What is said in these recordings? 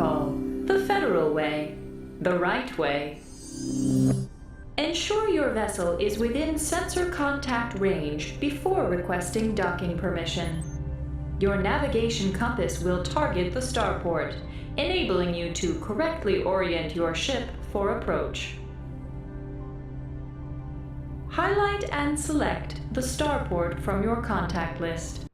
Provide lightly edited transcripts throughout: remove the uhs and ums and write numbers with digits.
protocol, the federal way, the right way. Ensure your vessel is within sensor contact range before requesting docking permission. Your navigation compass will target the starport, enabling you to correctly orient your ship for approach. Highlight and select the starport from your contact list.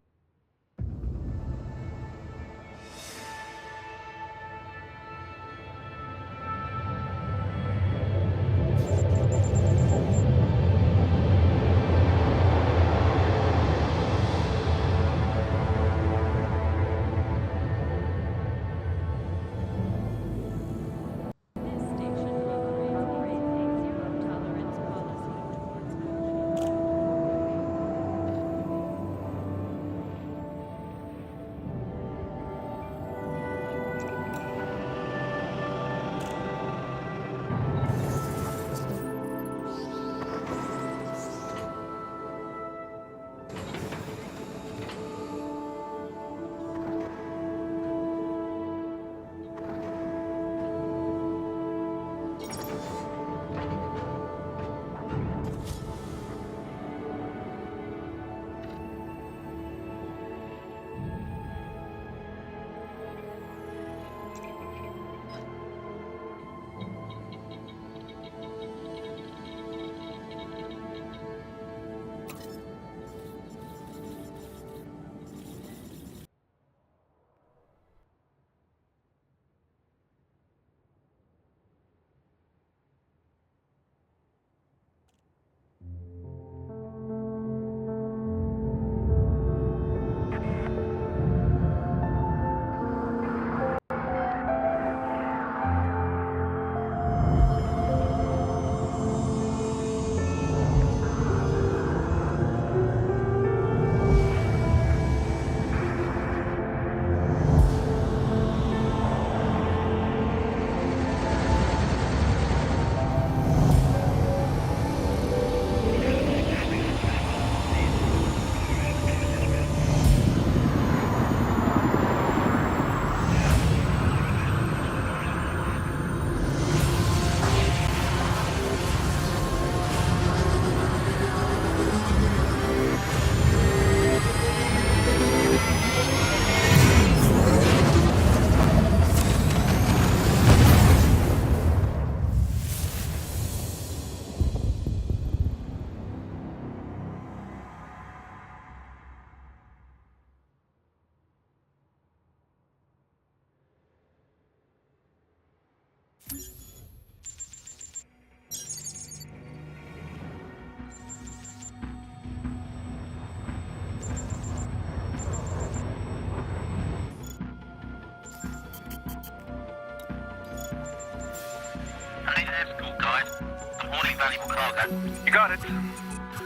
You got it.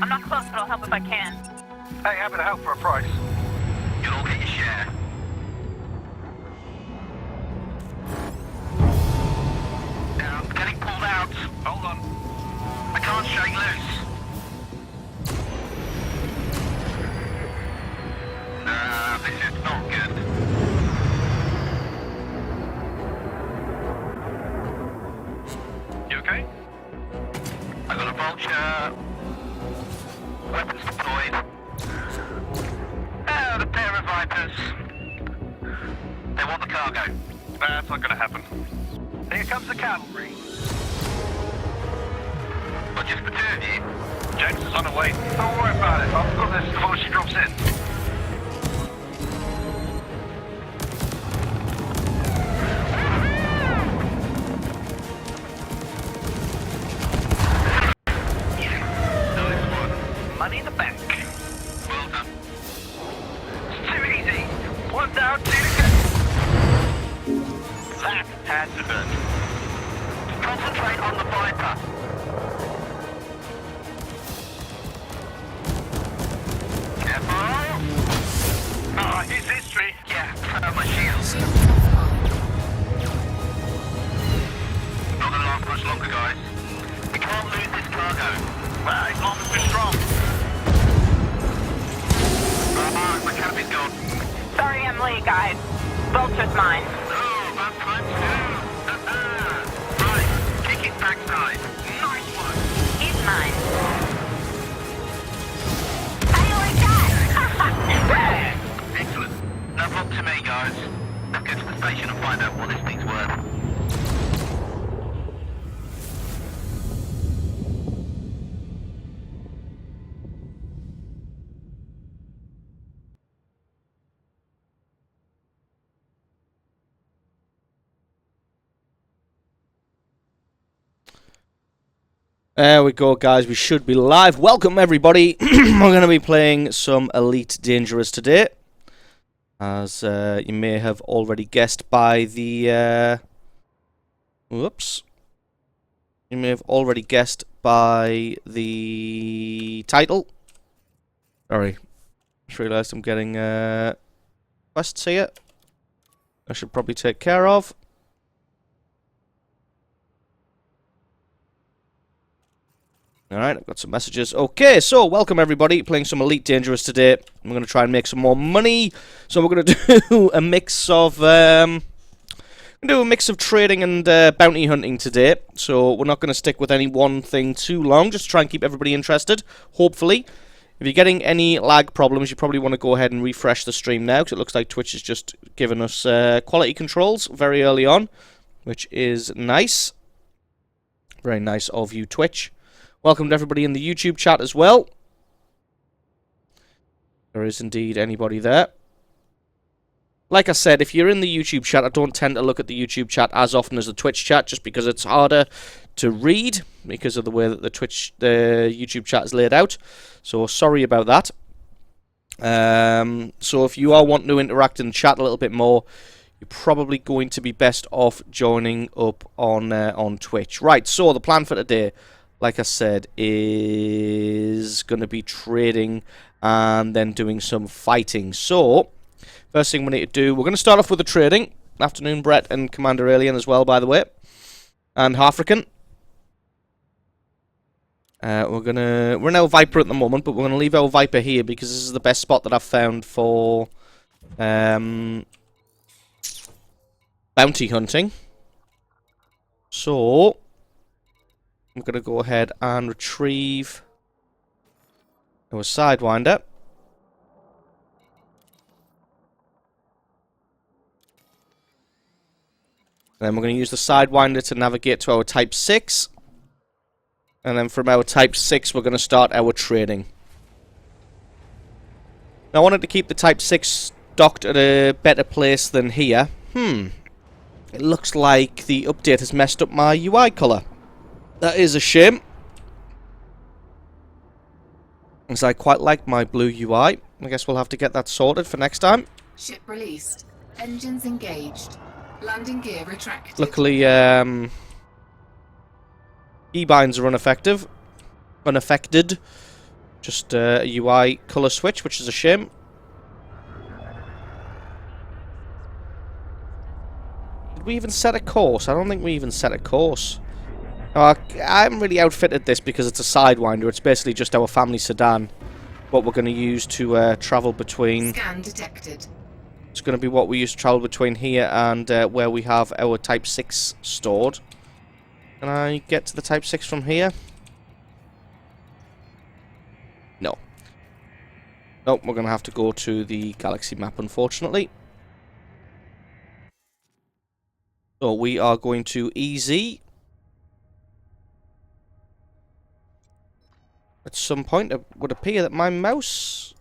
I'm not close, but I'll help if I can. Hey, happy to help for a price. You'll all get your share. Now, I'm getting pulled out. Hold on. I can't shake loose. This is not good. You okay? I got a vulture. Weapons deployed. And a pair of Vipers. They want the cargo. That's not gonna happen. Here comes the cavalry. But just the two of you. James is on the way. Don't worry about it. I've got this before she drops in. Money in the bank. Well done. It's too easy. One down, two to go. That had to burn. Concentrate on the Viper. Careful. Ah, here's history. Yeah, my shields. Not gonna last much longer, guys. We can't lose this cargo. Well, as long as we're strong. My cabin's gone. Sorry I'm late, guys. Vulture's mine. Oh, bad times. find out what this thing's worth. There we go, guys. We should be live. Welcome, everybody. We're going to be playing some Elite Dangerous today. As you may have already guessed by the... whoops. You may have already guessed by the title. Sorry. Just realised I'm getting quests here. I should probably take care of. Alright, I've got some messages. Okay, so welcome everybody, playing some Elite Dangerous today. I'm going to try and make some more money. So we're going to do a mix of trading and bounty hunting today. So we're not going to stick with any one thing too long, just to try and keep everybody interested, hopefully. If you're getting any lag problems, you probably want to go ahead and refresh the stream now, because it looks like Twitch is just giving us quality controls very early on, which is nice. Very nice of you, Twitch. Welcome to everybody in the YouTube chat as well. There is indeed anybody there. Like I said, if you're in the YouTube chat, I don't tend to look at the YouTube chat as often as the Twitch chat, just because it's harder to read because of the way that the YouTube chat is laid out. So sorry about that. So if you are wanting to interact in the chat a little bit more, you're probably going to be best off joining up on Twitch. Right, so the plan for today, like I said, is going to be trading and then doing some fighting. So, first thing we need to do, we're going to start off with the trading. Afternoon, Brett and Commander Alien as well, by the way. And African. We're now Viper at the moment, but we're going to leave our Viper here because this is the best spot that I've found for bounty hunting. So I'm going to go ahead and retrieve our Sidewinder. Then we're going to use the Sidewinder to navigate to our Type 6. And then from our Type 6 we're going to start our trading. Now I wanted to keep the Type 6 docked at a better place than here. It looks like the update has messed up my UI colour. That is a shame, because I quite like my blue UI. I guess we'll have to get that sorted for next time. Ship released. Engines engaged. Landing gear retracted. Luckily, E-binds are unaffected. Just a UI colour switch, which is a shame. Did we even set a course? I don't think we even set a course. I haven't really outfitted this because it's a Sidewinder. It's basically just our family sedan. What we're going to use to travel between. Scan detected. It's going to be what we use to travel between here and where we have our Type 6 stored. Can I get to the Type 6 from here? No. Nope, we're going to have to go to the galaxy map, unfortunately. So we are going to easy. At some point, it would appear that my mouse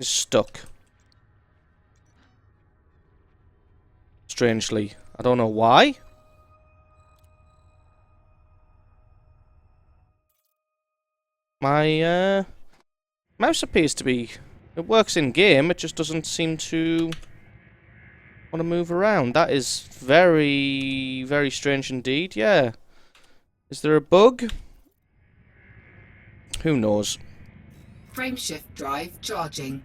is stuck. Strangely. I don't know why. My mouse appears to be... It works in-game, it just doesn't seem to want to move around. That is very, very strange indeed, yeah. Is there a bug? Who knows? Frameshift drive charging.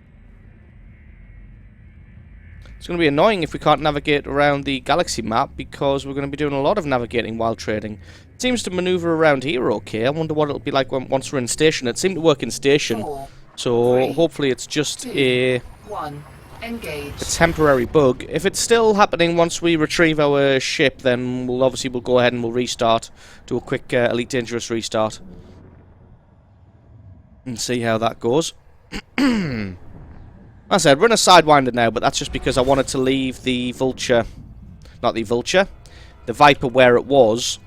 It's going to be annoying if we can't navigate around the galaxy map, because we're going to be doing a lot of navigating while trading. It seems to maneuver around here okay. I wonder what it'll be like once we're in station. It seemed to work in station. 4, So 3, hopefully it's just 2, a 1. Engage. temporary bug. If it's still happening once we retrieve our ship, then we'll go ahead and we'll restart. Do a quick Elite Dangerous restart. And see how that goes. I said, we're in a Sidewinder now, but that's just because I wanted to leave the Vulture, not the Vulture, the Viper where it was.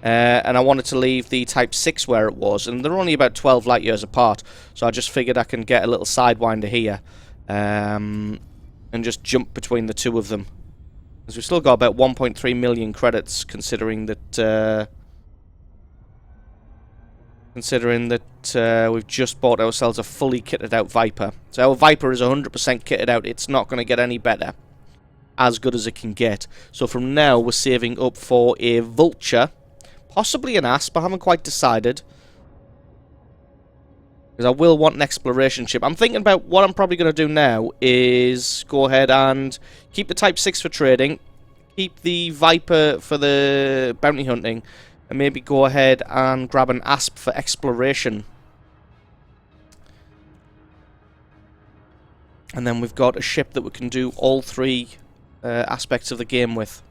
And I wanted to leave the Type 6 where it was, and they're only about 12 light years apart, so I just figured I can get a little Sidewinder here, and just jump between the two of them. Because we've still got about 1.3 million credits, considering that we've just bought ourselves a fully kitted out Viper. So our Viper is 100% kitted out. It's not going to get any better. As good as it can get. So from now, we're saving up for a Vulture. Possibly an Asp. I haven't quite decided. Because I will want an exploration ship. I'm thinking about what I'm probably going to do now is go ahead and keep the Type 6 for trading. Keep the Viper for the bounty hunting. And maybe go ahead and grab an Asp for exploration. And then we've got a ship that we can do all three aspects of the game with.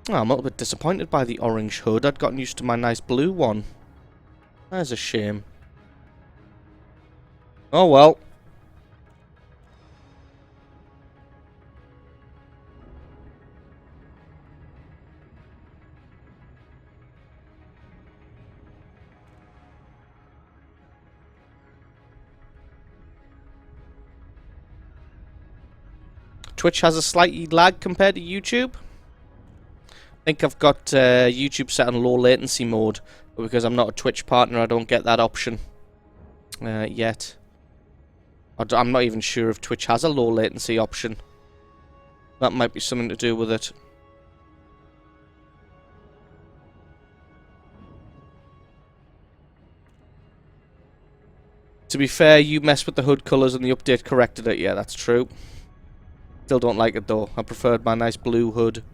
Oh, I'm a little bit disappointed by the orange hood. I'd gotten used to my nice blue one. That's a shame. Oh well. Twitch has a slightly lag compared to YouTube. I think I've got YouTube set on low latency mode, but because I'm not a Twitch partner, I don't get that option yet. I'm not even sure if Twitch has a low latency option. That might be something to do with it. To be fair, you messed with the hood colours and the update corrected it. Yeah, that's true. Still don't like it though. I preferred my nice blue hood.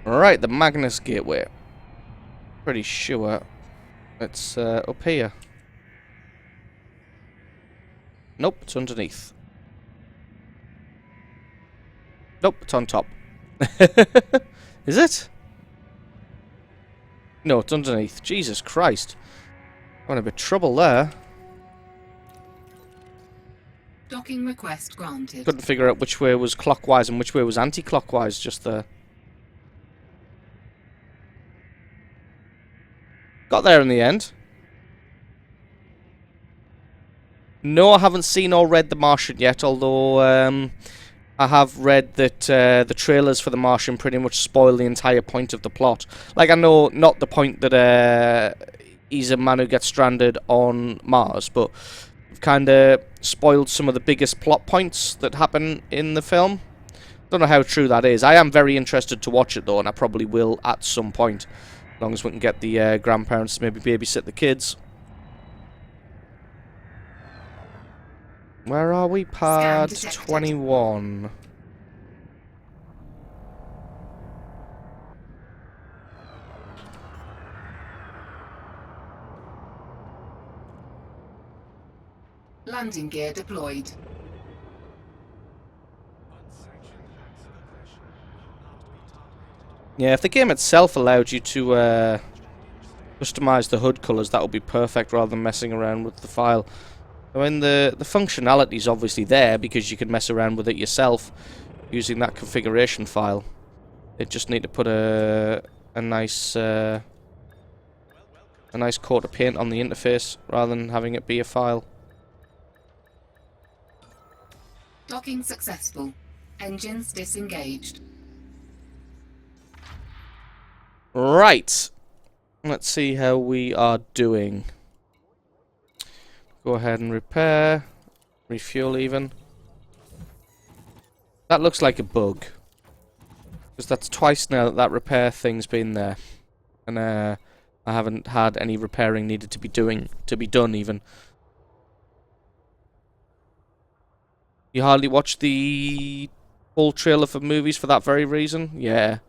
Alright, the Magnus Gateway. Pretty sure it's up here. Nope, it's underneath. Nope, it's on top. Is it? No, it's underneath. Jesus Christ. I'm in a bit of trouble there. Docking request granted. Couldn't figure out which way was clockwise and which way was anti-clockwise just there. Got there in the end. No, I haven't seen or read The Martian yet, although I have read that the trailers for The Martian pretty much spoil the entire point of the plot. Like, I know not the point that he's a man who gets stranded on Mars, but kind of spoiled some of the biggest plot points that happen in the film. Don't know how true that is. I am very interested to watch it, though, and I probably will at some point. As long as we can get the grandparents to maybe babysit the kids. Where are we? Pad 21. Landing gear deployed. Yeah, if the game itself allowed you to customize the hood colors, that would be perfect rather than messing around with the file. I mean, the functionality is obviously there because you can mess around with it yourself using that configuration file. They just need to put a nice coat of paint on the interface rather than having it be a file. Docking successful. Engines disengaged. Right. Let's see how we are doing. Go ahead and repair. Refuel even. That looks like a bug. Because that's twice now that that repair thing's been there. And I haven't had any repairing needed to be done even. You hardly watch the full trailer for movies for that very reason? Yeah.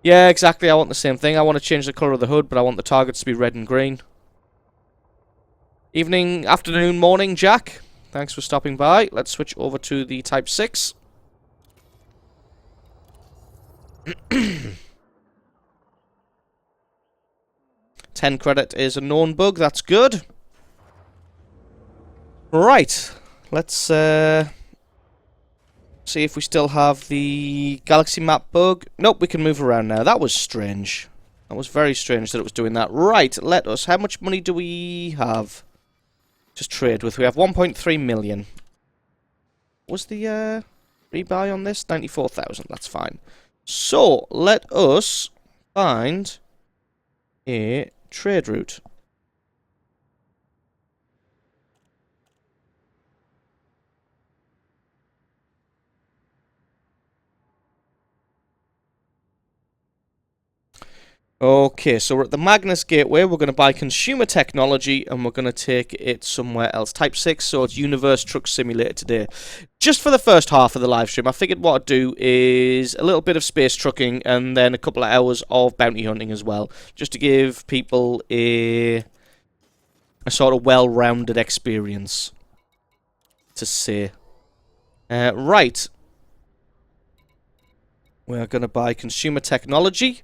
Yeah, exactly. I want the same thing. I want to change the colour of the hood, but I want the targets to be red and green. Evening, afternoon, morning, Jack. Thanks for stopping by. Let's switch over to the Type 6. 10 credit is a known bug. That's good. Right. Let's see if we still have the galaxy map bug. Nope, we can move around now. That was strange. That was very strange that it was doing that. Right, let us. How much money do we have? Just trade with. We have 1.3 million. Was the rebuy on this? 94,000. That's fine. So, let us find a trade route. Okay, so we're at the Magnus Gateway. We're going to buy consumer technology and we're going to take it somewhere else. Type 6, so it's Universe Truck Simulator today. Just for the first half of the live stream, I figured what I'd do is a little bit of space trucking and then a couple of hours of bounty hunting as well. Just to give people a sort of well-rounded experience, to say. Right. We're going to buy consumer technology.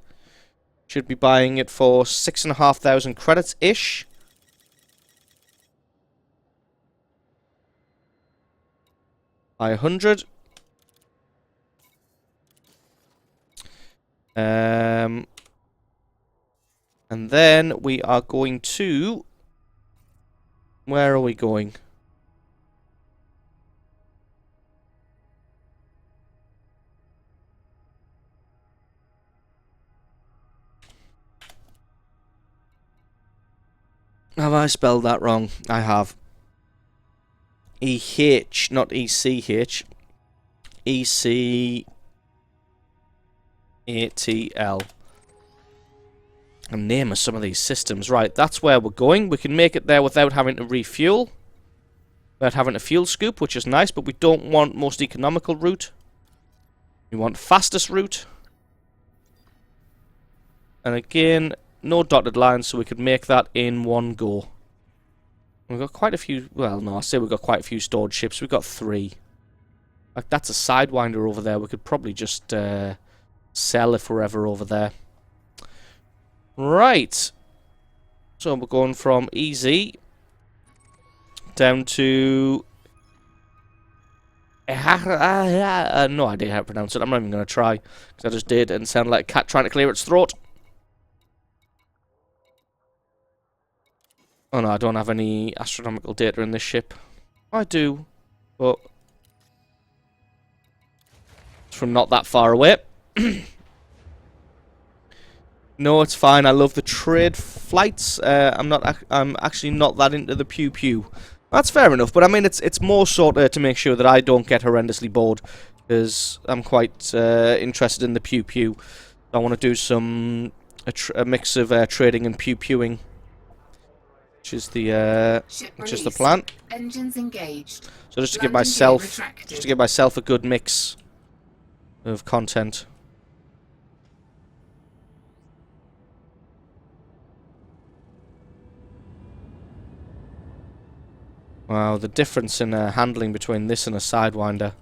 Should be buying it for 6,500 credits-ish. Buy 100. And then we are going to... Where are we going? Have I spelled that wrong? I have. E-H, not E-C-H. E-C-A-T-L. And name of some of these systems. Right, that's where we're going. We can make it there without having to refuel. Without having a fuel scoop, which is nice, but we don't want most economical route. We want fastest route. And again... No dotted lines, so we could make that in one go. We've got quite a few... Well, no, I say we've got quite a few stored ships. We've got 3. Like, that's a Sidewinder over there. We could probably just sell if we're ever over there. Right. So we're going from easy down to... no idea how to pronounce it. I'm not even going to try, because I just did and sounded like a cat trying to clear its throat. Oh no, I don't have any astronomical data in this ship. I do, but it's from not that far away. No, it's fine. I love the trade flights. I'm actually not that into the pew pew. That's fair enough, but I mean it's more sort of to make sure that I don't get horrendously bored, because I'm quite interested in the pew pew. I want to do a mix of trading and pew pewing. Which is the plan. Engines engaged. So just to give myself a good mix of content. Wow, the difference in handling between this and a Sidewinder.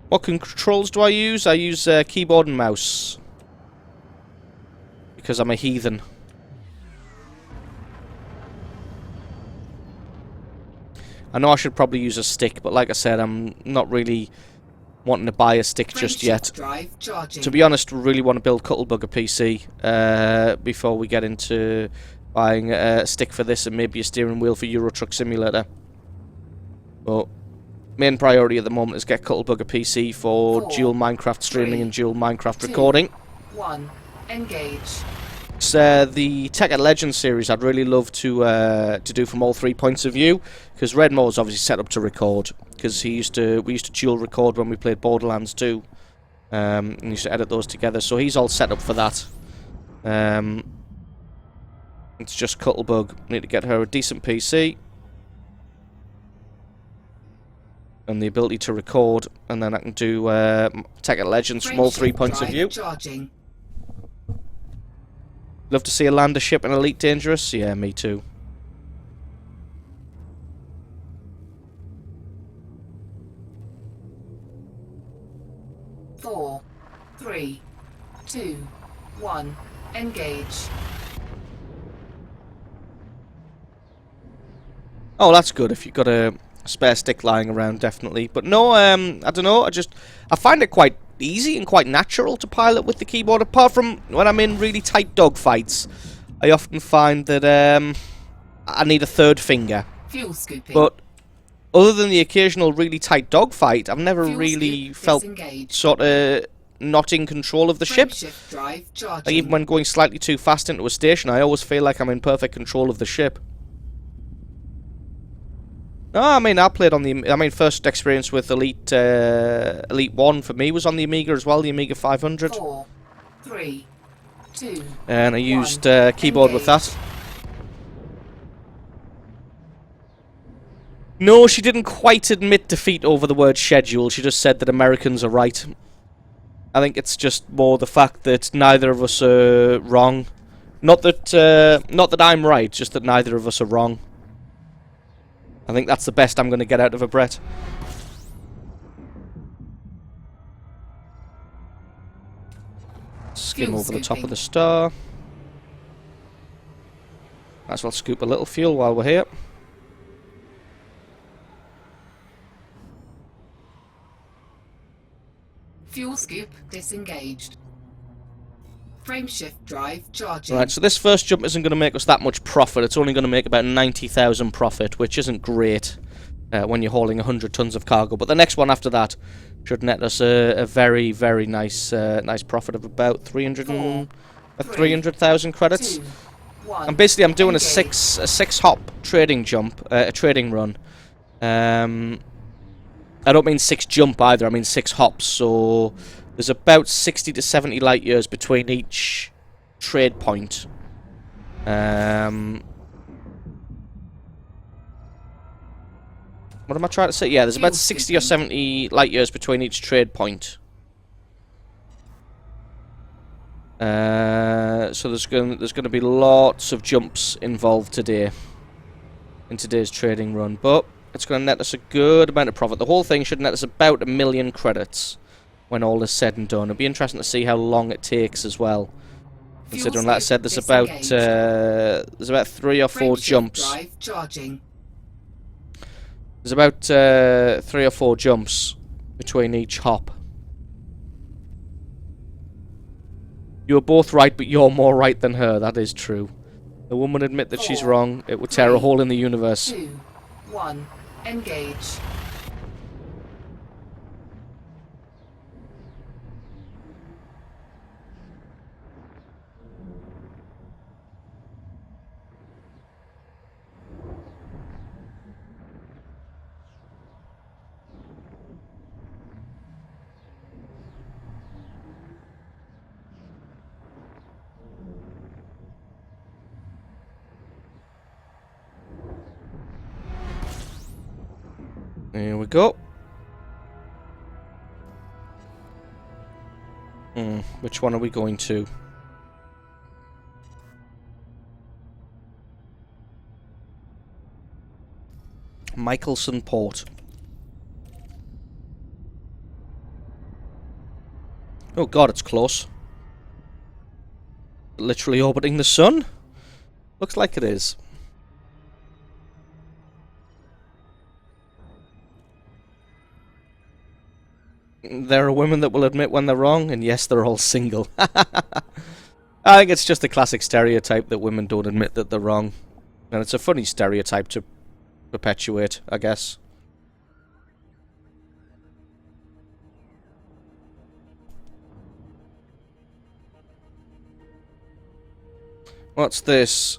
What controls do I use? I use keyboard and mouse. Because I'm a heathen. I know I should probably use a stick, but like I said, I'm not really wanting to buy a stick just yet. To be honest, we really want to build Cuttlebugger PC before we get into buying a stick for this and maybe a steering wheel for Euro Truck Simulator. But main priority at the moment is get Cuttlebugger PC for dual Minecraft streaming and dual Minecraft recording. 1. Engage. The Tekken Legends series I'd really love to do from all 3 points of view, because Redmo is obviously set up to record, because we used to dual record when we played Borderlands 2, and used to edit those together, so he's all set up for that. It's just Cuttlebug. Need to get her a decent PC and the ability to record, and then I can do Tekken Legends from all 3 points of view. Charging. Love to see a lander ship in Elite Dangerous. Yeah, me too. Four, three, two, one. Engage. Oh, that's good if you've got a spare stick lying around, definitely. But no, I don't know. I find it quite easy and quite natural to pilot with the keyboard. Apart from when I'm in really tight dogfights, I often find that I need a third finger. Fuel scooping. But other than the occasional really tight dogfight, I've never Fuel really scoop felt disengaged. sort of not in control of the ship. Frameshift drive charging. Like even when going slightly too fast into a station, I always feel like I'm in perfect control of the ship. No, I mean, I played on the... I mean, first experience with Elite 1 for me was on the Amiga as well, the Amiga 500. 4, 3, 2, And I used 1. keyboard with Engage. that. No, she didn't quite admit defeat over the word schedule. She just said that Americans are right. I think it's just more the fact that neither of us are wrong. Not that I'm right, just that neither of us are wrong. I think that's the best I'm going to get out of a Brett. Skim Fuel over the top of scooping. the star. Might as well scoop a little fuel while we're here. Fuel scoop disengaged. Frameshift drive charging. Right, so this first jump isn't going to make us that much profit. It's only going to make about 90,000 profit, which isn't great when you're hauling 100 tons of cargo. But the next one after that should net us a very, very nice nice profit of about 300,000 credits. 2, 1. And basically, I'm doing a Engage. six hop trading jump, a trading run. I don't mean 6 jump either. I mean 6 hops. So there's about 60 to 70 light years between each trade point. What am I trying to say? Yeah, there's about 60 or 70 light years between each trade point. So there's going to be lots of jumps involved today in today's trading run, but it's going to net us a good amount of profit. The whole thing should net us about 1 million credits when all is said and done. It'll be interesting to see how long it takes as well. Considering, like I said, there's about 3 or 4 Frameshift jumps. drive charging. There's about 3 or 4 jumps between each hop. You're both right, but you're more right than her. That is true. The woman admit that she's 4, wrong. It would tear a 3, hole in the universe. 2, 1. Engage. Here we go. Which one are we going to? Michelson Port. Oh god, it's close. Literally orbiting the sun? Looks like it is. There are women that will admit when they're wrong, and yes, they're all single. I think it's just a classic stereotype that women don't admit that they're wrong. And it's a funny stereotype to perpetuate, I guess. What's this?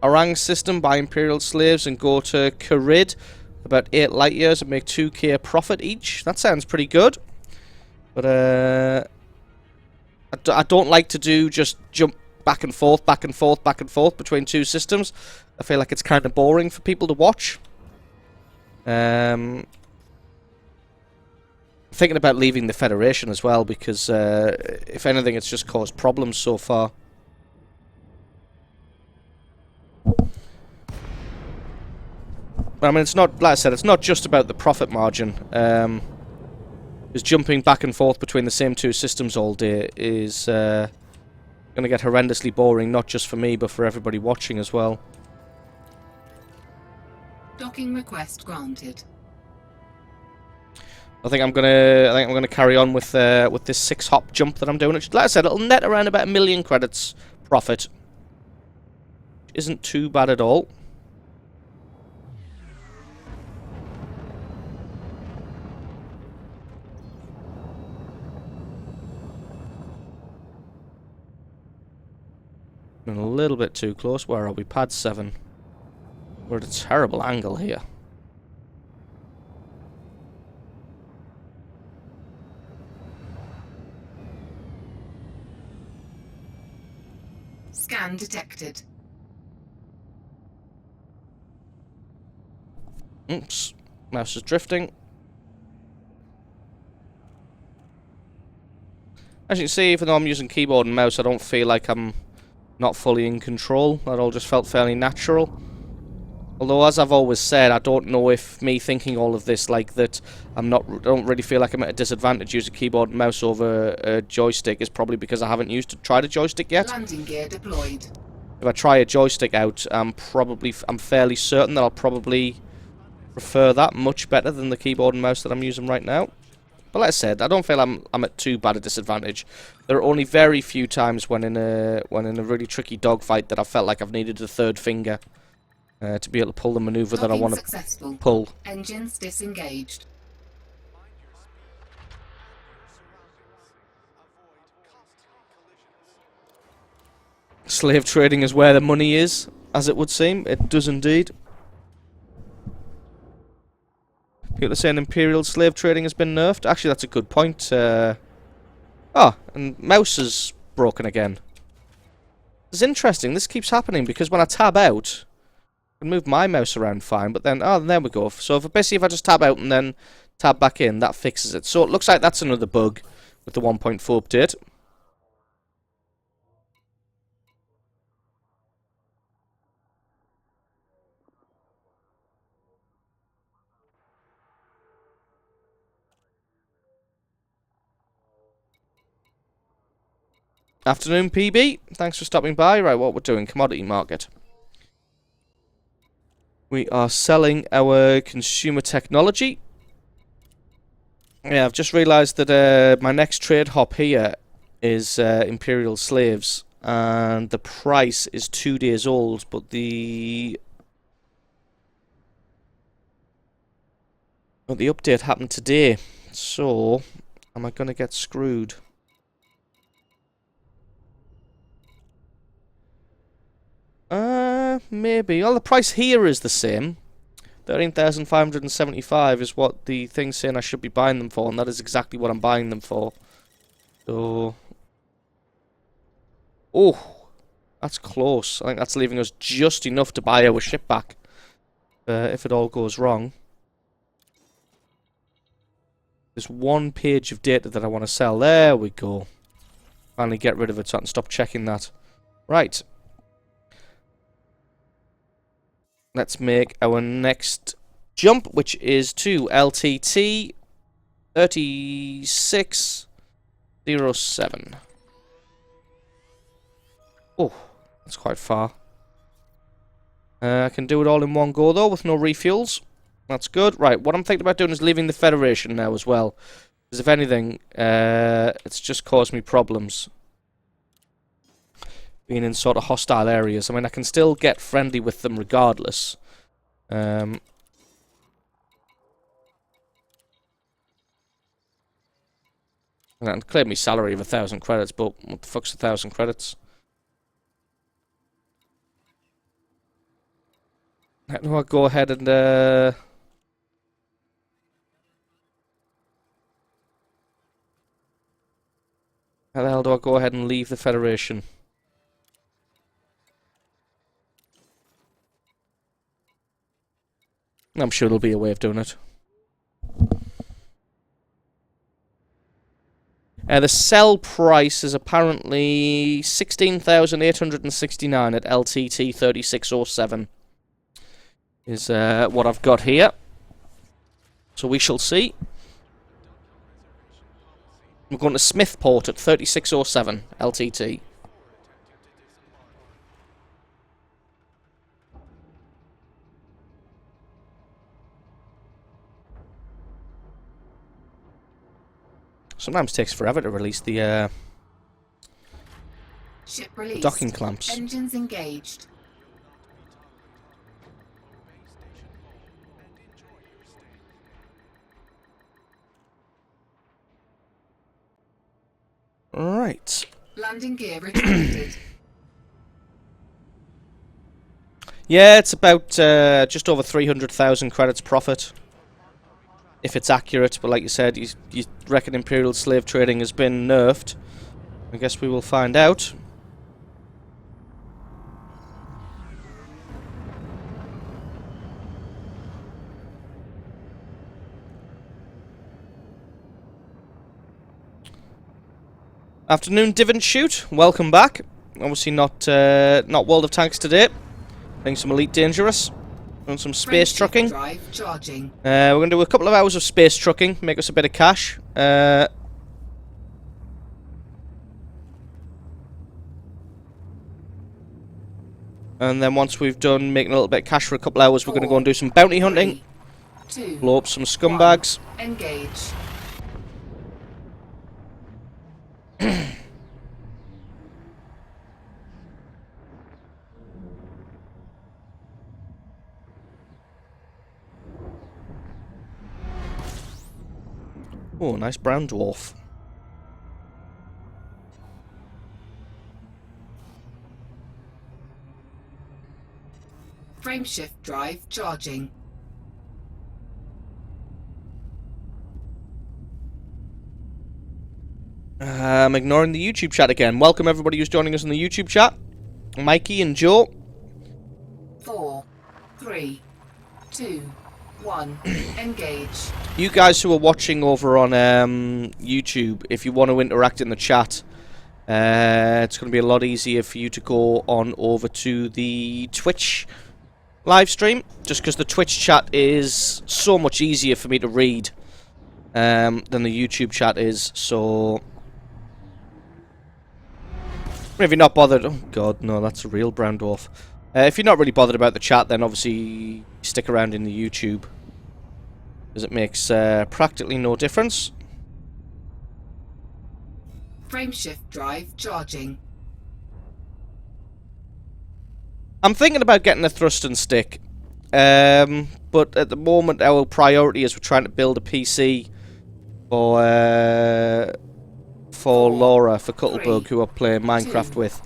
Orang system, buy Imperial slaves and go to Carid. About 8 light years and make 2k profit each. That sounds pretty good. But, I don't like to do just jump back and forth, back and forth, back and forth between two systems. I feel like it's kind of boring for people to watch. Thinking about leaving the Federation as well, because if anything, it's just caused problems so far. But I mean, it's not, like I said, it's not just about the profit margin. Because jumping back and forth between the same two systems all day is going to get horrendously boring, not just for me, but for everybody watching as well. Docking request granted. I think I'm gonna carry on with this 6-hop jump that I'm doing. Like I said, it'll net around about 1 million credits profit. Isn't too bad at all. Been a little bit too close. Where are we? Pad 7. We're at a terrible angle here. Scan detected. Oops. Mouse is drifting. As you can see, even though I'm using keyboard and mouse, I don't feel like I'm not fully in control. That all just felt fairly natural. Although, as I've always said, I don't know if me thinking all of this like that, I don't really feel like I'm at a disadvantage using keyboard and mouse over a joystick is probably because I haven't tried a joystick yet. Landing gear deployed. If I try a joystick out, I'm fairly certain that I'll probably prefer that much better than the keyboard and mouse that I'm using right now. But like I said, I don't feel I'm at too bad a disadvantage. There are only very few times when in a really tricky dogfight that I felt like I've needed a third finger to be able to pull the maneuver that I want to pull. Engines disengaged. Slave trading is where the money is, as it would seem. It does indeed. People are saying Imperial slave trading has been nerfed. Actually, that's a good point. Oh, and mouse is broken again. It's interesting. This keeps happening because when I tab out, I can move my mouse around fine, but then, oh, there we go. So basically, if I just tab out and then tab back in, that fixes it. So it looks like that's another bug with the 1.4 update. Afternoon, PB. Thanks for stopping by. Right, what we're doing, commodity market. We are selling our consumer technology. Yeah, I've just realised that my next trade hop here is Imperial slaves, and the price is 2 days old, but the update happened today. So, am I going to get screwed? Maybe. Well, the price here is the same. 13,575 is what the thing's saying I should be buying them for, and that is exactly what I'm buying them for. So... oh, that's close. I think that's leaving us just enough to buy our ship back. If it all goes wrong. There's one page of data that I want to sell. There we go. Finally get rid of it so I can stop checking that. Right. Let's make our next jump, which is to LTT 3607. Oh, that's quite far. I can do it all in one go, though, with no refuels. That's good. Right, what I'm thinking about doing is leaving the Federation now as well. Because if anything, it's just caused me problems. Being in sort of hostile areas. I mean, I can still get friendly with them regardless. And claim me salary of 1,000 credits, but what the fuck's 1,000 credits? How do I go ahead and how the hell do I go ahead and leave the Federation? I'm sure there'll be a way of doing it. The sell price is apparently 16,869 at LTT 3607. Is what I've got here. So we shall see. We're going to Smithport at 3607 LTT. Sometimes it takes forever to release the Ship released. docking clamps. Engines engaged. Right. Landing gear retracted. Yeah, it's about just over 300,000 credits profit. If it's accurate, but like you said, you reckon Imperial slave trading has been nerfed. I guess we will find out. Afternoon, Div and Shoot. Welcome back. Obviously not World of Tanks today. Playing some Elite Dangerous. And some space trucking. Drive charging. We're going to do a couple of hours of space trucking, make us a bit of cash. And then once we've done making a little bit of cash for a couple of hours, we're going to go and do some bounty hunting. 3, 2, Blow up some scumbags. 1. Engage. Oh, nice brown dwarf. Frameshift drive charging. I'm ignoring the YouTube chat again. Welcome everybody who's joining us in the YouTube chat. Mikey and Joe. 4, 3, 2, 1. Engage. You guys who are watching over on YouTube, if you want to interact in the chat, it's going to be a lot easier for you to go on over to the Twitch live stream, just because the Twitch chat is so much easier for me to read than the YouTube chat is. So if you're not bothered, oh god, no, that's a real brown dwarf. If you're not really bothered about the chat, then obviously stick around in the YouTube, because it makes practically no difference. Frameshift drive charging. I'm thinking about getting a thrust and stick, but at the moment our priority is we're trying to build a PC for Laura, for Cuttleberg, who are playing Minecraft with,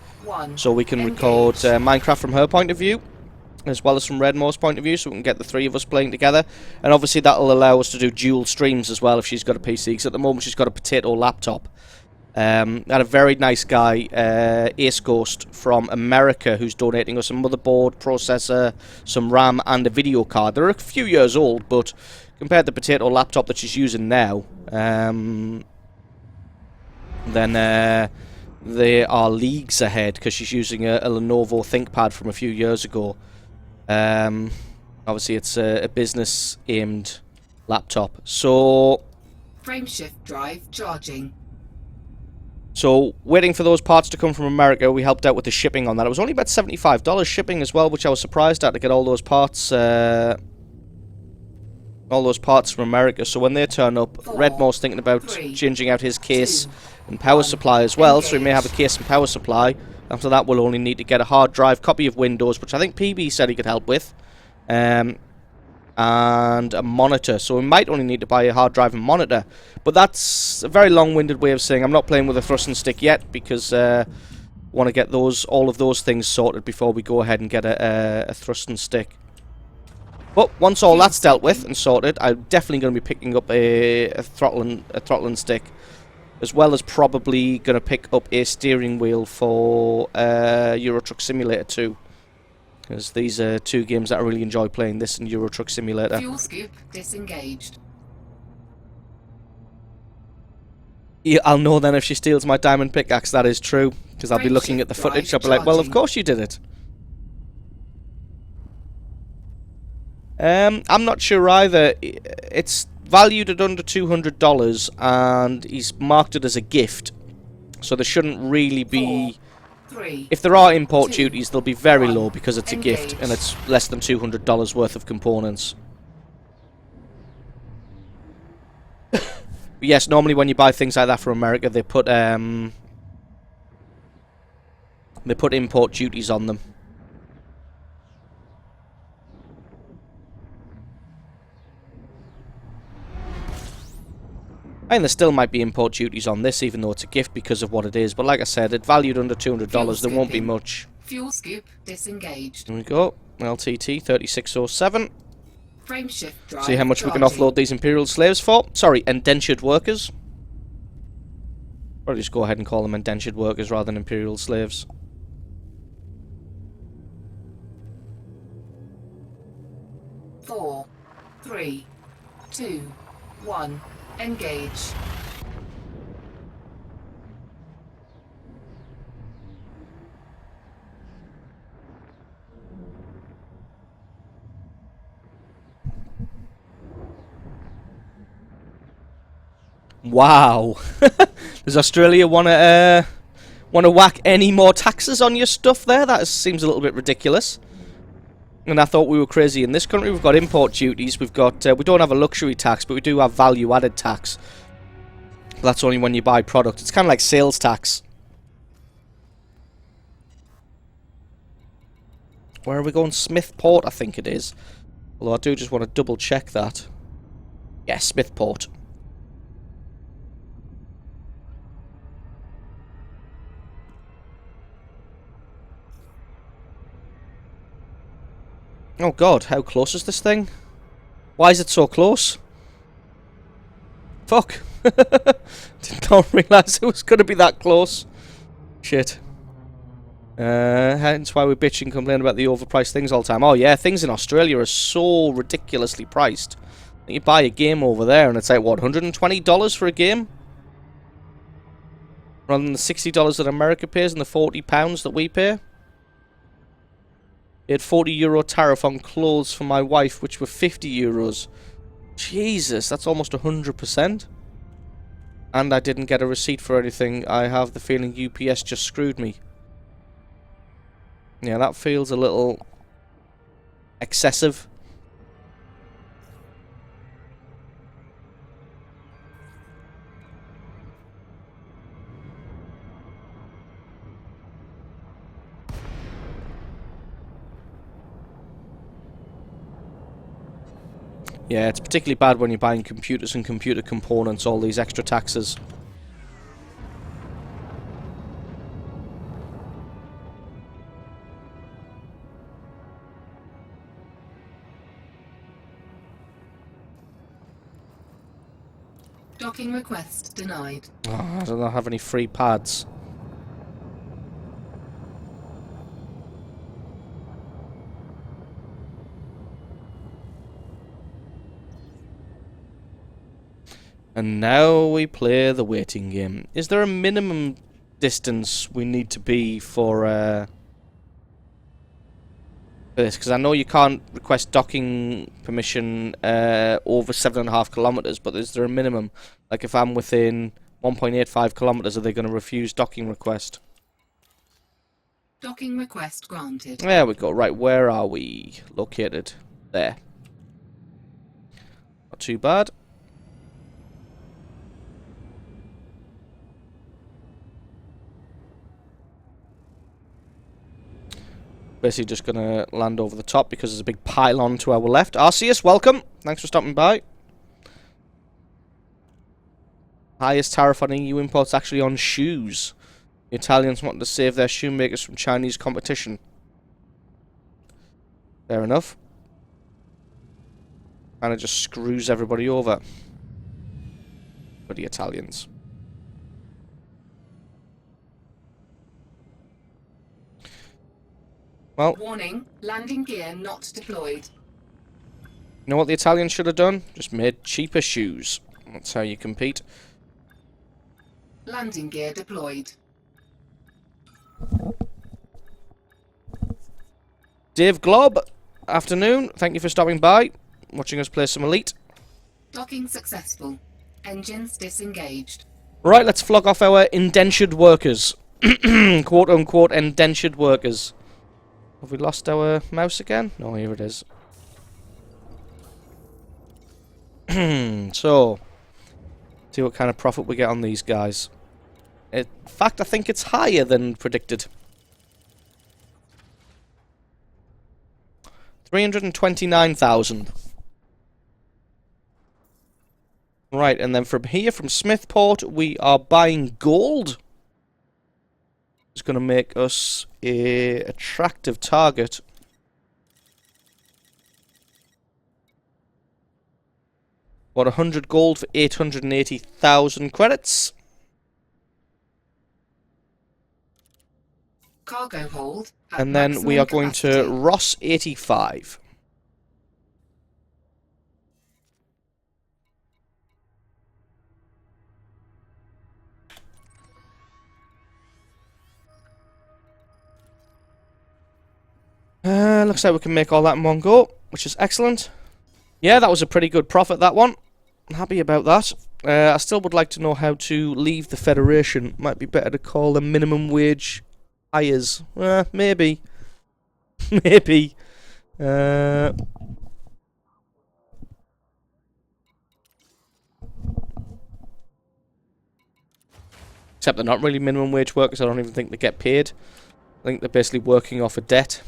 so we can record Minecraft from her point of view, as well as from Redmore's point of view, so we can get the three of us playing together. And obviously that'll allow us to do dual streams as well if she's got a PC, because at the moment she's got a potato laptop. Had a very nice guy, Ace Ghost from America, who's donating us a motherboard, processor, some RAM and a video card. They're a few years old, but compared to the potato laptop that she's using now, then they are leagues ahead, because she's using a Lenovo ThinkPad from a few years ago. Obviously it's a business aimed laptop. So Frameshift drive charging. So, waiting for those parts to come from America. We helped out with the shipping on that. It was only about $75 shipping as well, which I was surprised at, to get all those parts from America. So when they turn up, Redmore's thinking about changing out his case and power supply as well. So we may have a case and power supply. After that, we'll only need to get a hard drive copy of Windows, which I think PB said he could help with, and a monitor. So we might only need to buy a hard drive and monitor. But that's a very long-winded way of saying I'm not playing with a thrust and stick yet, because I want to get all of those things sorted before we go ahead and get a thrust and stick. But once all that's dealt with and sorted, I'm definitely going to be picking up a throttling stick, as well as probably going to pick up a steering wheel for Euro Truck Simulator 2. Because these are two games that I really enjoy playing, this and Euro Truck Simulator. Fuel scoop disengaged. Yeah, I'll know then if she steals my diamond pickaxe, that is true. Because I'll be looking at the footage, I'll be like, well, of course you did it. I'm not sure either. It's valued at under $200 and he's marked it as a gift. So there shouldn't really be... 4, 3, if there are import 2, duties, they'll be very 1. low because it's a gift Engage. and it's less than $200 worth of components. But yes, normally when you buy things like that from America, they put import duties on them. And there still might be import duties on this, even though it's a gift because of what it is. But like I said, it valued under $200, there won't be much. Fuel scoop disengaged. There we go. LTT 3607. Frame shift drive See how much we can charging. offload these Imperial slaves for. Sorry, indentured workers. Probably just go ahead and call them indentured workers rather than Imperial slaves. Four, 3, 2, 1. Engage. Wow. Does Australia want to whack any more taxes on your stuff there? That seems a little bit ridiculous. And I thought we were crazy in this country. We've got import duties. We've got we don't have a luxury tax, but we do have value-added tax. But that's only when you buy product. It's kind of like sales tax. Where are we going? Smithport, I think it is. Although I do just want to double check that. Yeah, Smithport. Oh god, how close is this thing? Why is it so close? Fuck. Did not realise it was going to be that close. Shit. Hence why we bitch and complain about the overpriced things all the time. Oh yeah, things in Australia are so ridiculously priced. You buy a game over there and it's like, what, $120 for a game? Rather than the $60 that America pays and the £40 that we pay? We had €40 tariff on clothes for my wife, which were €50. Jesus, that's almost 100%. And I didn't get a receipt for anything. I have the feeling UPS just screwed me. Yeah, that feels a little excessive. Yeah, it's particularly bad when you're buying computers and computer components, all these extra taxes. Docking request denied. Oh, I don't have any free pads. And now we play the waiting game. Is there a minimum distance we need to be for this? Because I know you can't request docking permission over 7.5 kilometers, but is there a minimum? Like if I'm within 1.85 kilometers, are they going to refuse docking request? Docking request granted. There we go. Right, where are we located? There. Not too bad. Basically just going to land over the top because there's a big pylon to our left. Arceus, welcome. Thanks for stopping by. Highest tariff on EU imports actually on shoes. The Italians wanted to save their shoemakers from Chinese competition. Fair enough. And it just screws everybody over. Bloody Italians. Well, Warning, landing gear not deployed. you know what the Italians should have done? Just made cheaper shoes. That's how you compete. Landing gear deployed. Dave Glob, afternoon. Thank you for stopping by, watching us play some Elite. Docking successful. Engines disengaged. Right, let's flog off our indentured workers. Quote unquote indentured workers. Have we lost our mouse again? No, here it is. So, see what kind of profit we get on these guys. In fact, I think it's higher than predicted. 329,000. Right, and then from here, from Smithport, we are buying gold. It's going to make us a attractive target. What, 100 gold for 880,000 credits? Cargo hold. At And then we maximum are going capacity. to Ross 85. Looks like we can make all that in one go, which is excellent. Yeah, that was a pretty good profit, that one. I'm happy about that. I still would like to know how to leave the Federation. Might be better to call them minimum wage hires. Maybe. Maybe. Except they're not really minimum wage workers. I don't even think they get paid. I think they're basically working off a debt.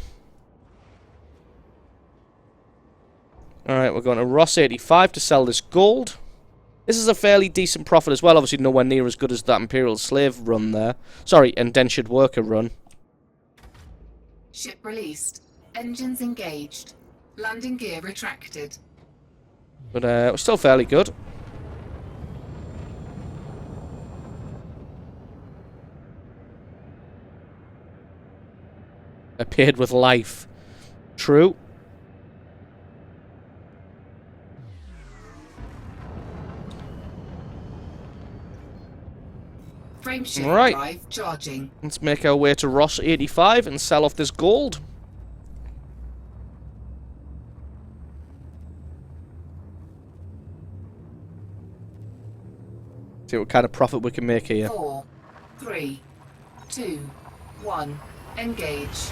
Alright, we're going to Ross 85 to sell this gold. This is a fairly decent profit as well. Obviously nowhere near as good as that Imperial Slave run there. Sorry, indentured worker run. Ship released. Engines engaged. Landing gear retracted. But we're still fairly good. They're paid with life. True. Frameshift Right. drive charging. Let's make our way to Ross 85 and sell off this gold. See what kind of profit we can make here. 4, 3, 2, 1. Engage.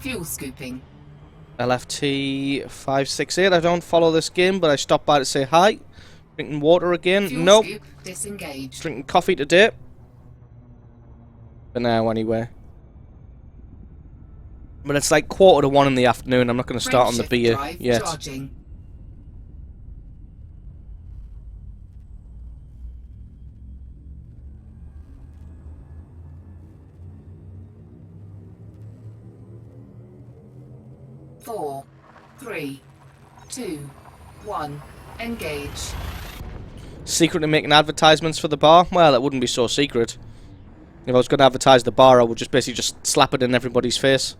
Fuel scooping. LFT 568. I don't follow this game, but I stopped by to say hi. Drinking water again? Fuel Nope. scoop disengaged. Drinking coffee today. For now, anyway. But it's like 1:45 in the afternoon. I'm not going to start on the Frameshift beer drive yet. charging. Four, 3, 2, 1. Engage. Secretly making advertisements for the bar? Well, it wouldn't be so secret. If I was going to advertise the bar, I would just basically just slap it in everybody's face.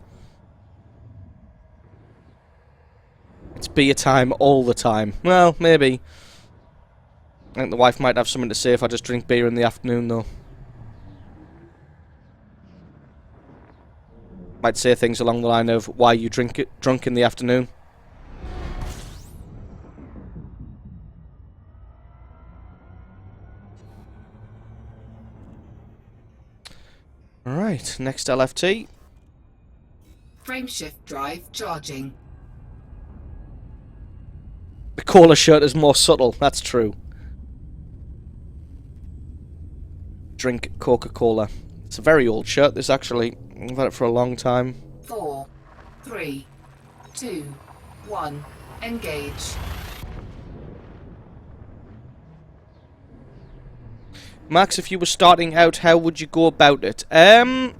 It's beer time all the time. Well, maybe. I think the wife might have something to say if I just drink beer in the afternoon, though. Might say things along the line of, why you drunk in the afternoon? Alright, next LFT. Frameshift drive charging. The collar shirt is more subtle, that's true. drink Coca-Cola. It's a very old shirt, this actually. I've had it for a long time. 4, 3, 2, 1. Engage. Max, if you were starting out, how would you go about it? Do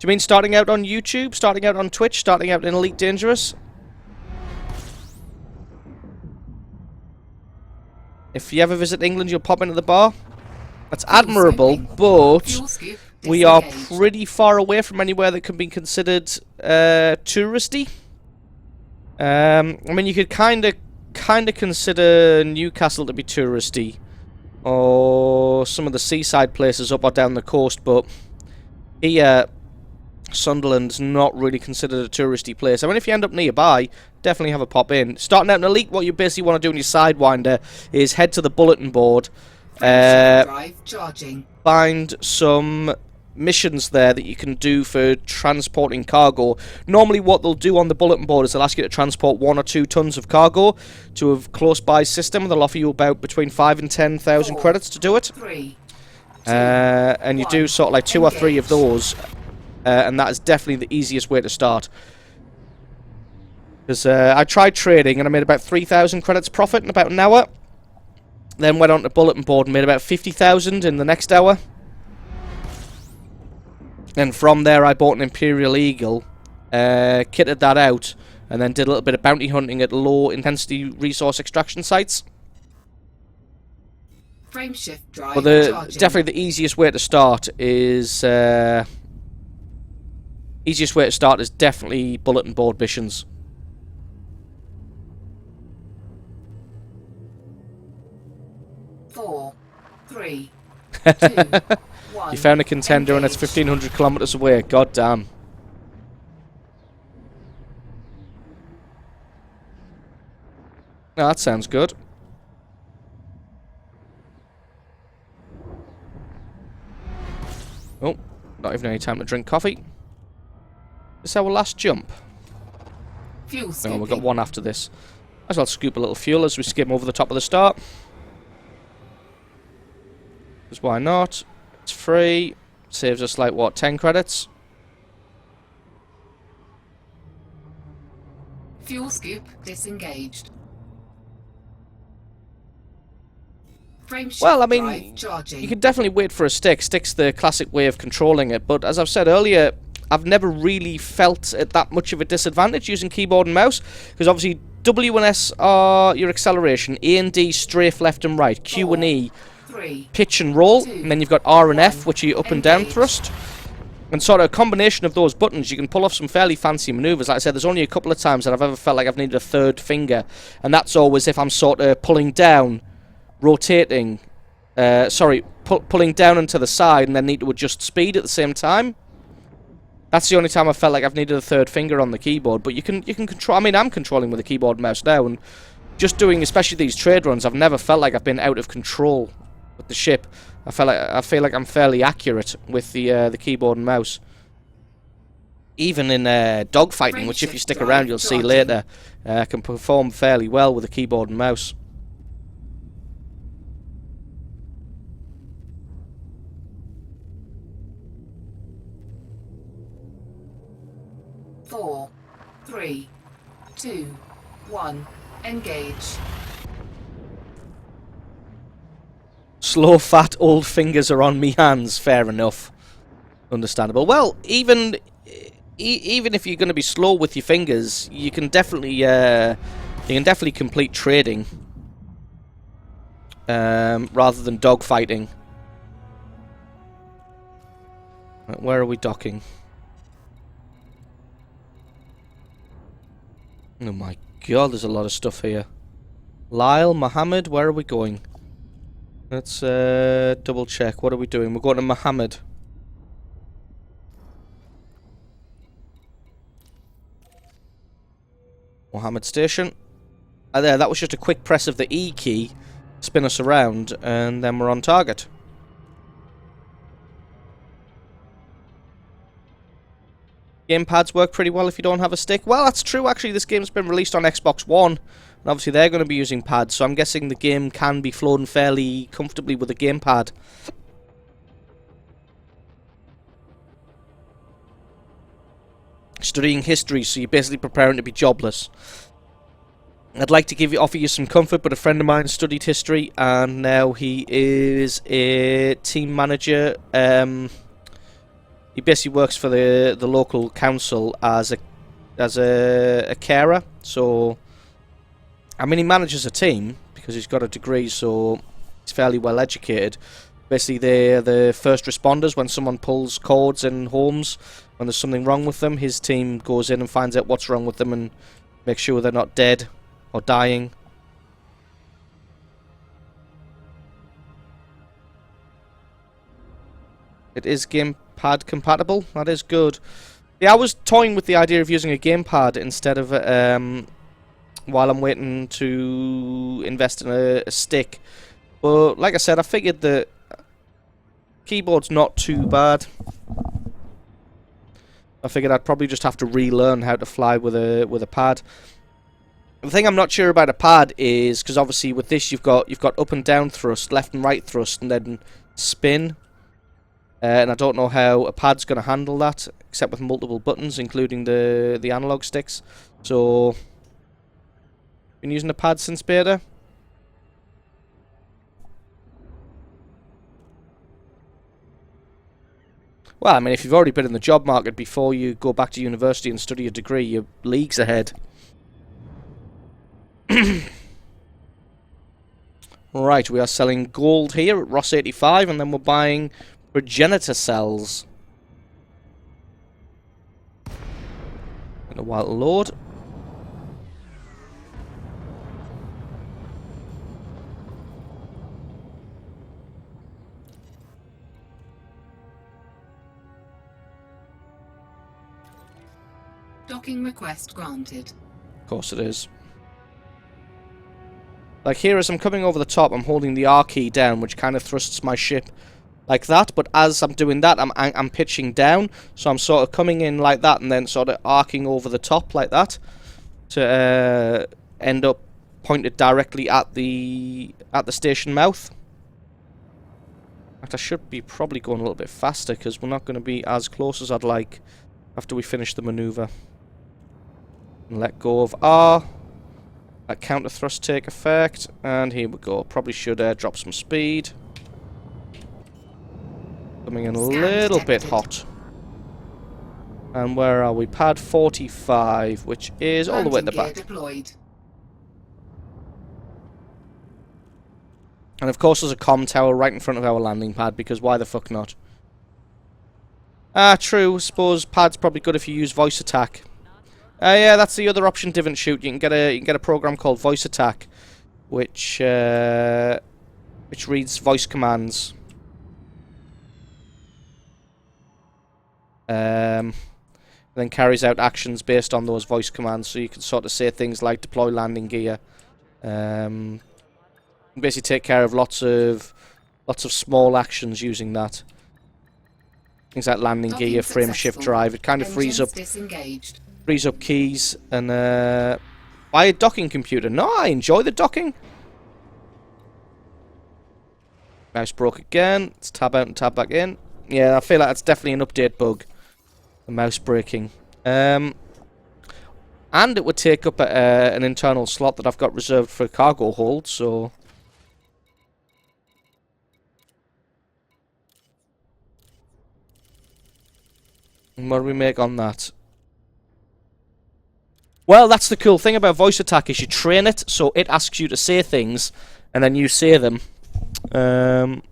you mean starting out on YouTube? Starting out on Twitch? Starting out in Elite Dangerous? If you ever visit England, you'll pop into the bar. That's admirable, but Fuel scoop we are disengaged. pretty far away from anywhere that can be considered touristy. I mean, you could kind of consider Newcastle to be touristy, or some of the seaside places up or down the coast, but here, Sunderland's not really considered a touristy place. I mean, if you end up nearby, definitely have a pop in. Starting out in Elite, what you basically want to do in your Sidewinder is head to the bulletin board, Drive charging. find some missions there that you can do for transporting cargo. Normally what they'll do on the bulletin board is they'll ask you to transport 1 or 2 tons of cargo to a close by system. They'll offer you about between 5 and 10,000 credits to do it. 3, And you do sort of like 2 or 3 of those, and that is definitely the easiest way to start. Because I tried trading and I made about 3,000 credits profit in about an hour. Then went on to bulletin board and made about 50,000 in the next hour. And from there I bought an Imperial Eagle, kitted that out, and then did a little bit of bounty hunting at low intensity resource extraction sites. frame shift drive But charging. definitely the easiest way to start is definitely bulletin board missions. Four, 3, 2, 1. You found a contender and it's Engage. 1,500 kilometers away. God damn. No, that sounds good. Oh, not even any time to drink coffee. This is our last jump. Fuel No, scooping. we've got one after this. Might as well scoop a little fuel as we skim over the top of the start. Because why not? It's free. Saves us like, what, 10 credits? Fuel scoop disengaged. Frame shift Well, I mean, drive charging. you can definitely wait for a stick. Stick's the classic way of controlling it. But as I've said earlier, I've never really felt at that much of a disadvantage using keyboard and mouse. Because obviously W and S are your acceleration. A and D strafe left and right. Q and E 3, pitch and roll. 2, And then you've got R and F, 1, which are your up and down engage. thrust. And sort of a combination of those buttons, you can pull off some fairly fancy maneuvers. Like I said, there's only a couple of times that I've ever felt like I've needed a third finger. And that's always if I'm sort of pulling down, rotating, pulling down and to the side and then need to adjust speed at the same time. That's the only time I felt like I've needed a third finger on the keyboard. But you can control, I mean, I'm controlling with a keyboard and mouse now, and just doing especially these trade runs, I've never felt like I've been out of control with the ship. I feel like I'm fairly accurate with the keyboard and mouse. Even in dogfighting, which if you stick around you'll see later, I can perform fairly well with a keyboard and mouse. Four, 3, 2, 1. Engage. Slow, fat, old fingers are on me hands. Fair enough. Understandable. Well, even if you're going to be slow with your fingers, you can definitely complete trading rather than dogfighting. Right, where are we docking? Oh my god, there's a lot of stuff here. Lyle, Mohammed, where are we going? Let's double check. What are we doing? We're going to Mohammed. Mohammed Station. There, that was just a quick press of the E key. Spin us around, and then we're on target. Gamepads work pretty well if you don't have a stick. Well, that's true, actually. This game's been released on Xbox One. And obviously they're going to be using pads, so I'm guessing the game can be flown fairly comfortably with a gamepad. studying history, so you're basically preparing to be jobless. I'd like to offer you some comfort, but a friend of mine studied history, and now he is a team manager. He basically works for the local council as a carer. So, I mean, he manages a team because he's got a degree, so he's fairly well educated. Basically, they're the first responders when someone pulls cords in homes. When there's something wrong with them, his team goes in and finds out what's wrong with them and makes sure they're not dead or dying. It is gamepad compatible. That is good. Yeah, I was toying with the idea of using a gamepad instead of while I'm waiting to invest in a stick. But like I said, I figured the keyboard's not too bad. I figured I'd probably just have to relearn how to fly with a pad. The thing I'm not sure about a pad is because obviously with this you've got up and down thrust, left and right thrust, and then spin. And I don't know how a pad's going to handle that, except with multiple buttons, including the analog sticks. So, been using a pad since beta. Well, I mean, if you've already been in the job market before you go back to university and study a degree, you're leagues ahead. Right, we are selling gold here at Ross 85, and then we're buying progenitor cells. In a while to load. Docking request granted. Of course it is. Like here, as I'm coming over the top, I'm holding the R key down, which kind of thrusts my ship like that. But as I'm doing that, I'm pitching down, so I'm sort of coming in like that, and then sort of arcing over the top like that to end up pointed directly at the station mouth. In fact, I should be probably going a little bit faster because we're not going to be as close as I'd like after we finish the maneuver. And let go of R. Let counter thrust take effect, and here we go. Probably should drop some speed. Coming in a little bit hot. And where are we? Pad 45, which is all the way at the back. Deployed. And of course there's a comm tower right in front of our landing pad, because why the fuck not? Ah, true. I suppose pad's probably good if you use voice attack. Yeah, that's the other option. Divot shoot. You can get a program called Voice Attack, which reads voice commands. Then carries out actions based on those voice commands. So you can sort of say things like deploy landing gear. Basically take care of lots of small actions using that. Things like landing gear, frame shift drive. It kind of frees up keys and buy a docking computer. No, I enjoy the docking. Mouse broke again. Let's tab out and tab back in. Yeah, I feel like that's definitely an update bug. The mouse breaking. And it would take up an internal slot that I've got reserved for cargo hold, so... And what do we make on that? Well, that's the cool thing about voice attack is you train it, so it asks you to say things, and then you say them. And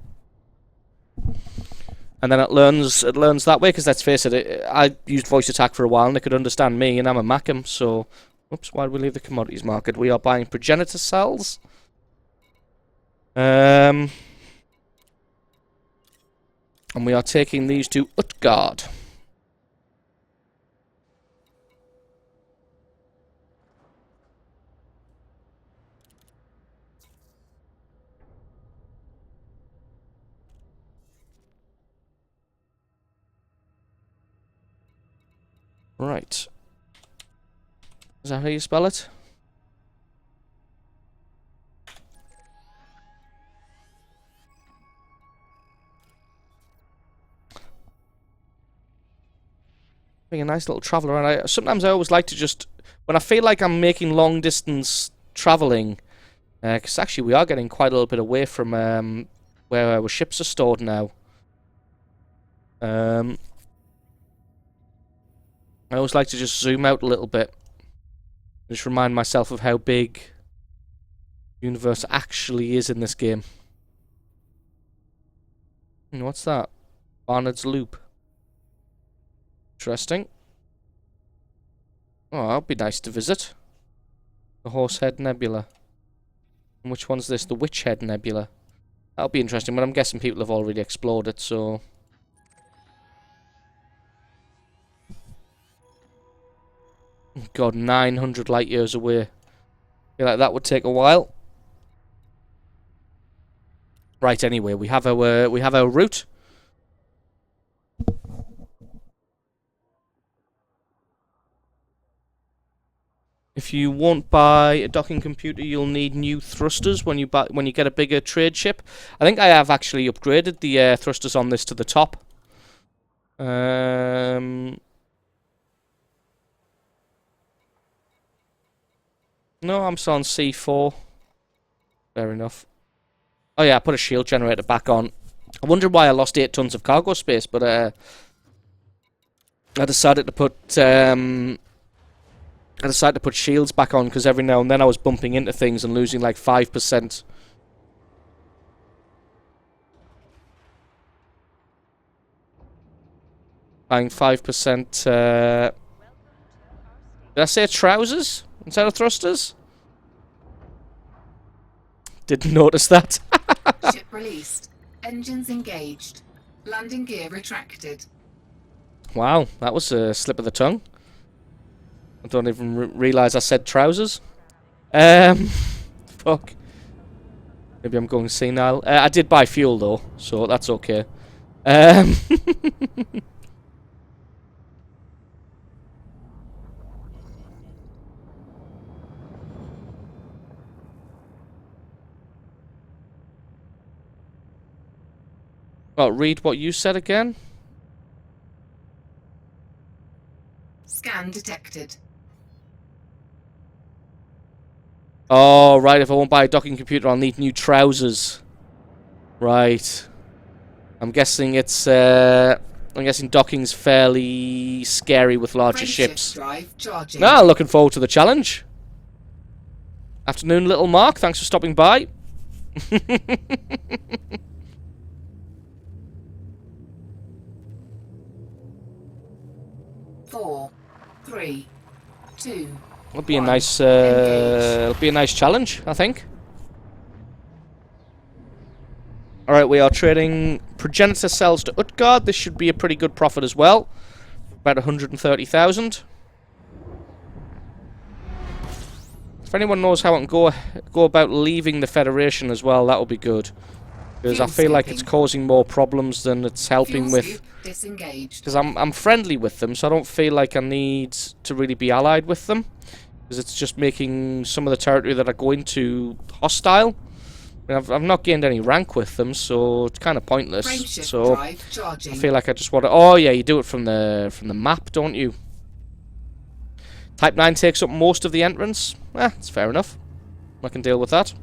then it learns that way, because let's face it, I used voice attack for a while, and it could understand me, and I'm a Macam, so... Oops, why did we leave the commodities market? We are buying progenitor cells. And we are taking these to Utgard. Right. Is that how you spell it? Being a nice little travel around. Sometimes I always like to just, when I feel like I'm making long distance traveling, because actually we are getting quite a little bit away from where our ships are stored now. I always like to just zoom out a little bit. Just remind myself of how big the universe actually is in this game. What's that? Barnard's Loop. Interesting. Oh, that'd be nice to visit. The Horsehead Nebula. And which one's this? The Witchhead Nebula. That'll be interesting, but I'm guessing people have already explored it, so... God, 900 light years away. I feel like that would take a while. Right, anyway, we have our route. If you won't buy a docking computer, you'll need new thrusters when you get a bigger trade ship. I think I have actually upgraded the thrusters on this to the top. No, I'm still on C4. Fair enough. Oh yeah, I put a shield generator back on. I wonder why I lost 8 tons of cargo space, but I decided to put shields back on because every now and then I was bumping into things and losing like 5%. Buying 5%. Did I say trousers instead of thrusters? Didn't notice that. Ship released. Engines engaged. Landing gear retracted. Wow, that was a slip of the tongue. I don't even realise I said trousers. Fuck. Maybe I'm going senile. I did buy fuel though, so that's okay. Well, read what you said again. Scan detected. Oh, right, if I won't buy a docking computer, I'll need new trousers. Right. I'm guessing it's, I'm guessing docking's fairly scary with larger ships. Drive charging. Ah, looking forward to the challenge. Afternoon, little Mark. Thanks for stopping by. 4, 3, 2. It'll be a nice, it'll be a nice challenge, I think. All right, we are trading progenitor cells to Utgard. This should be a pretty good profit as well. About 130,000. If anyone knows how I can go about leaving the Federation as well, that would be good. Because I feel like it's causing more problems than it's helping with. Because I'm friendly with them, so I don't feel like I need to really be allied with them. Because it's just making some of the territory that I go into hostile. I mean, I've not gained any rank with them, so it's kind of pointless. So I feel like I just want to. Oh yeah, you do it from the map, don't you? Type 9 takes up most of the entrance. It's fair enough. I can deal with that.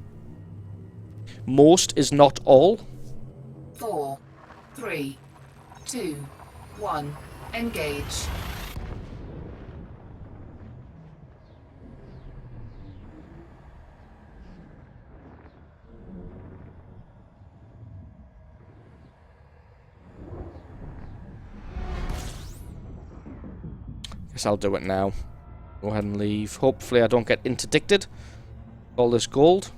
Most is not all. 4, 3, 2, 1. Engage. Guess I'll do it now. Go ahead and leave. Hopefully I don't get interdicted. All this gold.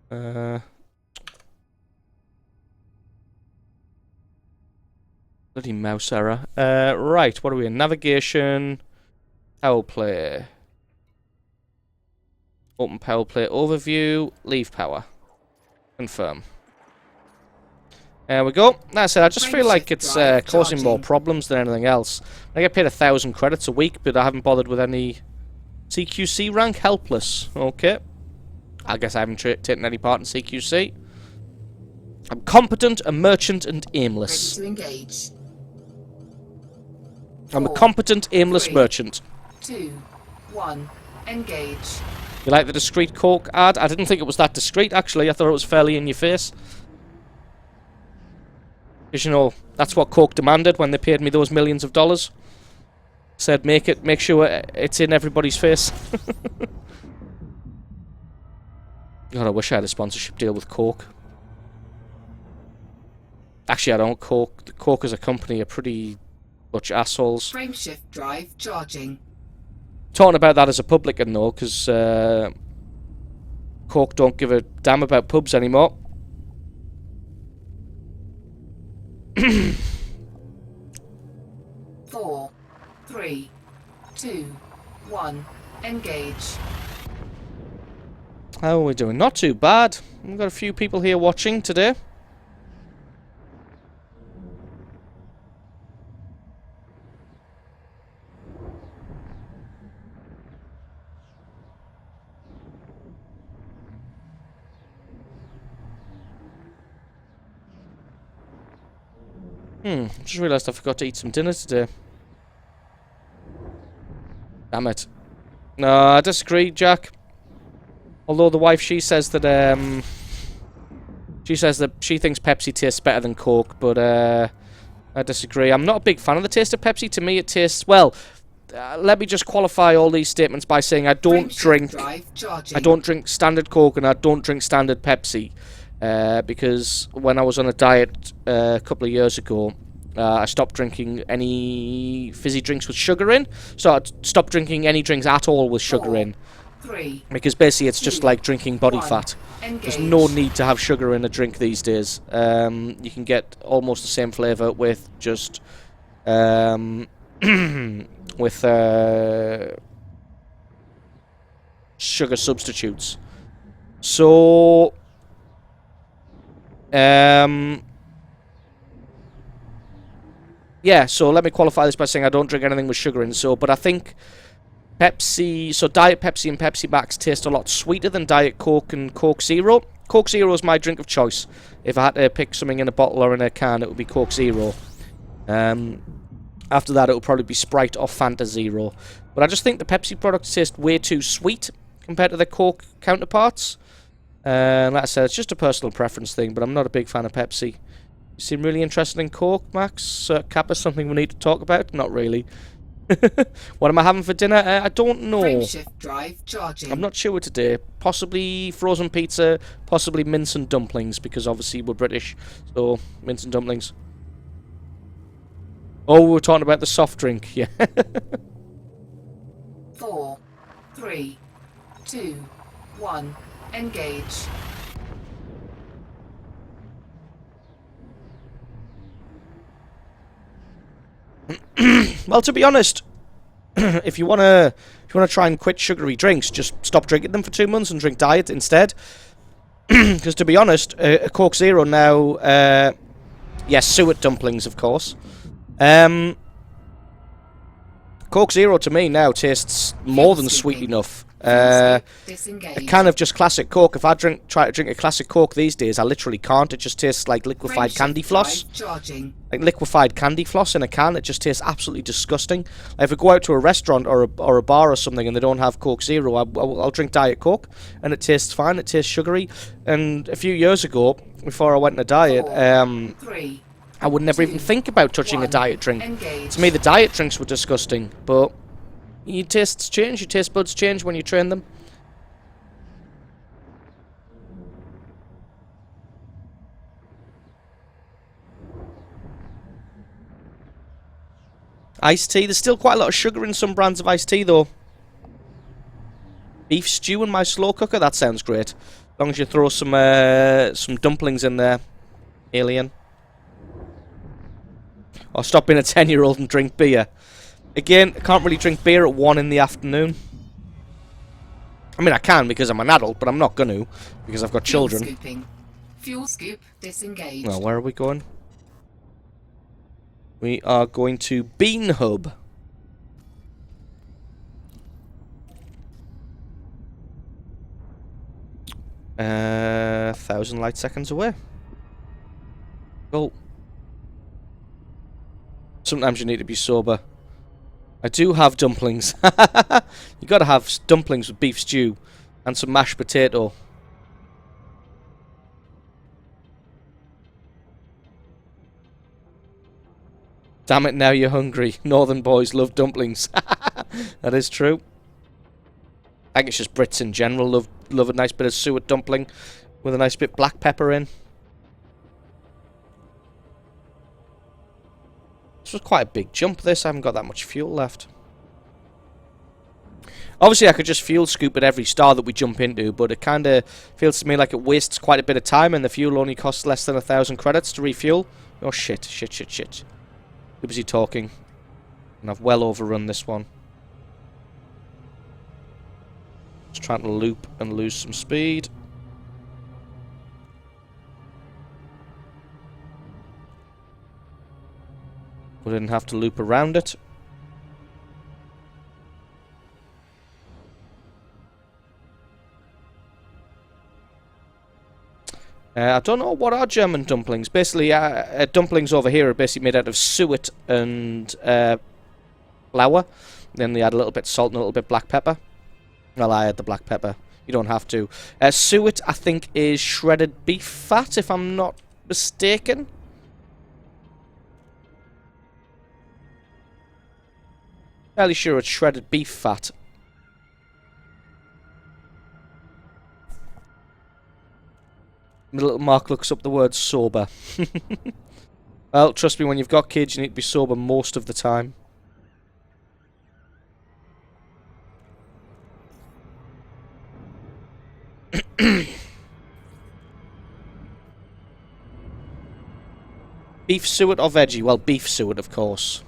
Bloody mouse error. Right, what are we in? Navigation. Power play. Open power play overview. Leave power. Confirm. There we go. That's it. I just feel like it's causing more problems than anything else. I get paid 1,000 credits a week, but I haven't bothered with any CQC rank. Helpless. Okay. I guess I haven't taken any part in CQC. I'm competent, a merchant, and aimless. Ready to engage. I'm a competent, aimless 3, merchant. 2, 1. Engage. You like the discreet Coke ad? I didn't think it was that discreet, actually. I thought it was fairly in your face. Because, you know, that's what Coke demanded when they paid me those millions of dollars. Said, make sure it's in everybody's face. God, I wish I had a sponsorship deal with Coke. Actually, I don't. Coke as a company are pretty much assholes. Frameshift drive charging. Talking about that as a publican, though, because Coke don't give a damn about pubs anymore. 4, 3, 2, 1. Engage. How are we doing? Not too bad. We've got a few people here watching today. Just realised I forgot to eat some dinner today. Damn it. No, I disagree, Jack. Although the wife, she says that she thinks Pepsi tastes better than Coke, but I disagree. I'm not a big fan of the taste of Pepsi. To me, it tastes well. Let me just qualify all these statements by saying I don't drink standard Coke and I don't drink standard Pepsi. Because when I was on a diet a couple of years ago, I stopped drinking any fizzy drinks with sugar in. So I stopped drinking any drinks at all with sugar in. Because basically it's just like drinking body fat. There's no need to have sugar in a drink these days. You can get almost the same flavour with just with sugar substitutes. So yeah, so let me qualify this by saying I don't drink anything with sugar in. So, but I think Pepsi, so Diet Pepsi and Pepsi Max taste a lot sweeter than Diet Coke and Coke Zero. Coke Zero is my drink of choice. If I had to pick something in a bottle or in a can, it would be Coke Zero. After that, it would probably be Sprite or Fanta Zero. But I just think the Pepsi products taste way too sweet compared to their Coke counterparts. Like I said, it's just a personal preference thing, but I'm not a big fan of Pepsi. You seem really interested in Coke, Max? Kappa, something we need to talk about? Not really. What am I having for dinner? I don't know. Frameshift drive charging. I'm not sure today. Possibly frozen pizza, possibly mince and dumplings, because obviously we're British, so mince and dumplings. Oh, we were talking about the soft drink, yeah. 4, 3, 2, 1. Engage. Well, to be honest, if you wanna try and quit sugary drinks, just stop drinking them for 2 months and drink diet instead. Because to be honest, a Coke Zero now, yes, suet dumplings, of course. Coke Zero to me now tastes more than sweet enough. A can of just classic Coke. If I try to drink a classic Coke these days, I literally can't. It just tastes like liquefied candy floss. Like liquefied candy floss in a can. It just tastes absolutely disgusting. Like if I go out to a restaurant or a bar or something and they don't have Coke Zero, I'll drink Diet Coke and it tastes fine. It tastes sugary. And a few years ago, before I went on a diet, I would never even think about touching a diet drink. To me, the diet drinks were disgusting, but your tastes change, your taste buds change when you train them. Iced tea, there's still quite a lot of sugar in some brands of iced tea though. Beef stew in my slow cooker, that sounds great. As long as you throw some dumplings in there, alien. Or stop being a 10-year-old and drink beer. Again, I can't really drink beer at 1 in the afternoon. I mean, I can because I'm an adult, but I'm not going to because I've got children. Fuel scoop disengaged. Well, where are we going? We are going to Bean Hub. Uh, 1,000 light seconds away. Go. Sometimes you need to be sober. I do have dumplings. You gotta have dumplings with beef stew and some mashed potato. Damn it, now you're hungry. Northern boys love dumplings. That is true. I think it's just Brits in general love a nice bit of suet dumpling with a nice bit of black pepper in. This was quite a big jump, this. I haven't got that much fuel left. Obviously, I could just fuel scoop at every star that we jump into, but it kind of feels to me like it wastes quite a bit of time, and the fuel only costs less than 1,000 credits to refuel. Oh, shit. Too busy talking. And I've well overrun this one. Just trying to loop and lose some speed. We didn't have to loop around it. I don't know what are German dumplings. Basically, dumplings over here are basically made out of suet and flour. Then they add a little bit of salt and a little bit of black pepper. Well, I add the black pepper. You don't have to. Suet, I think, is shredded beef fat, if I'm not mistaken. Fairly sure it's shredded beef fat. My little Mark looks up the word sober. Well, trust me, when you've got kids, you need to be sober most of the time. Beef suet or veggie? Well, beef suet, of course.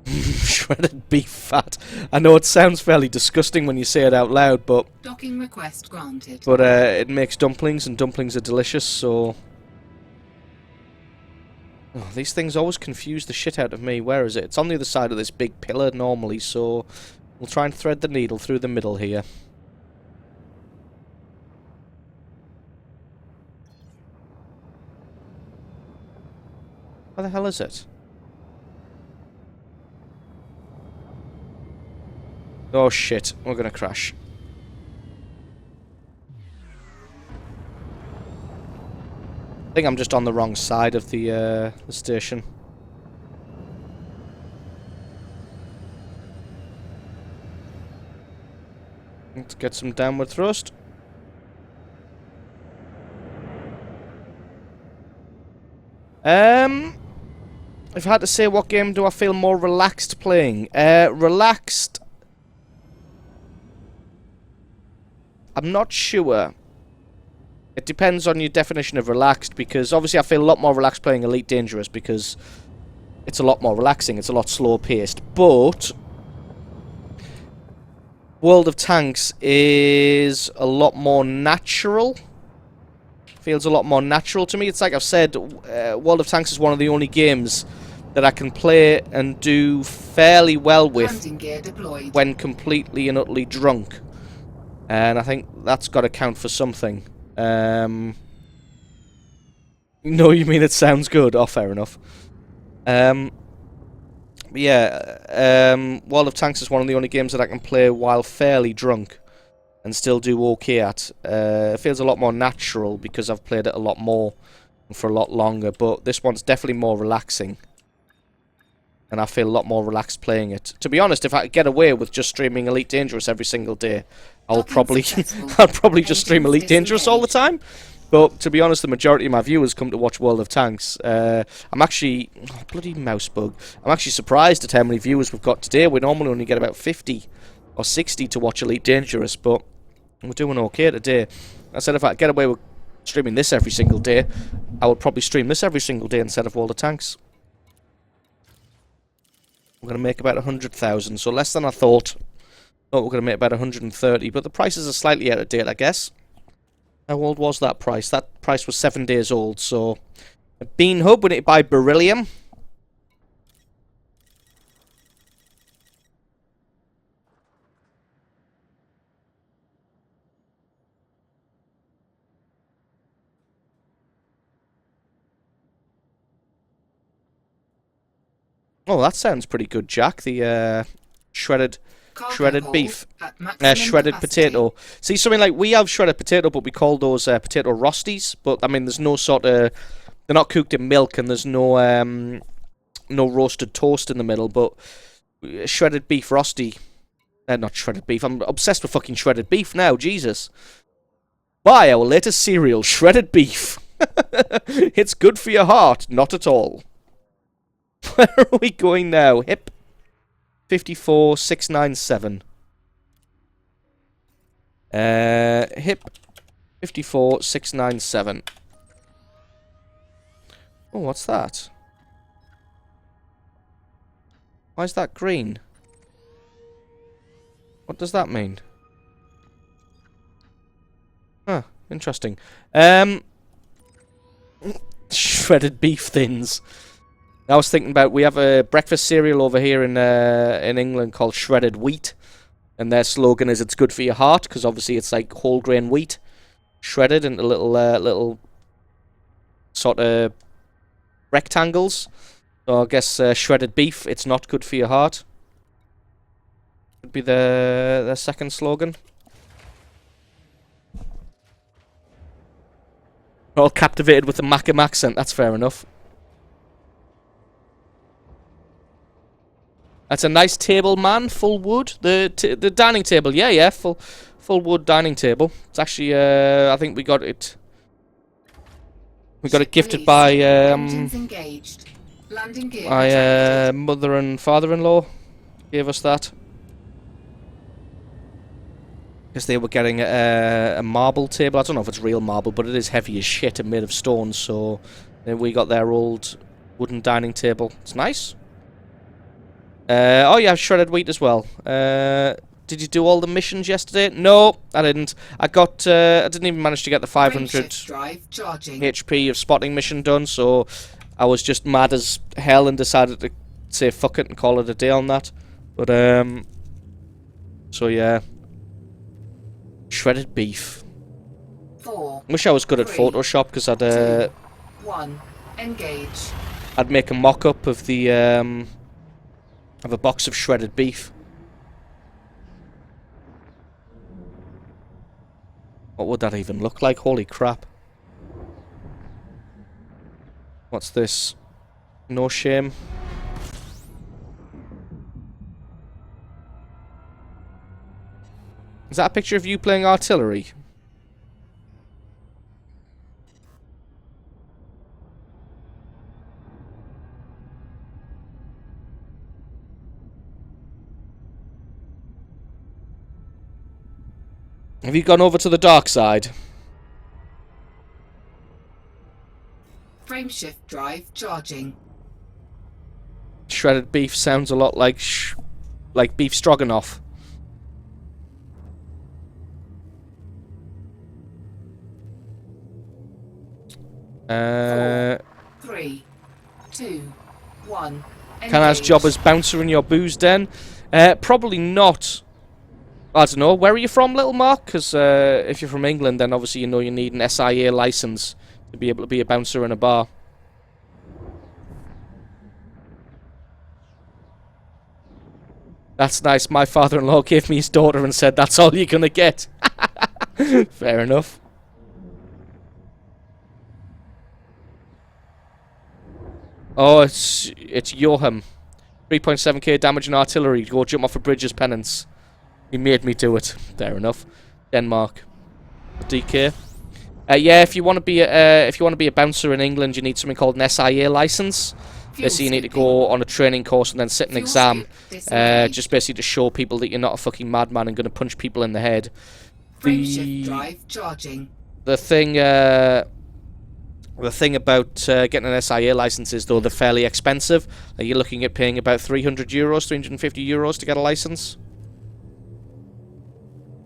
Shredded beef fat. I know it sounds fairly disgusting when you say it out loud, but Docking request granted. But it makes dumplings, and dumplings are delicious, so... Oh, these things always confuse the shit out of me. Where is it? It's on the other side of this big pillar normally, so... We'll try and thread the needle through the middle here. Where the hell is it? Oh shit, we're gonna crash. I think I'm just on the wrong side of the station. Let's get some downward thrust. If I had to say what game do I feel more relaxed playing? Relaxed... I'm not sure. It depends on your definition of relaxed, because obviously I feel a lot more relaxed playing Elite Dangerous because it's a lot more relaxing, it's a lot slower paced, but World of Tanks is a lot more natural. Feels a lot more natural to me. It's like I've said, World of Tanks is one of the only games that I can play and do fairly well with when completely and utterly drunk. And I think that's got to count for something. No, you mean it sounds good? Oh, fair enough. But yeah, World of Tanks is one of the only games that I can play while fairly drunk and still do okay at. It feels a lot more natural because I've played it a lot more and for a lot longer, but this one's definitely more relaxing. And I feel a lot more relaxed playing it. To be honest, if I could get away with just streaming Elite Dangerous every single day, I'll probably just stream Elite Dangerous all the time. But to be honest, the majority of my viewers come to watch World of Tanks. I'm actually... Oh, bloody mouse bug. I'm actually surprised at how many viewers we've got today. We normally only get about 50 or 60 to watch Elite Dangerous, but we're doing okay today. I said if I get away with streaming this every single day, I would probably stream this every single day instead of World of Tanks. We're going to make about 100,000, so less than I thought. Thought we're going to make about 130, but the prices are slightly out of date, I guess. How old was that price? That price was 7 days old, so... A bean hub, we need to buy beryllium. Oh, that sounds pretty good, Jack. The shredded Cargo hold beef. at maximum Shredded capacity. potato. See, something like we have shredded potato, but we call those potato rosties. But I mean, there's no sort of, they're not cooked in milk, and there's no roasted toast in the middle. But shredded beef rosty, not shredded beef. I'm obsessed with fucking shredded beef now. Jesus. Buy our latest cereal, shredded beef. It's good for your heart, not at all. Where are we going now? Hip 54697. Hip 54697. Oh, what's that? Why is that green? What does that mean? Huh, interesting. Shredded beef thins. I was thinking about, we have a breakfast cereal over here in England called shredded wheat, and their slogan is it's good for your heart, because obviously it's like whole grain wheat shredded into little sort of rectangles. So I guess shredded beef, it's not good for your heart. Could be their second slogan. All captivated with the Macam accent. That's fair enough. That's a nice table, man. Full wood. The dining table. Yeah. Full wood dining table. It's actually I think we got it. We got it gifted by Engines engaged. Landing gear my retracted. mother and father-in-law. Gave us that. Because they were getting a marble table. I don't know if it's real marble, but it is heavy as shit and made of stone. So then we got their old wooden dining table. It's nice. Oh yeah, shredded wheat as well. Did you do all the missions yesterday? No, I didn't. I didn't even manage to get the 500 Frameshift drive charging. HP of spotting mission done, so I was just mad as hell and decided to say fuck it and call it a day on that. But so yeah, shredded beef. 4, Wish I was good at 3, Photoshop, because 2, 1, engage. I'd make a mock-up of the of a box of shredded beef. What would that even look like? Holy crap. What's this? No shame. Is that a picture of you playing artillery? Have you gone over to the dark side? Frameshift drive charging. Shredded beef sounds a lot like beef stroganoff. Four, 3, 2, 1. Can I job as bouncer in your booze den? Probably not. I don't know. Where are you from, little Mark? Because if you're from England, then obviously you know you need an SIA license to be able to be a bouncer in a bar. That's nice. My father-in-law gave me his daughter and said, that's all you're gonna get. Fair enough. Oh, it's Joachim. 3.7k damage in artillery. Go jump off a bridge as penance. He made me do it. Fair enough. Denmark. DK. Yeah, if you want to be a bouncer in England, you need something called an SIA license. Basically, you need to go on a training course and then sit an exam. Just basically to show people that you're not a fucking madman and going to punch people in the head. Frameshift drive charging. The thing about getting an SIA license is, though, they're fairly expensive. You're looking at paying about €300, €350 to get a license.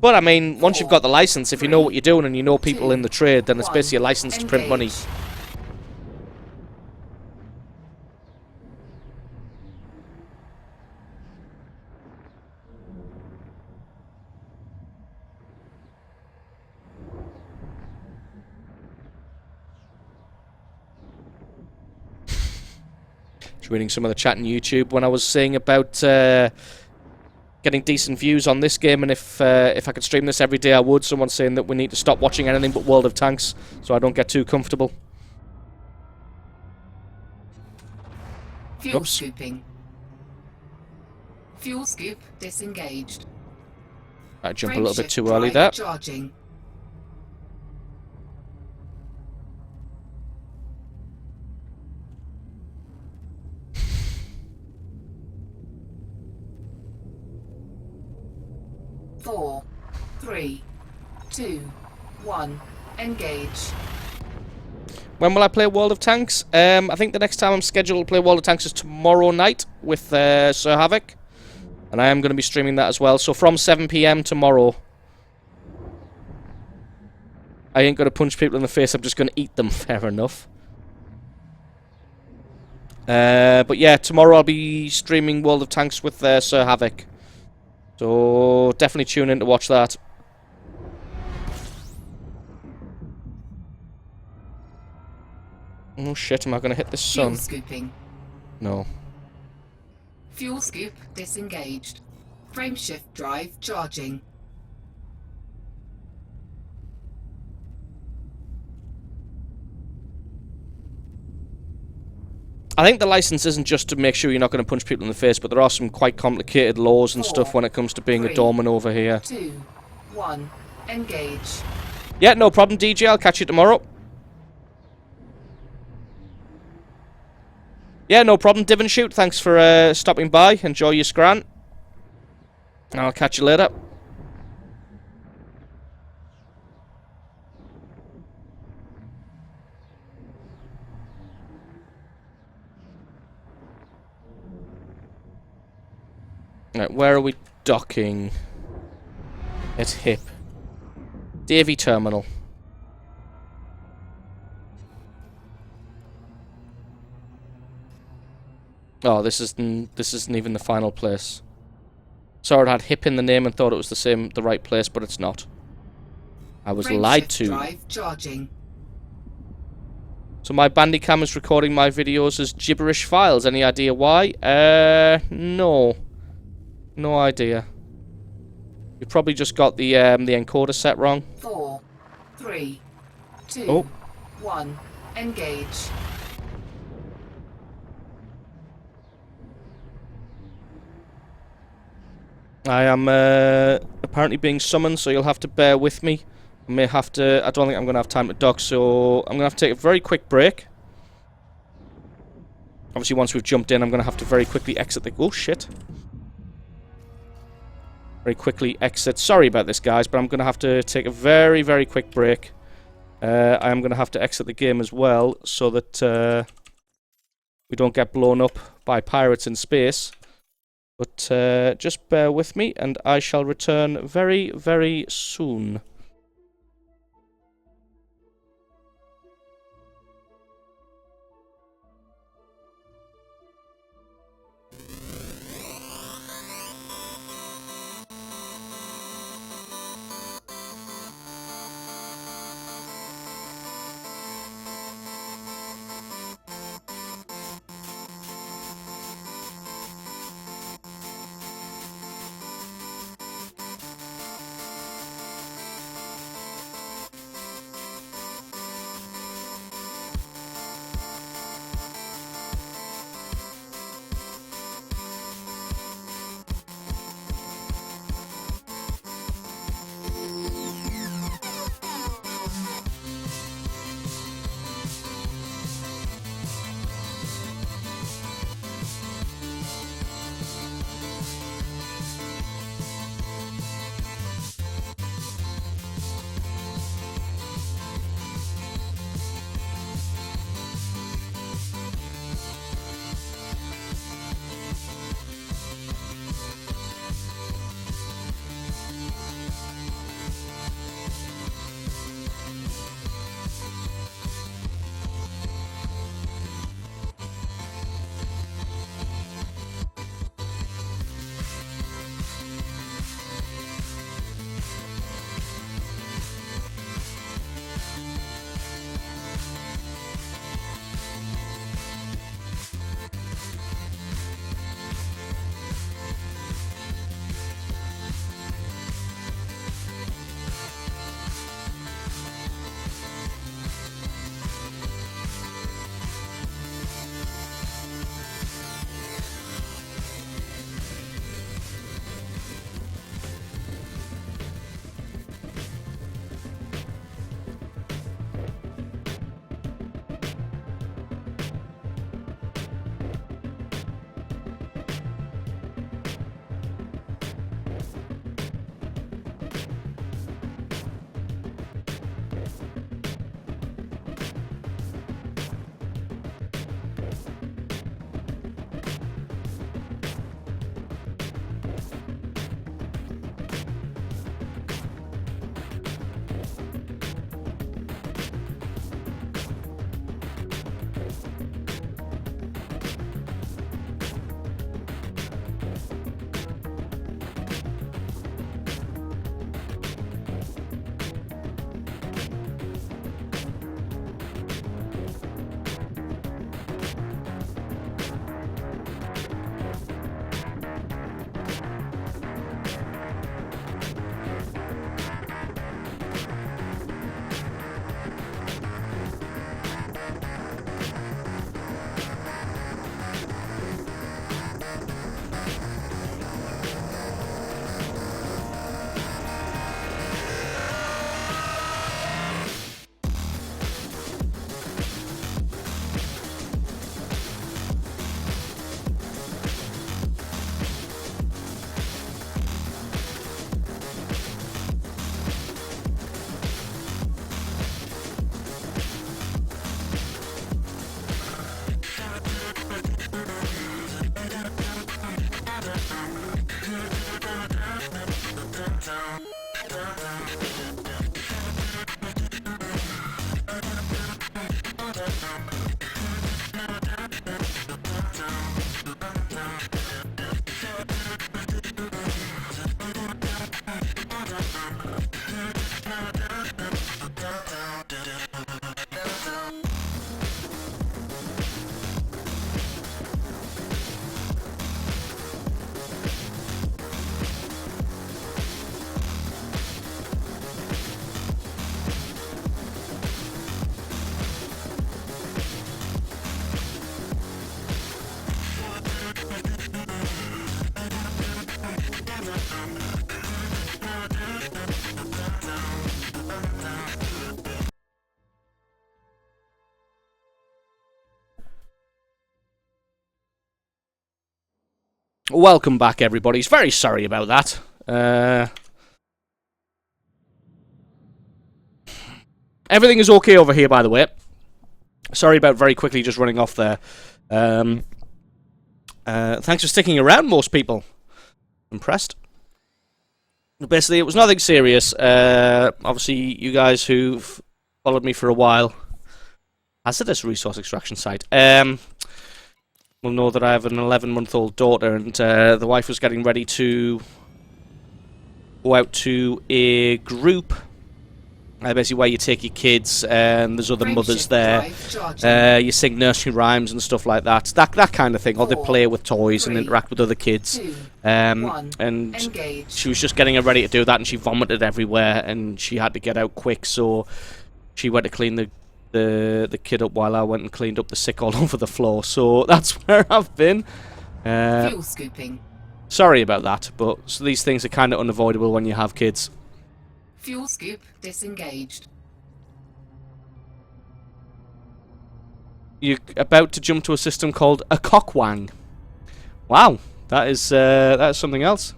But, I mean, once you've got the license, if you know what you're doing and you know people in the trade, then it's basically a license to print money. reading some of the chat on YouTube when I was saying about getting decent views on this game, and if I could stream this every day, I would. Someone's saying that we need to stop watching anything but World of Tanks, so I don't get too comfortable. Fuel scooping. Fuel scoop disengaged. I jump a Frame little bit shift too early drive there. Charging. Four, 3, 2, 1. Engage. When will I play World of Tanks? I think the next time I'm scheduled to play World of Tanks is tomorrow night with Sir Havoc. And I am going to be streaming that as well. So from 7 PM tomorrow. I ain't going to punch people in the face, I'm just going to eat them. Fair enough. But yeah, tomorrow I'll be streaming World of Tanks with Sir Havoc. So definitely tune in to watch that. Oh shit, am I going to hit this sun? Fuel scooping. No. Fuel scoop disengaged. Frame shift drive charging. I think the license isn't just to make sure you're not going to punch people in the face, but there are some quite complicated laws and stuff when it comes to being a doorman over here. 2, 1. Engage. Yeah, no problem, DJ. I'll catch you tomorrow. Yeah, no problem, Div and Shoot. Thanks for stopping by. Enjoy your scran. I'll catch you later. Right, where are we docking? At HIP. Davy Terminal. Oh, this isn't even the final place. Sorry, it had HIP in the name and thought it was the right place, but it's not. I was Frame lied shift to. drive charging. So my Bandicam is recording my videos as gibberish files. Any idea why? No. No idea. You probably just got the encoder set wrong. 4, 3, 2, Oh. 1. Engage. I am apparently being summoned, so you'll have to bear with me. I may have to... I don't think I'm going to have time to dock, so I'm going to have to take a very quick break. Obviously, once we've jumped in, I'm going to have to very quickly exit the... Oh, shit. Very quickly exit. Sorry about this, guys, but I'm going to have to take a very, very quick break. I am going to have to exit the game as well, so that we don't get blown up by pirates in space. But just bear with me, and I shall return very, very soon. Welcome back, everybody. Very sorry about that. Everything is okay over here, by the way. Sorry about very quickly just running off there. Thanks for sticking around, most people. Impressed. Basically, it was nothing serious. Obviously, you guys who've followed me for a while, hazardous resource extraction site, will know that I have an 11-month-old daughter, and the wife was getting ready to go out to a group. Basically where you take your kids and there's other mothers there. You sing nursery rhymes and stuff like that. That kind of thing. Or they play with toys and interact with other kids. And she was just getting her ready to do that, and she vomited everywhere, and she had to get out quick, so she went to clean the kid up while I went and cleaned up the sick all over the floor. So that's where I've been. Fuel scooping. Sorry about that, but so these things are kind of unavoidable when you have kids. Fuel scoop disengaged. You're about to jump to a system called a cockwang. Wow, that is something else.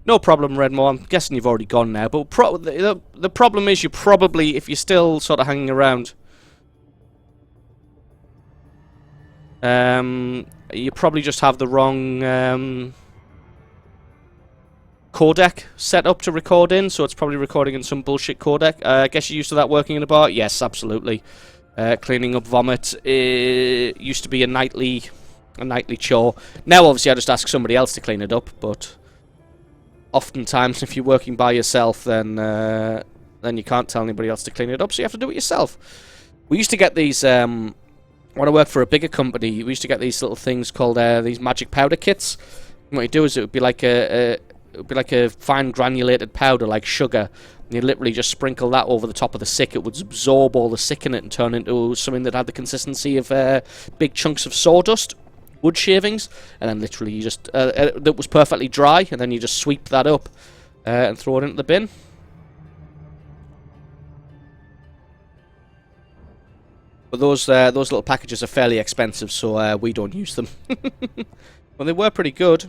No problem, Redmore. I'm guessing you've already gone now, but the problem is you probably, if you're still sort of hanging around, you probably just have the wrong codec set up to record in, so it's probably recording in some bullshit codec. I guess you're used to that working in a bar? Yes, absolutely. Cleaning up vomit used to be a nightly chore. Now, obviously, I just ask somebody else to clean it up, but oftentimes, if you're working by yourself, then you can't tell anybody else to clean it up, so you have to do it yourself. We used to get these... when I worked for a bigger company, we used to get these little things called these magic powder kits. And what you do is it would be like a fine granulated powder like sugar. And you literally just sprinkle that over the top of the sick. It would absorb all the sick in it and turn into something that had the consistency of big chunks of sawdust, wood shavings, and then literally you just that was perfectly dry, and then you just sweep that up and throw it into the bin. But those little packages are fairly expensive, so we don't use them. Well, they were pretty good.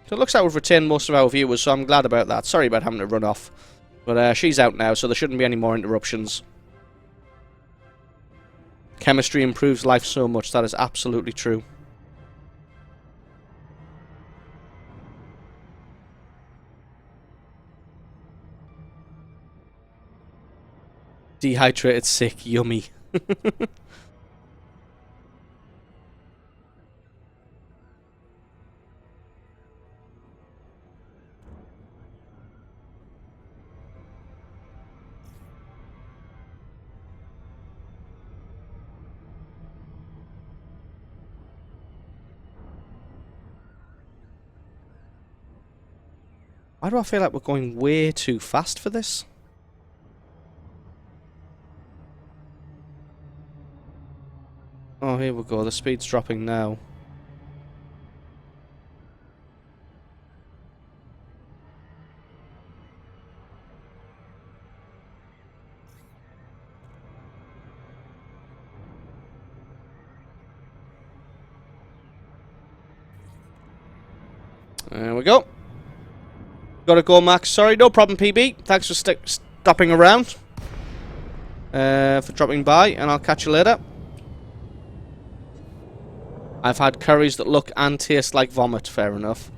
So it looks like we've retained most of our viewers, so I'm glad about that. Sorry about having to run off. But she's out now, so there shouldn't be any more interruptions. Chemistry improves life so much. That is absolutely true. Dehydrated sick, yummy. Why do I feel like we're going way too fast for this? Oh, here we go. The speed's dropping now. There we go. Gotta go, Max. Sorry, no problem, PB. Thanks for stopping around. For dropping by, and I'll catch you later. I've had curries that look and taste like vomit, fair enough.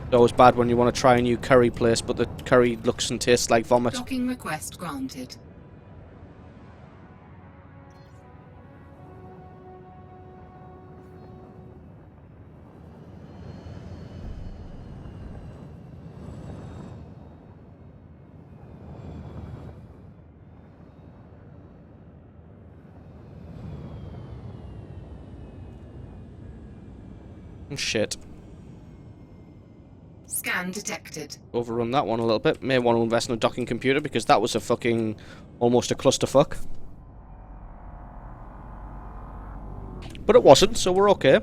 It's always bad when you want to try a new curry place, but the curry looks and tastes like vomit. Docking request granted. Shit. Scan detected. Overrun that one a little bit. May want to invest in a docking computer because that was a fucking... almost a clusterfuck. But it wasn't, so we're okay.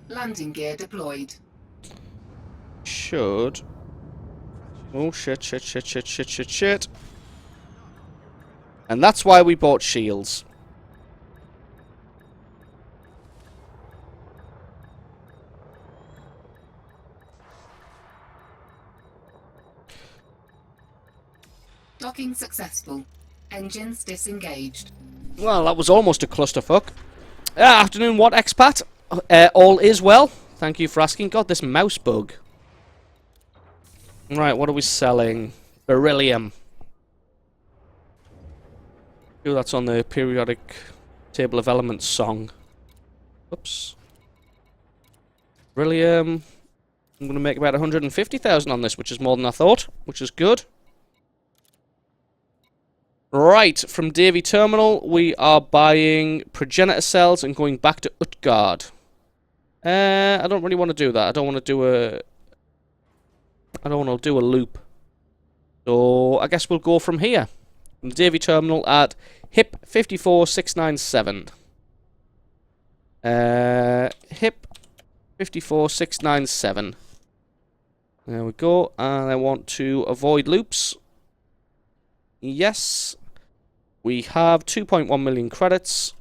Landing gear deployed. Should... Oh shit. And that's why we bought shields. Docking successful. Engines disengaged. Well, that was almost a clusterfuck. Afternoon, what, expat? All is well. Thank you for asking. God, this mouse bug. Right, what are we selling? Beryllium. Oh, that's on the periodic table of elements song. Oops. Beryllium. I'm going to make about 150,000 on this, which is more than I thought, which is good. Right, from Davy Terminal, we are buying progenitor cells and going back to Utgard. I don't really want to do that. I don't want to do a loop. So I guess we'll go from here. From the Davy Terminal at HIP 54697. HIP 54697. There we go. And I want to avoid loops. Yes. We have 2.1 million credits.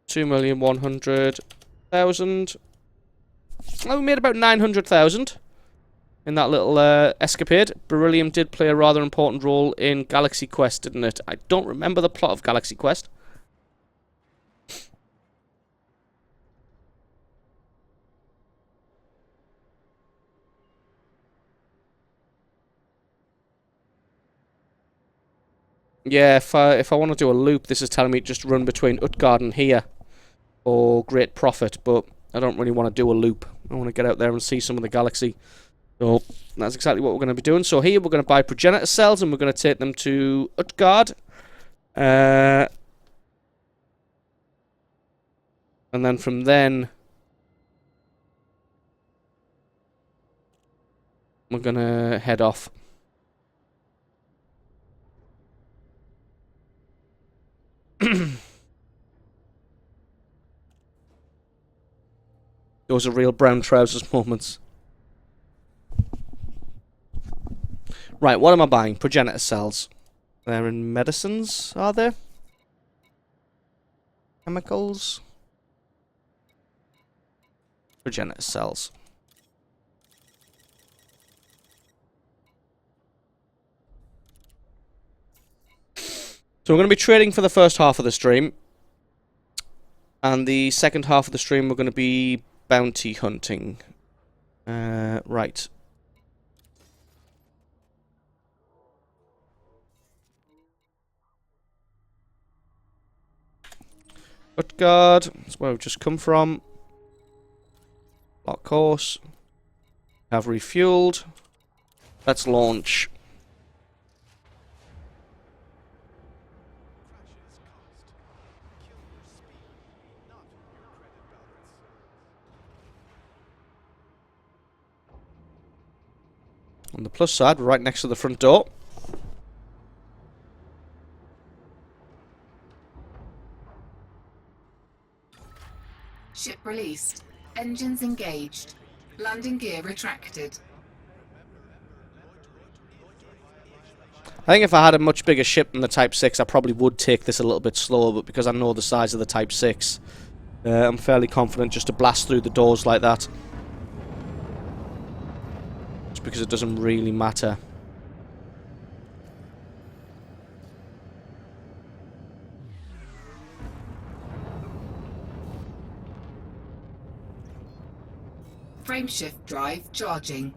2,100,000. Oh, we made about 900,000 in that little escapade. Beryllium did play a rather important role in Galaxy Quest, didn't it? I don't remember the plot of Galaxy Quest. Yeah, if I want to do a loop, this is telling me to just run between Utgard and here for great profit, but I don't really want to do a loop. I want to get out there and see some of the galaxy. So that's exactly what we're going to be doing. So here we're going to buy progenitor cells and we're going to take them to Utgard. And then from then we're going to head off. Those are real brown trousers moments. Right, what am I buying? Progenitor cells. They're in medicines, are there? Chemicals? Progenitor cells. So we're going to be trading for the first half of the stream. And the second half of the stream we're going to be bounty hunting. Right. Utgard, that's where we've just come from. Lock course. Have refueled. Let's launch. On the plus side, we're right next to the front door. Ship released. Engines engaged. Landing gear retracted. I think if I had a much bigger ship than the Type 6, I probably would take this a little bit slower, but because I know the size of the Type 6, I'm fairly confident just to blast through the doors like that. just because it doesn't really matter. Frameshift drive charging.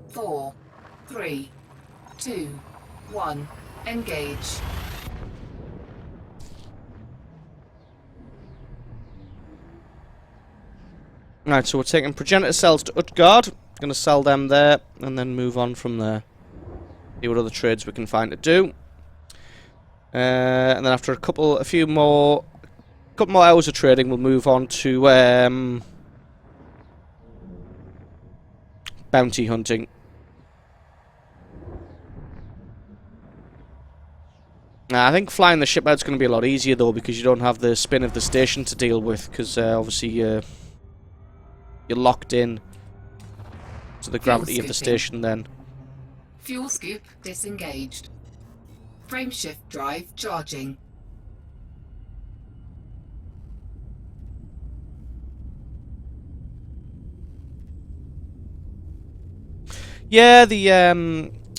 Four, three, two, one. Engage. Right, so we're taking progenitor cells to Utgard. Going to sell them there, and then move on from there. See what other trades we can find to do. And then after a few more hours of trading, we'll move on to bounty hunting. I think flying the ship out's going to be a lot easier though, because you don't have the spin of the station to deal with, because obviously you're locked in to the gravity of the station then. Fuel scoop disengaged. Frameshift drive charging. Yeah,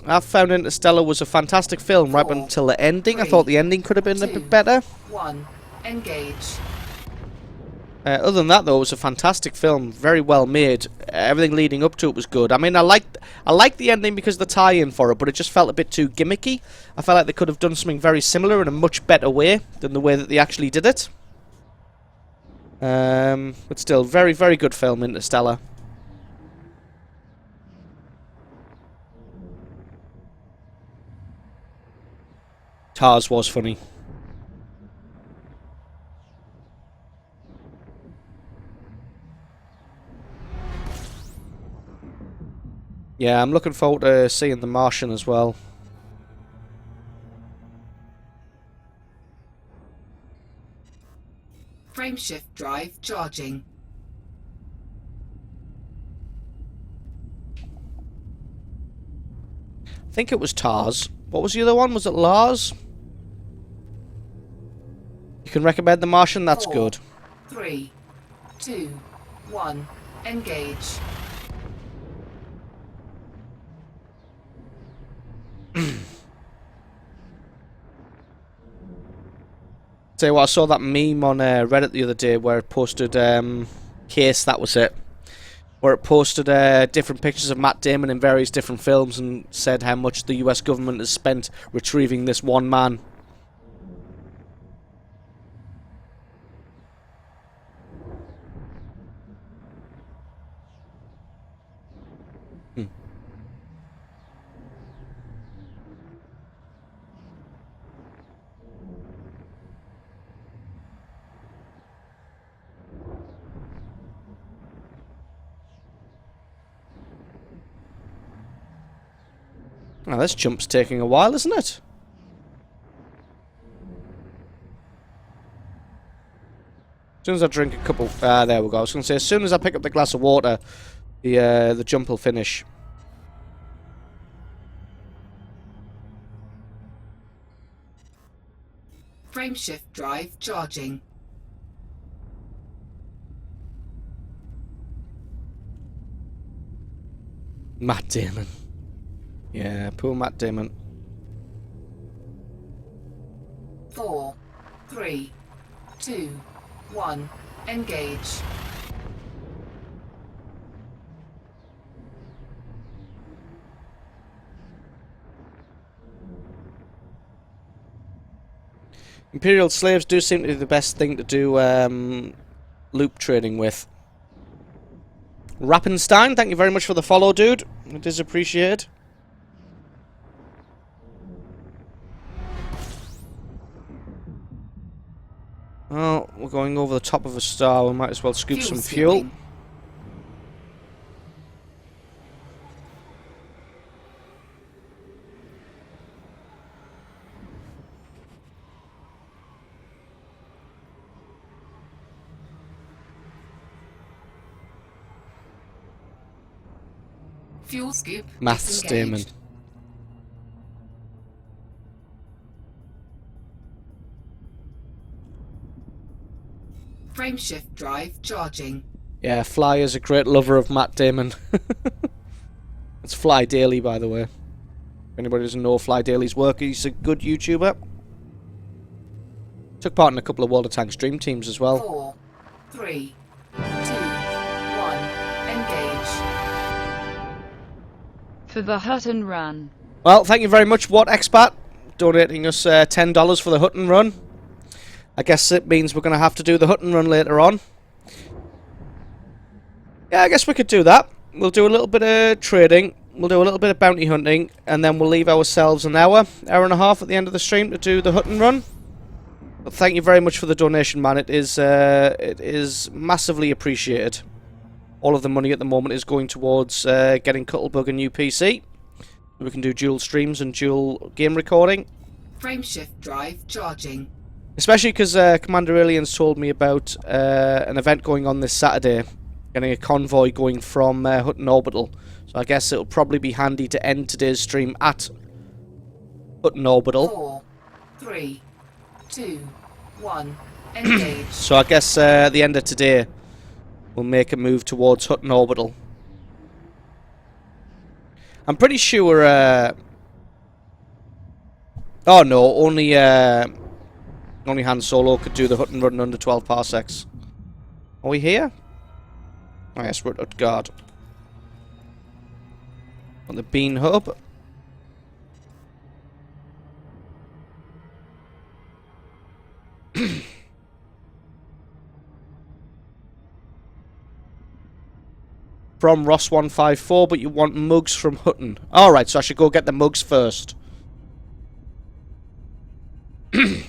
I found Interstellar was a fantastic film right until the ending. I thought the ending could have been a bit better. 1. Engage. Other than that, though, it was a fantastic film, very well made. Everything leading up to it was good. I mean, I liked the ending because of the tie-in for it, but it just felt a bit too gimmicky. I felt like they could have done something very similar in a much better way than the way that they actually did it. But still, very, very good film, Interstellar. Tars was funny. Yeah, I'm looking forward to seeing The Martian as well. Frameshift drive charging. I think it was Tars. What was the other one? Was it Lars? You can recommend The Martian? That's 4, good. 3, 2, 1. Engage. Tell you what, I saw that meme on Reddit the other day where it posted Case, that was it, where it posted different pictures of Matt Damon in various different films and said how much the US government has spent retrieving this one man. Now this jump's taking a while, isn't it? As soon as I drink a couple... there we go. I was going to say, as soon as I pick up the glass of water, the jump will finish. Frameshift drive charging. Matt Damon. Yeah, poor Matt Damon. 4, 3, 2, 1. Engage. Imperial slaves do seem to be the best thing to do loop trading with. Rappenstein, thank you very much for the follow, dude. It is appreciated. Well, we're going over the top of a star. We might as well scoop some fuel. Fuel scoop Maths Damon. disengaged. Frameshift drive charging. Yeah, Fly is a great lover of Matt Damon. It's Fly Daily, by the way. If anybody doesn't know Fly Daily's work, he's a good YouTuber. Took part in a couple of World of Tanks Dream Teams as well. 4, 3, 2, 1. Engage. For the hut and run. Well, thank you very much, What Expat, donating us $10 for the hut and run. I guess it means we're going to have to do the hut and run later on. Yeah, I guess we could do that. We'll do a little bit of trading, we'll do a little bit of bounty hunting, and then we'll leave ourselves an hour and a half at the end of the stream to do the hut and run. But thank you very much for the donation, man. It is massively appreciated. All of the money at the moment is going towards getting Cuttlebug a new PC. We can do dual streams and dual game recording. Frameshift drive charging. Especially because Commander Aliens told me about an event going on this Saturday. Getting a convoy going from Hutton Orbital. So I guess it'll probably be handy to end today's stream at Hutton Orbital. 4, 3, 2, 1. Engage. So I guess the end of today we'll make a move towards Hutton Orbital. I'm pretty sure... oh no, only Han Solo could do the Hutton run under 12 parsecs. Are we here? Oh yes, we're at Utgard. On the Bean Hub. From Ross154, but you want mugs from Hutton. Alright, so I should go get the mugs first. Would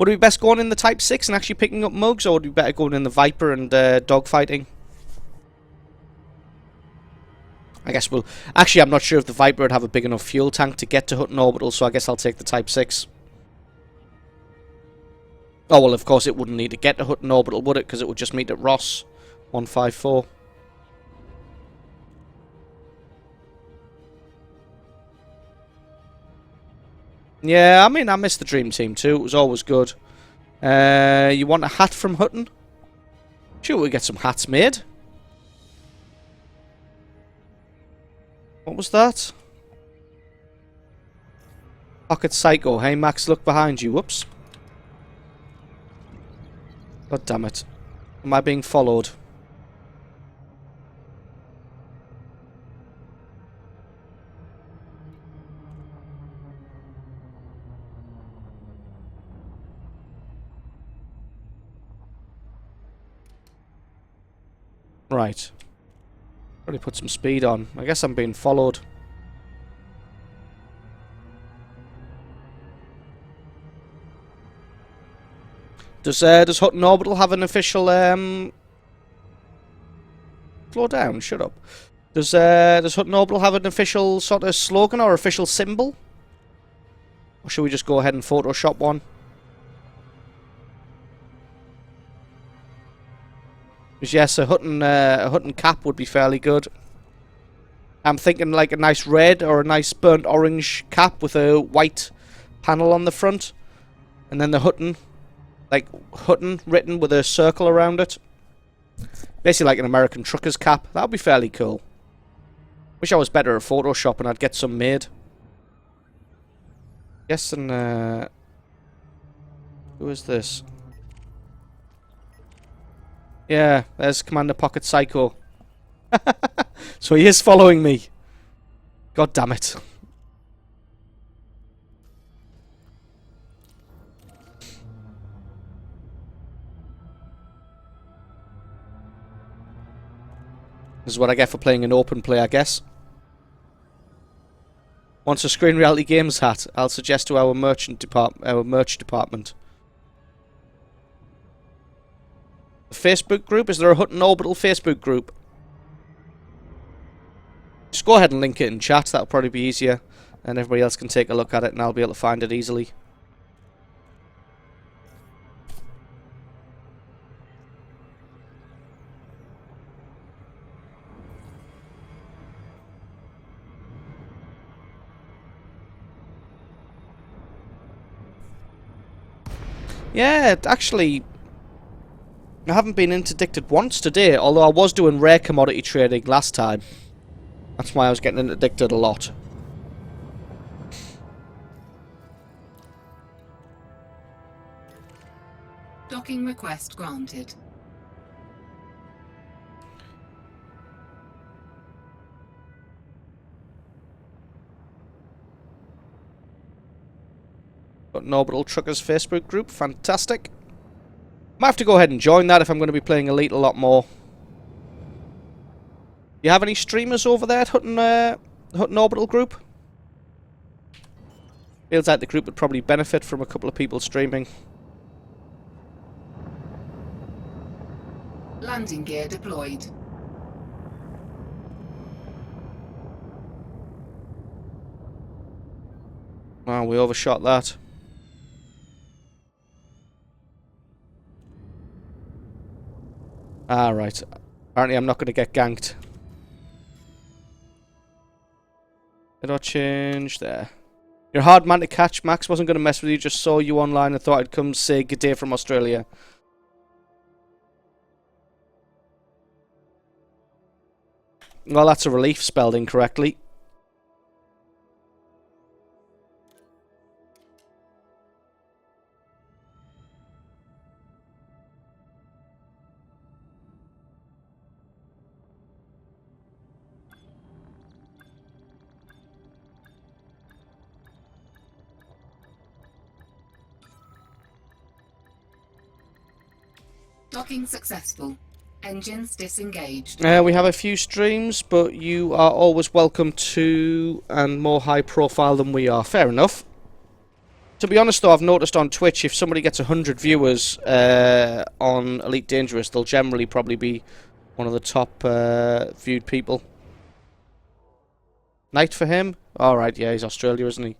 it be best going in the Type 6 and actually picking up mugs, or would it be better going in the Viper and dogfighting? I guess we'll... Actually, I'm not sure if the Viper would have a big enough fuel tank to get to Hutton Orbital, so I guess I'll take the Type 6. Oh, well, of course it wouldn't need to get to Hutton Orbital, would it? Because it would just meet at Ross 154. Yeah, I mean, I missed the Dream Team too. It was always good. You want a hat from Hutton? Sure, we'll get some hats made. What was that? Pocket Psycho. Hey, Max, look behind you. Whoops. God damn it. Am I being followed? Right. Probably put some speed on. I guess I'm being followed. Does Hutton Orbital have an official slow down, shut up. Does Hutton Orbital have an official sort of slogan or official symbol? Or should we just go ahead and Photoshop one? Because yes, a Hutton cap would be fairly good. I'm thinking like a nice red or a nice burnt orange cap with a white panel on the front. And then the Hutton, like Hutton written with a circle around it. Basically like an American trucker's cap. That would be fairly cool. Wish I was better at Photoshop and I'd get some made. Yes, and who is this? Yeah, there's Commander Pocket Psycho. So he is following me. God damn it. This is what I get for playing an open play, I guess. Wants a Screen Reality Games hat? I'll suggest to our merch department. A Facebook group? Is there a Hutton Orbital Facebook group? Just go ahead and link it in chat. That'll probably be easier, and everybody else can take a look at it, and I'll be able to find it easily. Yeah, actually, I haven't been interdicted once today, although I was doing rare commodity trading last time. That's why I was getting interdicted a lot. Docking request granted. Got an Orbital Truckers Facebook group, fantastic. Might have to go ahead and join that if I'm going to be playing Elite a lot more. You have any streamers over there at Hutton Orbital group? Feels like the group would probably benefit from a couple of people streaming. Landing gear deployed. Oh, we overshot that. Ah, right. Apparently I'm not going to get ganked. Did I change there? You're a hard man to catch, Max. Wasn't going to mess with you. Just saw you online and thought I'd come say good day from Australia. Well, that's a relief, spelled incorrectly. Docking successful. Engines disengaged. We have a few streams, but you are always welcome to, and more high profile than we are. Fair enough. To be honest though, I've noticed on Twitch, if somebody gets 100 viewers on Elite Dangerous, they'll generally probably be one of the top viewed people. Night for him? Alright, yeah, he's Australia, isn't he?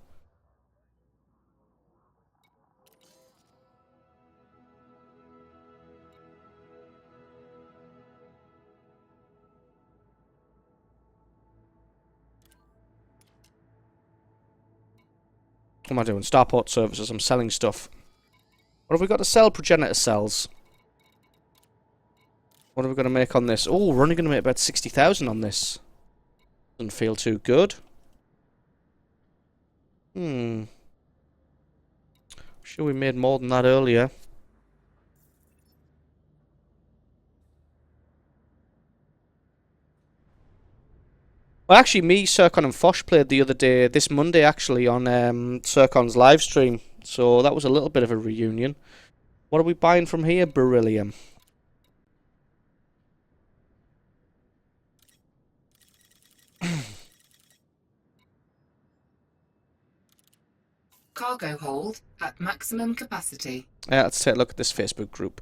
What am I doing? Starport services. I'm selling stuff. What have we got to sell? Progenitor cells. What are we going to make on this? Oh, we're only going to make about 60,000 on this. Doesn't feel too good. Sure we made more than that earlier. Well, actually, me, Circon, and Fosh played the other day, this Monday, actually, on Circon's live stream. So that was a little bit of a reunion. What are we buying from here? Beryllium. Cargo hold at maximum capacity. Yeah, let's take a look at this Facebook group.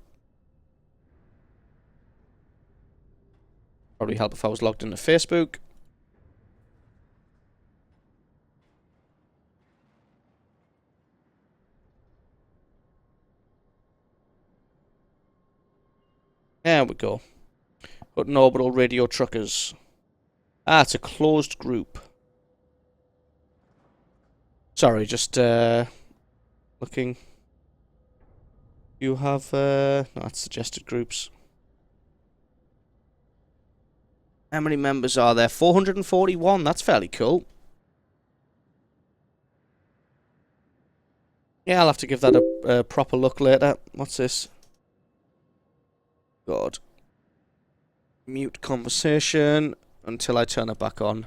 Probably help if I was logged into Facebook. There we go. Hutton Orbital Radio Truckers. Ah, it's a closed group. Sorry, just looking. You have no, that's suggested groups. How many members are there? 441. That's fairly cool. Yeah, I'll have to give that a proper look later. What's this? God. Mute conversation until I turn it back on.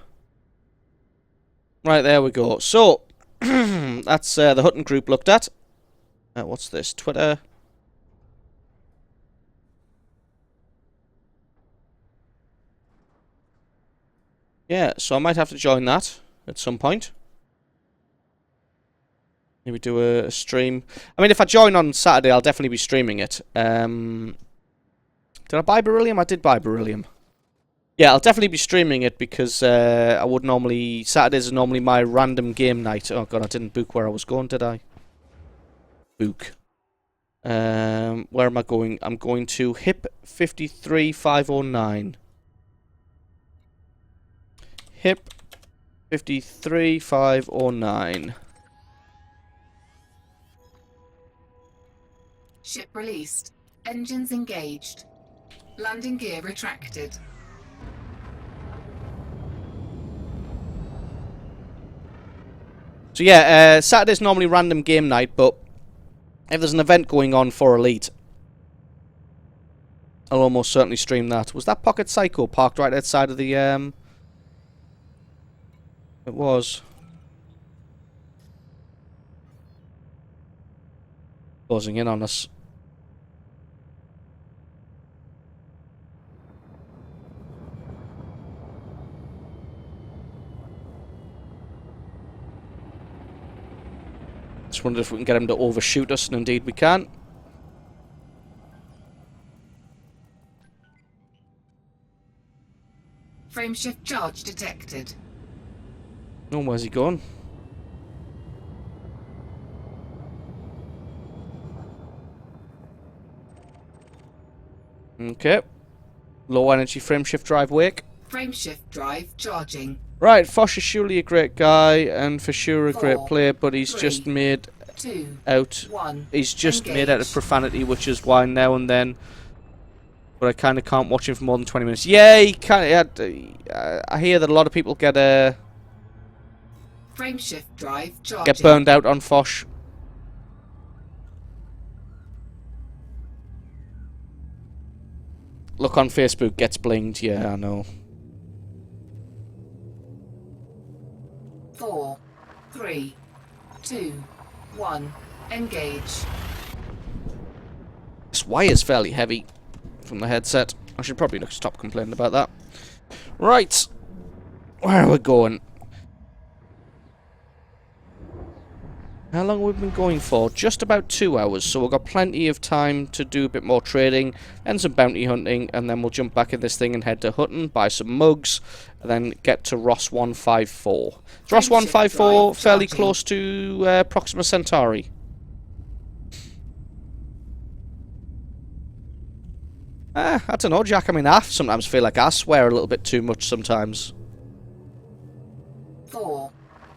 Right, there we go. So, that's the Hutton group looked at. What's this? Twitter. Yeah, so I might have to join that at some point. Maybe do a stream. I mean, if I join on Saturday, I'll definitely be streaming it. Did I buy Beryllium? I did buy Beryllium. Yeah, I'll definitely be streaming it because I would normally... Saturdays are normally my random game night. Oh god, I didn't book where I was going, did I? Book. Where am I going? I'm going to HIP 53509. HIP 53509. Ship released. Engines engaged. Landing gear retracted. So yeah, Saturday's normally random game night, but if there's an event going on for Elite, I'll almost certainly stream that. Was that Pocket Psycho parked right outside of the, It was. Closing in on us. Just wondered if we can get him to overshoot us, and indeed we can. Frameshift charge detected. Oh, where's he going? Okay. Low energy frameshift drive wake. Frameshift drive charging. Right, Fosh is surely a great guy, and for sure a great 4, player, but he's 3, just made 2, out. 1. He's just Engage. made out of profanity, which is why now and then. But I kind of can't watch him for more than 20 minutes. Yeah, he kind of. I hear that a lot of people get Frameshift drive charging. get burned out on Fosh. Look on Facebook, gets blinged. Yeah, I know. 4, 3, 2, 1. Engage. This wire's fairly heavy from the headset. I should probably stop complaining about that. Right. Where are we going? How long have we been going for? Just about 2 hours, so we've got plenty of time to do a bit more trading and some bounty hunting, and then we'll jump back in this thing and head to Hutton, buy some mugs, and then get to Ross 154. Is Ross 154 fairly close to Proxima Centauri? I don't know, Jack. I mean, I sometimes feel like I swear a little bit too much sometimes. 4,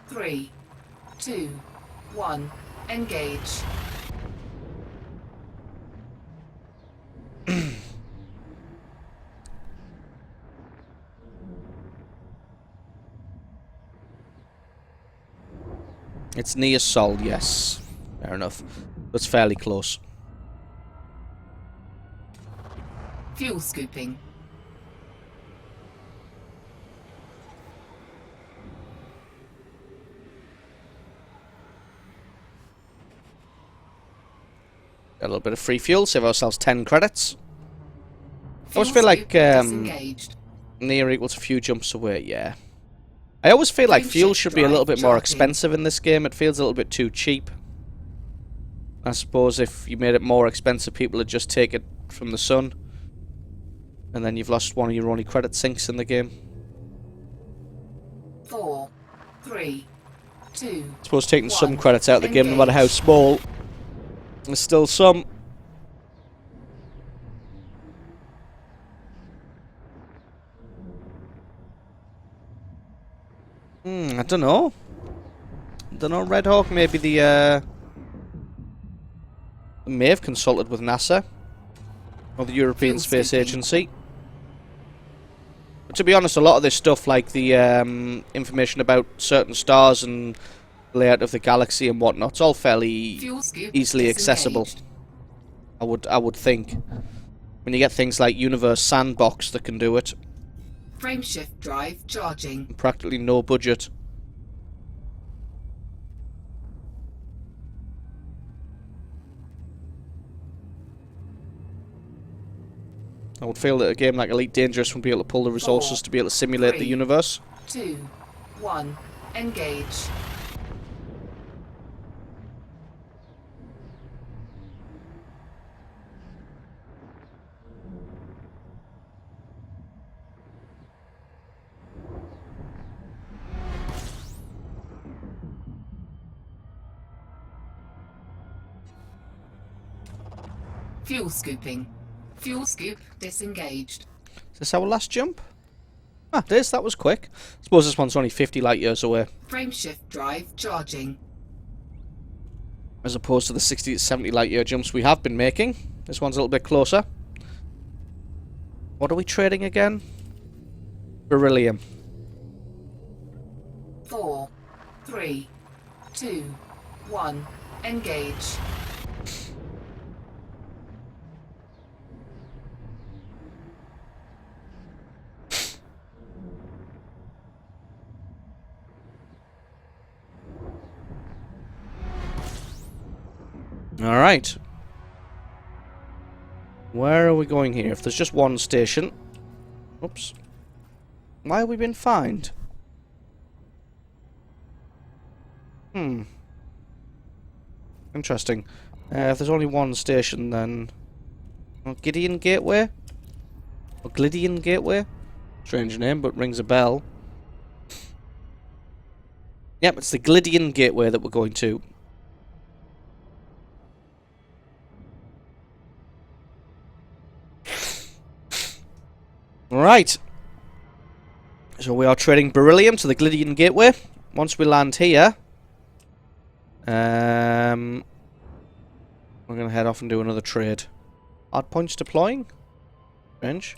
3, 2, 1. Engage. It's near Sol, yes. Fair enough. That's fairly close. Fuel scooping. Got a little bit of free fuel, save ourselves 10 credits. I always Fuel feel like scoop disengaged. near equals a few jumps away, yeah. I always feel like fuel should be a little bit more expensive in this game. It feels a little bit too cheap. I suppose if you made it more expensive, people would just take it from the sun. And then you've lost one of your only credit sinks in the game. 4, 3, 2. I suppose taking some 1. credits out of the game, no matter how Engage. small, there's still some. I don't know. Red Hawk, maybe the may have consulted with NASA or the European Fuel Space scooping. Agency. But to be honest, a lot of this stuff, like the information about certain stars and layout of the galaxy and whatnot, it's all fairly Fuel scoop easily accessible. disengaged. I would think. When you get things like Universe Sandbox that can do it, Frameshift drive charging. practically no budget. I would feel that a game like Elite Dangerous would be able to pull the resources 4, to be able to simulate the 3, universe. 2, 1. Engage. Fuel scooping. Fuel scoop disengaged. Is this our last jump? Ah, it is. That was quick. I suppose this one's only 50 light years away, Frameshift drive charging. as opposed to the 60 to 70 light year jumps we have been making. This one's a little bit closer. What are we trading again? Beryllium. 4, 3, 2, 1. Engage. Alright. Where are we going here? If there's just one station... Oops. Why have we been fined? Interesting. If there's only one station, then... Gideon Gateway? Or Glydian Gateway? Strange name, but rings a bell. Yep, it's the Glydian Gateway that we're going to. Right. So we are trading beryllium to the Glydian Gateway. Once we land here, we're going to head off and do another trade. Hard points deploying? Strange.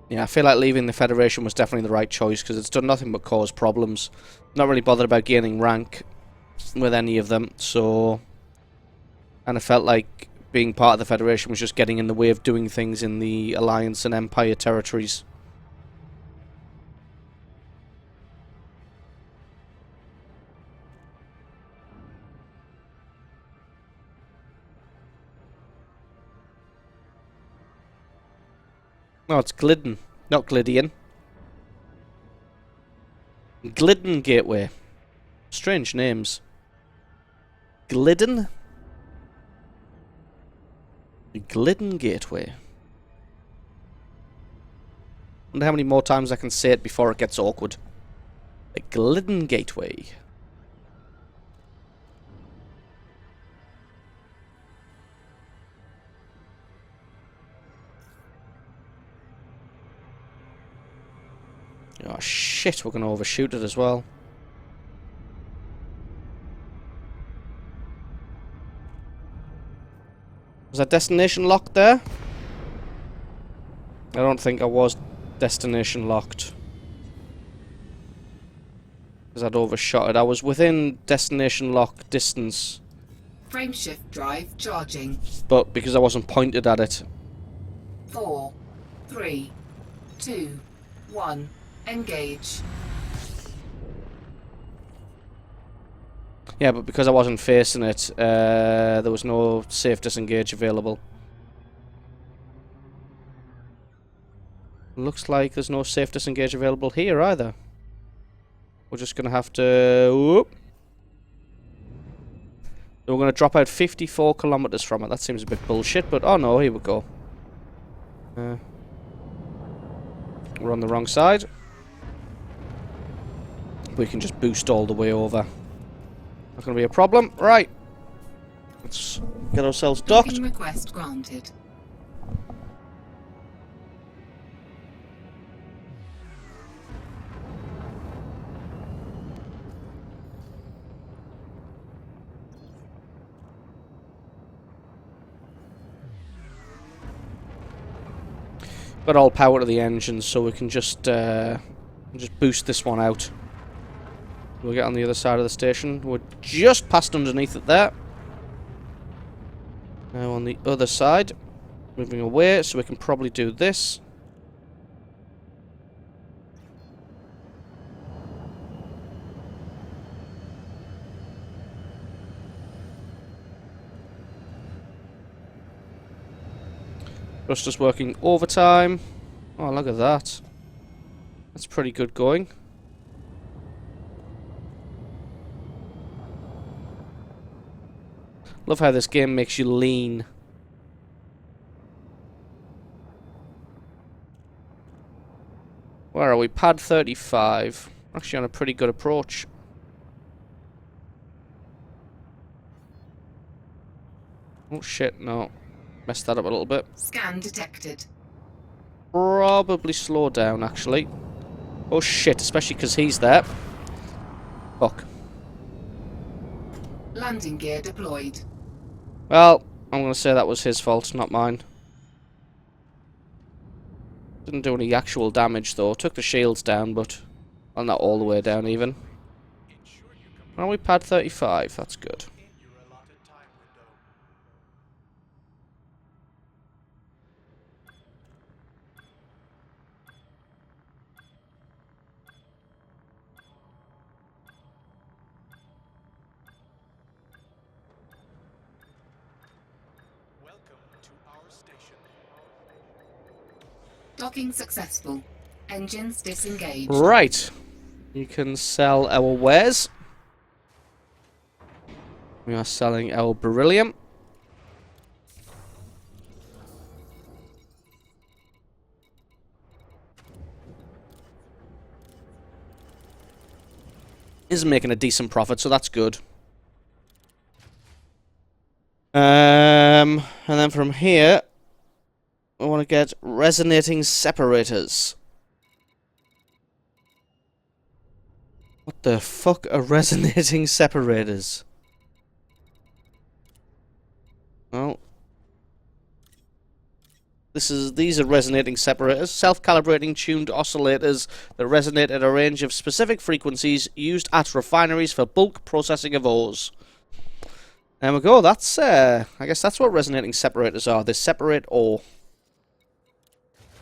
Yeah, I feel like leaving the Federation was definitely the right choice, because it's done nothing but cause problems. Not really bothered about gaining rank with any of them, so... And I felt like being part of the Federation was just getting in the way of doing things in the Alliance and Empire territories. No, it's Glidden, not Glydian. Glidden Gateway. Strange names. Glidden? Glidden Gateway. Wonder how many more times I can say it before it gets awkward. The Glidden Gateway. Oh shit, we're going to overshoot it as well. Was that destination locked there? I don't think I was destination locked. Because I'd overshot it. I was within destination lock distance. Frameshift drive charging. But because I wasn't pointed at it. 4, 3, 2, 1. Engage. Yeah, but because I wasn't facing it, there was no safe disengage available. Looks like there's no safe disengage available here either. We're just going to have to... Whoop. So we're going to drop out 54 kilometers from it. That seems a bit bullshit, but oh no, here we go. We're on the wrong side. We can just boost all the way over. Not going to be a problem. Right. Let's get ourselves docked. Booking request granted. Got all power to the engines, so we can just boost this one out. We'll get on the other side of the station. We're just past underneath it there. Now on the other side, moving away, so we can probably do this. Thruster's working overtime. Oh, look at that. That's pretty good going. Love how this game makes you lean. Where are we? Pad 35. Actually on a pretty good approach. Oh shit, no. Messed that up a little bit. Scan detected. Probably slow down, actually. Oh shit, especially because he's there. Fuck. Landing gear deployed. Well, I'm going to say that was his fault, not mine. Didn't do any actual damage, though. Took the shields down, but... Well, not all the way down, even. Are we pad 35? That's good. Docking successful. Engines disengaged. Right. You can sell our wares. We are selling our beryllium. Is making a decent profit, so that's good. And then from here, I want to get resonating separators. What the fuck are resonating separators? Well, these are resonating separators, self-calibrating tuned oscillators that resonate at a range of specific frequencies used at refineries for bulk processing of ores. There we go. That's I guess that's what resonating separators are. They separate ore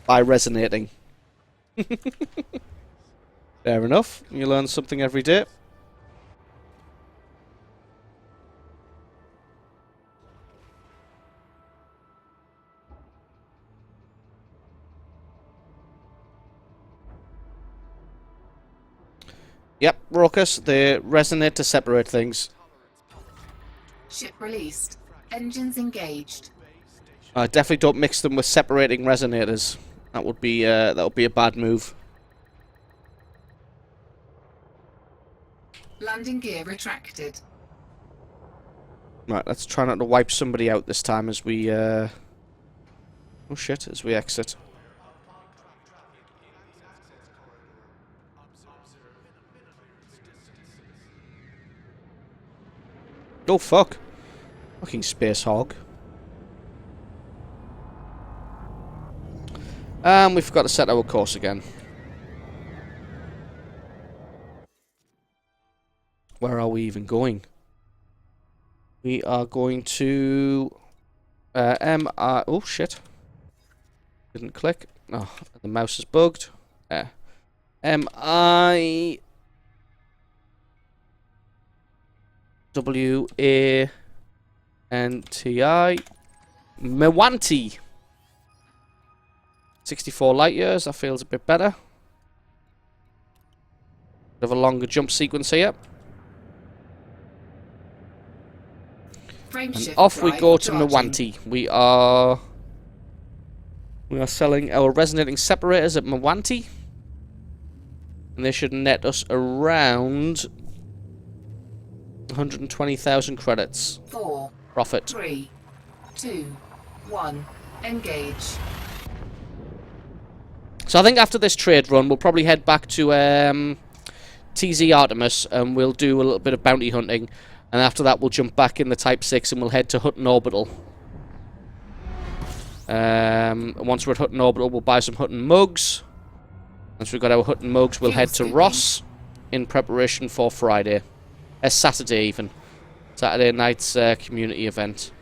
by resonating. Fair enough. You learn something every day. Yep, raucous. They resonate to separate things. Ship released. Engines engaged. Definitely don't mix them with separating resonators. That would be a bad move. Landing gear retracted. Right, let's try not to wipe somebody out this time as we oh shit, as we exit. Oh fuck. Fucking space hog. We forgot to set our course again. Where are we even going? We are going to oh shit. Didn't click. Oh, the mouse is bugged. MI WANTI Mwanti. 64 light years, that feels a bit better. Bit of a longer jump sequence here. And off we go to Mwanti. We are selling our resonating separators at Mwanti. And they should net us around 120,000 credits. 4, Profit. 3, 2, 1. Engage. So I think after this trade run, we'll probably head back to TZ Artemis and we'll do a little bit of bounty hunting. And after that, we'll jump back in the Type 6 and we'll head to Hutton Orbital. Once we're at Hutton Orbital, we'll buy some Hutton mugs. Once we've got our Hutton mugs, we'll head to Ross in preparation for Friday. Saturday even. Saturday night's community event.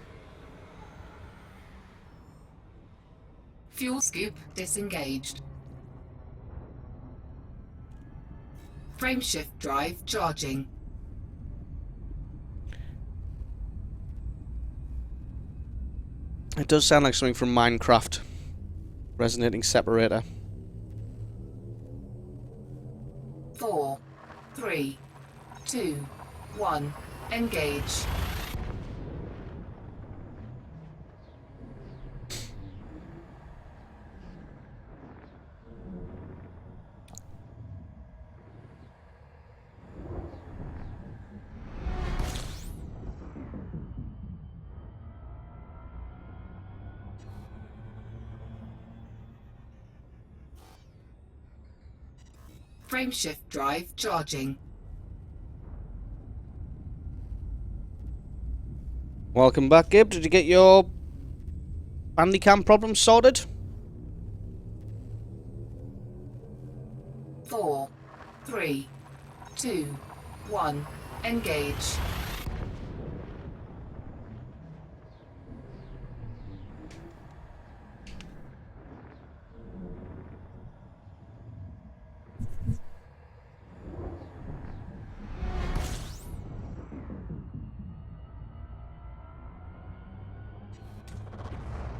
Fuel scoop disengaged. Frameshift drive charging. It does sound like something from Minecraft. Resonating separator. 4, 3, 2, 1. Engage. Frameshift drive charging. Welcome back, Gib. Did you get your Bandicam problem sorted? 4, 3, 2, 1. Engage.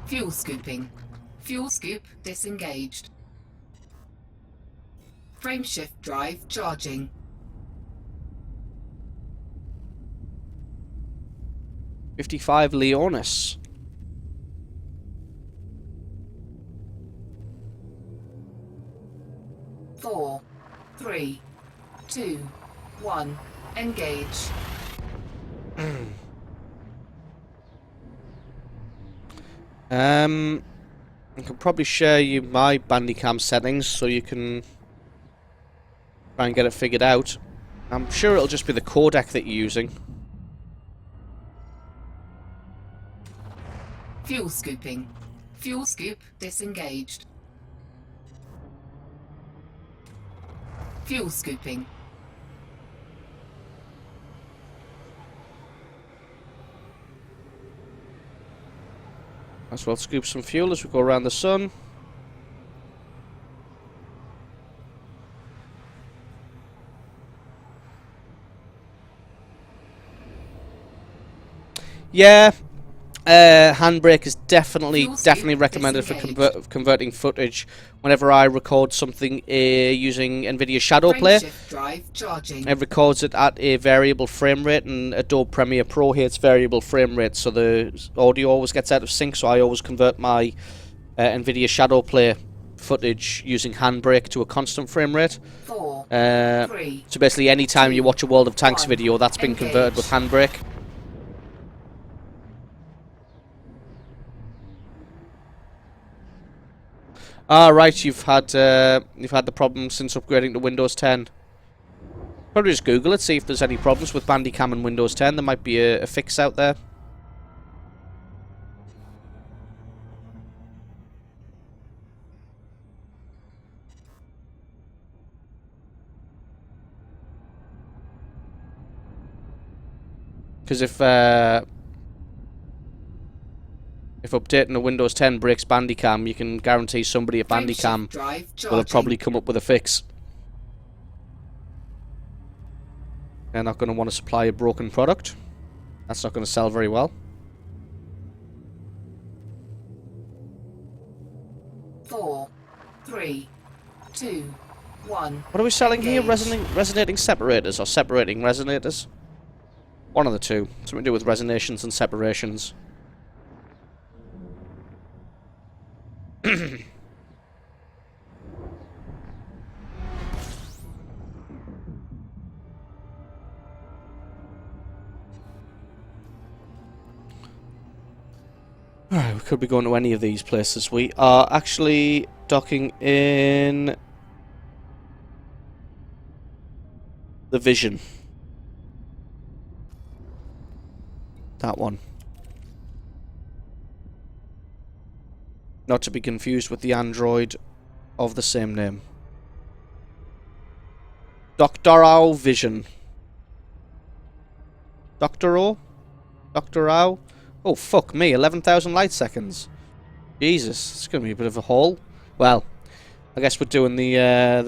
Fuel scooping. Fuel scoop disengaged. Frameshift drive charging. $55 Leonis. Four, 3, 2, 1. Engage. I can probably share you my Bandicam settings so you can try and get it figured out. I'm sure it'll just be the codec that you're using. Fuel scooping. Fuel scoop disengaged. Fuel scooping. Might as well scoop some fuel as we go around the sun. Yeah, handbrake is definitely recommended for converting footage. Whenever I record something using NVIDIA Shadow Play, it records it at a variable frame rate, and Adobe Premiere Pro hates variable frame rate, so the audio always gets out of sync. So I always convert my NVIDIA Shadow Play footage using handbrake to a constant frame rate. So basically, anytime you watch a World of Tanks video, that's been converted with handbrake. Ah, right, you've had the problem since upgrading to Windows 10. Probably just Google it, see if there's any problems with Bandicam and Windows 10. There might be a fix out there. Because if updating a Windows 10 breaks Bandicam, you can guarantee somebody at Bandicam will have probably come up with a fix. They're not going to want to supply a broken product. That's not going to sell very well. 4, 3, 2, 1. What are we selling here? Resonating separators or separating resonators? One of the two. Something to do with resonations and separations. Alright, we could be going to any of these places. We are actually docking in the Vision. That one. Not to be confused with the android of the same name. Doctorao Vision. Doctorao? Doctorao? Oh, fuck me. 11,000 light seconds. Jesus, it's going to be a bit of a haul. Well, I guess we're doing the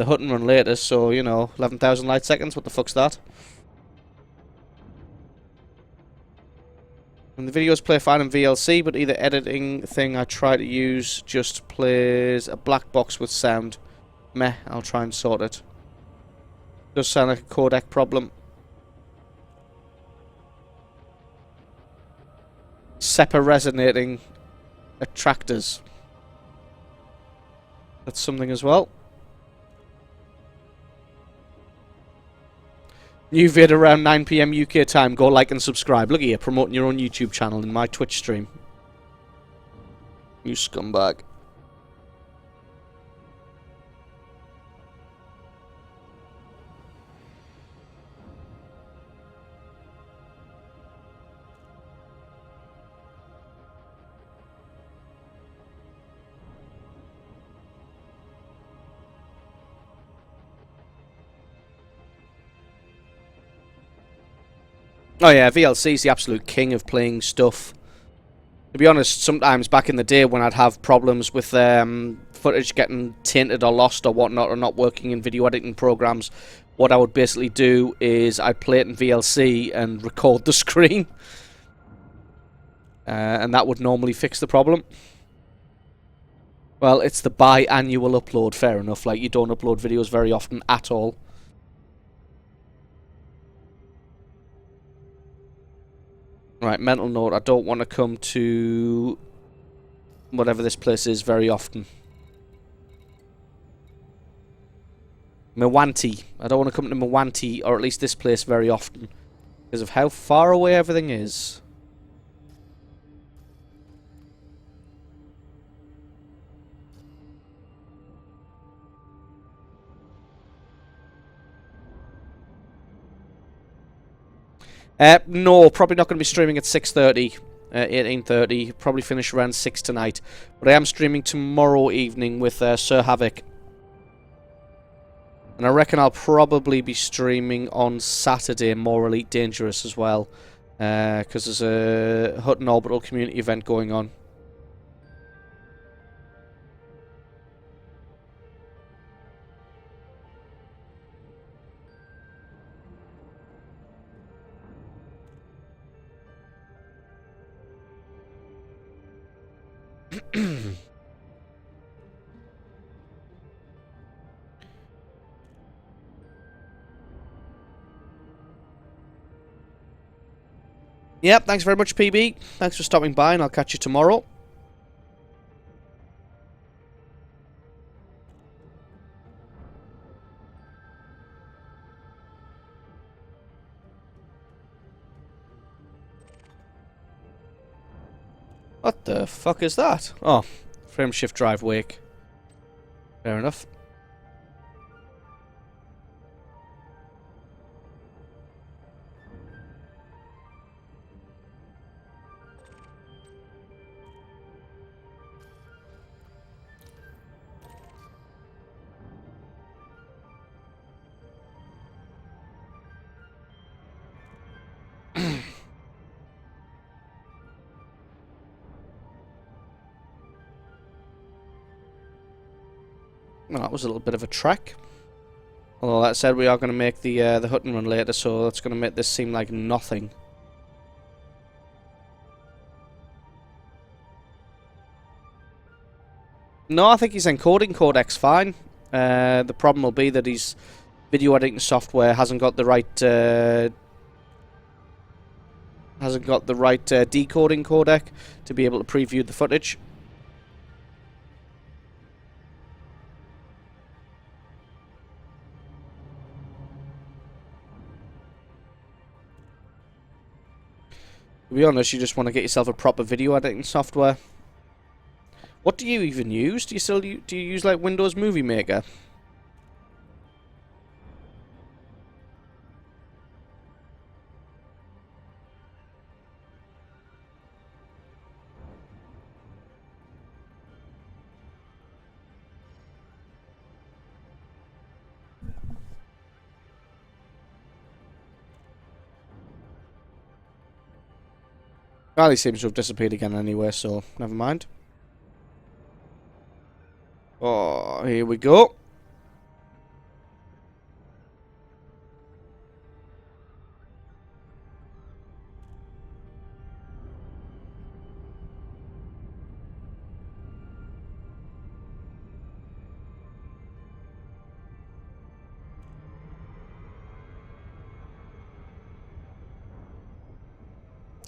hut and run later, so, you know, 11,000 light seconds. What the fuck's that? And the videos play fine in VLC, but either editing thing I try to use just plays a black box with sound. Meh, I'll try and sort it. Does sound like a codec problem. SEPA resonating attractors. That's something as well. New vid around 9 PM UK time. Go like and subscribe. Look at you, promoting your own YouTube channel in my Twitch stream. You scumbag. Oh yeah, VLC is the absolute king of playing stuff. To be honest, sometimes back in the day when I'd have problems with footage getting tainted or lost or whatnot, or not working in video editing programs, what I would basically do is I'd play it in VLC and record the screen. And that would normally fix the problem. Well, it's the biannual upload, fair enough. Like, you don't upload videos very often at all. Right, mental note, I don't want to come to whatever this place is very often. Mwanti. I don't want to come to Mwanti, or at least this place, very often. Because of how far away everything is. No, probably not going to be streaming at 6:30, 18:30. Probably finish around 6 tonight. But I am streaming tomorrow evening with Sir Havoc. And I reckon I'll probably be streaming on Saturday more Elite Dangerous as well. Because there's a Hutton Orbital community event going on. Yep, thanks very much, PB. Thanks for stopping by, and I'll catch you tomorrow. What the fuck is that? Oh, frame shift drive wake. Fair enough. Well, that was a little bit of a trek. Although that said, we are going to make the Hutton run later, so that's going to make this seem like nothing. No, I think his encoding codec's fine. The problem will be that his video editing software hasn't got the right decoding codec to be able to preview the footage. To be honest, you just want to get yourself a proper video editing software. What do you even use? Do you use like Windows Movie Maker? Well, he seems to have disappeared again anyway, so never mind. Oh, here we go.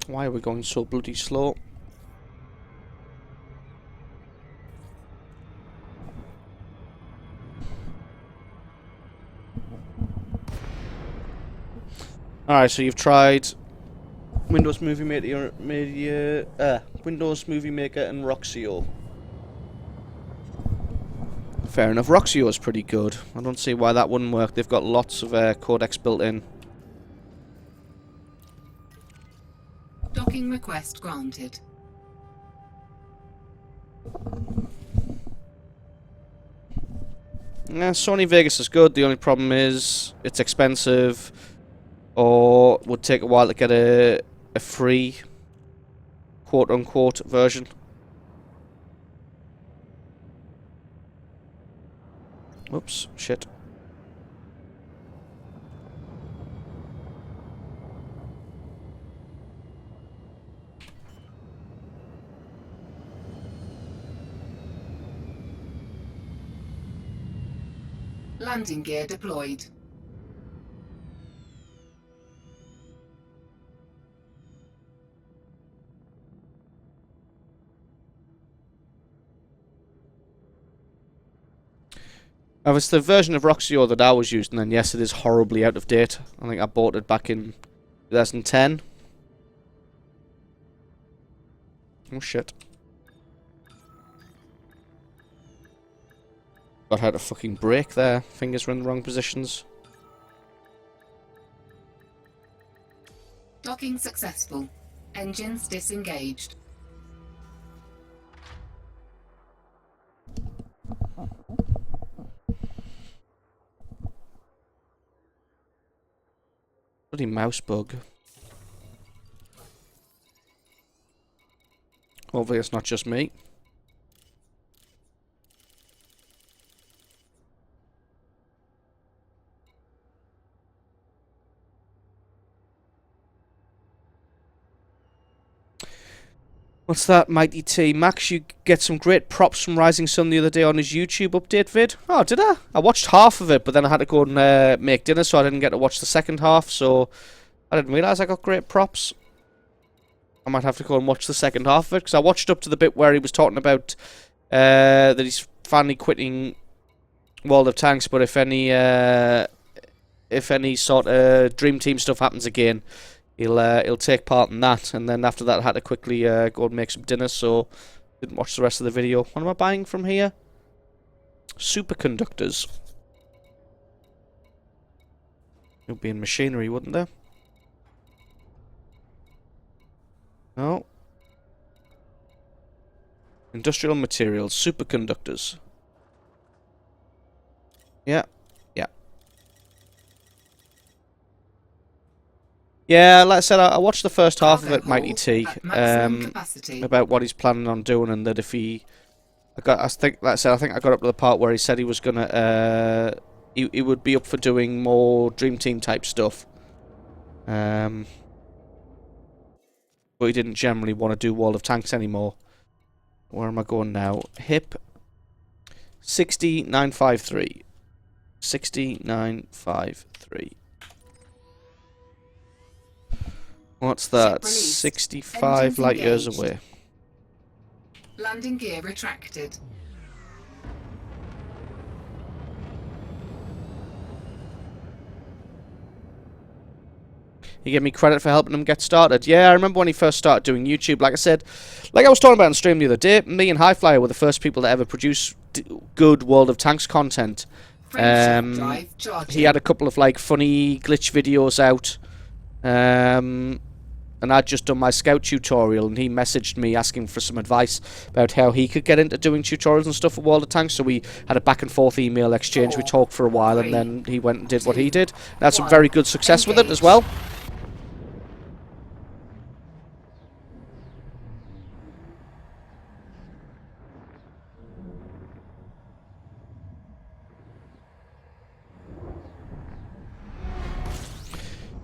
Why are we going so bloody slow? Alright, so you've tried Windows Movie Maker, Windows Movie Maker and Roxio. Fair enough. Roxio is pretty good. I don't see why that wouldn't work. They've got lots of codecs built in. Docking request granted. Yeah, Sony Vegas is good. The only problem is it's expensive. or would take a while to get a free quote-unquote version. Whoops, shit. Landing gear deployed. It's the version of Roxio that I was using, and yes, it is horribly out of date. I think I bought it back in 2010. Oh shit. Got how to fucking brake there. Fingers were in the wrong positions. Docking successful. Engines disengaged. Bloody mouse bug. Hopefully it's not just me. What's that, Mighty T? Max, you get some great props from Rising Sun the other day on his YouTube update vid. Oh, did I? I watched half of it, but then I had to go and make dinner, so I didn't get to watch the second half, so I didn't realise I got great props. I might have to go and watch the second half of it, because I watched up to the bit where he was talking about that he's finally quitting World of Tanks, but if any sort of Dream Team stuff happens again, he'll take part in that. And then after that I had to quickly go and make some dinner, so didn't watch the rest of the video. What am I buying from here? Superconductors. It would be in machinery, wouldn't there? No. Industrial materials, superconductors. Yeah. Yeah, like I said, I watched the first half of it, Mighty T, about what he's planning on doing, and that if he, I think I got up to the part where he said he was gonna, he would be up for doing more Dream Team type stuff, but he didn't generally want to do World of Tanks anymore. Where am I going now? HIP 60953. 60953. What's that? 65 light years away. Landing gear retracted. He gave me credit for helping him get started. Yeah, I remember when he first started doing YouTube. Like I said, like I was talking about on stream the other day, me and Highflyer were the first people to ever produce good World of Tanks content. He had a couple of like funny glitch videos out. And I'd just done my scout tutorial, and he messaged me asking for some advice about how he could get into doing tutorials and stuff for World of Tanks, so we had a back and forth email exchange. We talked for a while, and then he went and did what he did. And had some very good success with it as well.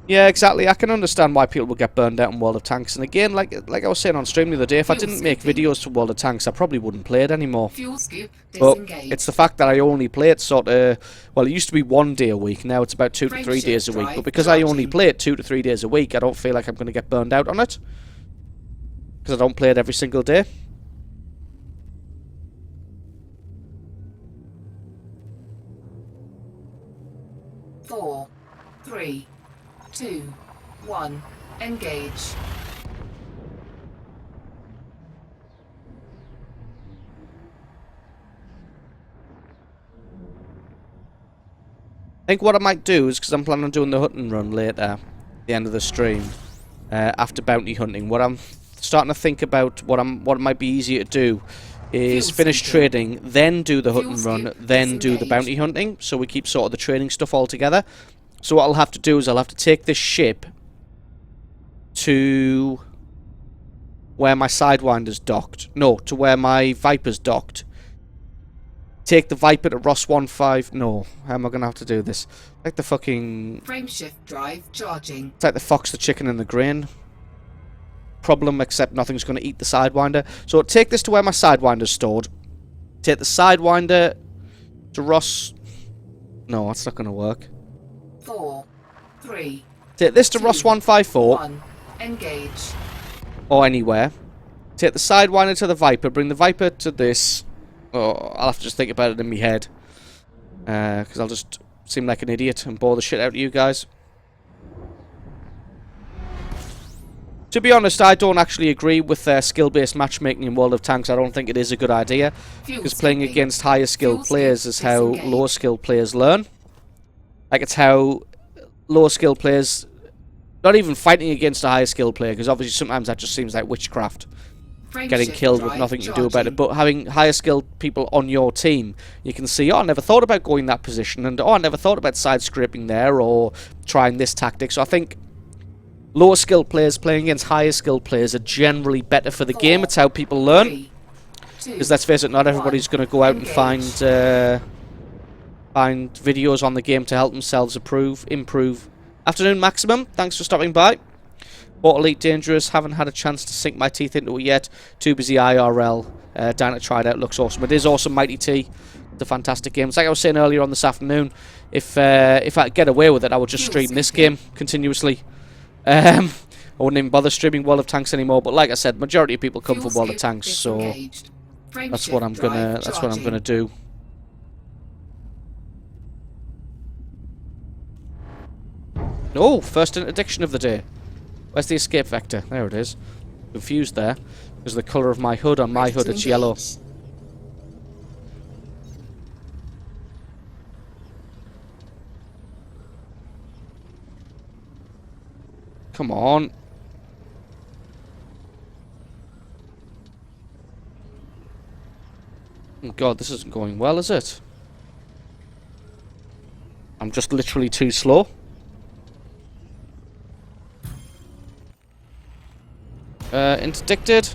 Yeah, exactly. I can understand why people will get burned out in World of Tanks. And again, like I was saying on stream the other day, if I didn't make videos for World of Tanks, I probably wouldn't play it anymore. But it's the fact that I only play it sort of... Well, it used to be 1 day a week. Now it's about 2 to 3 days a week. But because I only play it 2 to 3 days a week, I don't feel like I'm going to get burned out on it. Because I don't play it every single day. Four, 3, 2, 1, engage. I think what I might do is, because I'm planning on doing the hunting run later, at the end of the stream, after bounty hunting, what I'm starting to think about, what might be easier to do, is finish trading, then do the hunting run, then do the bounty hunting, so we keep sort of the trading stuff all together. So what I'll have to do is I'll have to take this ship to where my Sidewinder's docked. No, to where my Viper's docked. Take the Viper to Ross 15... No, how am I going to have to do this? Like the fucking... Frameshift drive charging. It's like the fox, the chicken and the grain problem, except nothing's going to eat the Sidewinder. So take this to where my Sidewinder's stored. Take the Sidewinder to Ross... No, that's not going to work. 4, 3, Take this to 2, Ross 154. 1. Engage. Or anywhere. Take the Sidewinder to the Viper. Bring the Viper to this. Oh, I'll have to just think about it in my head. Because I'll just seem like an idiot and bore the shit out of you guys. To be honest, I don't actually agree with skill-based matchmaking in World of Tanks. I don't think it is a good idea. Because playing against higher skilled players is how lower skilled players learn. Like, it's how lower skilled players... Not even fighting against a higher skilled player, because obviously sometimes that just seems like witchcraft. Getting killed with nothing to do about it. But having higher skilled people on your team, you can see, oh, I never thought about going that position, and oh, I never thought about side-scraping there, or trying this tactic. So I think lower skilled players playing against higher skilled players are generally better for the game. It's how people learn. Because let's face it, not everybody's going to go out and find videos on the game to help themselves improve. Afternoon Maximum, thanks for stopping by. Bought Elite Dangerous, haven't had a chance to sink my teeth into it yet. Too busy IRL. Down to try it out, looks awesome. It is awesome, Mighty T. It's a fantastic game. It's like I was saying earlier on this afternoon, if I get away with it, I would just stream this game continuously. I wouldn't even bother streaming World of Tanks anymore. But like I said, majority of people come from World of Tanks, so that's what I'm gonna do. Oh, first interdiction of the day. Where's the escape vector? There it is. Confused there. Because the colour of my hood, on my hood it's yellow. Come on. Oh God, this isn't going well, is it? I'm just literally too slow. Interdicted.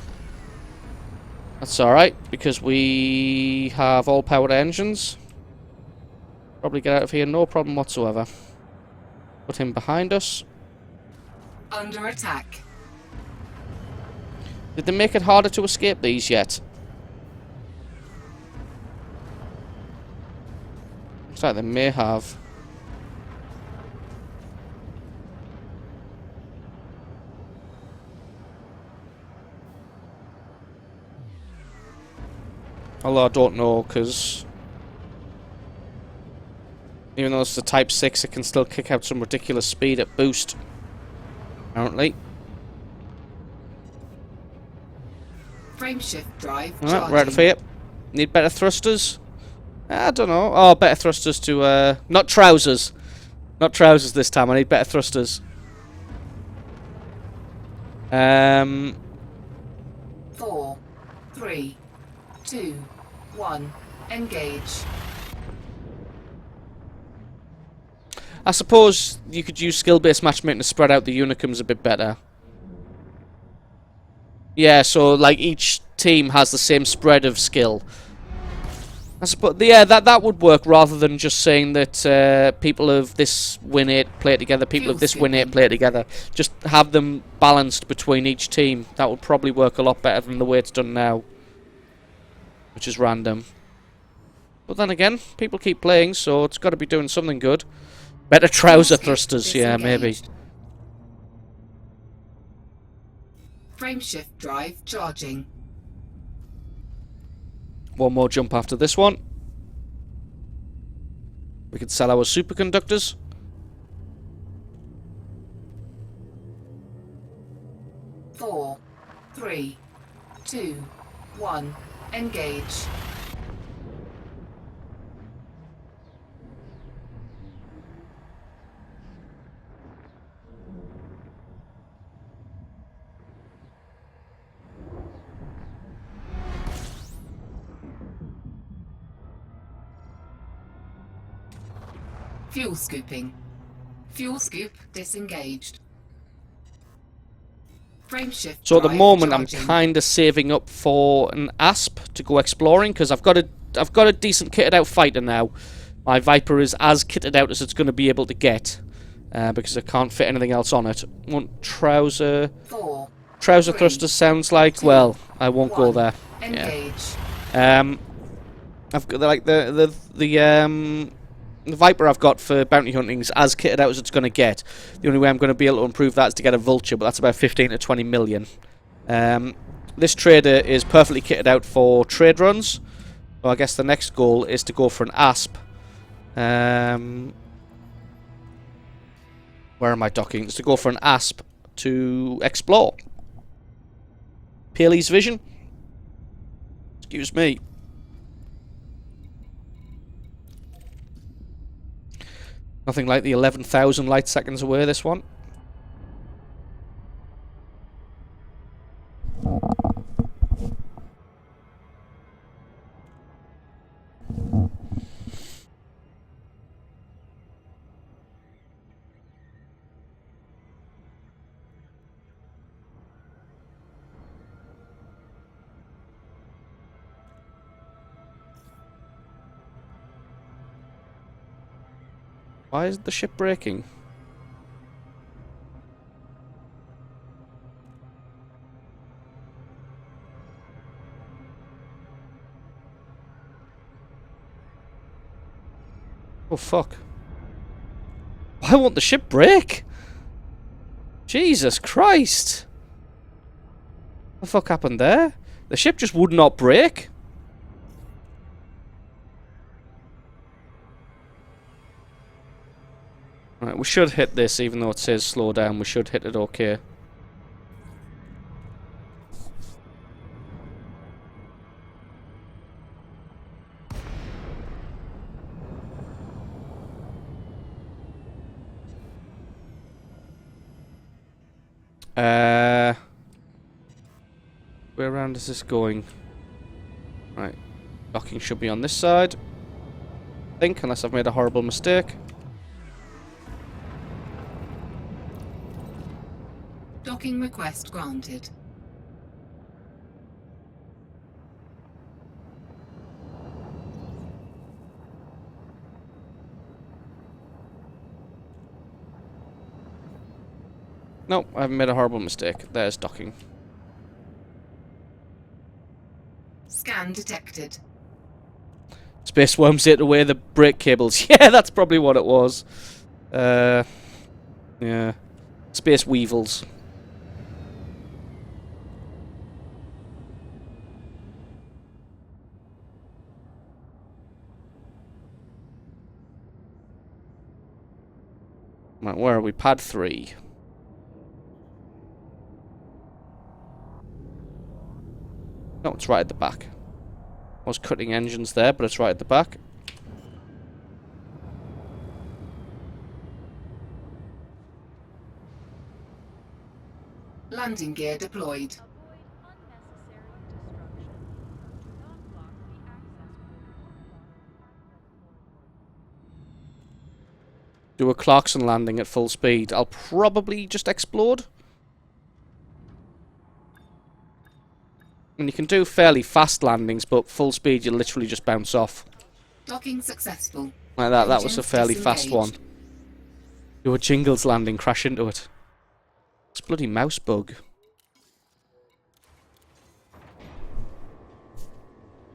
That's alright, because we have all powered engines. Probably get out of here, no problem whatsoever. Put him behind us. Under attack. Did they make it harder to escape these yet? Looks like they may have. Although I don't know, because even though it's the Type 6, it can still kick out some ridiculous speed at boost. Apparently. Frameshift drive Alright, ready for you. Need better thrusters? I don't know. Oh, better thrusters to, not trousers. Not trousers this time, I need better thrusters. 4, 3, 2, 1. Engage. I suppose you could use skill-based matchmaking to spread out the unicums a bit better. Yeah, so like each team has the same spread of skill. I suppose, yeah, that would work rather than just saying that people of this win 8 play together, people of this win 8 play together. Just have them balanced between each team. That would probably work a lot better than the way it's done now, which is random. But then again, people keep playing, so it's got to be doing something good. Better trouser thrusters, yeah, maybe. Frameshift drive charging. One more jump after this one. We could sell our superconductors. Four, 3, 2, 1. Engage. Fuel scooping. Fuel scoop disengaged. Frameshift So at the drive moment, I'm charging. kind of saving up for an ASP to go exploring, because I've got a decent kitted out fighter now. My Viper is as kitted out as it's going to be able to get, because I can't fit anything else on it. Want trouser 4, trouser 3, thrusters sounds like, 2, well, I won't go 1. there. Engage. Yeah. I've got like the Viper I've got for bounty hunting is as kitted out as it's going to get. The only way I'm going to be able to improve that is to get a Vulture, but that's about 15 to 20 million. This trader is perfectly kitted out for trade runs. So I guess the next goal is to go for an ASP. Where am I docking? It's to go for an ASP to explore. Paley's vision? Excuse me. Nothing like the 11,000 light seconds away, this one. Why is the ship breaking? Oh fuck. Why won't the ship break? Jesus Christ. What the fuck happened there? The ship just would not break. Right, we should hit this, even though it says slow down. We should hit it okay. Where around is this going? Right. Docking should be on this side. I think, unless I've made a horrible mistake. Docking request granted. No, I haven't made a horrible mistake. There's docking. Scan detected. Space worms ate away the brake cables. Yeah, that's probably what it was. Yeah. Space weevils. Right, where are we? Pad 3. No, it's right at the back. I was cutting engines there, but it's right at the back. Landing gear deployed. Do a Clarkson landing at full speed. I'll probably just explode. And you can do fairly fast landings, but full speed you literally just bounce off. Docking successful. Like that. That was a Engines fairly fast one. disengaged. Do a Jingles landing, crash into it. It's a bloody mouse bug.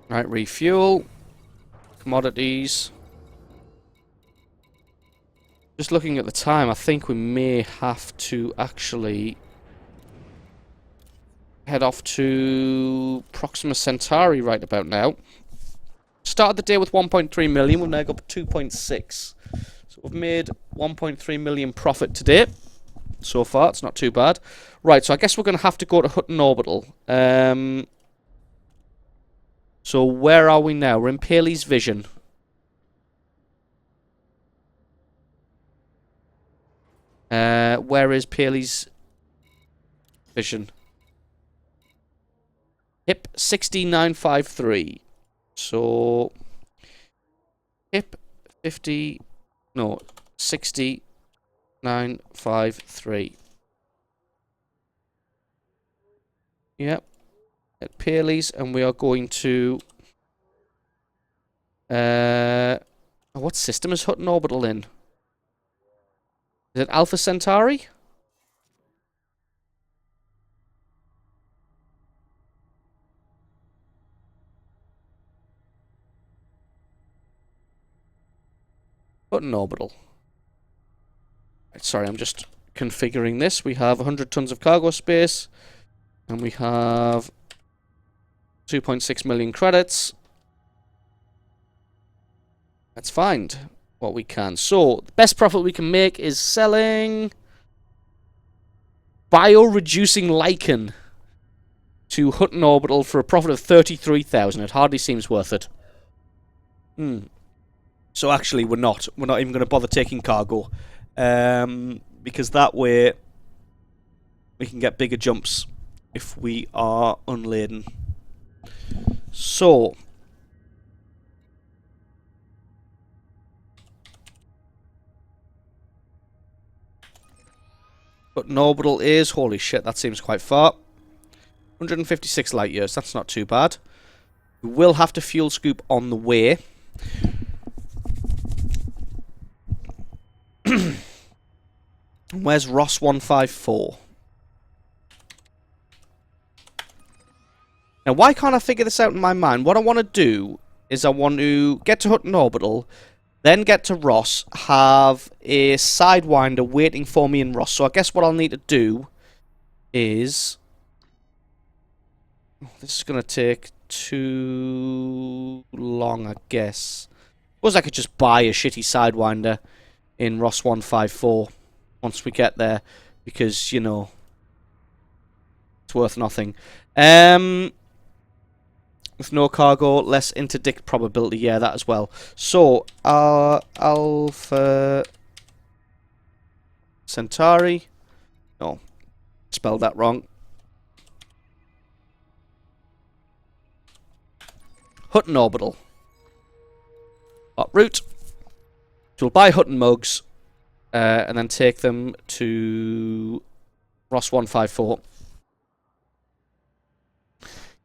Right, refuel. Commodities. Just looking at the time, I think we may have to actually head off to Proxima Centauri right about now. Started the day with 1.3 million, we've now got 2.6. So we've made 1.3 million profit today. So far, it's not too bad. Right, so I guess we're going to have to go to Hutton Orbital. So where are we now? We're in Paley's Vision. Where is Paley's Vision? HIP 60953. So HIP 50. No, 60. 953. Yep. At Pearlie's, and we are going to... what system is Hutton Orbital in? Is it Alpha Centauri? Hutton Orbital. Right, sorry, I'm just configuring this. We have 100 tons of cargo space, and we have 2.6 million credits. Let's find what we can. So, the best profit we can make is selling bio-reducing lichen to Hutton Orbital for a profit of 33,000. It hardly seems worth it. So actually, we're not even going to bother taking cargo, because that way we can get bigger jumps if we are unladen. So, Hutton Orbital is, holy shit, that seems quite far. 156 light years, that's not too bad. We will have to fuel scoop on the way. Where's Ross 154? Now, why can't I figure this out in my mind? What I want to do is I want to get to Hutton Orbital, then get to Ross, have a Sidewinder waiting for me in Ross. So I guess what I'll need to do is... This is going to take too long, I guess. Suppose I could just buy a shitty Sidewinder in Ross 154 once we get there, because, you know, it's worth nothing. With no cargo, less interdict probability, yeah, that as well. So, Alpha Centauri, no, spelled that wrong. Hutton Orbital. Route. So we'll buy Hutton mugs, and then take them to Ross 154.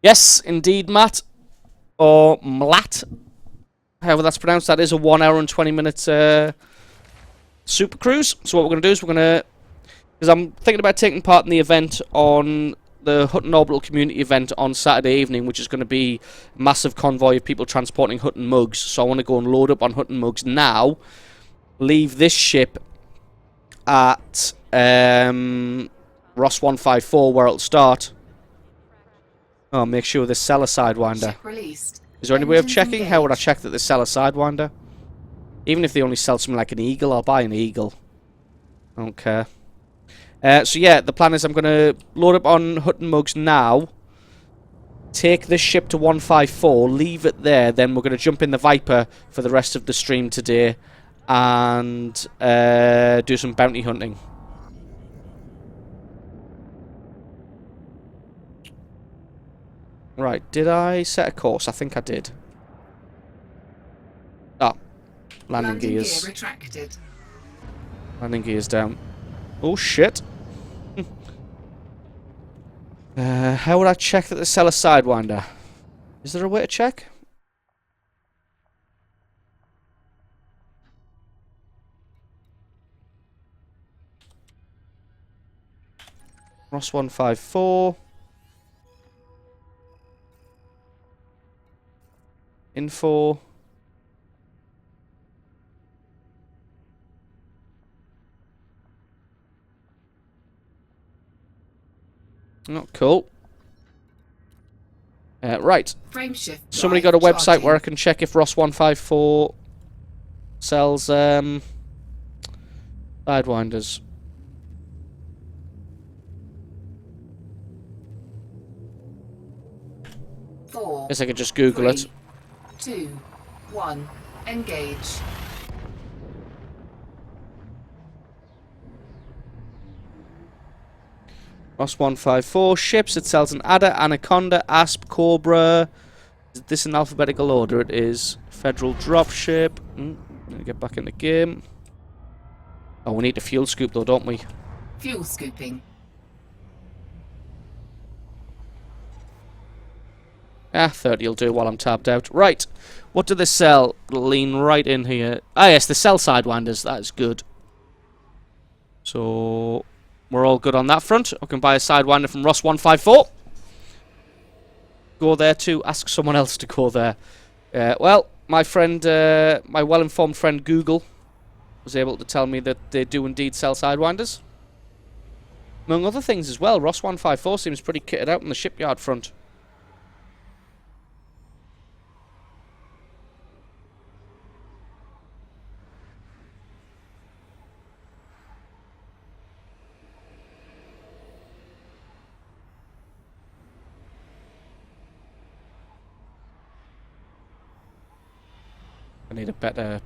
Yes, indeed, Matt. Or Mlat. However that's pronounced. That is a 1 hour and 20 minute super cruise. So what we're going to do is we're going to... Because I'm thinking about taking part in the event on... the Hutton Orbital community event on Saturday evening, which is going to be a massive convoy of people transporting Hutton mugs. So I want to go and load up on Hutton mugs now. Leave this ship at Ross 154 where it'll start. Oh, make sure they sell a Sidewinder. Is there any way of checking? How would I check that they sell a Sidewinder? Even if they only sell something like an Eagle, I'll buy an Eagle. I don't care. So yeah, the plan is I'm going to load up on Hutton mugs now. Take this ship to 154, leave it there, then we're going to jump in the Viper for the rest of the stream today. And do some bounty hunting. Right, did I set a course? I think I did. Ah, landing gears. Gear retracted. Landing gears down. Oh shit. How would I check that they sell a Sidewinder? Is there a way to check? Ross 154. Info. Oh, cool. Right. Frame shift. Somebody got a website where I can check if Ross 154 sells Sidewinders. Guess I could just Google it. 2, 1, engage. Ross 154 ships. It sells an Adder, Anaconda, Asp, Cobra. Is this in alphabetical order? It is. Federal dropship. Let me get back in the game. Oh, we need to fuel scoop though, don't we? Fuel scooping. Ah, 30 will do while I'm tabbed out. Right, what do they sell? Lean right in here. Ah, yes, they sell sidewinders. That is good. So, we're all good on that front. I can buy a sidewinder from Ross 154. Go there too. Ask someone else to go there. Well, my friend, my well-informed friend Google was able to tell me that they do indeed sell sidewinders. Among other things as well, Ross 154 seems pretty kitted out on the shipyard front. I need a better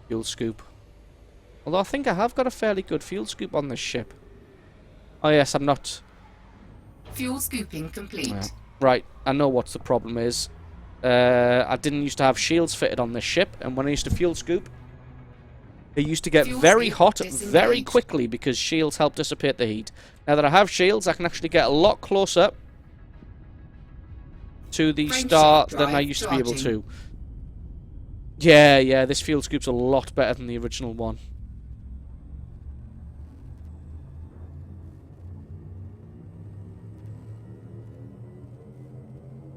fuel scoop. Although I think I have got a fairly good fuel scoop on this ship. Oh yes, I'm not... Fuel scooping complete. Yeah. Right, I know what the problem is. I didn't used to have shields fitted on this ship, and when I used to fuel scoop, it used to get Fuel very scoop hot disengaged. very quickly because shields help dissipate the heat. Now that I have shields, I can actually get a lot closer to the Frame star shield than I drive used to be able charging. to. Yeah, this fuel scoop's a lot better than the original one.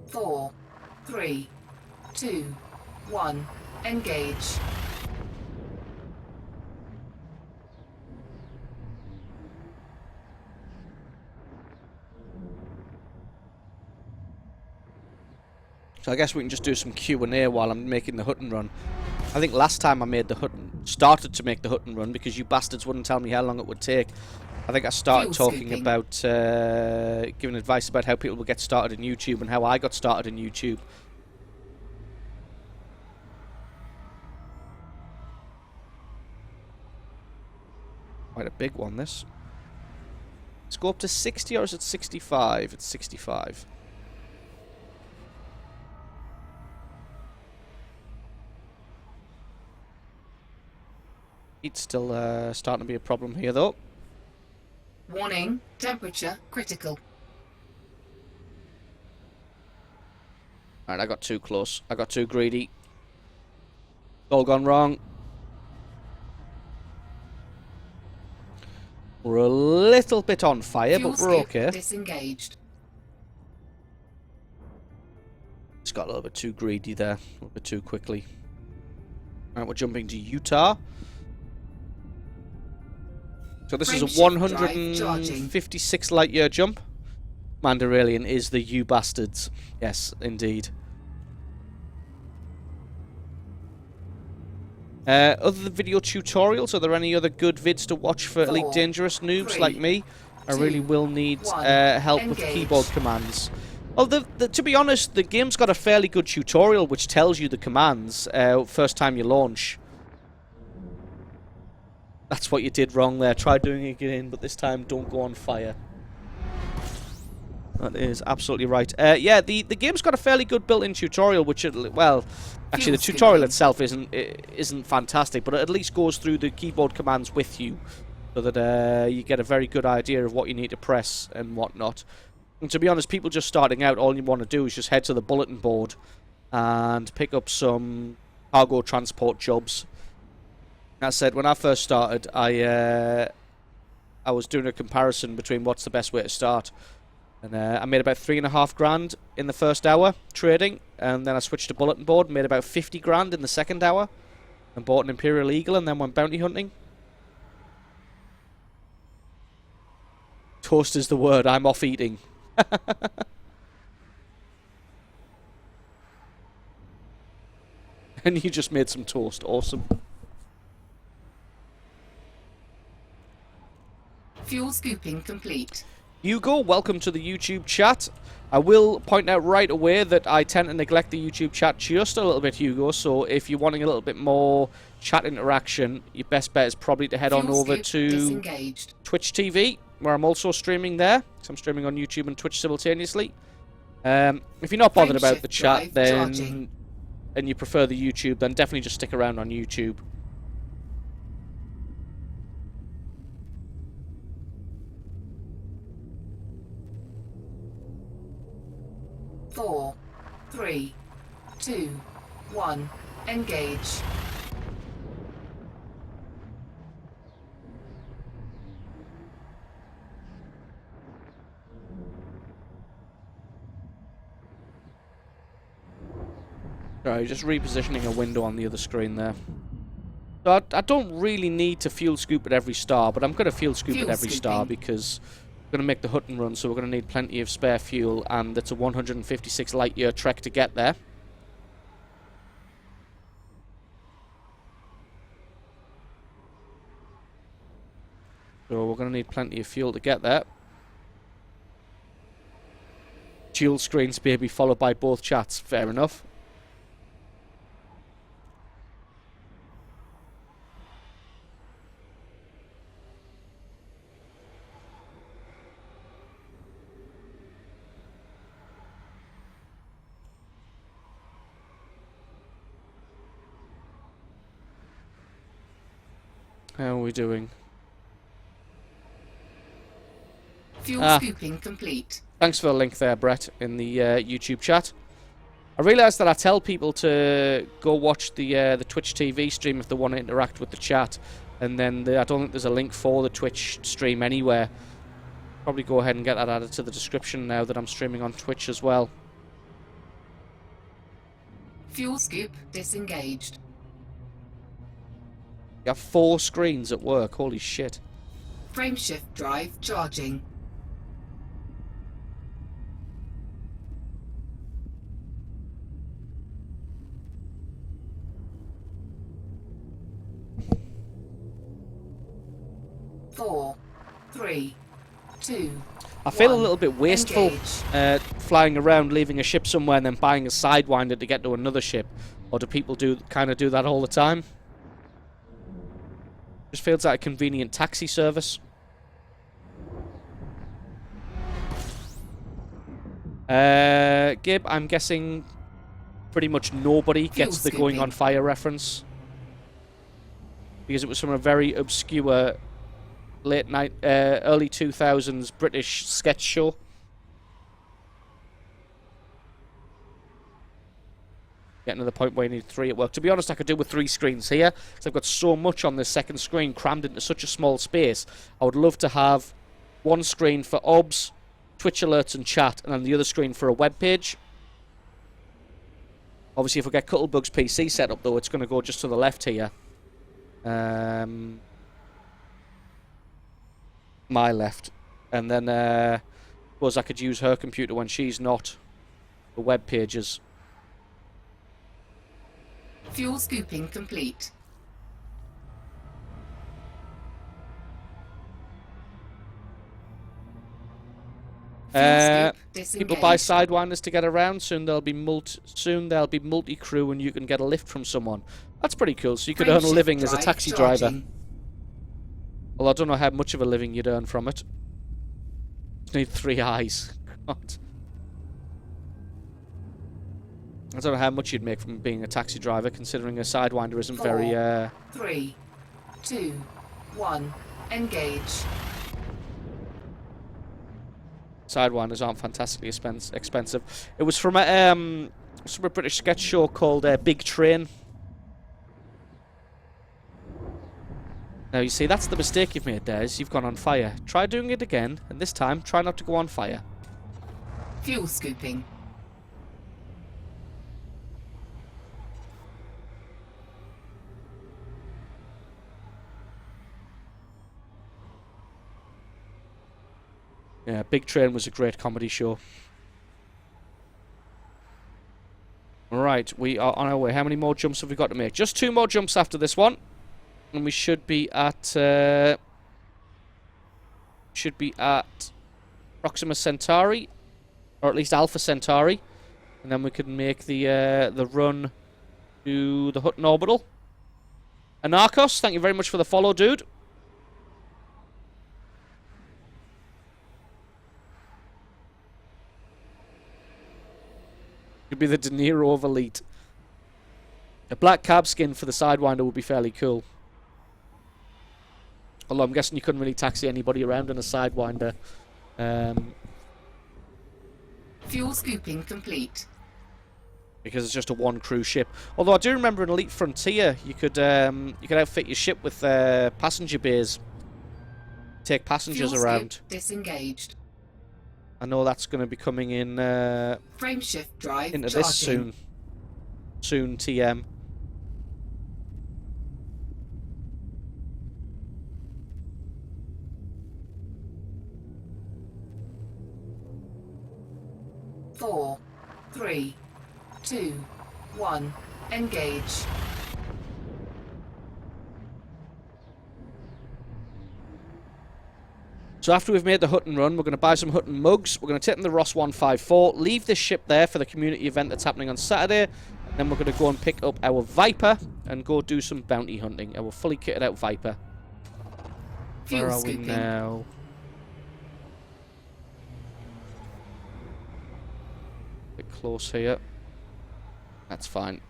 Four, 3, 2, 1. Engage. So I guess we can just do some Q&A while I'm making the Hutton run. I think last time I made the Hutton, started to make the Hutton run because you bastards wouldn't tell me how long it would take. I think I started Fuel talking scooping. about, giving advice about how people would get started in YouTube and how I got started in YouTube. Quite a big one, this. Let's go up to 60 or is it 65? It's 65. Heat's still starting to be a problem here, though. Warning. Temperature critical. Alright, I got too close. I got too greedy. All gone wrong. We're a little bit on fire, Fuel but we're scoop okay. disengaged. Just got a little bit too greedy there. A little bit too quickly. Alright, we're jumping to Utah. So this is a Frame shift drive charging. 156 light year jump. Mandaralian is the you bastards. Yes, indeed. Other than video tutorials, are there any other good vids to watch for Elite 4, Dangerous noobs 3, like me? I really 2, will need 1. help with Engage. keyboard commands. Well, to be honest, the game's got a fairly good tutorial which tells you the commands first time you launch. That's what you did wrong there. Try doing it again, but this time don't go on fire. That is absolutely right. Yeah, the game's got a fairly good built-in tutorial, which, well, actually the Fuel tutorial scooping. itself isn't fantastic, but it at least goes through the keyboard commands with you, so that you get a very good idea of what you need to press and whatnot. And to be honest, people just starting out, all you want to do is just head to the bulletin board and pick up some cargo transport jobs. That said, when I first started, I was doing a comparison between what's the best way to start. And I made about 3.5 grand in the first hour trading, and then I switched to bulletin board and made about 50 grand in the second hour, and bought an Imperial Eagle and then went bounty hunting. Toast is the word, I'm off eating. And you just made some toast, awesome. Fuel scooping complete. Hugo, welcome to the YouTube chat. I will point out right away that I tend to neglect the YouTube chat just a little bit, Hugo, so if you're wanting a little bit more chat interaction, your best bet is probably to head on Fuel over scoop to disengaged. Twitch TV, where I'm also streaming there. So I'm streaming on YouTube and Twitch simultaneously. If you're not bothered Frame about the shift chat, drive then charging. and you prefer the YouTube, then definitely just stick around on YouTube. 2, 1, engage. Sorry, just repositioning a window on the other screen there. So I don't really need to fuel scoop at every star, but I'm going to fuel scoop at every star because we're going to make the Hutton run, so we're going to need plenty of spare fuel, and it's a 156 light-year trek to get there. So we're going to need plenty of fuel to get there. Dual screens, baby, followed by both chats. Fair enough. How are we doing? Fuel scooping complete. Thanks for the link there, Brett, in the YouTube chat. I realised that I tell people to go watch the Twitch TV stream if they want to interact with the chat, and then I don't think there's a link for the Twitch stream anywhere. Probably go ahead and get that added to the description now that I'm streaming on Twitch as well. Fuel scoop disengaged. You have 4 screens at work, holy shit. Frameshift drive charging. Four, 3, 2. I feel a 1. little bit wasteful flying around, leaving a ship somewhere and then buying a Sidewinder to get to another ship. Or do people kind of do that all the time? Just feels like a convenient taxi service. Gib, I'm guessing pretty much nobody gets the going on fire reference. Because it was from a very obscure early 2000s British sketch show. Getting to the point where you need 3 at work. To be honest, I could do with 3 screens here, because I've got so much on this second screen crammed into such a small space. I would love to have 1 screen for OBS, Twitch alerts and chat, and then the other screen for a web page. Obviously, if we get Cuttlebug's PC set up, though, it's going to go just to the left here. My left. And then, I suppose I could use her computer when she's not the web pages. Fuel scooping complete. People buy Sidewinders to get around. Soon there'll be multi-crew, and you can get a lift from someone. That's pretty cool. So you could earn a living as a taxi driver. Well, I don't know how much of a living you'd earn from it. You need 3 eyes. God. I don't know how much you'd make from being a taxi driver, considering a Sidewinder isn't 4, very, 3, 2, 1, engage. Sidewinders aren't fantastically expensive. It was from a British sketch show called Big Train. Now, you see, that's the mistake you've made there, is you've gone on fire. Try doing it again, and this time, try not to go on fire. Fuel scooping. Yeah, Big Train was a great comedy show. Right, we are on our way. How many more jumps have we got to make? Just 2 more jumps after this one. And we should be at Proxima Centauri, or at least Alpha Centauri, and then we can make the run to the Hutton orbital. Anarchos, thank you very much for the follow, dude. Could be the De Niro of Elite. A black cab skin for the Sidewinder would be fairly cool. Although I'm guessing you couldn't really taxi anybody around in a Sidewinder. Fuel scooping complete. because it's just a one crew ship. Although I do remember in Elite Frontier, you could outfit your ship with passenger bays, take passengers Fuel around. skip disengaged. I know that's going to be coming in Frameshift drive into charging. this soon. Soon, TM. Four, 3, 2, 1. Engage. So after we've made the Hutton run, we're going to buy some Hutton mugs. We're going to take them to Ross 154, leave this ship there for the community event that's happening on Saturday. And then we're going to go and pick up our Viper and go do some bounty hunting. Our fully kitted out Viper. Fuel Where are we scooping. now? Bit close here. That's fine.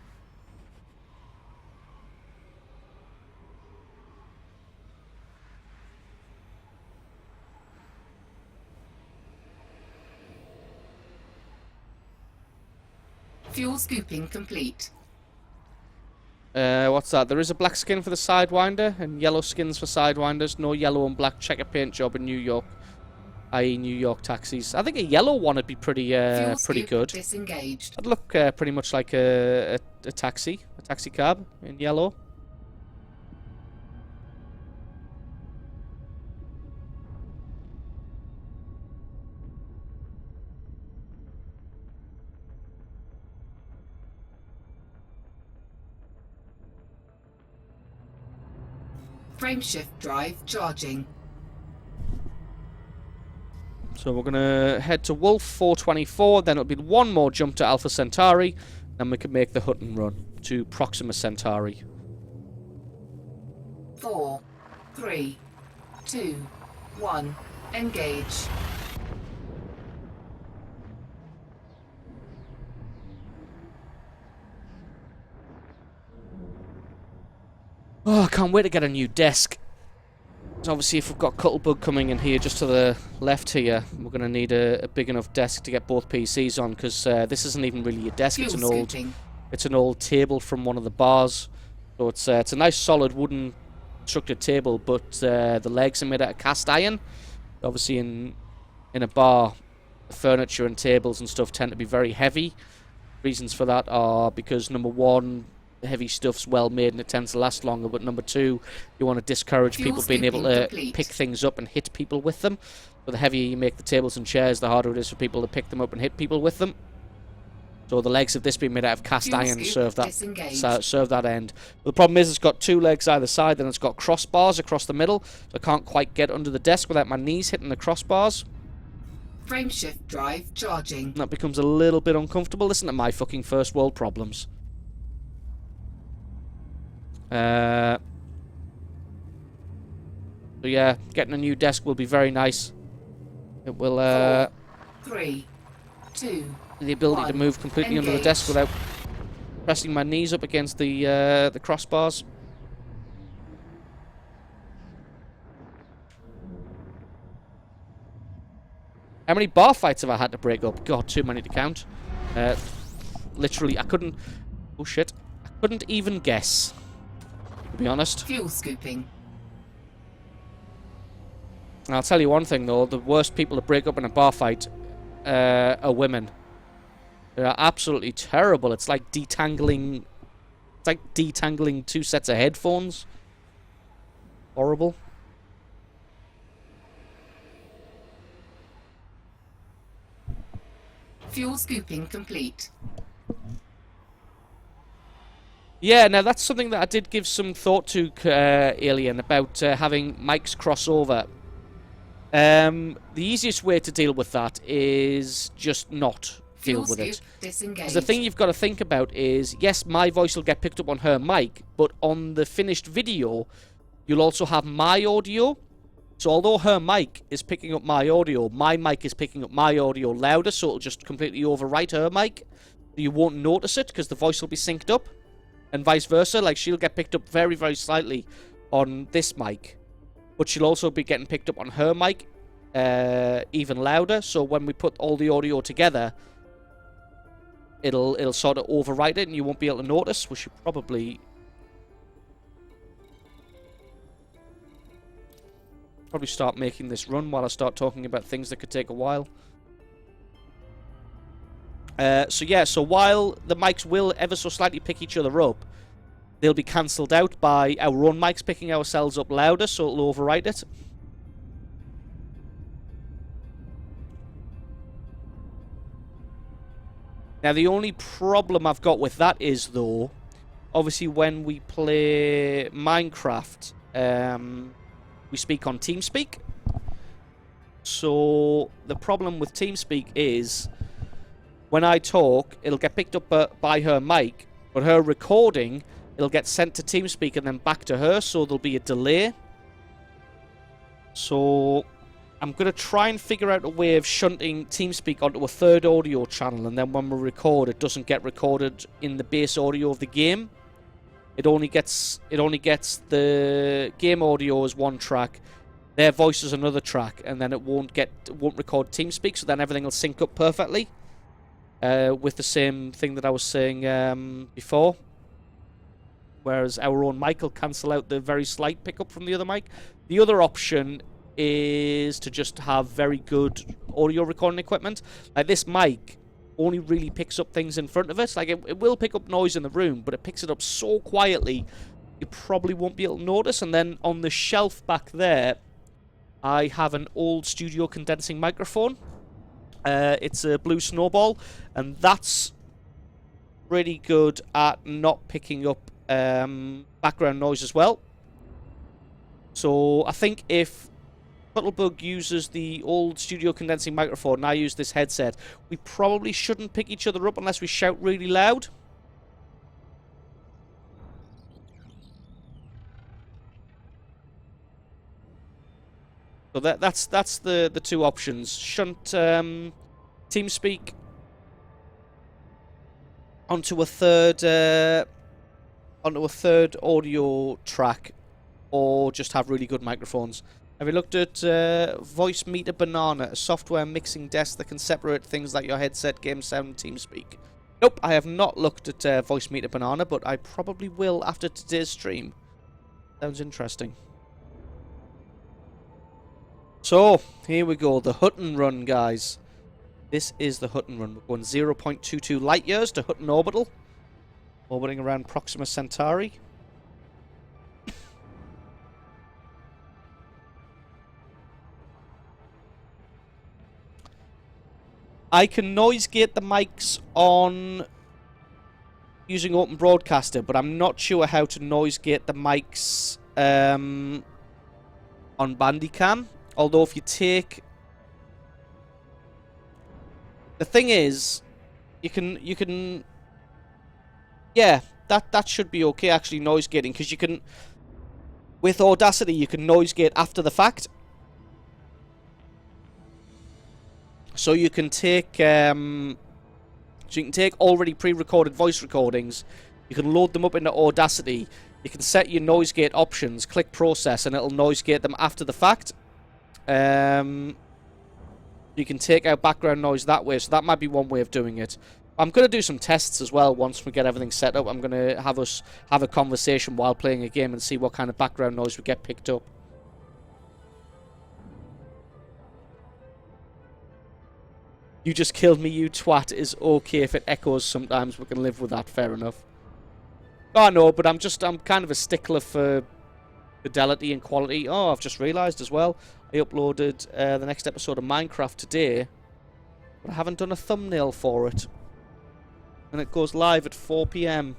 Fuel scooping complete. What's that? There is a black skin for the Sidewinder and yellow skins for Sidewinders. No yellow and black checker paint job in New York, i.e. New York taxis. I think a yellow one would be pretty Fuel pretty scoop good. disengaged. I'd look pretty much like a taxi cab in yellow. Frameshift drive charging. So we're going to head to Wolf 424, then it'll be one more jump to Alpha Centauri, then we can make the Hutton run to Proxima Centauri. 4, 3, 2, 1. Engage. Oh, I can't wait to get a new desk. So obviously if we've got Cuttlebug coming in here just to the left here, we're going to need a big enough desk to get both PCs on, because this isn't even really a desk, Fuel scooping. it's an old table from one of the bars. So it's a nice solid wooden structured table, but the legs are made out of cast iron. Obviously in a bar, the furniture and tables and stuff tend to be very heavy. Reasons for that are because, number one, the heavy stuff's well made and it tends to last longer, but number two, you want to discourage Fuel people being able to scooping complete. pick things up and hit people with them. So the heavier you make the tables and chairs, the harder it is for people to pick them up and hit people with them. So the legs of this being made out of cast Fuel iron scoop serve disengaged. serve that end. But the problem is it's got two legs either side, and it's got crossbars across the middle, so I can't quite get under the desk without my knees hitting the crossbars. Frameshift drive charging. And that becomes a little bit uncomfortable. Listen to my fucking first world problems. So yeah, getting a new desk will be very nice. It will 4, 3, 2. the ability to 1. move completely under the Engage. desk without pressing my knees up against the crossbars. How many bar fights have I had to break up? God, too many to count. Literally, I couldn't... Oh shit. I couldn't even guess, to be honest. Fuel scooping. And I'll tell you one thing though, the worst people to break up in a bar fight are women. They're absolutely terrible. It's like detangling two sets of headphones. Horrible. Fuel scooping complete. Yeah, now that's something that I did give some thought to, Alien, about having mics crossover. The easiest way to deal with that is just not deal Fuel with it. scoop disengaged. Because the thing you've got to think about is, yes, my voice will get picked up on her mic, but on the finished video, you'll also have my audio. So although her mic is picking up my audio, my mic is picking up my audio louder, so it'll just completely overwrite her mic. You won't notice it because the voice will be synced up. And vice versa, like she'll get picked up very, very slightly on this mic. But she'll also be getting picked up on her mic even louder. So when we put all the audio together, it'll sort of overwrite it and you won't be able to notice. We should probably start making this run while I start talking about things that could take a while. So while the mics will ever so slightly pick each other up, they'll be cancelled out by our own mics picking ourselves up louder, so it'll overwrite it. Now, the only problem I've got with that is, though, obviously when we play Minecraft, we speak on TeamSpeak. So the problem with TeamSpeak is when I talk, it'll get picked up by her mic, but her recording, it'll get sent to TeamSpeak and then back to her, so there'll be a delay. So I'm going to try and figure out a way of shunting TeamSpeak onto a third audio channel, and then when we record, it doesn't get recorded in the base audio of the game. It only gets the game audio as one track, their voice is another track, and then it won't record TeamSpeak, so then everything will sync up perfectly with the same thing that I was saying before. Whereas our own mic will cancel out the very slight pickup from the other mic. The other option is to just have very good audio recording equipment. Like this mic only really picks up things in front of it. Like it will pick up noise in the room, but it picks it up so quietly you probably won't be able to notice. And then on the shelf back there, I have an old studio condensing microphone. It's a Blue Snowball, and that's really good at not picking up background noise as well. So I think if Cuttlebug uses the old studio condensing microphone and I use this headset, we probably shouldn't pick each other up unless we shout really loud. So that's the two options. Shunt TeamSpeak onto a third audio track, or just have really good microphones. Have you looked at Voice Meter Banana, a software mixing desk that can separate things like your headset, game sound, and TeamSpeak? Nope, I have not looked at Voice Meter Banana, but I probably will after today's stream. Sounds interesting. So, here we go, the Hutton run, guys. This is the Hutton run. We're going 0.22 light years to Hutton Orbital, orbiting around Proxima Centauri. I can noise gate the mics on using Open Broadcaster, but I'm not sure how to noise gate the mics on Bandicam. Although if you take... The thing is, you can... Yeah, that should be okay, actually, noise gating, because you can... With Audacity, you can noise gate after the fact. So you can take already pre-recorded voice recordings, you can load them up into Audacity, you can set your noise gate options, click process, and it'll noise gate them after the fact. You can take out background noise that way, so that might be one way of doing it. I'm going to do some tests as well once we get everything set up. I'm going to have us have a conversation while playing a game and see what kind of background noise we get picked up. You just killed me, you twat, is okay if it echoes sometimes. We can live with that, fair enough. Oh, no, but I'm kind of a stickler for fidelity and quality. Oh, I've just realised as well, I uploaded the next episode of Minecraft today, but I haven't done a thumbnail for it. And it goes live at 4 PM.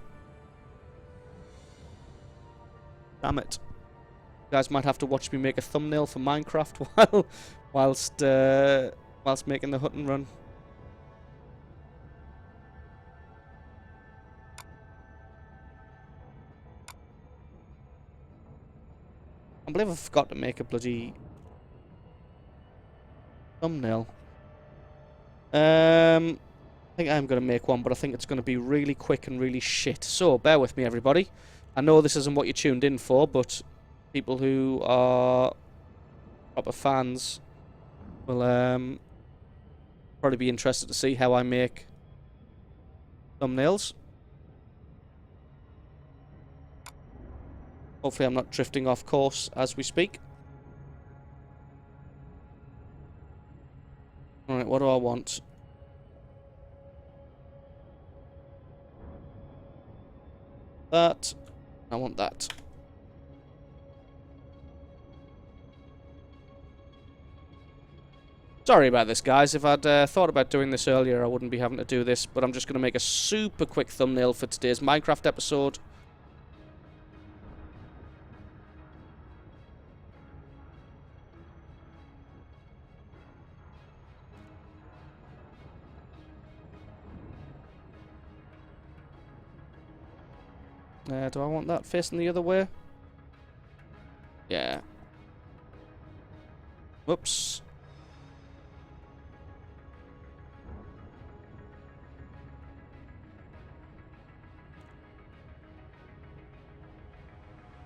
Damn it. You guys might have to watch me make a thumbnail for Minecraft whilst making the Hutton run. I believe I forgot to make a bloody thumbnail. I think I'm going to make one, but I think it's going to be really quick and really shit. So, bear with me, everybody. I know this isn't what you tuned in for, but people who are proper fans will probably be interested to see how I make thumbnails. Hopefully I'm not drifting off course as we speak. Alright, what do I want? That. I want that. Sorry about this, guys. If I'd thought about doing this earlier, I wouldn't be having to do this. But I'm just going to make a super quick thumbnail for today's Minecraft episode. Do I want that facing the other way? Yeah. Whoops.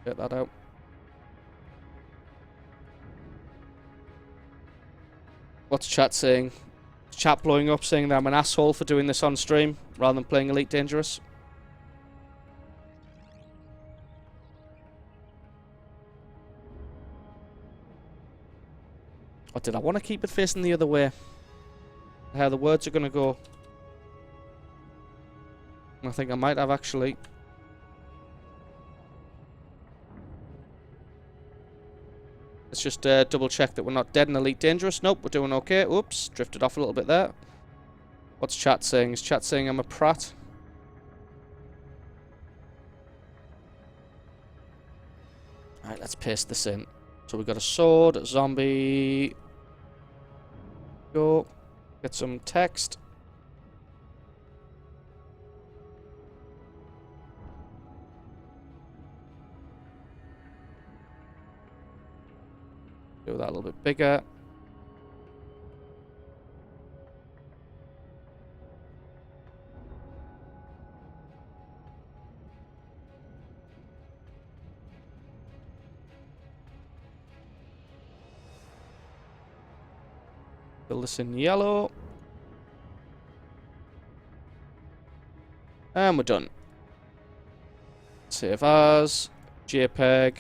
Get that out. What's chat saying? Is chat blowing up saying that I'm an asshole for doing this on stream rather than playing Elite Dangerous? Or did I want to keep it facing the other way? How the words are going to go. I think I might have actually. Let's just double check that we're not dead in Elite Dangerous. Nope, we're doing okay. Oops, drifted off a little bit there. What's chat saying? Is chat saying I'm a prat? Alright, let's paste this in. So we've got a sword, a zombie. Go. Get some text. Do that a little bit bigger. Fill this in yellow. And we're done. Save as. JPEG.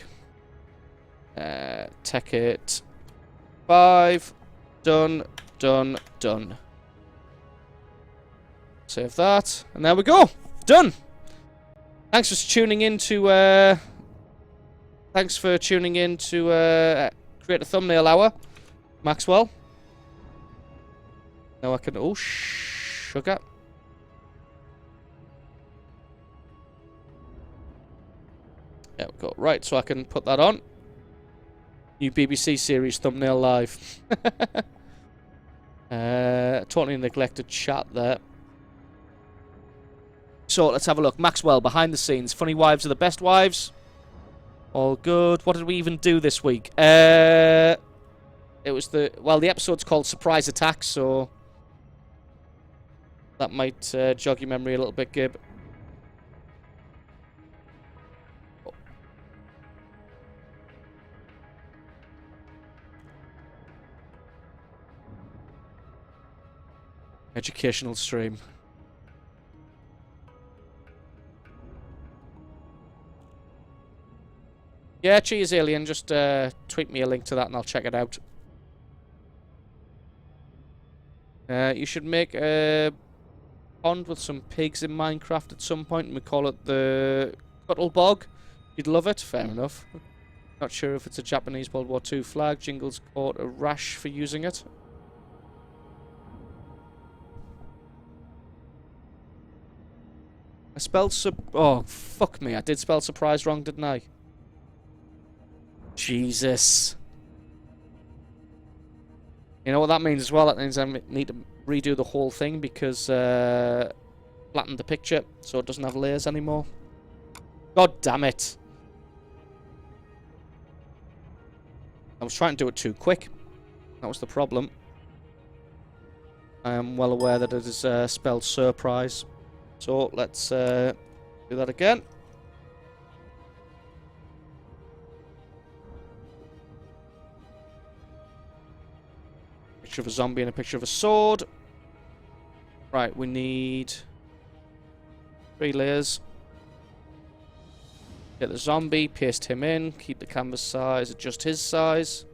Tech it. 5. Done. Done. Done. Save that. And there we go. Done. Thanks for tuning in to create a thumbnail hour, Maxwell. Now I can... Oh, sugar. There we go. Right, so I can put that on. New BBC series thumbnail live. Totally neglected chat there. So, let's have a look. Maxwell, behind the scenes. Funny wives are the best wives. All good. What did we even do this week? It was the... Well, the episode's called Surprise Attack, so... That might jog your memory a little bit, Gib. Educational stream. Yeah, cheers, Alien. Just tweet me a link to that and I'll check it out. You should make a pond with some pigs in Minecraft at some point and we call it the Cuttle Bog. You'd love it. Fair enough. Not sure if it's a Japanese World War II flag. Jingles caught a rash for using it. I spelled oh, fuck me. I did spell surprise wrong, didn't I? Jesus. You know what that means as well? That means I need to redo the whole thing because flattened the picture so it doesn't have layers anymore. God damn it. I was trying to do it too quick. That was the problem. I am well aware that it is spelled surprise. So let's do that again. Picture of a zombie and a picture of a sword. Right, we need 3 layers. Get the zombie, paste him in, keep the canvas size, adjust his size.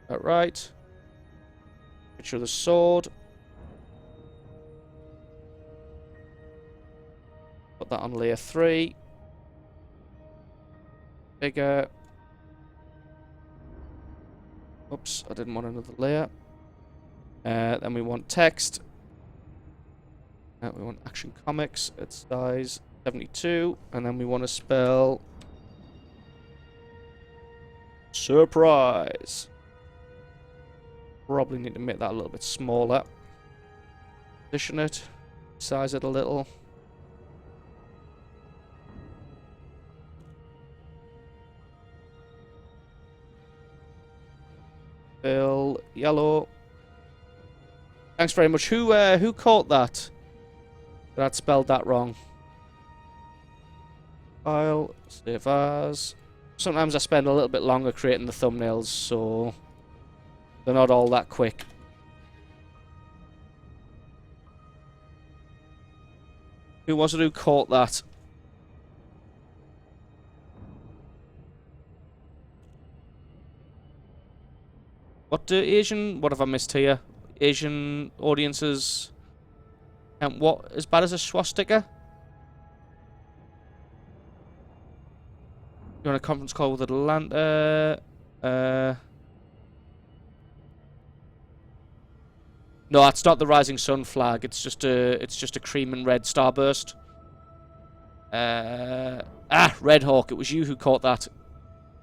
That right. Picture of the sword. Put that on layer 3. Bigger. Oops, I didn't want another layer. Then we want text. We want Action Comics at size 72. And then we want to spell surprise. Probably need to make that a little bit smaller. Position it. Size it a little. Fill yellow. Thanks very much. Who caught that? That spelled that wrong. File, save as. Sometimes I spend a little bit longer creating the thumbnails, so they're not all that quick. Who was it who caught that? What have I missed here? Asian audiences. And what as bad as a swastika? You're on a conference call with Atlanta. No, it's not the Rising Sun flag. It's just a cream and red starburst. Red Hawk. It was you who caught that.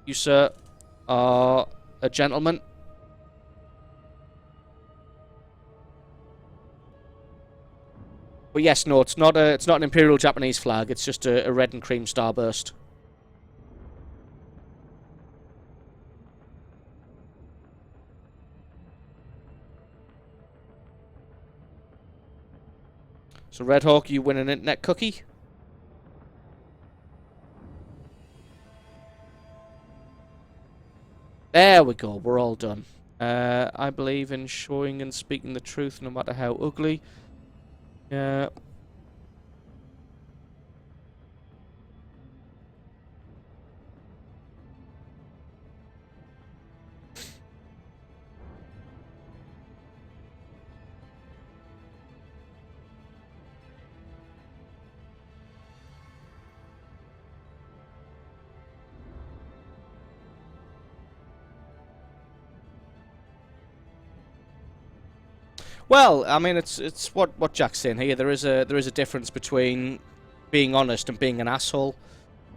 You, sir, are a gentleman. But yes, no, it's not an Imperial Japanese flag. It's just a red and cream starburst. So Red Hawk, you win an internet cookie. There we go. We're all done. I believe in showing and speaking the truth, no matter how ugly. Yeah. Well, I mean, it's what Jack's saying here. There is a difference between being honest and being an asshole.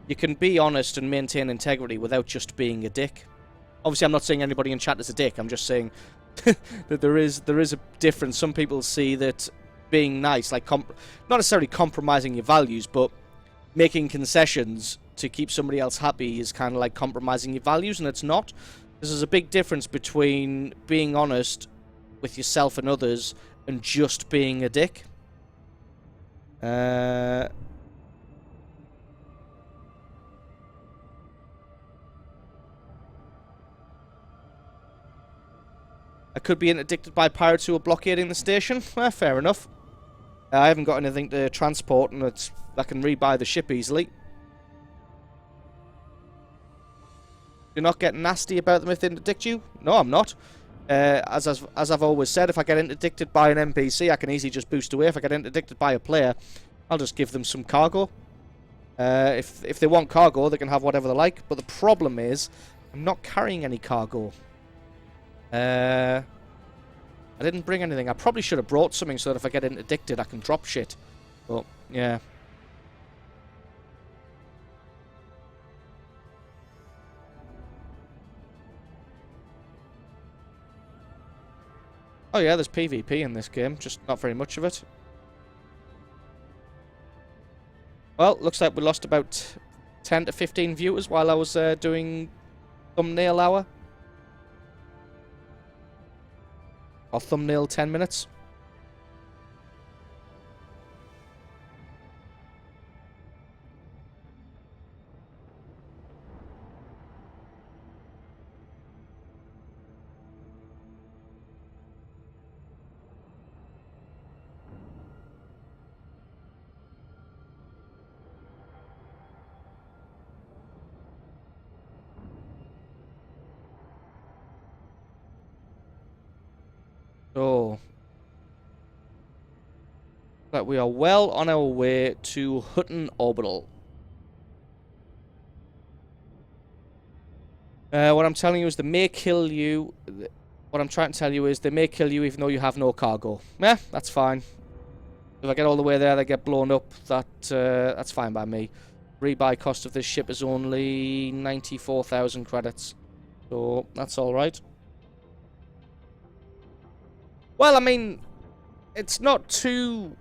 You can be honest and maintain integrity without just being a dick. Obviously, I'm not saying anybody in chat is a dick. I'm just saying that there is a difference. Some people see that being nice, like not necessarily compromising your values, but making concessions to keep somebody else happy is kind of like compromising your values, and it's not. There's a big difference between being honest with yourself and others and just being a dick. I could be interdicted by pirates who are blockading the station. Fair enough. I haven't got anything to transport, and I can rebuy the ship easily. You're not getting nasty about them if they interdict you? No, I'm not. As I've always said, if I get interdicted by an NPC, I can easily just boost away. If I get interdicted by a player, I'll just give them some cargo. If they want cargo, they can have whatever they like. But the problem is, I'm not carrying any cargo. I didn't bring anything. I probably should have brought something so that if I get interdicted, I can drop shit. But, yeah. Oh yeah, there's PvP in this game, just not very much of it. Well, looks like we lost about 10 to 15 viewers while I was doing thumbnail hour. Or thumbnail 10 minutes. So, but we are well on our way to Hutton Orbital. What I'm telling you is they may kill you. What I'm trying to tell you is they may kill you even though you have no cargo. Yeah, that's fine. If I get all the way there, they get blown up. That's fine by me. Rebuy cost of this ship is only 94,000 credits. So, that's alright. Well, I mean, it's not too...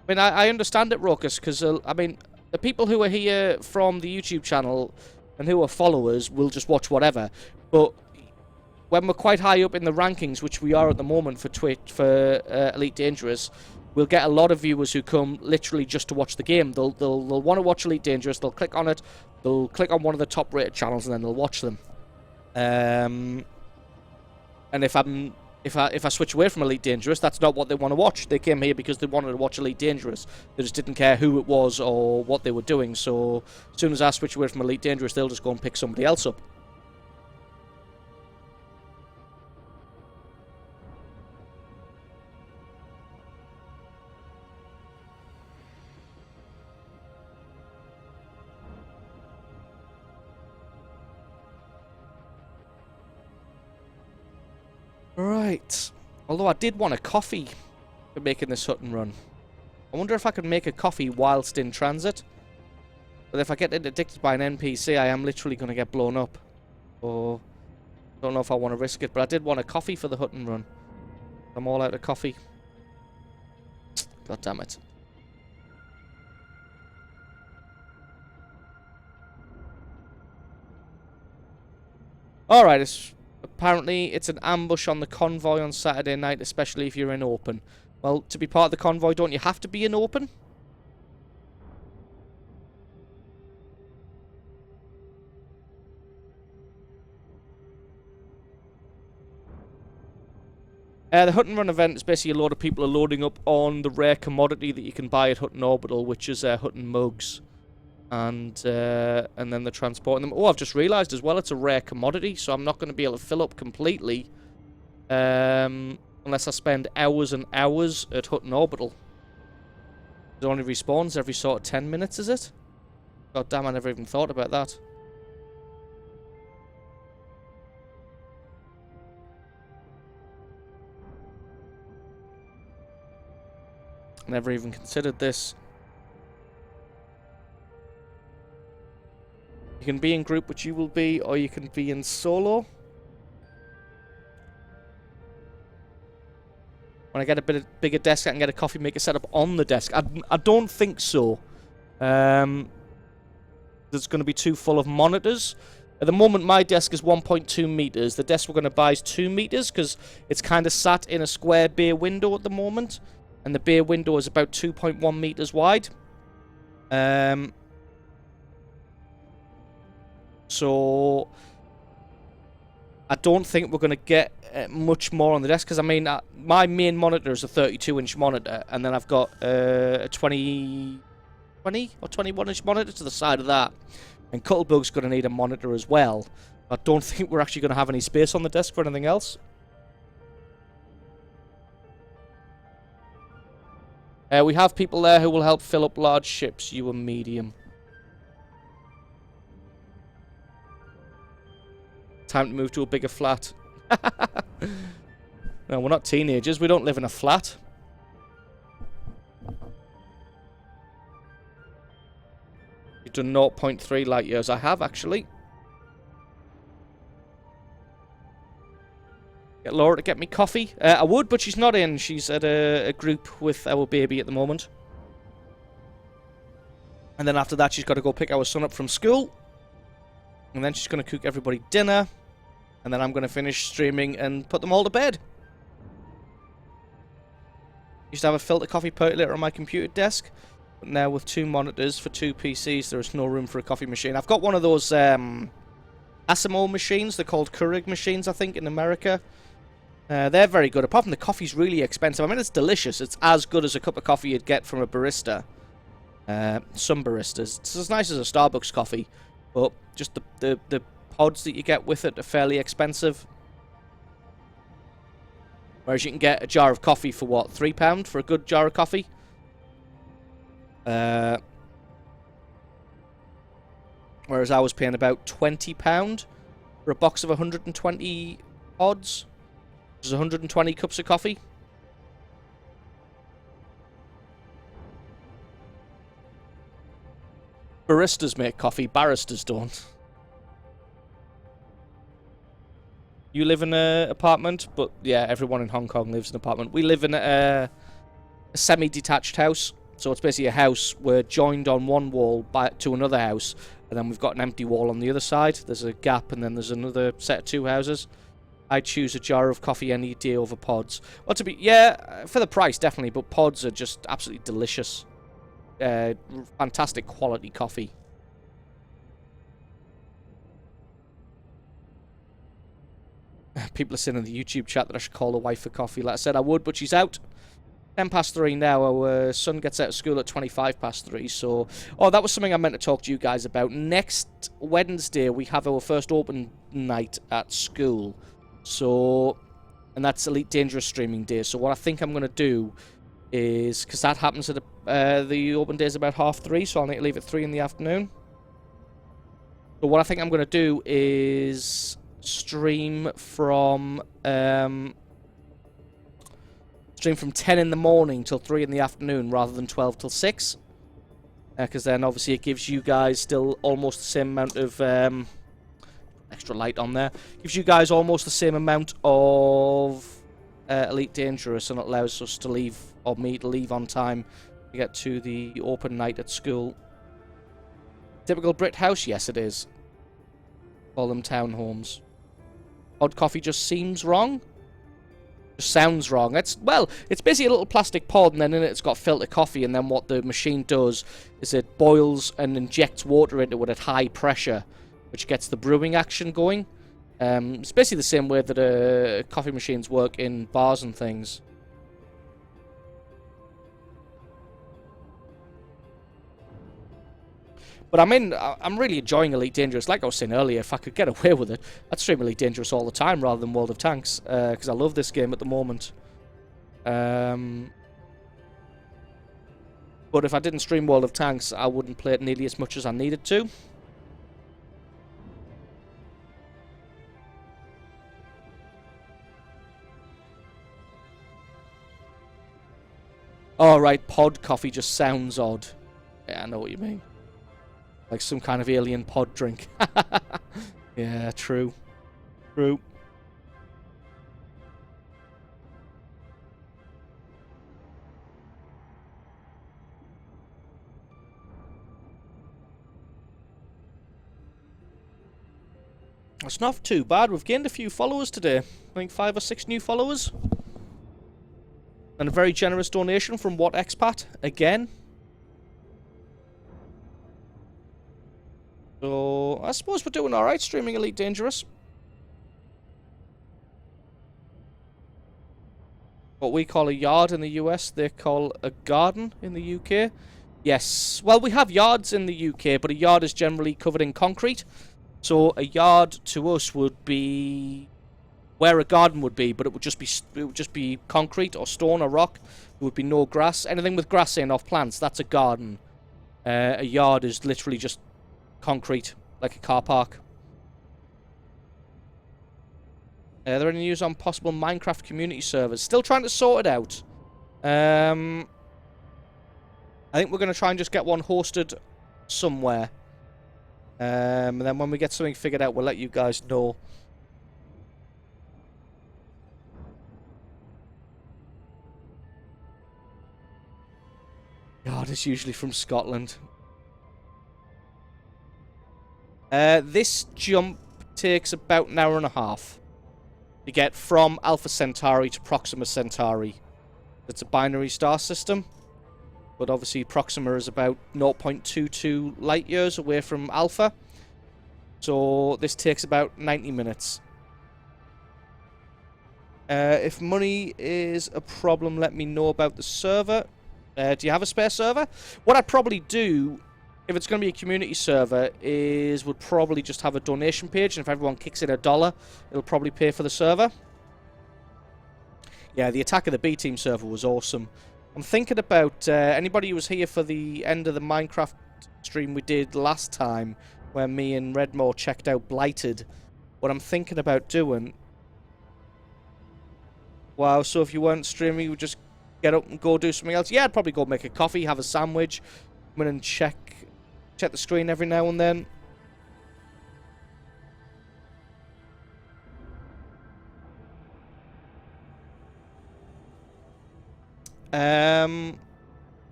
I mean, I understand it, Raucus, because, I mean, the people who are here from the YouTube channel and who are followers will just watch whatever. But when we're quite high up in the rankings, which we are at the moment for Twitch, for Elite Dangerous, we'll get a lot of viewers who come literally just to watch the game. They'll want to watch Elite Dangerous, they'll click on it, they'll click on one of the top rated channels, and then they'll watch them. And if I switch away from Elite Dangerous, that's not what they want to watch. They came here because they wanted to watch Elite Dangerous. They just didn't care who it was or what they were doing. So as soon as I switch away from Elite Dangerous, they'll just go and pick somebody else up. Right. Although I did want a coffee for making this Hutton run. I wonder if I could make a coffee whilst in transit. But if I get interdicted by an NPC, I am literally going to get blown up. So, don't know if I want to risk it. But I did want a coffee for the Hutton run. I'm all out of coffee. God damn it. Alright, apparently it's an ambush on the convoy on Saturday night, especially if you're in open. Well, to be part of the convoy, don't you have to be in open? The Hutton Run event is basically a lot of people are loading up on the rare commodity that you can buy at Hutton Orbital, which is Hutton mugs. And then they're transporting them. Oh, I've just realised as well it's a rare commodity, so I'm not going to be able to fill up completely unless I spend hours and hours at Hutton Orbital. It only respawns every sort of 10 minutes, is it? God damn, I never even thought about that. Never even considered this. You can be in group, which you will be, or you can be in solo. When I get a bigger desk, I can get a coffee maker set up on the desk. I don't think so. There's going to be too full of monitors. At the moment, my desk is 1.2 meters. The desk we're going to buy is 2 meters because it's kind of sat in a square bay window at the moment. And the bay window is about 2.1 meters wide. So I don't think we're going to get much more on the desk because, I mean, my main monitor is a 32-inch monitor, and then I've got a 20 or 21-inch monitor to the side of that. And Cuttlebug's going to need a monitor as well. I don't think we're actually going to have any space on the desk for anything else. We have people there who will help fill up large ships. You are medium. Time to move to a bigger flat. No, we're not teenagers. We don't live in a flat. You've done 0.3 light years. I have, actually. Get Laura to get me coffee. I would, but she's not in. She's at a group with our baby at the moment. And then after that, she's got to go pick our son up from school. And then she's going to cook everybody dinner. And then I'm going to finish streaming and put them all to bed. Used to have a filter coffee percolator on my computer desk. But now with 2 monitors for 2 PCs, there is no room for a coffee machine. I've got one of those Asimo machines. They're called Keurig machines, I think, in America. They're very good. Apart from the coffee's really expensive. I mean, it's delicious. It's as good as a cup of coffee you'd get from a barista. Some baristas. It's as nice as a Starbucks coffee. But just the pods that you get with it are fairly expensive. Whereas you can get a jar of coffee for what, £3 for a good jar of coffee? Whereas I was paying about £20 for a box of 120 pods, which is 120 cups of coffee. Baristas make coffee, barristers don't. You live in an apartment, but yeah, everyone in Hong Kong lives in an apartment. We live in a semi-detached house, so it's basically a house. We're joined on one wall to another house, and then we've got an empty wall on the other side. There's a gap, and then there's another set of 2 houses. I'd choose a jar of coffee any day over pods. Well, yeah, for the price, definitely, but pods are just absolutely delicious. Fantastic quality coffee. People are saying in the YouTube chat that I should call the wife for coffee. Like I said, I would, but she's out. 3:10 now. Our son gets out of school at 3:25. So, oh, that was something I meant to talk to you guys about. Next Wednesday, we have our first open night at school. So, and that's Elite Dangerous streaming day. So what I think I'm going to do is, because that happens at the open day is about 3:30, so I'll need to leave at 3 in the afternoon. So what I think I'm going to do is stream from 10 in the morning till 3 in the afternoon rather than 12 till 6. Because then obviously it gives you guys still almost the same amount of extra light on there. Gives you guys almost the same amount of Elite Dangerous, and it allows us to leave, or me to leave on time to get to the open night at school. Typical Brit house? Yes, it is. Call them townhomes. Odd coffee just seems wrong. Just sounds wrong. It's basically a little plastic pod, and then in it it's got filter coffee, and then what the machine does is it boils and injects water into it at high pressure, which gets the brewing action going. It's basically the same way that coffee machines work in bars and things. But I'm really enjoying Elite Dangerous. Like I was saying earlier, if I could get away with it, I'd stream Elite Dangerous all the time rather than World of Tanks, because I love this game at the moment. But if I didn't stream World of Tanks, I wouldn't play it nearly as much as I needed to. Alright, pod coffee just sounds odd. Yeah, I know what you mean. Like some kind of alien pod drink. Yeah, true. True. It's not too bad. We've gained a few followers today. I think 5 or 6 new followers. And a very generous donation from What Expat again. So, I suppose we're doing alright streaming Elite Dangerous. What we call a yard in the US, they call a garden in the UK. Yes, well, we have yards in the UK, but a yard is generally covered in concrete. So, a yard to us would be where a garden would be, but it would just be concrete or stone or rock. There would be no grass. Anything with grass in off plants, that's a garden. A yard is literally just concrete, like a car park. Are there any news on possible Minecraft community servers? Still trying to sort it out. I think we're going to try and just get one hosted somewhere. And then when we get something figured out, we'll let you guys know. God, it's usually from Scotland. This jump takes about an hour and a half to get from Alpha Centauri to Proxima Centauri. It's a binary star system, but obviously Proxima is about 0.22 light years away from Alpha, so this takes about 90 minutes. If money is a problem, let me know about the server. Do you have a spare server? What I'd probably do, if it's going to be a community server, is would probably just have a donation page, and if everyone kicks in $1, it'll probably pay for the server. Yeah, the attack of the B team server was awesome. I'm thinking about anybody who was here for the end of the Minecraft stream we did last time, where me and Redmore checked out Blighted. What I'm thinking about doing. Wow, so if you weren't streaming, you would just get up and go do something else? Yeah, I'd probably go make a coffee, have a sandwich, come in and check the screen every now and then.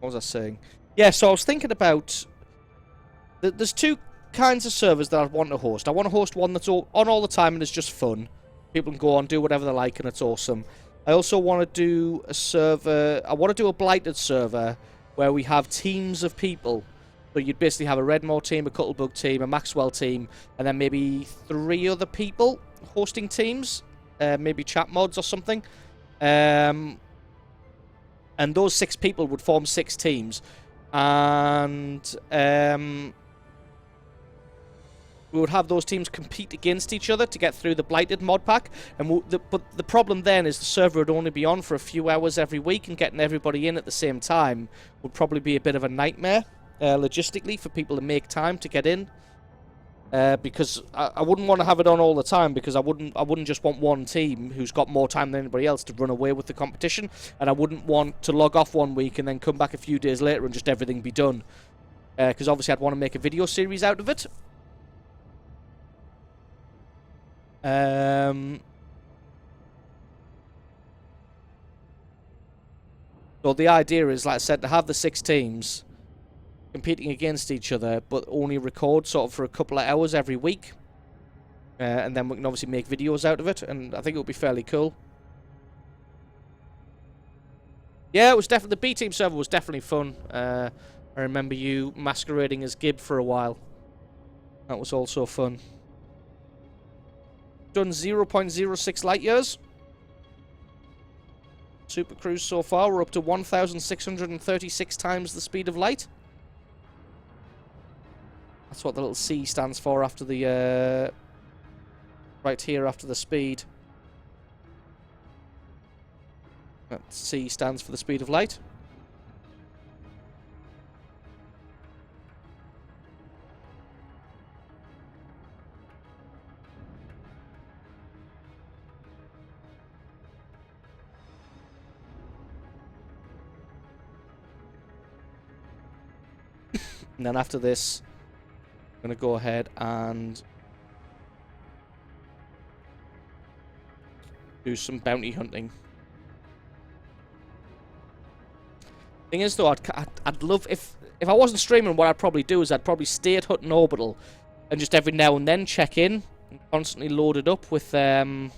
What was I saying? Yeah, so I was thinking about... There's two kinds of servers that I want to host. I want to host one that's on all the time and it's just fun. People can go on, do whatever they like, and it's awesome. I also want to do a server... I want to do a Blighted server where we have teams of people. So you'd basically have a Redmore team, a Cuttlebug team, a Maxwell team, and then maybe 3 other people hosting teams. Maybe chat mods or something. And those 6 people would form 6 teams. And we would have those teams compete against each other to get through the Blighted mod pack. And but the problem then is the server would only be on for a few hours every week, and getting everybody in at the same time would probably be a bit of a nightmare logistically for people to make time to get in. Because I wouldn't want to have it on all the time, because I wouldn't just want one team who's got more time than anybody else to run away with the competition, and I wouldn't want to log off one week and then come back a few days later and just everything be done. Because obviously I'd want to make a video series out of it. So the idea is, like I said, to have the 6 teams competing against each other, but only record sort of for a couple of hours every week. And then we can obviously make videos out of it, and I think it would be fairly cool. Yeah, it was definitely... The B-Team server was definitely fun. I remember you masquerading as Gib for a while. That was also fun. Done 0.06 light years. Super Cruise so far, we're up to 1,636 times the speed of light. That's what the little C stands for after the, right here after the speed. That C stands for the speed of light. And then after this, I'm going to go ahead and do some bounty hunting. Thing is, though, I'd love... If I wasn't streaming, what I'd probably do is I'd probably stay at Hutton Orbital and just every now and then check in and constantly load it up with... Hutton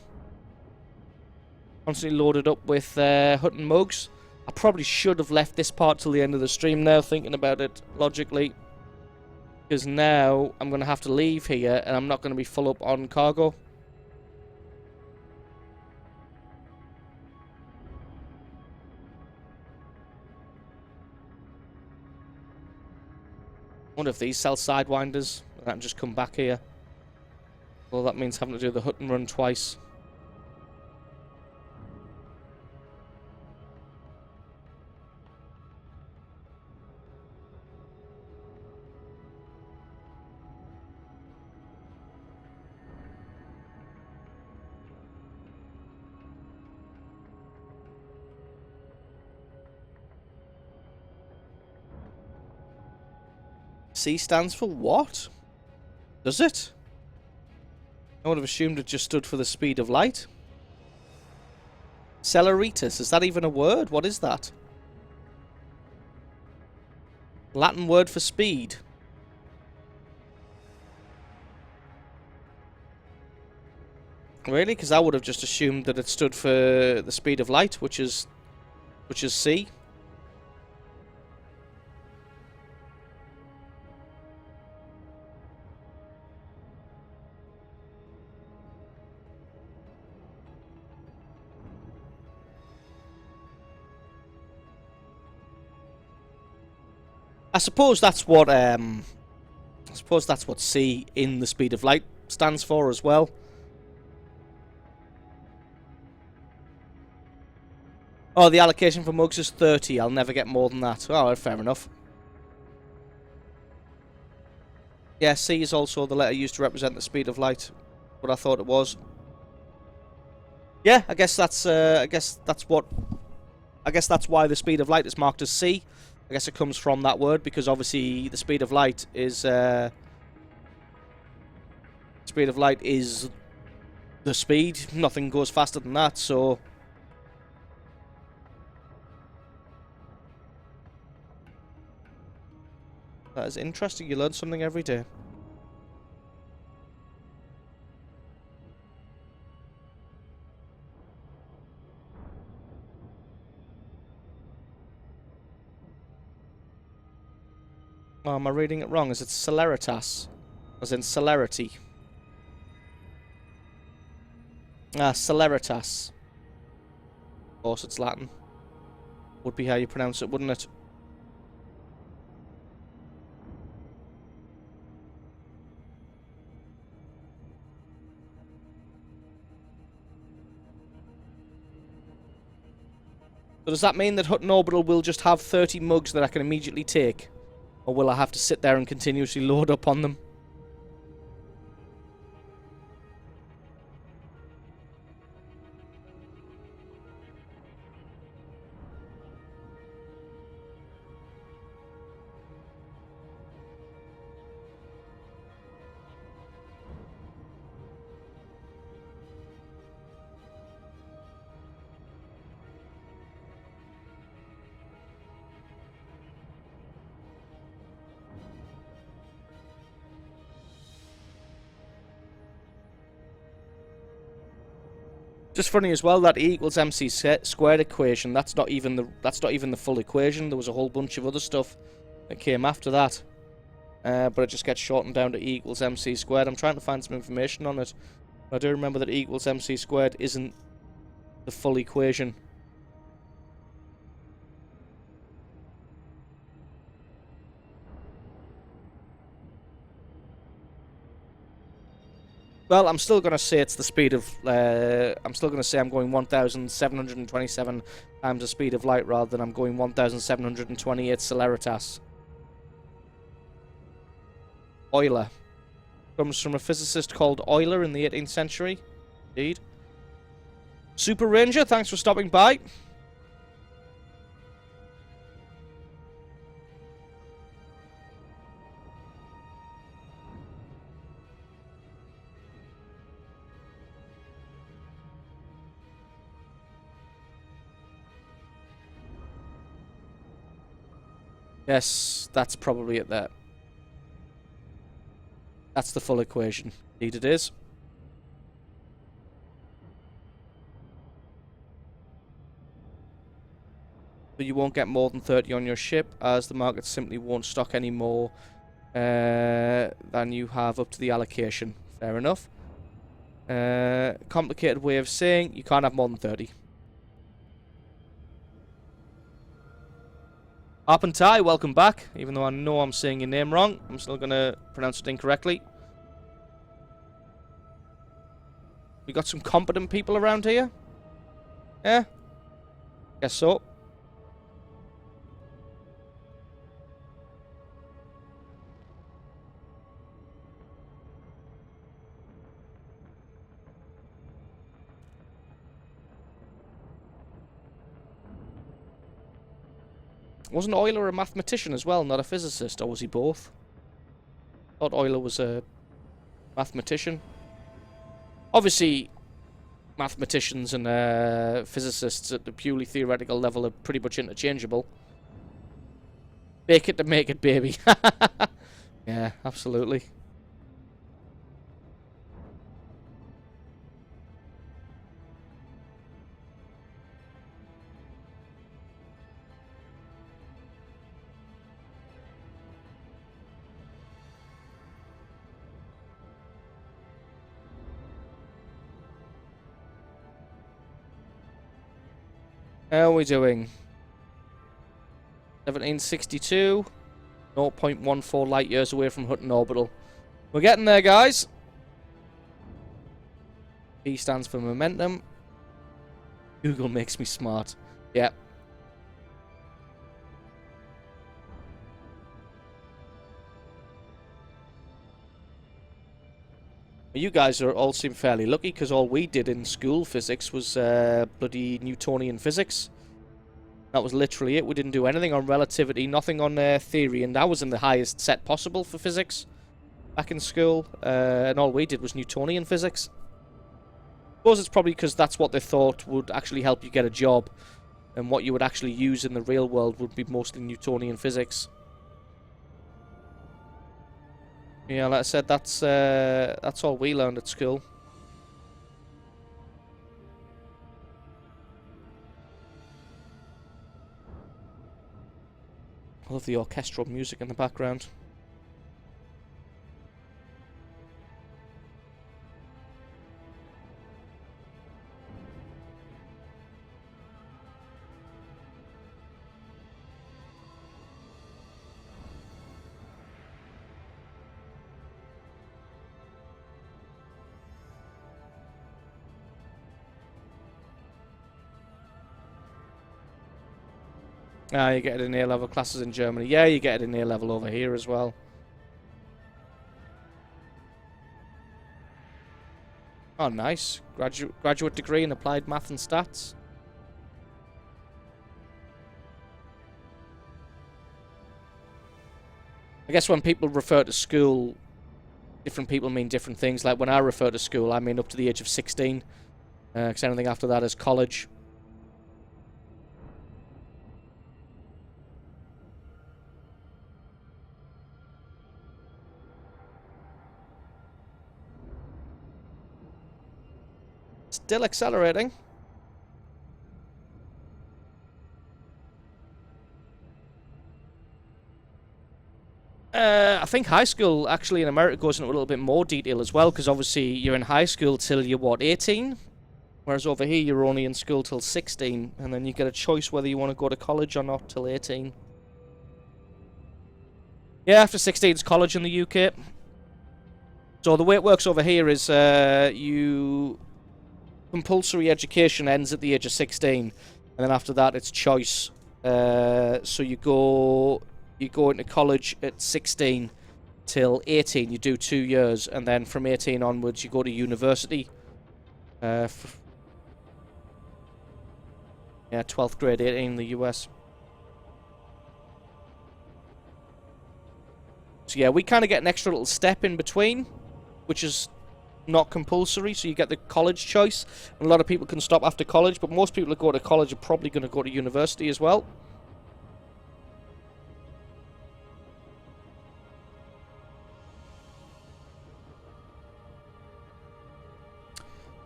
Mugs. I probably should have left this part till the end of the stream now, thinking about it logically. Because now I'm going to have to leave here and I'm not going to be full up on cargo. I wonder if these sell Sidewinders and I can just come back here. Well, that means having to do the Hutton run twice. C stands for what? Does it? I would have assumed it just stood for the speed of light. Celeritas, is that even a word? What is that? Latin word for speed. Really? Because I would have just assumed that it stood for the speed of light, which is C. I suppose that's what C in the speed of light stands for as well. Oh, the allocation for mugs is 30. I'll never get more than that. Oh, fair enough. Yeah, C is also the letter used to represent the speed of light. What I thought it was. Yeah, I guess that's why the speed of light is marked as C. I guess it comes from that word because obviously the speed of light is the speed. Nothing goes faster than that, so that is interesting. You learn something every day. Oh, am I reading it wrong? Is it celeritas? As in celerity? Ah, celeritas. Of course, it's Latin. Would be how you pronounce it, wouldn't it? So does that mean that Hutton Orbital will just have 30 mugs that I can immediately take? Or will I have to sit there and continuously load up on them? Just funny as well that E equals MC squared equation. That's not even the full equation. There was a whole bunch of other stuff that came after that, but it just gets shortened down to E equals MC squared. I'm trying to find some information on it. I do remember that E equals MC squared isn't the full equation. Well, I'm still going to say it's the speed of... I'm still going to say I'm going 1,727 times the speed of light rather than I'm going 1,728 celeritas. Euler. Comes from a physicist called Euler in the 18th century. Indeed. Super Ranger, thanks for stopping by. Yes, that's probably it there. That's the full equation. Indeed it is. But you won't get more than 30 on your ship, as the market simply won't stock any more than you have up to the allocation. Fair enough. Complicated way of saying you can't have more than 30. Arpentai, welcome back. Even though I know I'm saying your name wrong, I'm still going to pronounce it incorrectly. We got some competent people around here? Yeah? Guess so. Wasn't Euler a mathematician as well, not a physicist, or was he both? I thought Euler was a mathematician. Obviously, mathematicians and physicists at the purely theoretical level are pretty much interchangeable. Bake it to make it, baby. Yeah, absolutely. How are we doing? 1762. 0.14 light years away from Hutton Orbital. We're getting there, guys. P stands for momentum. Google makes me smart. Yeah. You guys all seem fairly lucky, because all we did in school physics was bloody Newtonian physics. That was literally it. We didn't do anything on relativity, nothing on theory, and that was in the highest set possible for physics back in school. And all we did was Newtonian physics. I suppose it's probably because that's what they thought would actually help you get a job, and what you would actually use in the real world would be mostly Newtonian physics. Yeah, like I said, that's all we learned at school. I love the orchestral music in the background. Ah, you get it in A-level classes in Germany. Yeah, you get it in A-level over here as well. Oh, nice. Graduate degree in applied math and stats. I guess when people refer to school, different people mean different things. Like when I refer to school, I mean up to the age of 16. Because anything after that is college. Still accelerating. I think high school actually in America goes into a little bit more detail as well, because obviously you're in high school till you're what, 18? Whereas over here you're only in school till 16, and then you get a choice whether you want to go to college or not till 18. Yeah, after 16 is college in the UK. So the way it works over here is compulsory education ends at the age of 16, and then after that it's choice. So you go into college at 16 till 18. You do 2 years, and then from 18 onwards you go to university. Yeah, 12th grade 18 in the US. So yeah, we kind of get an extra little step in between, which is not compulsory, so you get the college choice. And a lot of people can stop after college, but most people that go to college are probably going to go to university as well.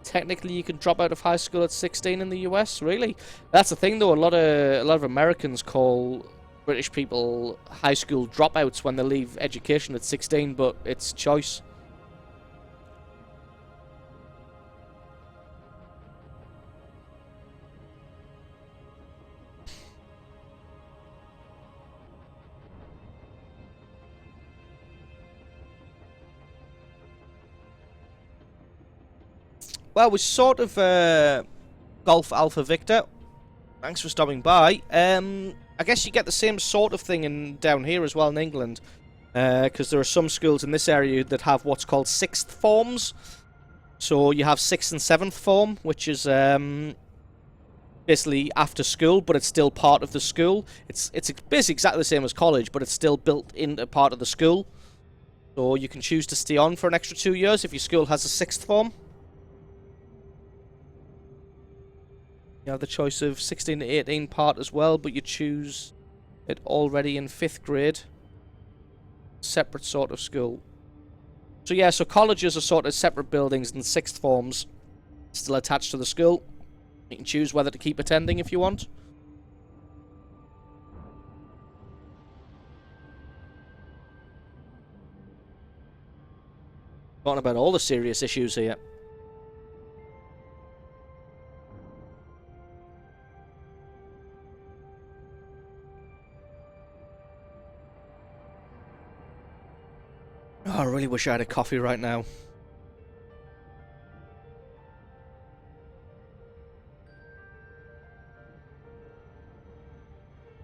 Technically, you can drop out of high school at 16 in the US. Really, that's the thing, though. A lot of Americans call British people high school dropouts when they leave education at 16, but it's choice. Well, we're sort of Golf Alpha Victor. Thanks for stopping by. I guess you get the same sort of thing down here as well in England, because there are some schools in this area that have what's called sixth forms. So you have 6th and 7th form, which is basically after school, but it's still part of the school. It's basically exactly the same as college, but it's still built into part of the school. So you can choose to stay on for an extra 2 years if your school has a 6th form. You have the choice of 16 to 18 part as well, but you choose it already in 5th grade. Separate sort of school. So yeah, so colleges are sort of separate buildings, and 6th forms still attached to the school. You can choose whether to keep attending if you want. Talking about all the serious issues here. Oh, I really wish I had a coffee right now.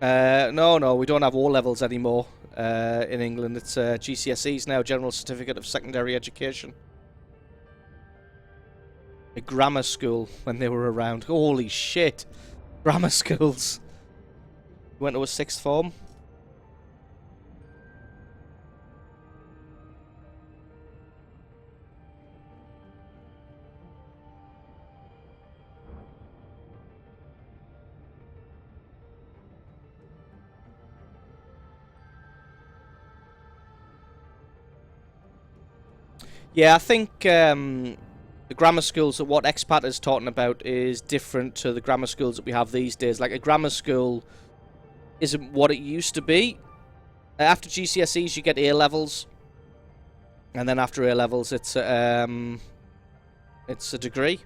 No, we don't have O levels anymore in England. It's GCSEs now, General Certificate of Secondary Education. A grammar school when they were around. Holy shit! Grammar schools. Went to a sixth form. Yeah, I think the grammar schools that what expat is talking about is different to the grammar schools that we have these days. Like, a grammar school isn't what it used to be. After GCSEs, you get A levels, and then after A levels, it's a degree.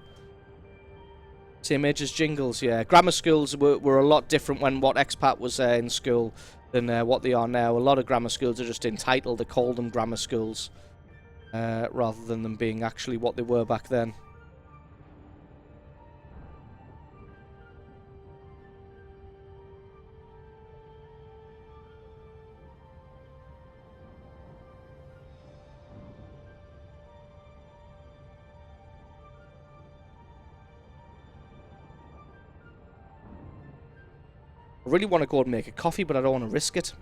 Same age as Jingles, yeah. Grammar schools were a lot different when what expat was in school than what they are now. A lot of grammar schools are just entitled. They call them grammar schools. Rather than them being actually what they were back then. I really want to go and make a coffee, but I don't want to risk it.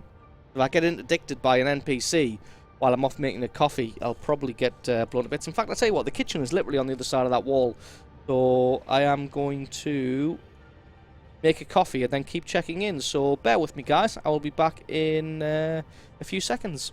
If I get interdicted by an NPC while I'm off making a coffee, I'll probably get blown to bits. In fact, I'll tell you what, the kitchen is literally on the other side of that wall. So I am going to make a coffee and then keep checking in. So bear with me, guys. I will be back in a few seconds.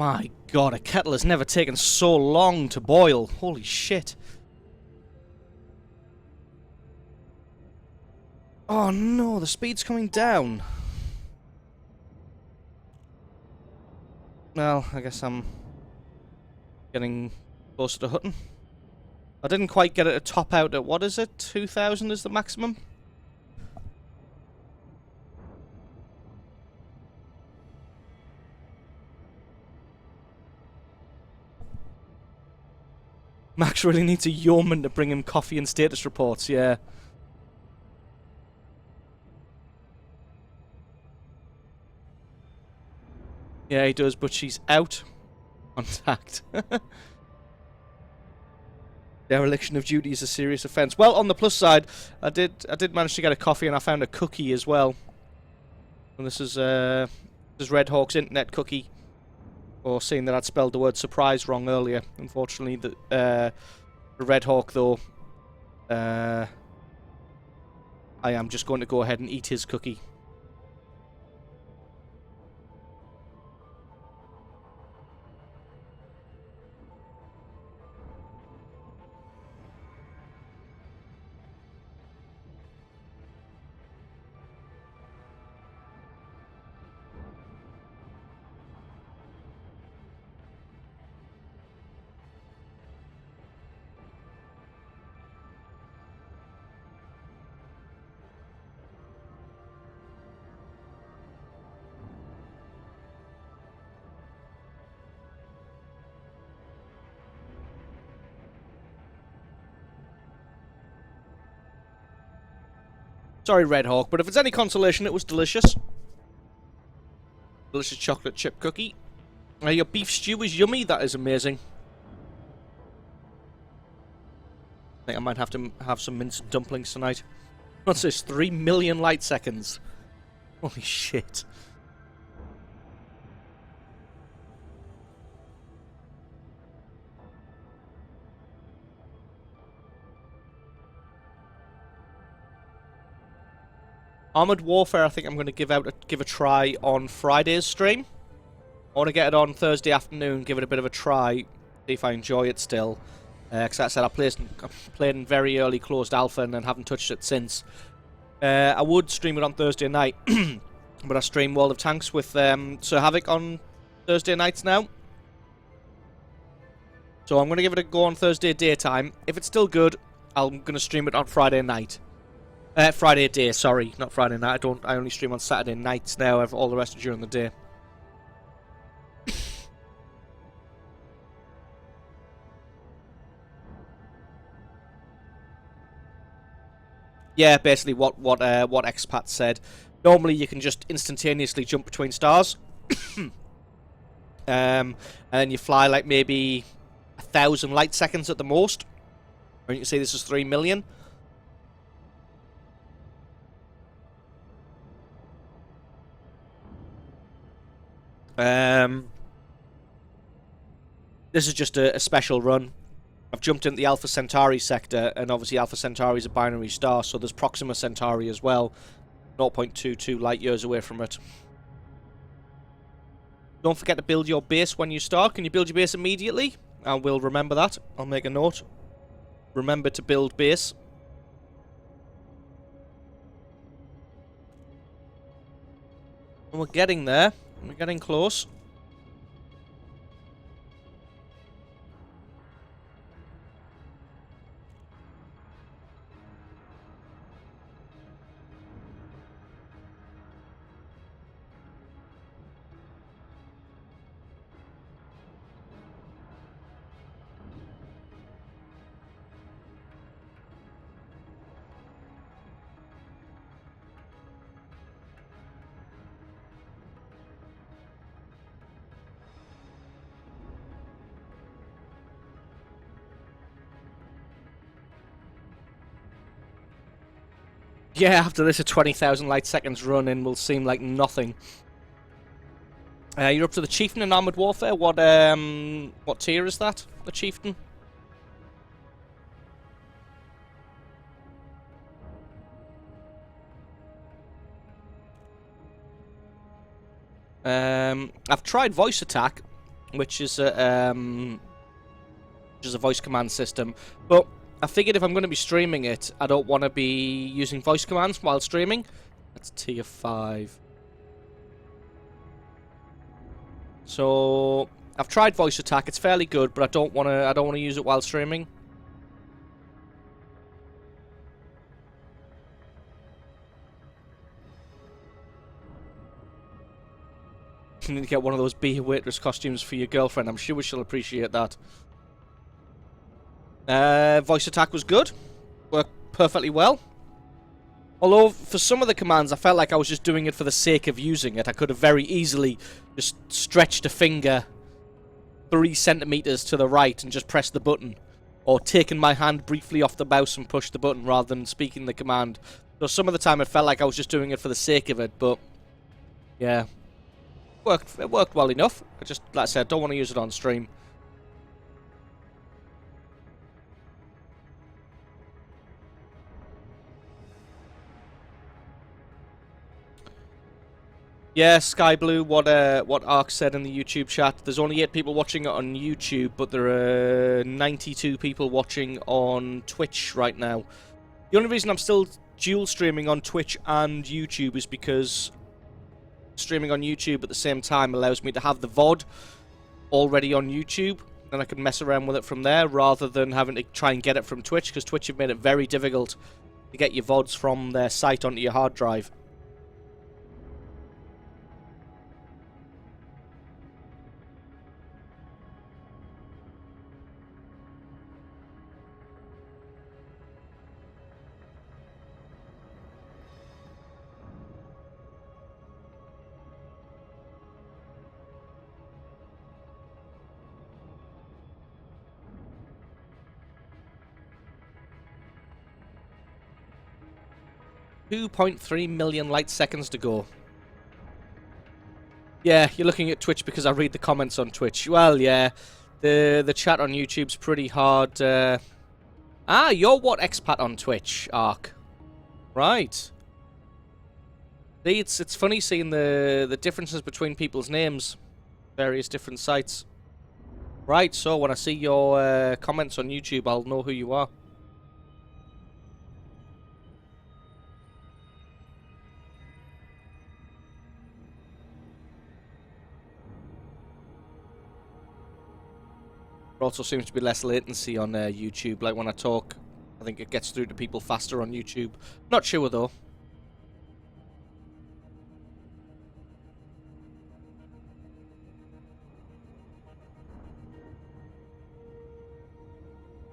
My god, a kettle has never taken so long to boil. Holy shit. Oh no, the speed's coming down. Well, I guess I'm getting closer to Hutton. I didn't quite get it to top out at, what is it? 2,000 is the maximum? Max really needs a yeoman to bring him coffee and status reports, yeah. Yeah, he does, but she's out. Contact. Dereliction of duty is a serious offence. Well, on the plus side, I did manage to get a coffee, and I found a cookie as well. And this is Red Hawk's internet cookie. Or seeing that I'd spelled the word surprise wrong earlier. Unfortunately, the Red Hawk, though, I am just going to go ahead and eat his cookie. Sorry, Red Hawk, but if it's any consolation, it was delicious. Delicious chocolate chip cookie. Your beef stew is yummy. That is amazing. I think I might have to have some minced dumplings tonight. What's this? 3 million light seconds. Holy shit. Armored Warfare, I think I'm going to give a try on Friday's stream. I want to get it on Thursday afternoon, give it a bit of a try, see if I enjoy it still. Because like I said, I played in very early closed alpha and then haven't touched it since. I would stream it on Thursday night, but I stream World of Tanks with Sir Havoc on Thursday nights now. So I'm going to give it a go on Thursday daytime. If it's still good, I'm going to stream it on Friday night. Friday day, sorry, not Friday night. I only stream on Saturday nights now. All the rest are during the day. Yeah, basically what Expat said. Normally you can just instantaneously jump between stars, and then you fly like maybe 1,000 light seconds at the most. And you can see this is 3 million. This is just a special run. I've jumped into the Alpha Centauri sector, and obviously Alpha Centauri is a binary star, so there's Proxima Centauri as well, 0.22 light years away from it. Don't forget to build your base when you start. Can you build your base immediately? I will remember that. I'll make a note. Remember to build base. And we're getting there. We're getting close. Yeah, after this, a 20,000 light seconds run in will seem like nothing. You're up to the Chieftain in Armored Warfare. What tier is that? The Chieftain? I've tried voice attack, which is a voice command system. But I figured if I'm going to be streaming it, I don't want to be using voice commands while streaming. That's tier 5. So I've tried voice attack. It's fairly good, but I don't want to use it while streaming. You need to get one of those Be a Waitress costumes for your girlfriend. I'm sure she'll appreciate that. Voice attack was good. Worked perfectly well. Although, for some of the commands, I felt like I was just doing it for the sake of using it. I could have very easily just stretched a finger 3 centimeters to the right and just pressed the button. Or taken my hand briefly off the mouse and pushed the button rather than speaking the command. So some of the time it felt like I was just doing it for the sake of it, but yeah. It worked well enough. I just, like I said, don't want to use it on stream. Yeah, Sky Blue, what Ark said in the YouTube chat. There's only 8 people watching it on YouTube, but there are 92 people watching on Twitch right now. The only reason I'm still dual streaming on Twitch and YouTube is because streaming on YouTube at the same time allows me to have the VOD already on YouTube, and I can mess around with it from there rather than having to try and get it from Twitch, because Twitch have made it very difficult to get your VODs from their site onto your hard drive. .3 million light seconds to go. Yeah, you're looking at Twitch because I read the comments on Twitch. Well, yeah, the chat on YouTube's pretty hard. You're what expat on Twitch, Ark? Right. See, it's funny seeing the differences between people's names, various different sites. Right, so when I see your comments on YouTube, I'll know who you are. There also seems to be less latency on YouTube. Like when I talk, I think it gets through to people faster on YouTube. Not sure though.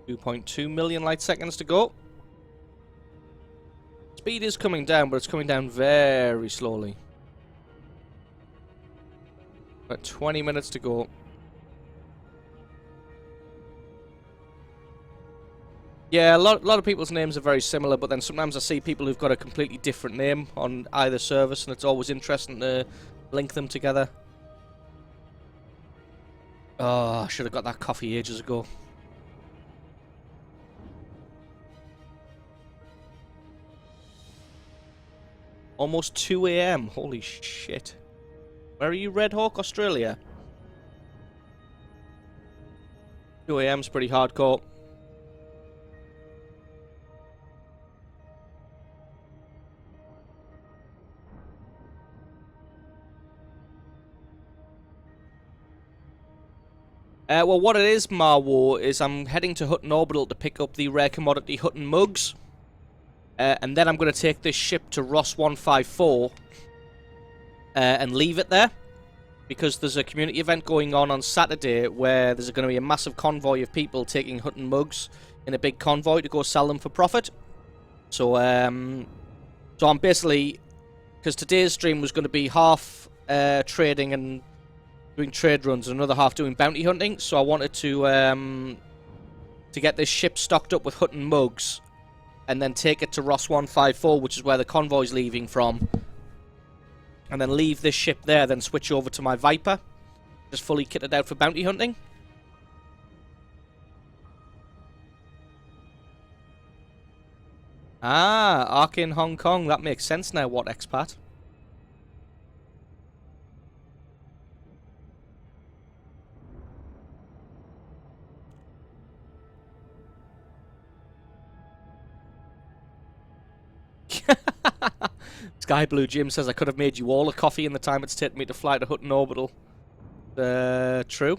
.2 million light seconds to go. Speed is coming down, but it's coming down very slowly. About 20 minutes to go. Yeah, a lot of people's names are very similar, but then sometimes I see people who've got a completely different name on either service, and it's always interesting to link them together. Oh, I should have got that coffee ages ago. Almost 2 AM. Holy shit. Where are you, Red Hawk, Australia? 2 AM's pretty hardcore. Well, what it is, Marwo, is I'm heading to Hutton Orbital to pick up the rare commodity Hutton Mugs. And then I'm going to take this ship to Ross 154 and leave it there. Because there's a community event going on Saturday where there's going to be a massive convoy of people taking Hutton Mugs in a big convoy to go sell them for profit. So I'm basically... Because today's stream was going to be half trading and doing trade runs and another half doing bounty hunting, so I wanted to get this ship stocked up with Hutton Mugs and then take it to Ross 154, which is where the convoy's leaving from, and then leave this ship there, then switch over to my Viper, just fully kitted out for bounty hunting. Ah, Ark in Hong Kong, that makes sense now, what expat? Sky Blue Jim says I could have made you all a coffee in the time it's taken me to fly to Hutton Orbital. True.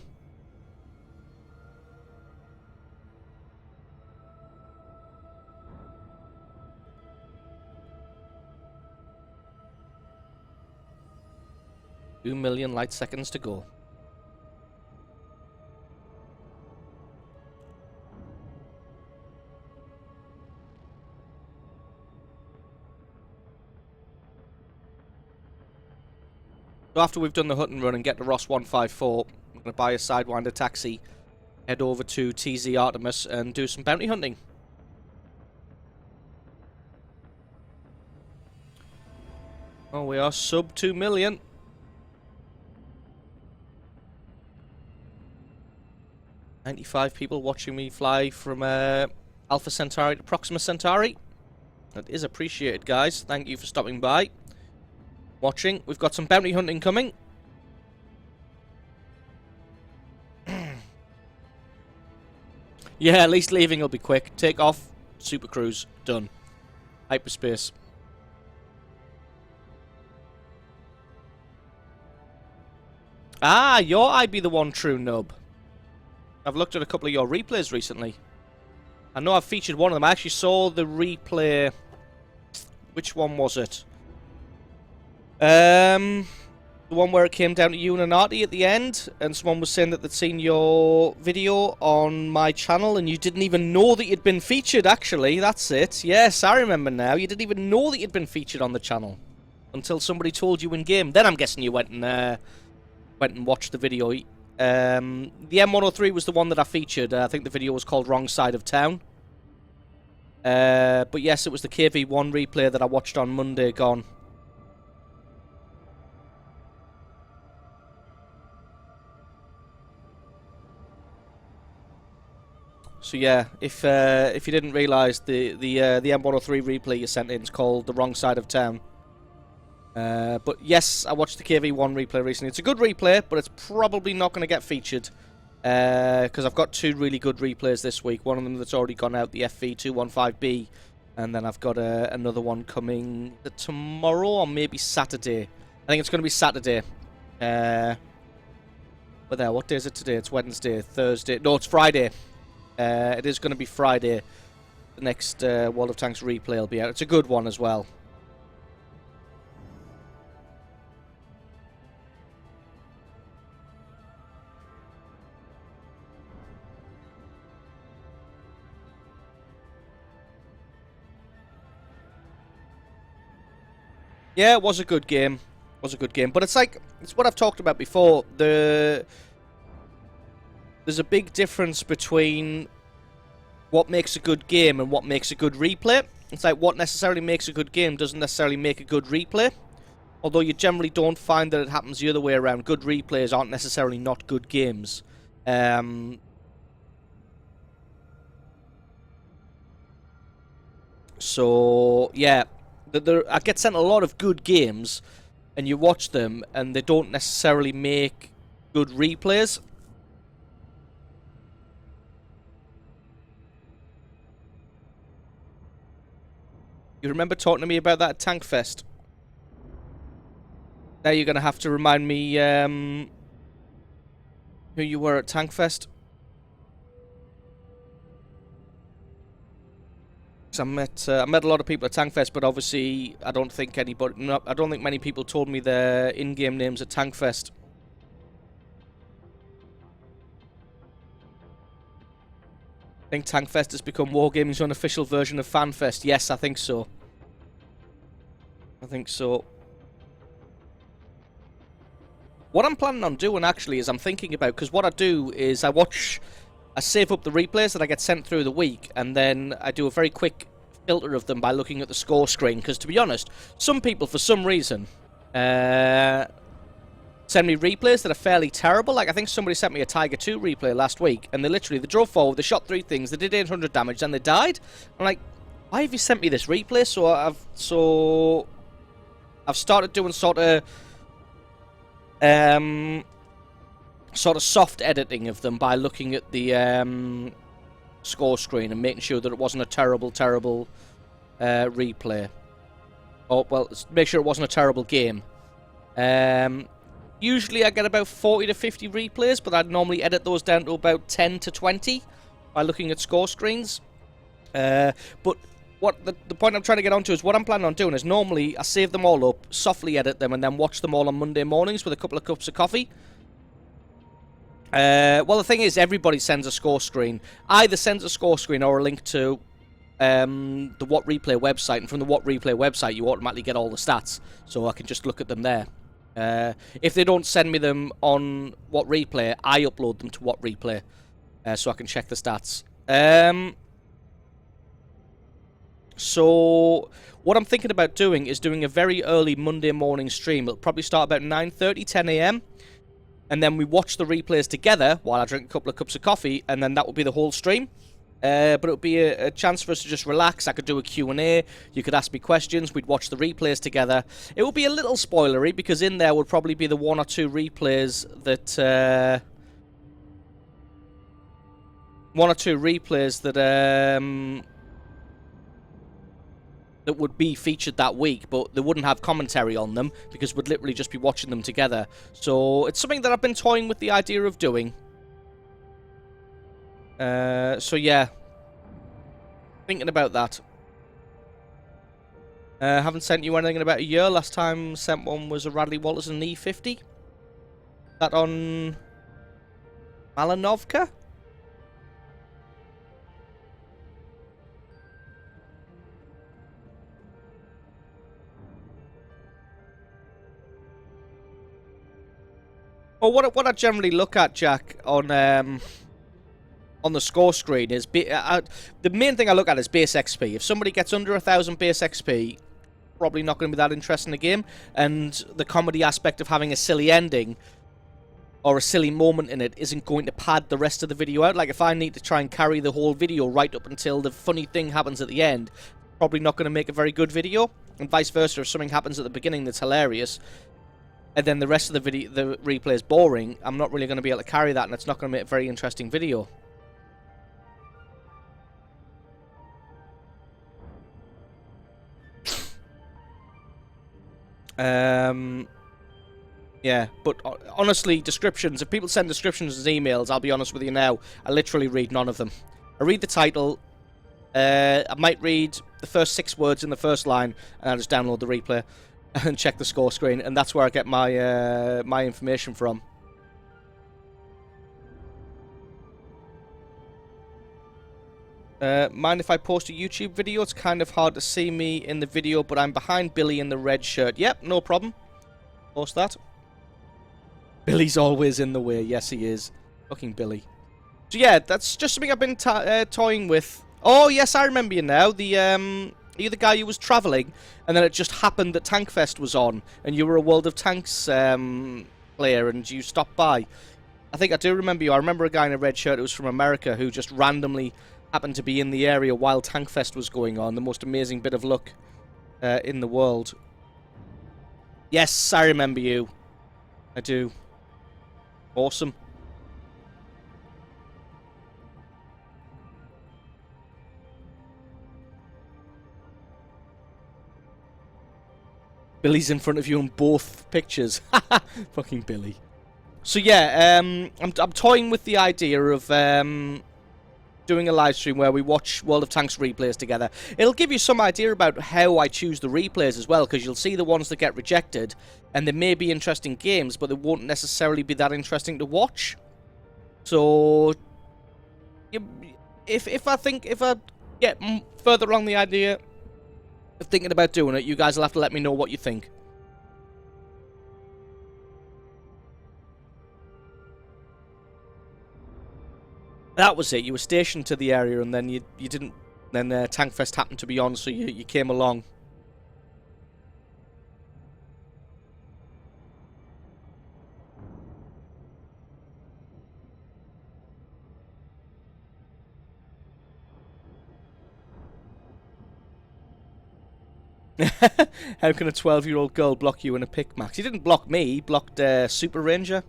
Two million light seconds to go. So after we've done the Hutton run and get to Ross 154, I'm going to buy a Sidewinder taxi, head over to TZ Artemis and do some bounty hunting. Oh, we are sub 2 million. $95 people watching me fly from Alpha Centauri to Proxima Centauri. That is appreciated, guys. Thank you for stopping by. Watching. We've got some bounty hunting coming. Yeah, at least leaving will be quick. Take off. Super cruise. Done. Hyperspace. Ah, I'd be the one true nub. I've looked at a couple of your replays recently. I know I've featured one of them. I actually saw the replay. Which one was it? The one where it came down to you and Anati at the end, and someone was saying that they'd seen your video on my channel and you didn't even know that you'd been featured, actually. That's it. Yes, I remember now. You didn't even know that you'd been featured on the channel until somebody told you in-game. Then I'm guessing you went and watched the video. The M103 was the one that I featured. I think the video was called Wrong Side of Town. But yes, it was the KV1 replay that I watched on Monday gone. So yeah, if you didn't realise, the M103 replay you sent in is called The Wrong Side of Town. But yes, I watched the KV1 replay recently. It's a good replay, but it's probably not going to get featured. Because I've got two really good replays this week. One of them that's already gone out, the FV215B. And then I've got another one coming tomorrow or maybe Saturday. I think it's going to be Saturday. But there, what day is it today? It's Wednesday, Thursday. No, it's Friday. It is going to be Friday. The next World of Tanks replay will be out. It's a good one as well. Yeah, it was a good game. It was a good game. But it's like, it's what I've talked about before. There's a big difference between what makes a good game and what makes a good replay. It's like what necessarily makes a good game doesn't necessarily make a good replay. Although you generally don't find that it happens the other way around. Good replays aren't necessarily not good games. So, yeah. I get sent a lot of good games, and you watch them, and they don't necessarily make good replays. You remember talking to me about that at Tank Fest? Now you're going to have to remind me who you were at Tank Fest. I met a lot of people at Tank Fest, but obviously I don't think many people told me their in-game names at Tank Fest. I think Tank Fest has become Wargaming's unofficial version of FanFest. Yes, I think so. I think so. What I'm planning on doing, actually, is I'm thinking about... Because what I do is I save up the replays that I get sent through the week, and then I do a very quick filter of them by looking at the score screen. Because, to be honest, some people, for some reason, send me replays that are fairly terrible. Like, I think somebody sent me a Tiger 2 replay last week, and they drove forward, they shot 3 things, they did 800 damage, then they died. I'm like, why have you sent me this replay? So I've started doing sort of soft editing of them by looking at the score screen and making sure that it wasn't a terrible replay. Oh, well, make sure it wasn't a terrible game. Usually I get about 40 to 50 replays, but I'd normally edit those down to about 10 to 20 by looking at score screens. But what the point I'm trying to get onto is what I'm planning on doing is normally I save them all up, softly edit them, and then watch them all on Monday mornings with a couple of cups of coffee. Well, the thing is, everybody sends a score screen. Either sends a score screen or a link to the What Replay website, and from the What Replay website you automatically get all the stats, so I can just look at them there. If they don't send me them on What Replay, I upload them to What Replay, so I can check the stats. So what I'm thinking about doing is doing a very early Monday morning stream. It'll probably start about 9:30, 10 a.m. And then we watch the replays together while I drink a couple of cups of coffee, and then that will be the whole stream. But it'll be a chance for us to just relax. I could do a Q&A. You could ask me questions. We'd watch the replays together. It will be a little spoilery because in there would probably be the 1 or 2 replays that... 1 or 2 replays that... that would be featured that week, but they wouldn't have commentary on them because we'd literally just be watching them together. So it's something that I've been toying with the idea of doing. So yeah, thinking about that. Haven't sent you anything in about a year. Last time sent one was a Radley Walters and E50. That on Malinovka. Well, what I generally look at, Jack, on the score screen is the main thing I look at is base XP. If somebody gets under 1,000 base XP, probably not going to be that interesting in the game. And the comedy aspect of having a silly ending or a silly moment in it isn't going to pad the rest of the video out. Like if I need to try and carry the whole video right up until the funny thing happens at the end, probably not going to make a very good video. And vice versa, if something happens at the beginning that's hilarious, and then the rest of the replay is boring, I'm not really going to be able to carry that, and it's not going to make a very interesting video. Yeah, but honestly, descriptions, if people send descriptions as emails, I'll be honest with you now, I literally read none of them. I read the title, I might read the first 6 words in the first line, and I'll just download the replay and check the score screen, and that's where I get my my information from. Mind if I post a YouTube video? It's kind of hard to see me in the video, but I'm behind Billy in the red shirt. Yep, no problem. Post that. Billy's always in the way. Yes, he is. Fucking Billy. So yeah, that's just something I've been toying with. Oh, yes, I remember you now. You're the guy who was travelling, and then it just happened that Tankfest was on, and you were a World of Tanks player, and you stopped by. I think I do remember you. I remember a guy in a red shirt who was from America who just randomly happened to be in the area while Tankfest was going on. The most amazing bit of luck in the world. Yes, I remember you. I do. Awesome. Billy's in front of you in both pictures. Fucking Billy. So yeah, I'm toying with the idea of doing a live stream where we watch World of Tanks replays together. It'll give you some idea about how I choose the replays as well, because you'll see the ones that get rejected, and they may be interesting games, but they won't necessarily be that interesting to watch. So, if I get further along the idea of thinking about doing it, you guys will have to let me know what you think. That was it. You were stationed to the area, and then you didn't. Then Tankfest happened to be on, so you came along. How can a 12-year-old girl block you in a pick, Max? He didn't block me. He blocked Super Ranger.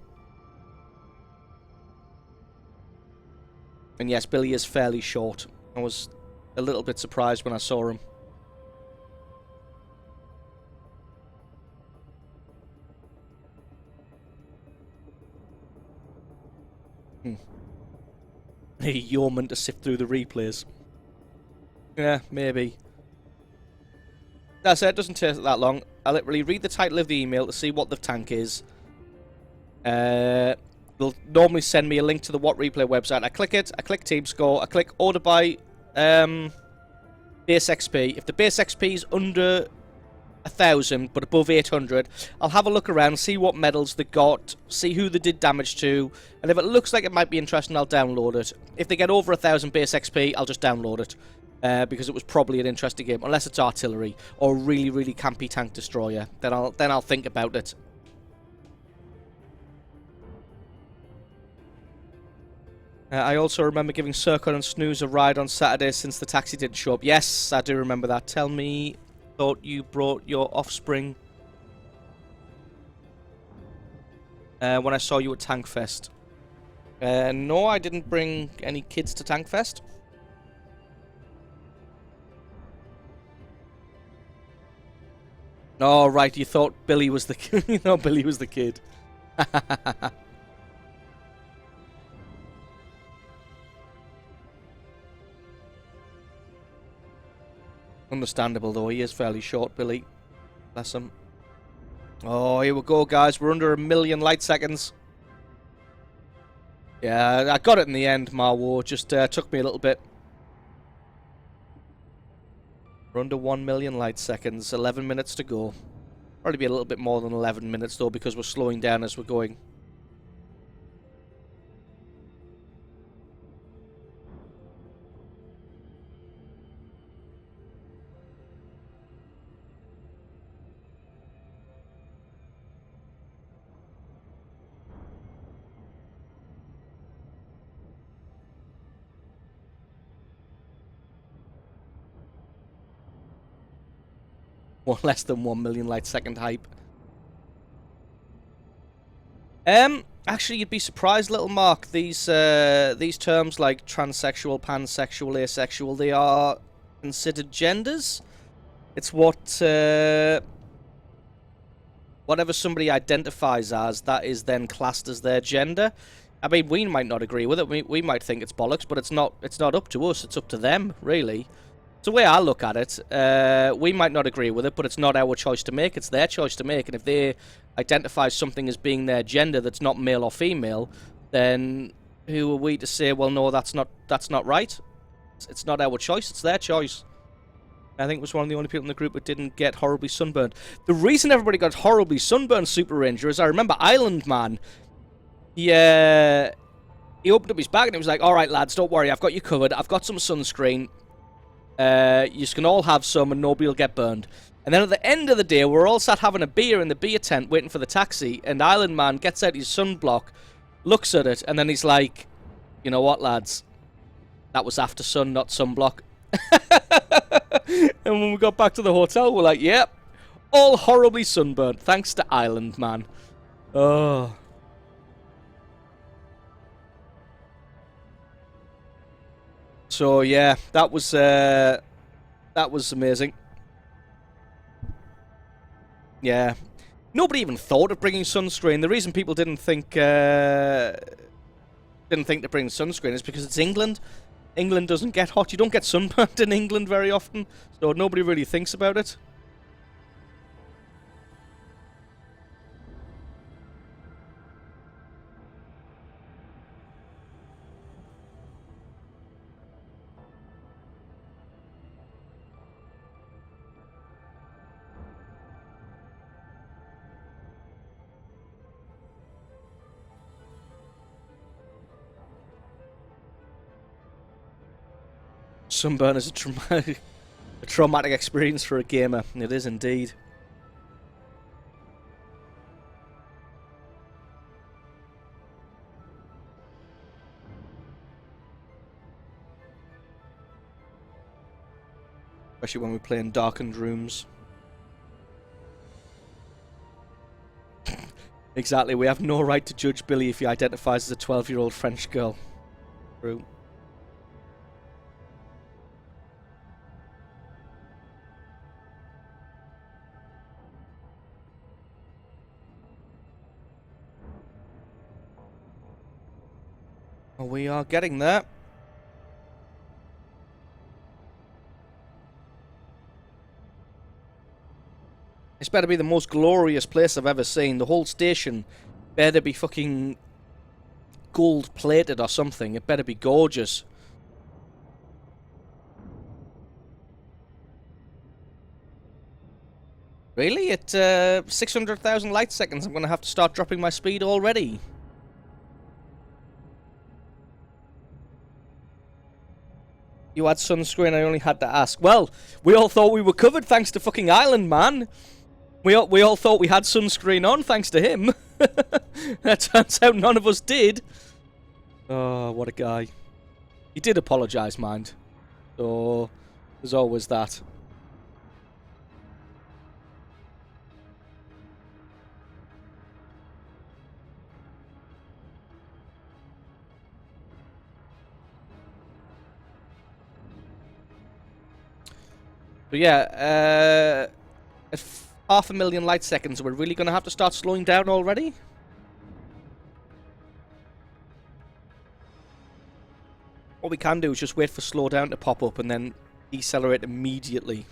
And yes, Billy is fairly short. I was a little bit surprised when I saw him. A yeoman to sift through the replays. Yeah, maybe. That's it. It doesn't take that long. I literally read the title of the email to see what the tank is. They'll normally send me a link to the What Replay website. I click it. I click Team Score. I click Order by Base XP. If the Base XP is under 1,000 but above 800, I'll have a look around, see what medals they got, see who they did damage to, and if it looks like it might be interesting, I'll download it. If they get over 1,000 Base XP, I'll just download it. Because it was probably an interesting game, unless it's artillery or a really, really campy tank destroyer. Then I'll think about it. I also remember giving Circle and Snooze a ride on Saturday since the taxi didn't show up. Yes, I do remember that. Tell me, thought you brought your offspring when I saw you at Tankfest. No, I didn't bring any kids to Tankfest. Oh, right, you thought Billy was the kid. You know, Billy was the kid. Understandable, though. He is fairly short, Billy. Bless him. Oh, here we go, guys. We're under 1 million light seconds. Yeah, I got it in the end, Marwo. Just took me a little bit. We're under 1 million light seconds. 11 minutes to go. Probably be a little bit more than 11 minutes, though, because we're slowing down as we're going. Or less than 1 million light second hype. Actually, you'd be surprised, little Mark. These terms like transsexual, pansexual, asexual, they are considered genders. It's what whatever somebody identifies as, that is then classed as their gender. I mean, we might not agree with it. We might think it's bollocks, but it's not. It's not up to us. It's up to them, really. It's the way I look at it. We might not agree with it, but it's not our choice to make. It's their choice to make. And if they identify something as being their gender that's not male or female, then who are we to say, well, no, that's not right? It's not our choice. It's their choice. I think it was one of the only people in the group that didn't get horribly sunburned. The reason everybody got horribly sunburned, Super Ranger, is I remember Island Man. He opened up his bag and he was like, all right, lads, don't worry. I've got you covered. I've got some sunscreen. You can all have some and nobody will get burned. And then at the end of the day, we're all sat having a beer in the beer tent waiting for the taxi, and Island Man gets out his sunblock, looks at it, and then he's like, you know what, lads? That was after sun, not sunblock. And when we got back to the hotel, we're like, yep, all horribly sunburned, thanks to Island Man. Oh. So yeah, that was amazing. Yeah, nobody even thought of bringing sunscreen. The reason people didn't think to bring sunscreen is because it's England. England doesn't get hot. You don't get sunburned in England very often, so nobody really thinks about it. Sunburn is a traumatic experience for a gamer. It is indeed. Especially when we play in darkened rooms. Exactly, we have no right to judge Billy if he identifies as a 12-year-old French girl. True. Well, we are getting there. This better be the most glorious place I've ever seen. The whole station better be fucking gold plated or something. It better be gorgeous. Really? At 600,000 light seconds, I'm going to have to start dropping my speed already. You had sunscreen, I only had to ask. Well, we all thought we were covered thanks to fucking Island Man. We all thought we had sunscreen on thanks to him. That turns out none of us did. Oh, what a guy. He did apologise, mind. So, there's always that. But yeah, at 500,000 light seconds, we're really going to have to start slowing down already? What we can do is just wait for slow down to pop up and then decelerate immediately.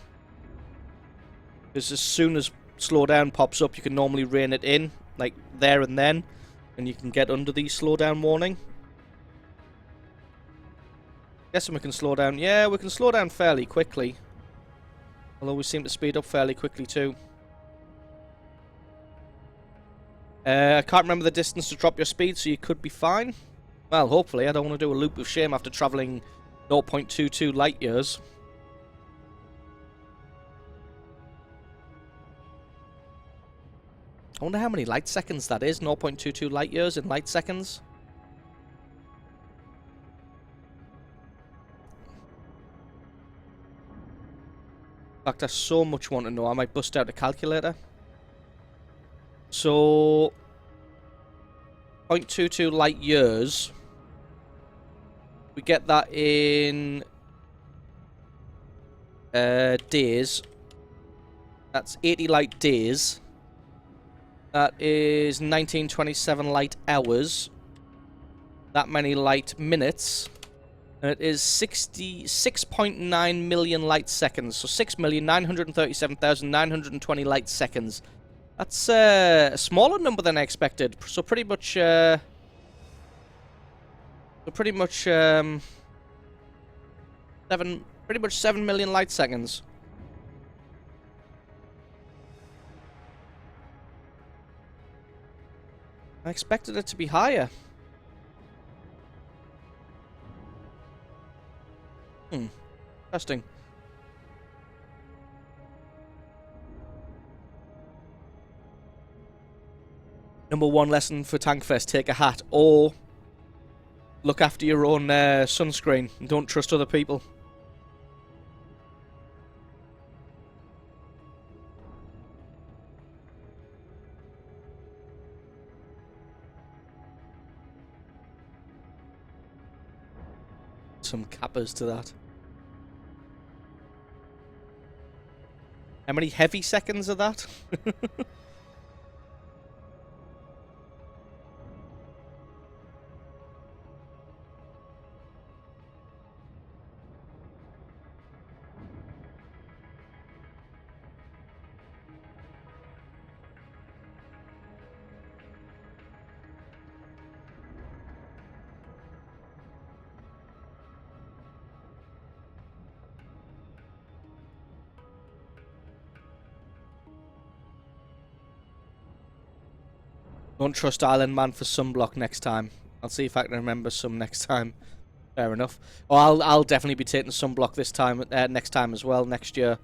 Because as soon as slow down pops up, you can normally rein it in, like there and then, and you can get under the slow down warning. Guessing we can slow down. Yeah, we can slow down fairly quickly. Although we seem to speed up fairly quickly too. I can't remember the distance to drop your speed, so you could be fine. Well, hopefully. I don't want to do a loop of shame after travelling 0.22 light years. I wonder how many light seconds that is. 0.22 light years in light seconds. In fact, I so much want to know. I might bust out a calculator. So, 0.22 light years. We get that in days. That's 80 light days. That is 1927 light hours. That many light minutes. And it is 66.9 million light seconds. So 6,937,920 light seconds. That's a smaller number than I expected. So pretty much 7 million light seconds. I expected it to be higher. Interesting. Number one lesson for Tankfest: take a hat, or look after your own sunscreen and don't trust other people. Some cappers to that. How many heavy seconds are that? Don't trust Island Man for sunblock next time. I'll see if I can remember some next time. Fair enough. Oh, I'll definitely be taking sunblock this time, next time as well, next year.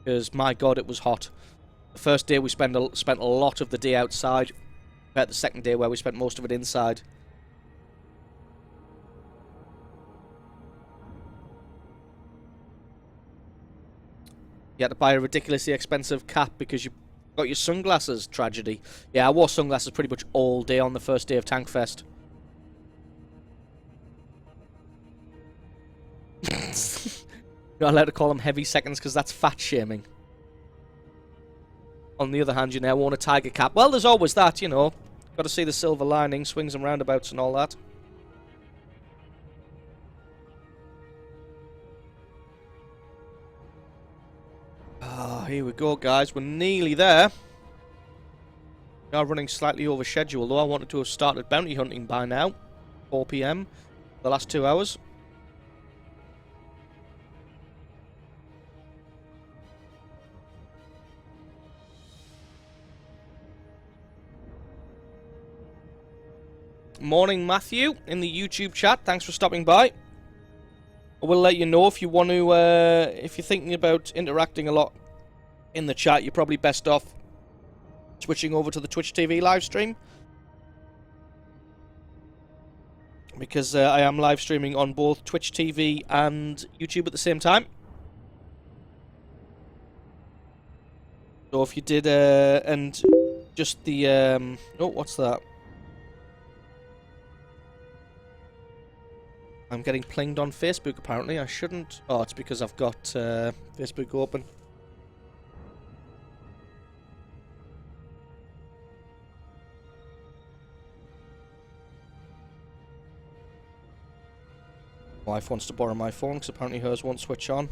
Because, my god, it was hot. The first day we spent a lot of the day outside. Compared to the second day where we spent most of it inside. You had to buy a ridiculously expensive cap because you got your sunglasses. Tragedy. Yeah, I wore sunglasses pretty much all day on the first day of Tankfest. You're not allowed to call them heavy seconds because that's fat shaming. On the other hand, you now own a tiger cap. Well, there's always that, you know. Got to see the silver lining, swings and roundabouts and all that. Ah, here we go, guys. We're nearly there. We are running slightly over schedule, though. I wanted to have started bounty hunting by now. 4 PM. The last 2 hours. Morning, Matthew, in the YouTube chat. Thanks for stopping by. I will let you know if you want to, if you're thinking about interacting a lot in the chat, you're probably best off switching over to the Twitch TV live stream. Because I am live streaming on both Twitch TV and YouTube at the same time. So if you did, and just the, oh, what's that? I'm getting pinged on Facebook, apparently. I shouldn't. Oh, it's because I've got Facebook open. My wife wants to borrow my phone because apparently hers won't switch on.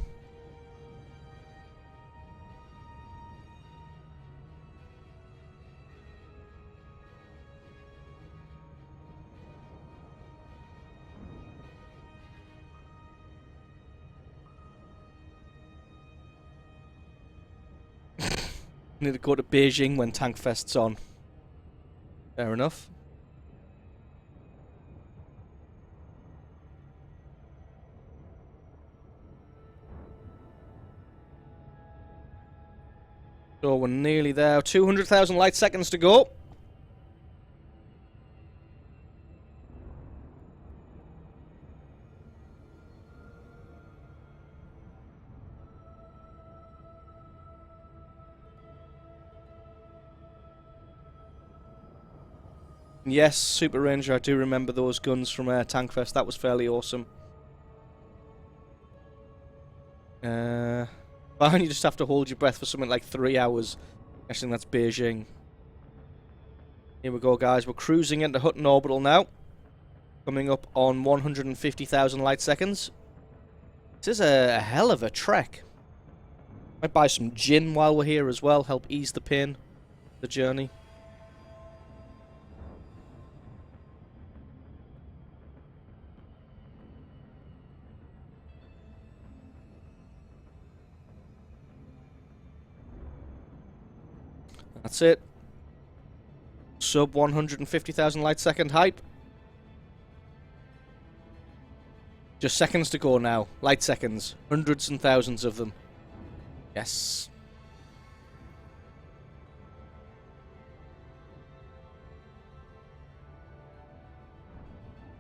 Need to go to Beijing when Tank Fest's on. Fair enough. So we're nearly there. 200,000 light seconds to go. Yes, Super Ranger, I do remember those guns from Tank Fest. That was fairly awesome. Fine, you just have to hold your breath for something like 3 hours. I think that's Beijing. Here we go, guys. We're cruising into Hutton Orbital now. Coming up on 150,000 light seconds. This is a hell of a trek. Might buy some gin while we're here as well. Help ease the pain, the journey. That's it. Sub 150,000 light second hype. Just seconds to go now. Light seconds. Hundreds and thousands of them. Yes.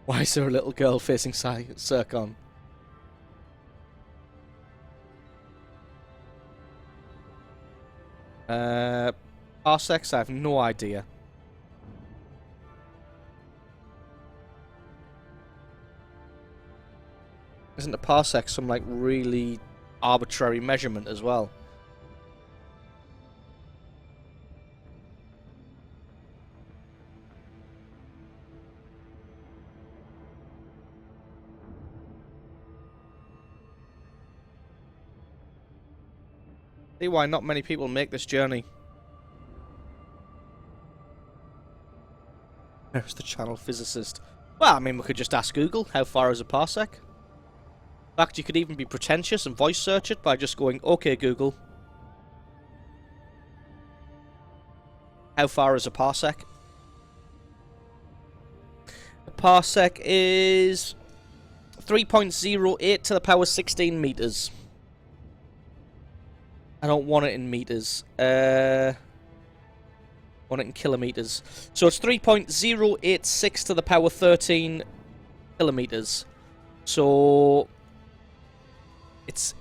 Why is there a little girl facing Circon? Parsecs, I have no idea. Isn't a parsec some like really arbitrary measurement as well? See why not many people make this journey. There's the channel physicist. Well, I mean, we could just ask Google, how far is a parsec? In fact, you could even be pretentious and voice search it by just going, okay, Google. How far is a parsec? A parsec is 3.08 to the power 16 meters. I don't want it in meters. Want it in kilometers. So it's 3.086 to the power 13 kilometers. So it's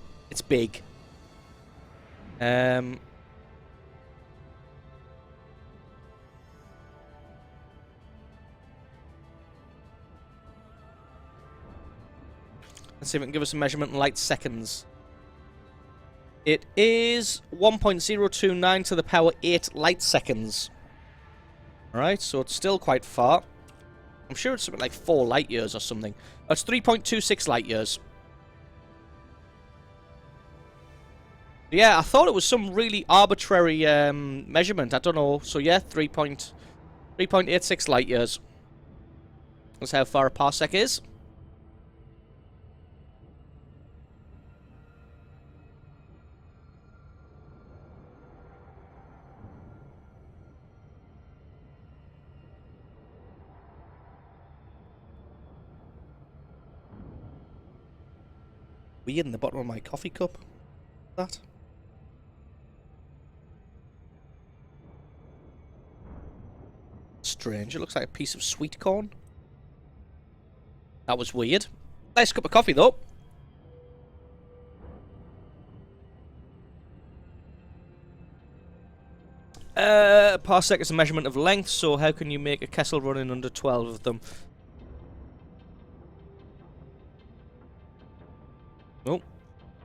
big. Let's see if it can give us a measurement in light seconds. It is 1.029 to the power 8 light seconds. Alright, so it's still quite far. I'm sure it's something like 4 light years or something. That's 3.26 light years. Yeah, I thought it was some really arbitrary measurement. I don't know. So yeah, 3.86 light years. That's how far a parsec is. Weird in the bottom of my coffee cup. That. Strange. It looks like a piece of sweet corn. That was weird. Nice cup of coffee though. Parsec is a measurement of length, so how can you make a Kessel run in under 12 of them? Oh.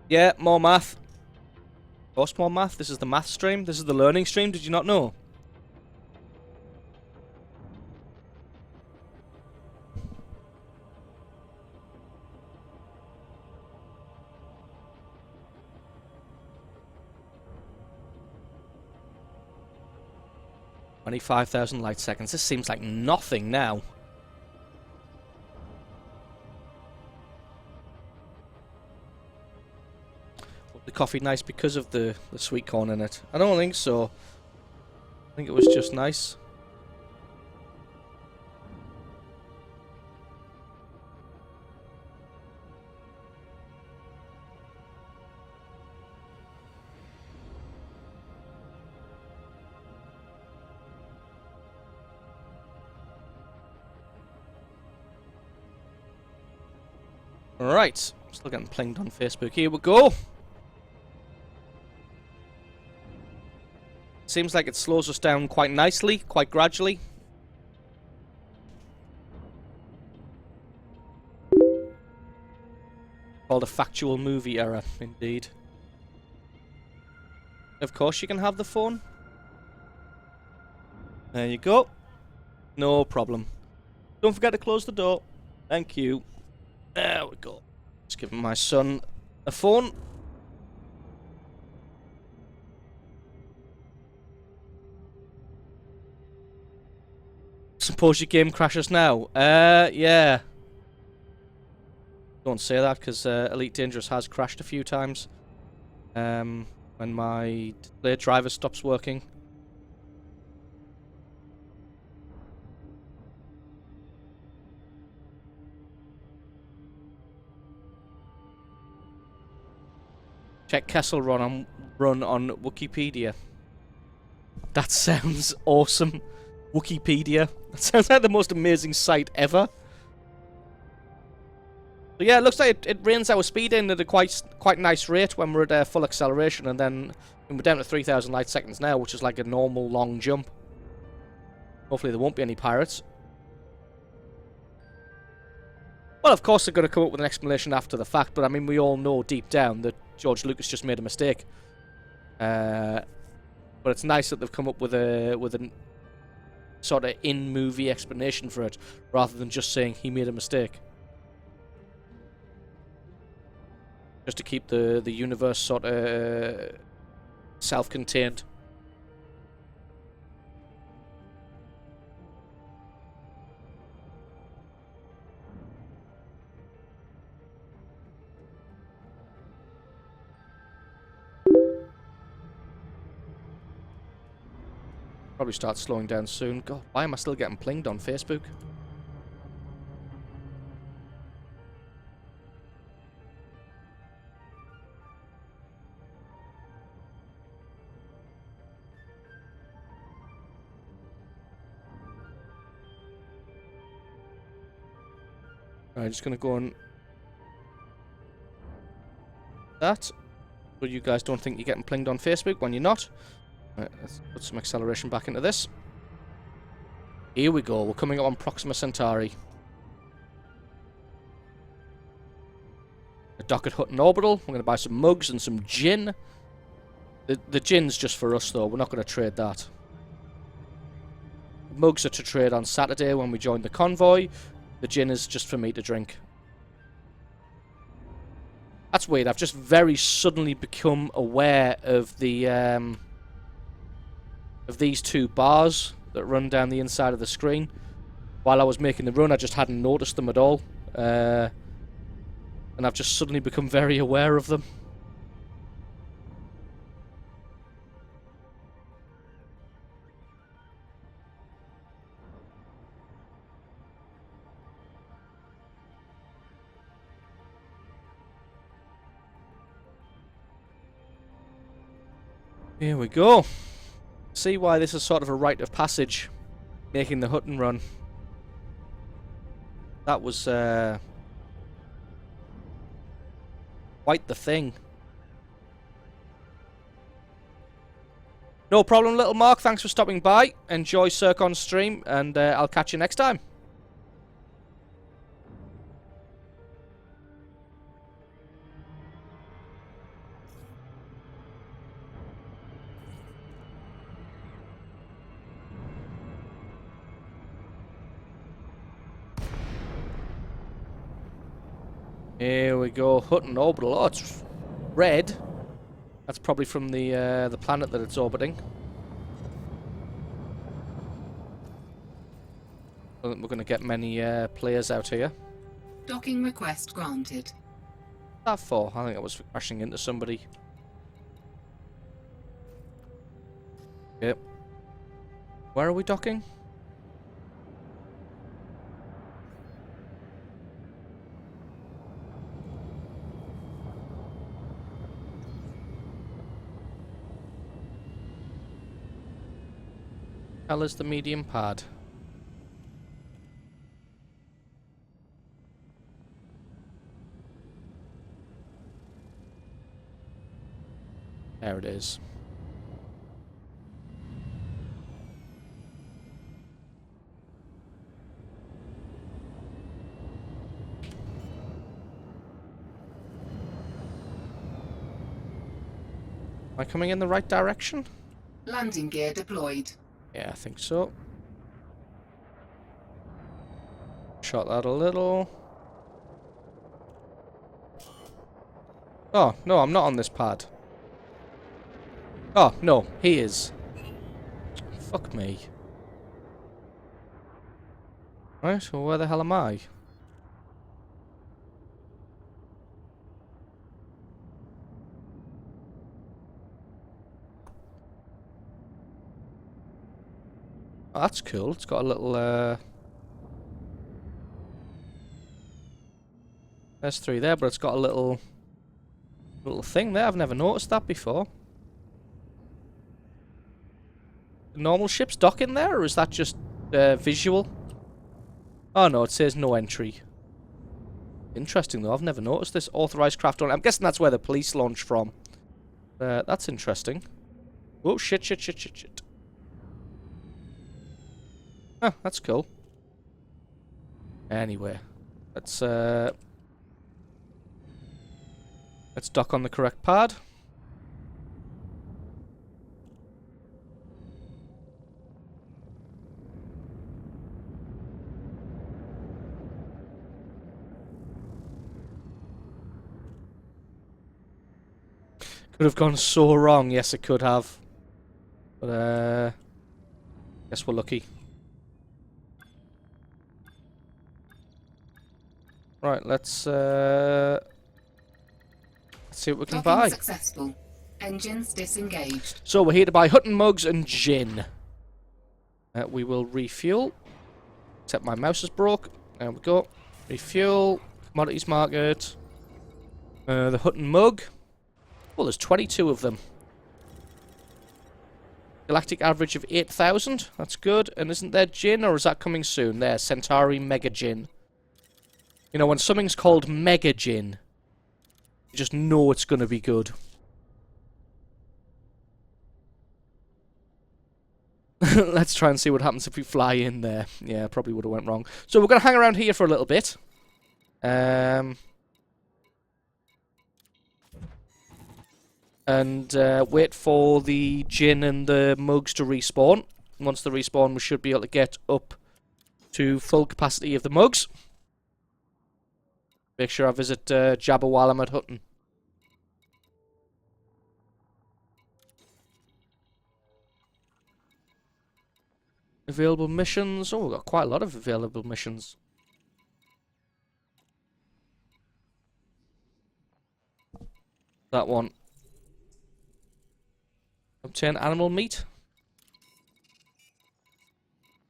Yeah, more math. Of course, more math. This is the math stream. This is the learning stream. Did you not know? Only 5,000 light seconds. This seems like nothing now. The coffee nice because of the sweet corn in it? I don't think so. I think it was just nice. Right, still getting pinged on Facebook. Here we go. Seems like it slows us down quite nicely, quite gradually. Called a factual movie error, indeed. Of course you can have the phone. There you go. No problem. Don't forget to close the door. Thank you. There we go. Just giving my son a phone. Suppose your game crashes now. Yeah. Don't say that, because Elite Dangerous has crashed a few times. When my display driver stops working. Check Kessel run on Wikipedia. That sounds awesome. Wikipedia. That sounds like the most amazing site ever. So yeah, it looks like it reins our speed in at a quite nice rate when we're at full acceleration, and then we're down to 3,000 light seconds now, which is like a normal long jump. Hopefully there won't be any pirates. Well, of course they're going to come up with an explanation after the fact, but I mean, we all know deep down that George Lucas just made a mistake. But it's nice that they've come up with a sort of in-movie explanation for it, rather than just saying he made a mistake. Just to keep the universe sort of self-contained. Probably start slowing down soon. God, why am I still getting plinged on Facebook? Alright, just gonna go on that. So you guys don't think you're getting plinged on Facebook when you're not. Right, let's put some acceleration back into this. Here we go. We're coming up on Proxima Centauri. A dock at Hutton Orbital. We're going to buy some mugs and some gin. The gin's just for us, though. We're not going to trade that. The mugs are to trade on Saturday when we join the convoy. The gin is just for me to drink. That's weird. I've just very suddenly become aware of the of these two bars that run down the inside of the screen. While I was making the run, I just hadn't noticed them at all. And I've just suddenly become very aware of them. Here we go. See why this is sort of a rite of passage, making the Hutton run. That was quite the thing. No problem, little Mark. Thanks for stopping by. Enjoy Circon's stream, and I'll catch you next time. Here we go, Hutton orbital. Oh, it's red. That's probably from the planet that it's orbiting. I don't think we're going to get many players out here. Docking request granted. What's that for? I think I was crashing into somebody. Yep. Where are we docking? Hell is the medium pad? There it is. Am I coming in the right direction? Landing gear deployed. Yeah, I think so. Shot that a little. Oh, no, I'm not on this pad. Oh, no, he is. Fuck me. Right, well, where the hell am I? Oh, that's cool. It's got a little, there's 3 there, but it's got a little thing there. I've never noticed that before. Normal ships dock in there, or is that just visual? Oh no, it says no entry. Interesting though, I've never noticed this. Authorized craft only. I'm guessing that's where the police launch from. That's interesting. Oh shit, shit, shit, shit, shit. Oh, that's cool. Anyway, let's dock on the correct pad. Could have gone so wrong. Yes, it could have. But guess we're lucky. Right, let's see what we can Docking buy. successful. Engines disengaged. So we're here to buy Hutton mugs and gin. We will refuel. Except my mouse is broke. There we go. Refuel. Commodities market. The Hutton mug. Well, there's 22 of them. Galactic average of 8,000. That's good. And isn't there gin, or is that coming soon? There, Centauri Mega Gin. You know, when something's called Mega Gin, you just know it's going to be good. Let's try and see what happens if we fly in there. Yeah, probably would have went wrong. So we're going to hang around here for a little bit. And wait for the gin and the mugs to respawn. Once they respawn, we should be able to get up to full capacity of the mugs. Make sure I visit Jabba while I'm at Hutton. Available missions. Oh, we've got quite a lot of available missions. That one. Obtain animal meat.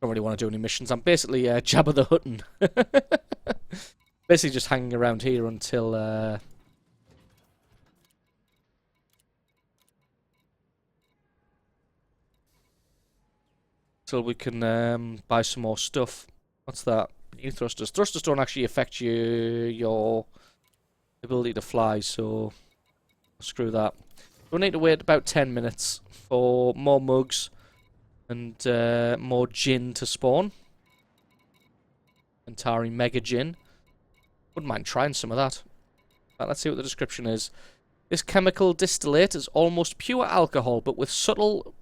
Don't really want to do any missions. I'm basically Jabba the Hutton. Basically just hanging around here until we can buy some more stuff. What's that? New thrusters. Thrusters don't actually affect your ability to fly, so screw that. We'll need to wait about 10 minutes for more mugs and more gin to spawn. Antari Mega Gin. Wouldn't mind trying some of that. Right, let's see what the description is. This chemical distillate is almost pure alcohol, but with subtle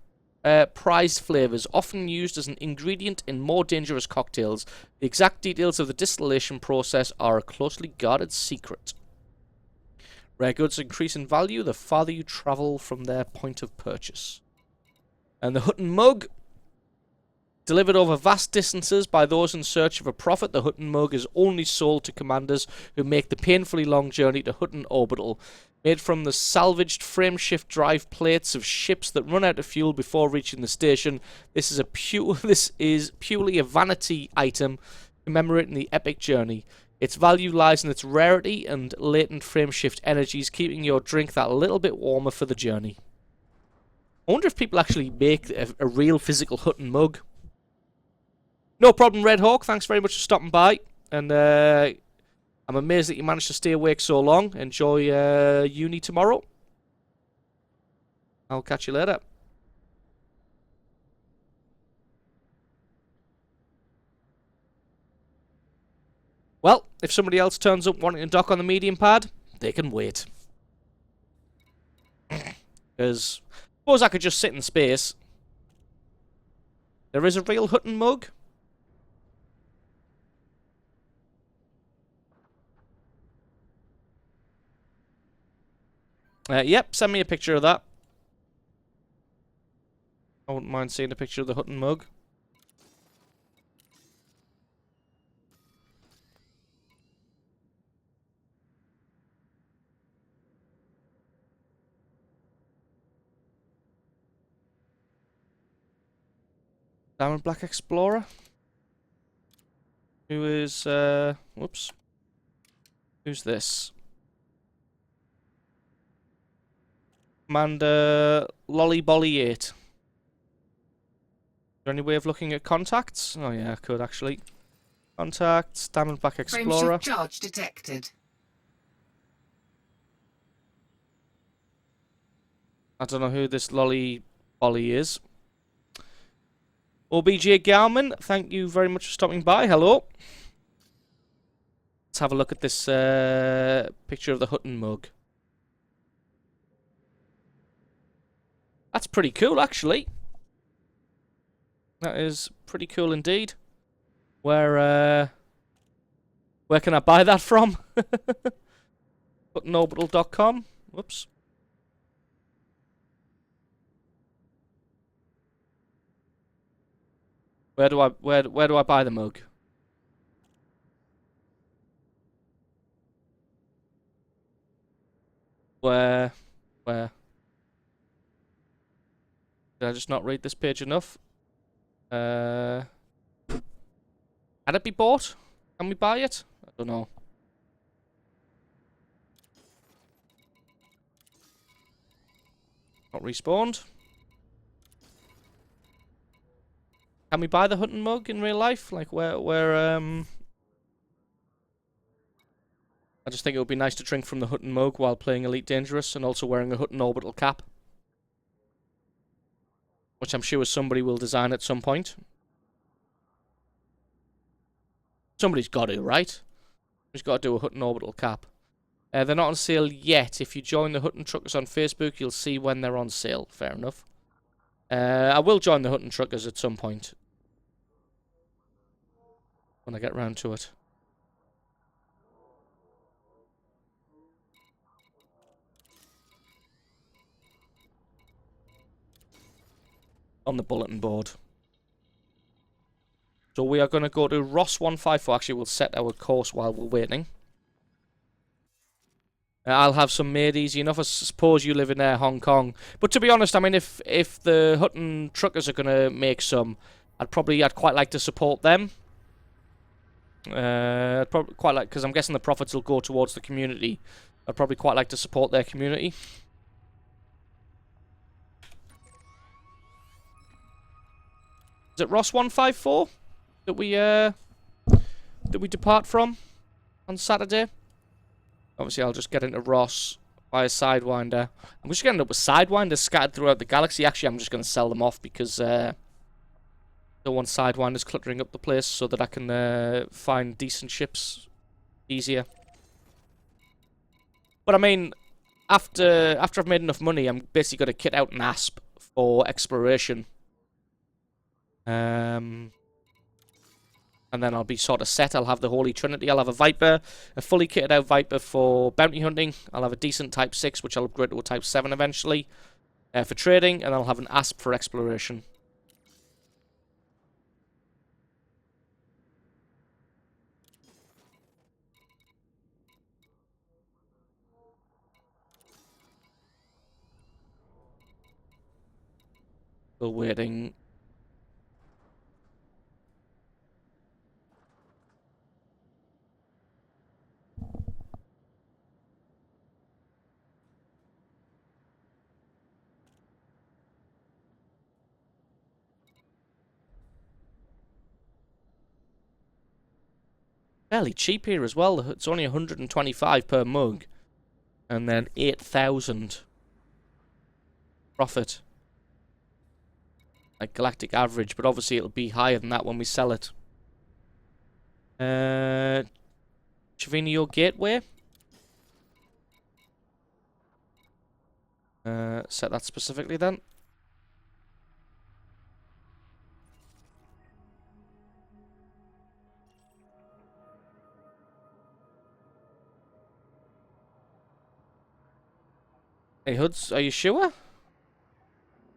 prized flavours, often used as an ingredient in more dangerous cocktails. The exact details of the distillation process are a closely guarded secret. Rare goods increase in value the farther you travel from their point of purchase. And the Hutton Mug. Delivered over vast distances by those in search of a profit, the Hutton Mug is only sold to commanders who make the painfully long journey to Hutton Orbital. Made from the salvaged frameshift drive plates of ships that run out of fuel before reaching the station, this is purely a vanity item commemorating the epic journey. Its value lies in its rarity and latent frameshift energies, keeping your drink that little bit warmer for the journey. I wonder if people actually make a real physical Hutton Mug. No problem, Red Hawk. Thanks very much for stopping by. And I'm amazed that you managed to stay awake so long. Enjoy uni tomorrow. I'll catch you later. Well, if somebody else turns up wanting to dock on the medium pad, they can wait. Because suppose I could just sit in space. There is a real Hutton Mug. Yep, send me a picture of that. I wouldn't mind seeing a picture of the Hutton Mug. Diamond Black Explorer. Who is, whoops. Who's this? Commander Lollybolly 8. Is there any way of looking at contacts? Oh yeah, I could actually. Contacts, Diamond Black Explorer. Frameshift charge detected. I don't know who this Lollybolly is. OBJ Garmin, thank you very much for stopping by. Hello. Let's have a look at this picture of the Hutton Mug. That's pretty cool, actually. That is pretty cool indeed. Where can I buy that from? HuttonOrbital.com. Whoops. Where do I buy the mug? Where? Did I just not read this page enough? Can it be bought? Can we buy it? I don't know. Not respawned. Can we buy the Hutton Mug in real life? Like where I just think it would be nice to drink from the Hutton Mug while playing Elite Dangerous and also wearing a Hutton Orbital cap. Which I'm sure somebody will design at some point. Somebody's got to, right? Somebody's got to do a Hutton Orbital cap. They're not on sale yet. If you join the Hutton Truckers on Facebook, you'll see when they're on sale. Fair enough. I will join the Hutton Truckers at some point. When I get round to it. On the bulletin board. So we are going to go to Ross 154. Actually, we'll set our course while we're waiting. I'll have some made easy enough. I suppose you live in Hong Kong. But to be honest, I mean, if the Hutton truckers are going to make some, I'd quite like to support them. I'd probably quite like, because I'm guessing the profits will go towards the community. I'd probably quite like to support their community. Is it Ross 154 that we depart from on Saturday? Obviously, I'll just get into Ross by a Sidewinder. I'm just going to end up with Sidewinders scattered throughout the galaxy. Actually, I'm just going to sell them off because I don't want Sidewinders cluttering up the place, so that I can find decent ships easier. But I mean, after I've made enough money, I'm basically going to kit out an ASP for exploration. And then I'll be sort of set. I'll have the Holy Trinity. I'll have a Viper, a fully kitted out Viper for bounty hunting. I'll have a decent Type 6, which I'll upgrade to a Type 7 eventually, for trading. And I'll have an ASP for exploration. Still waiting. Fairly cheap here as well. It's only 125 per mug. And then 8,000 profit. Like galactic average, but obviously it'll be higher than that when we sell it. Chivinio Gateway. Set that specifically then. Hey Hoods, are you sure?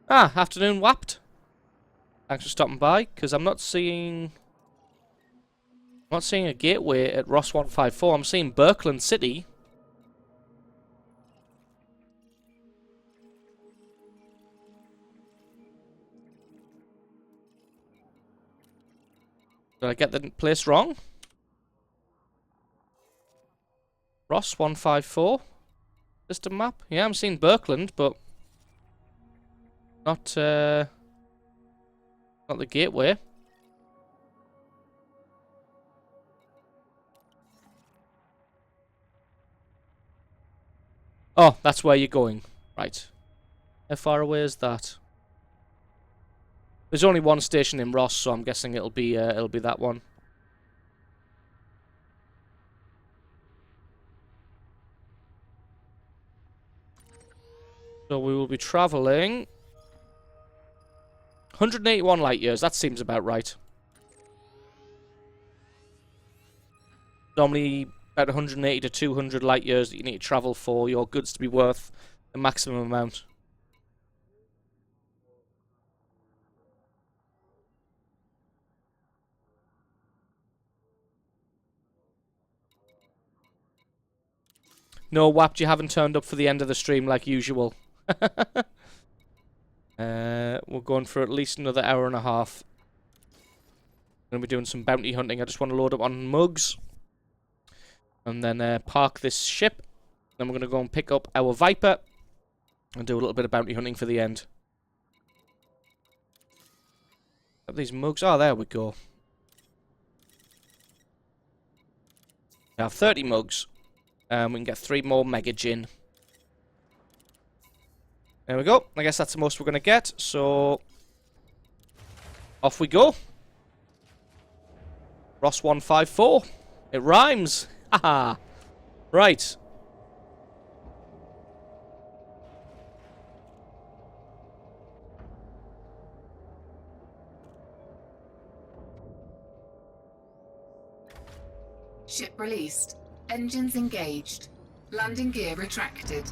Ah, afternoon Wapped. Thanks for stopping by, because I'm not seeing a gateway at Ross 154. I'm seeing Birkeland City. Did I get the place wrong? Ross 154. System map? Yeah, I'm seeing Birkeland, but not the gateway. Oh, that's where you're going. Right. How far away is that? There's only one station in Ross, so I'm guessing it'll be that one. So we will be traveling 181 light years. That seems about right. Normally about 180 to 200 light years that you need to travel for your goods to be worth the maximum amount. No, Wapped, you haven't turned up for the end of the stream like usual. We're going for at least another hour and a half. We're going to be doing some bounty hunting. I just want to load up on mugs. And then park this ship. Then we're going to go and pick up our Viper. And do a little bit of bounty hunting for the end. Got these mugs. Oh, there we go. We have 30 mugs. We can get 3 more Mega Gin. There we go. I guess that's the most we're going to get. So, off we go. Ross 154. It rhymes. Haha. Right. Ship released. Engines engaged. Landing gear retracted.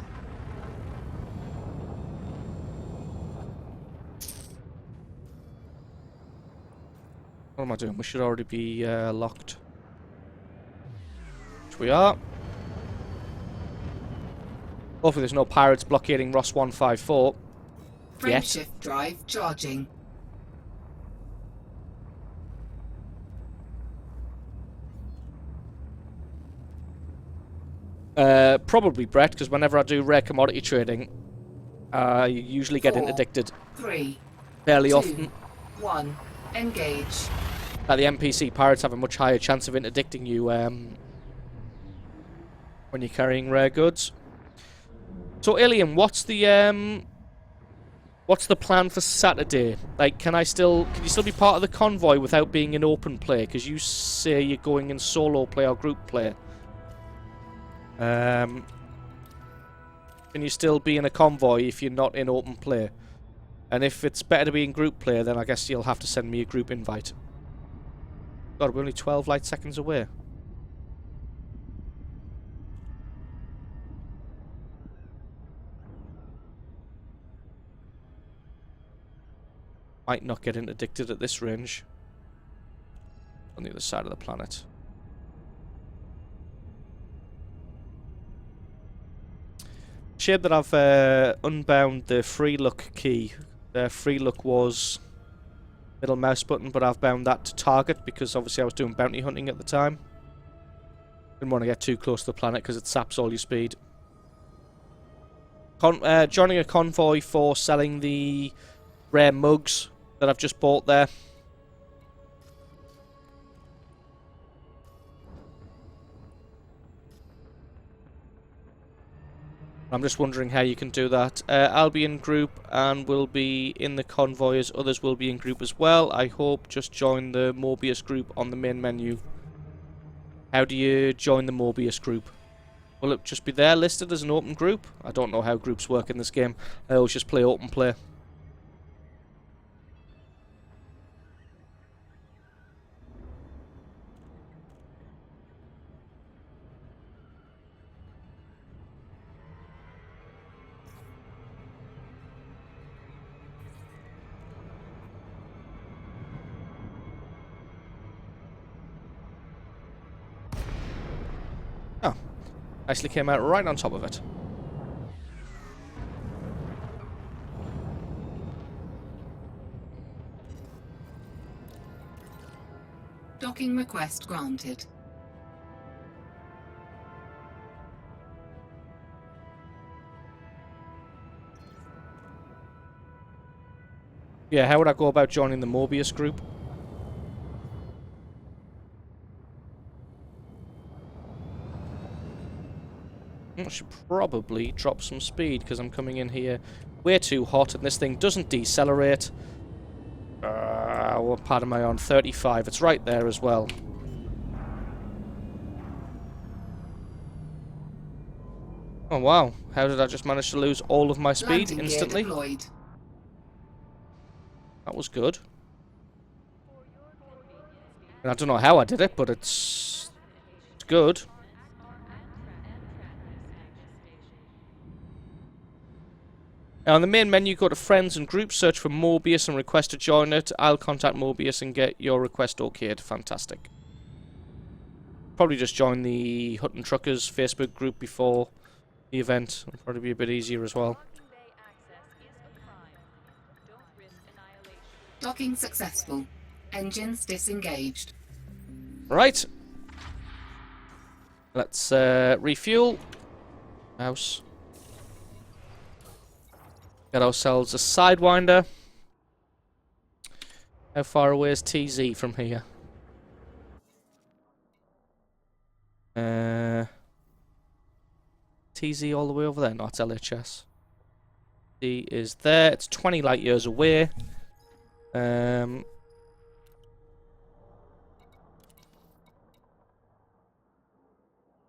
What am I doing? We should already be locked. Which we are. Hopefully there's no pirates blockading Ross 154. Frameshift drive charging. Probably Brett, because whenever I do rare commodity trading, I usually get 4, interdicted 3, fairly 2, often. 1. Engage. The NPC pirates have a much higher chance of interdicting you when you're carrying rare goods. So, Alien, what's the plan for Saturday? Like, can you still be part of the convoy without being in open play? Because you say you're going in solo play or group play. Can you still be in a convoy if you're not in open play? And if it's better to be in group play, then I guess you'll have to send me a group invite. God, we're only 12 light seconds away. Might not get interdicted at this range. On the other side of the planet. Shame that I've unbound the free look key. The free look was middle mouse button, but I've bound that to target because obviously I was doing bounty hunting at the time. Didn't want to get too close to the planet because it saps all your speed. Joining a convoy for selling the rare mugs that I've just bought there. I'm just wondering how you can do that. I'll be in group and will be in the convoy as others will be in group as well. I hope just join the Mobius group on the main menu. How do you join the Mobius group? Will it just be there listed as an open group? I don't know how groups work in this game. I always just play open play. Oh, nicely came out right on top of it. Docking request granted. Yeah, how would I go about joining the Mobius group? I should probably drop some speed because I'm coming in here way too hot and this thing doesn't decelerate. What part am I on? 35. It's right there as well. Oh wow, how did I just manage to lose all of my speed Landing instantly? gear deployed. That was good. And I don't know how I did it, but it's good. Now on the main menu, go to Friends and Groups, search for Mobius and request to join it. I'll contact Mobius and get your request okayed. Fantastic. Probably just join the Hutton Truckers Facebook group before the event. It'll probably be a bit easier as well. Docking successful. Engines disengaged. Right. Let's refuel. Mouse. Get ourselves a Sidewinder. How far away is TZ from here? TZ all the way over there? No, it's LHS. T is there. It's 20 light years away. Buy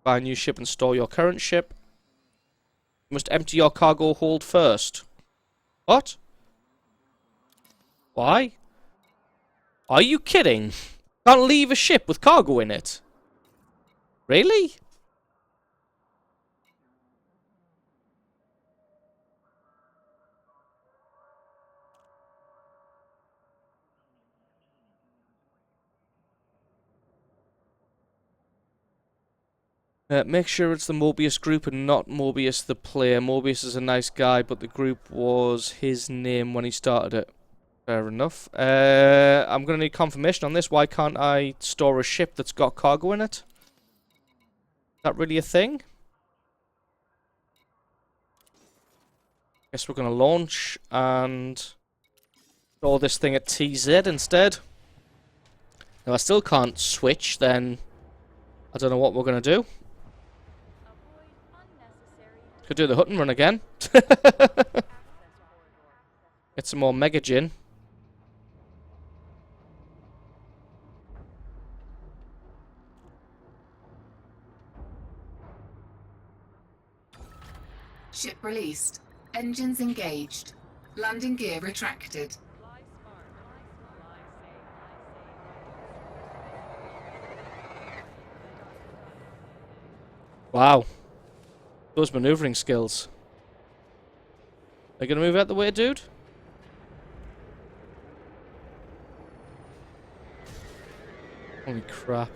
a new ship and store your current ship. You must empty your cargo hold first. What? Why? Are you kidding? Can't leave a ship with cargo in it. Really? Make sure it's the Mobius group and not Mobius the player. Mobius is a nice guy, but the group was his name when he started it. Fair enough. I'm going to need confirmation on this. Why can't I store a ship that's got cargo in it? Is that really a thing? Guess we're going to launch and store this thing at TZ instead. If I still can't switch, then I don't know what we're going to do. Could do the hut and run again. Get some more Mega Gin. Ship released. Engines engaged. Landing gear retracted. Wow. Those maneuvering skills. Are you going to move out the way, dude? Holy crap.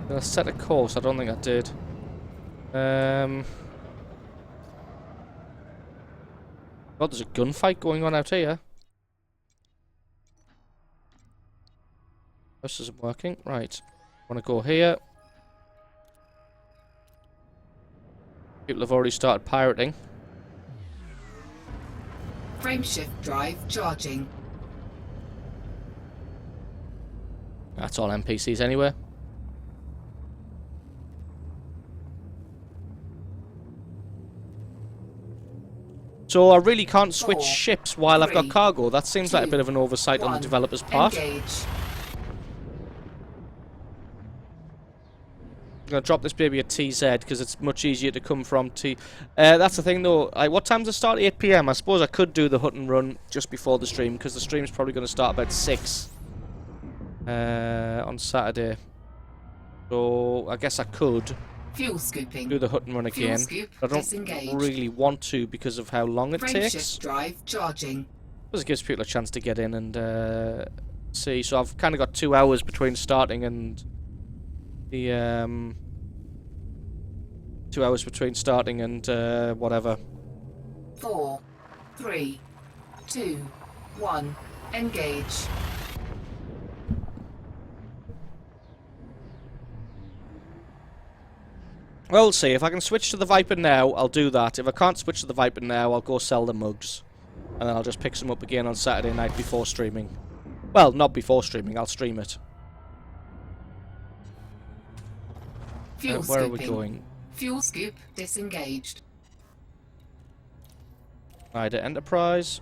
Did I set a course? I don't think I did. God, there's a gunfight going on out here. This isn't working. Right. Want to go here. People have already started pirating. Frameshift drive charging. That's all NPCs anyway. So I really can't switch 4, ships while I've got 3, cargo. That seems like a 2, bit of an oversight on the 1. developer's part. Engage. I'm going to drop this baby at TZ because it's much easier to come from T. That's the thing though. What time's it start? 8 PM. I suppose I could do the hut and run just before the stream because the stream's probably going to start about 6 on Saturday. So I guess I could Fuel scooping. do the hut and run Fuel again. scoop I don't disengaged. really want to because of how long it takes. Frameshift drive charging. Because it gives people a chance to get in and see. So I've kind of got 2 hours between starting and the 2 hours between starting and whatever. 4, 3, 2, 1. Engage. Well, see, if I can switch to the Viper now, I'll do that. If I can't switch to the Viper now, I'll go sell the mugs. And then I'll just pick some up again on Saturday night before streaming. Well, not before streaming, I'll stream it. Fuel Where are we scooping. going? Fuel scoop disengaged. Ida Enterprise.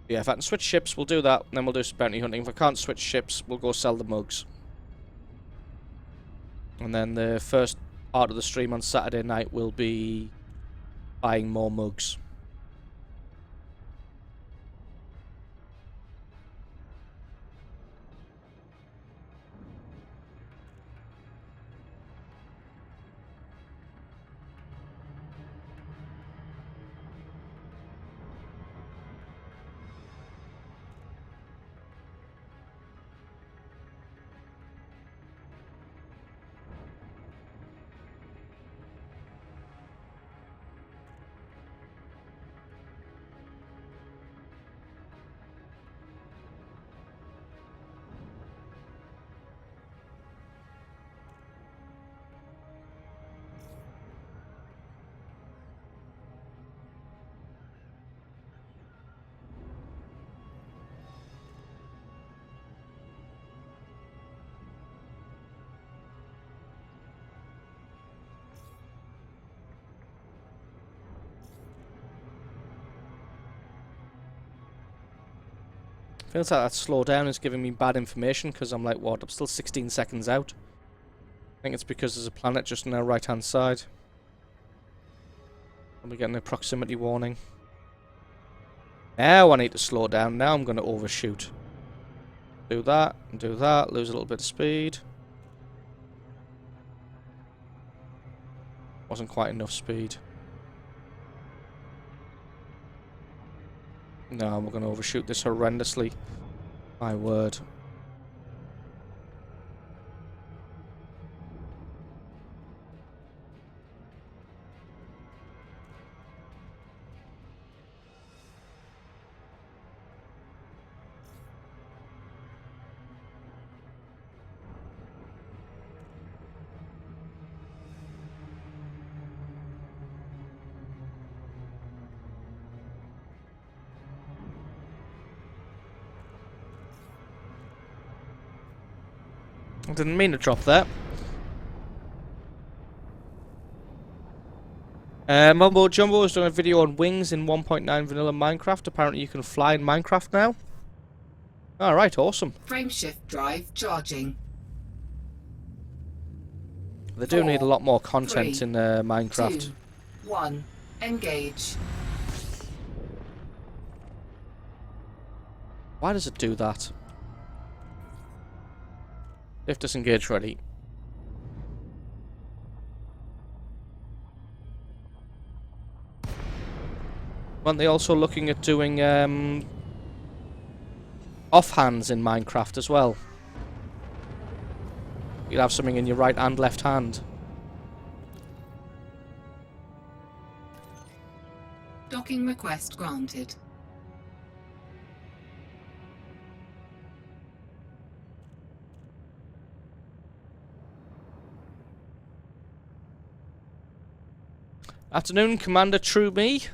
Yeah, if I can switch ships, we'll do that, and then we'll do some bounty hunting. If I can't switch ships, we'll go sell the mugs. And then the first part of the stream on Saturday night will be buying more mugs. Feels like that slowdown is giving me bad information because I'm like, what? I'm still 16 seconds out. I think it's because there's a planet just on our right hand side. And we're getting a proximity warning. Now I need to slow down. Now I'm going to overshoot. Do that, and do that, lose a little bit of speed. Wasn't quite enough speed. No, we're going to overshoot this horrendously. My word. I didn't mean to drop that. Mumbo Jumbo is doing a video on wings in 1.9 vanilla Minecraft. Apparently you can fly in Minecraft now. Alright, awesome. Frameshift drive charging. They do need a lot more content 3, in Minecraft. 2, 1. Engage. Why does it do that? If disengage ready. Aren't they also looking at doing offhands in Minecraft as well? You'll have something in your right and left hand. Docking request granted. Afternoon, Commander True Me.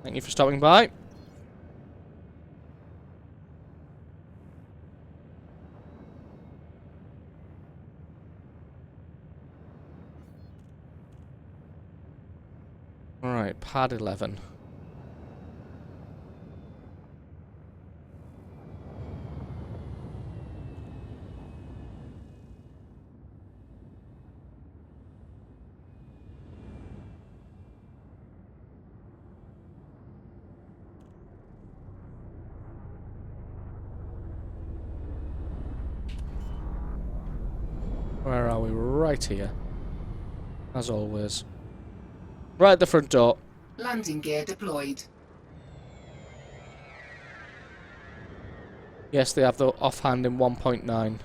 Thank you for stopping by. Alright, pad 11. Where are we? Right here. As always. Right at the front door. Landing gear deployed. Yes, they have the offhand in 1.9.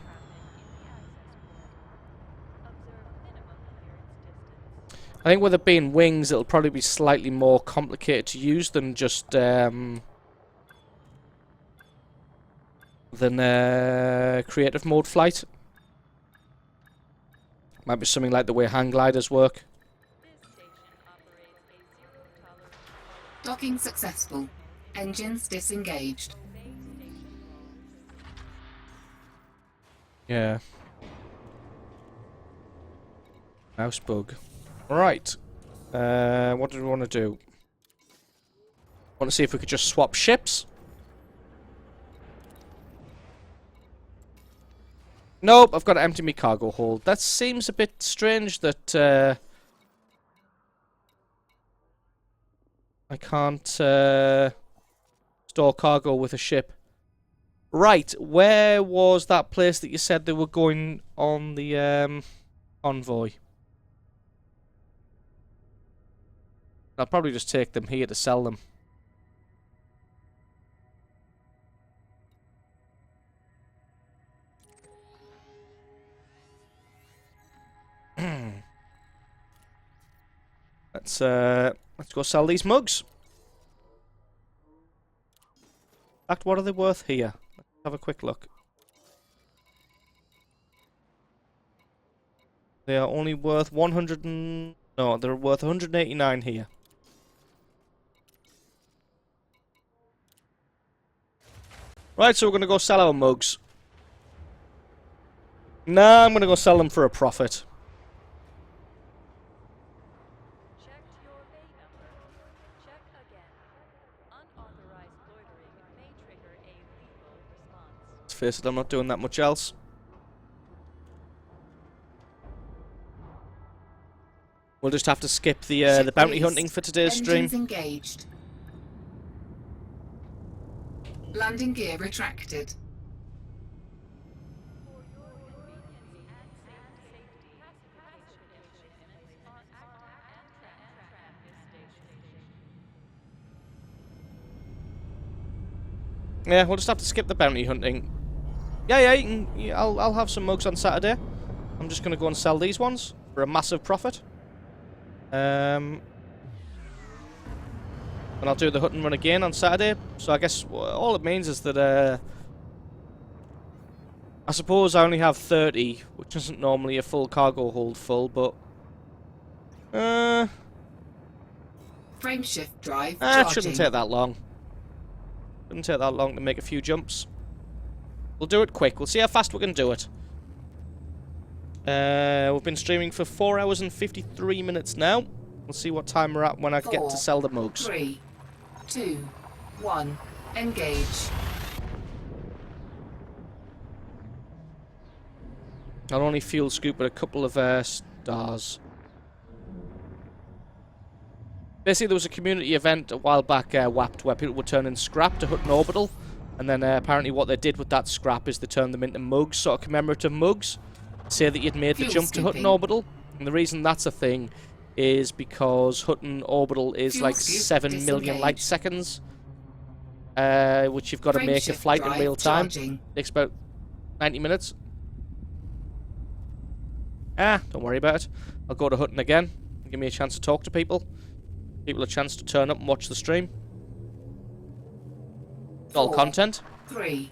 I think with it being wings, it'll probably be slightly more complicated to use than just creative mode flight. Might be something like the way hang gliders work. Docking successful. Engines disengaged. Yeah. Mouse bug. Right. What do we want to do? Want to see if we could just swap ships? Nope, I've got to empty my cargo hold. That seems a bit strange that I can't store cargo with a ship. Right, where was that place that you said they were going on the convoy? I'll probably just take them here to sell them. Let's go sell these mugs. In fact, what are they worth here? Let's have a quick look. They are only worth 100 and... No, they're worth 189 here. Right, so we're going to go sell our mugs. Nah, I'm going to go sell them for a profit. Checked your bay number. Check again. Unauthorized loitering may trigger a lethal response. Let's face it, I'm not doing that much else. We'll just have to skip the bounty hunting for today's stream. Engines engaged. Landing gear retracted. Yeah, we'll just have to skip the bounty hunting. Yeah, I'll have some mugs on Saturday. I'm just gonna go and sell these ones for a massive profit. And I'll do the hut and run again on Saturday. So I guess all it means is that I suppose I only have 30, which isn't normally a full cargo hold full, but Frame shift drive it charging. shouldn't take that long. Shouldn't take that long to make a few jumps. We'll do it quick. We'll see how fast we can do it. We've been streaming for 4 hours and 53 minutes now. We'll see what time we're at when I get to sell the mugs. 3, 2, 1, engage. I'll only fuel scoop at a couple of stars. Basically, there was a community event a while back, WAPT, where people would turn in scrap to Hut and Orbital. And then apparently what they did with that scrap is they turned them into mugs, sort of commemorative mugs. Say that you'd made the jump to Hut and Orbital. And the reason that's a thing is because Hut and Orbital is like 7 million light seconds. Which you've got to make a flight in real time. Takes about 90 minutes. Don't worry about it. I'll go to Hutton again. Give me a chance to talk to people. People a chance to turn up and watch the stream. All content. 3,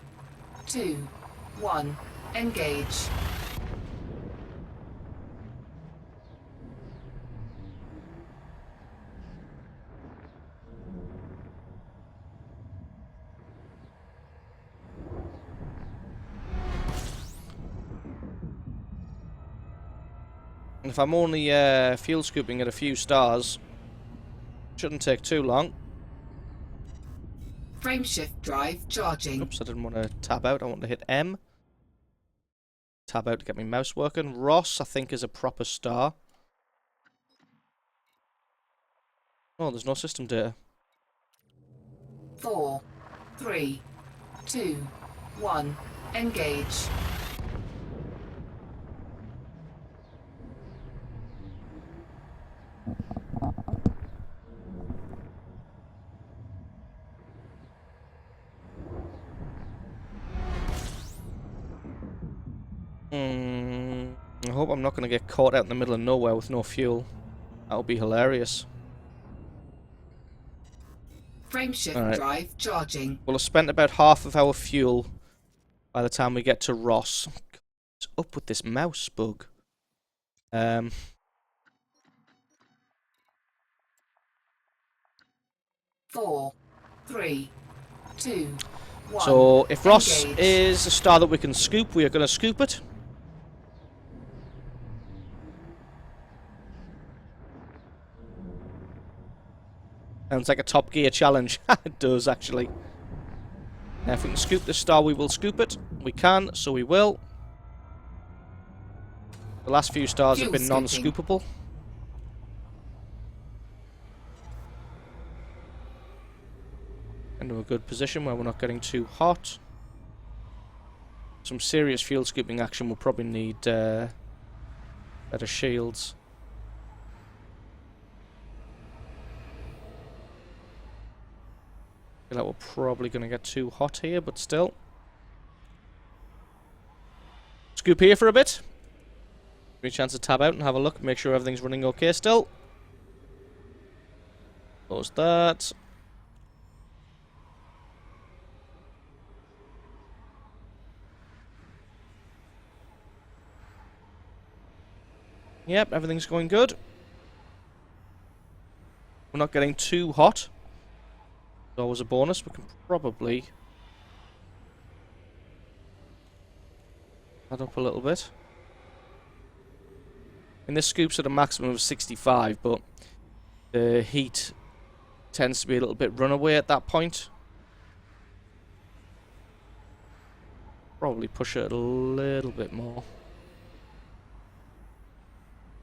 2, 1, engage. And if I'm only fuel scooping at a few stars, shouldn't take too long. Frame shift drive charging. Oops, I didn't want to tab out. I want to hit M. Tab out to get my mouse working. Ross, I think, is a proper star. Oh, there's no system data. 4, 3, 2, 1, engage. I hope I'm not going to get caught out in the middle of nowhere with no fuel. That would be hilarious. Frame shift drive charging. We'll have spent about half of our fuel by the time we get to Ross. What's up with this mouse bug? 4, 3, 2, 1. So if Ross engage. is a star that we can scoop, we are going to scoop it. Sounds like a Top Gear challenge. It does, actually. Now, if we can scoop this star, we will scoop it. We can, so we will. The last few stars have been non-scoopable. Into a good position where we're not getting too hot. Some serious fuel scooping action will probably need better shields. I feel like we're probably going to get too hot here, but still. Scoop here for a bit. Give me a chance to tab out and have a look, make sure everything's running okay still. Close that. Yep, everything's going good. We're not getting too hot. It's always a bonus. We can probably add up a little bit. And this scoops at a maximum of 65, but the heat tends to be a little bit runaway at that point. Probably push it a little bit more.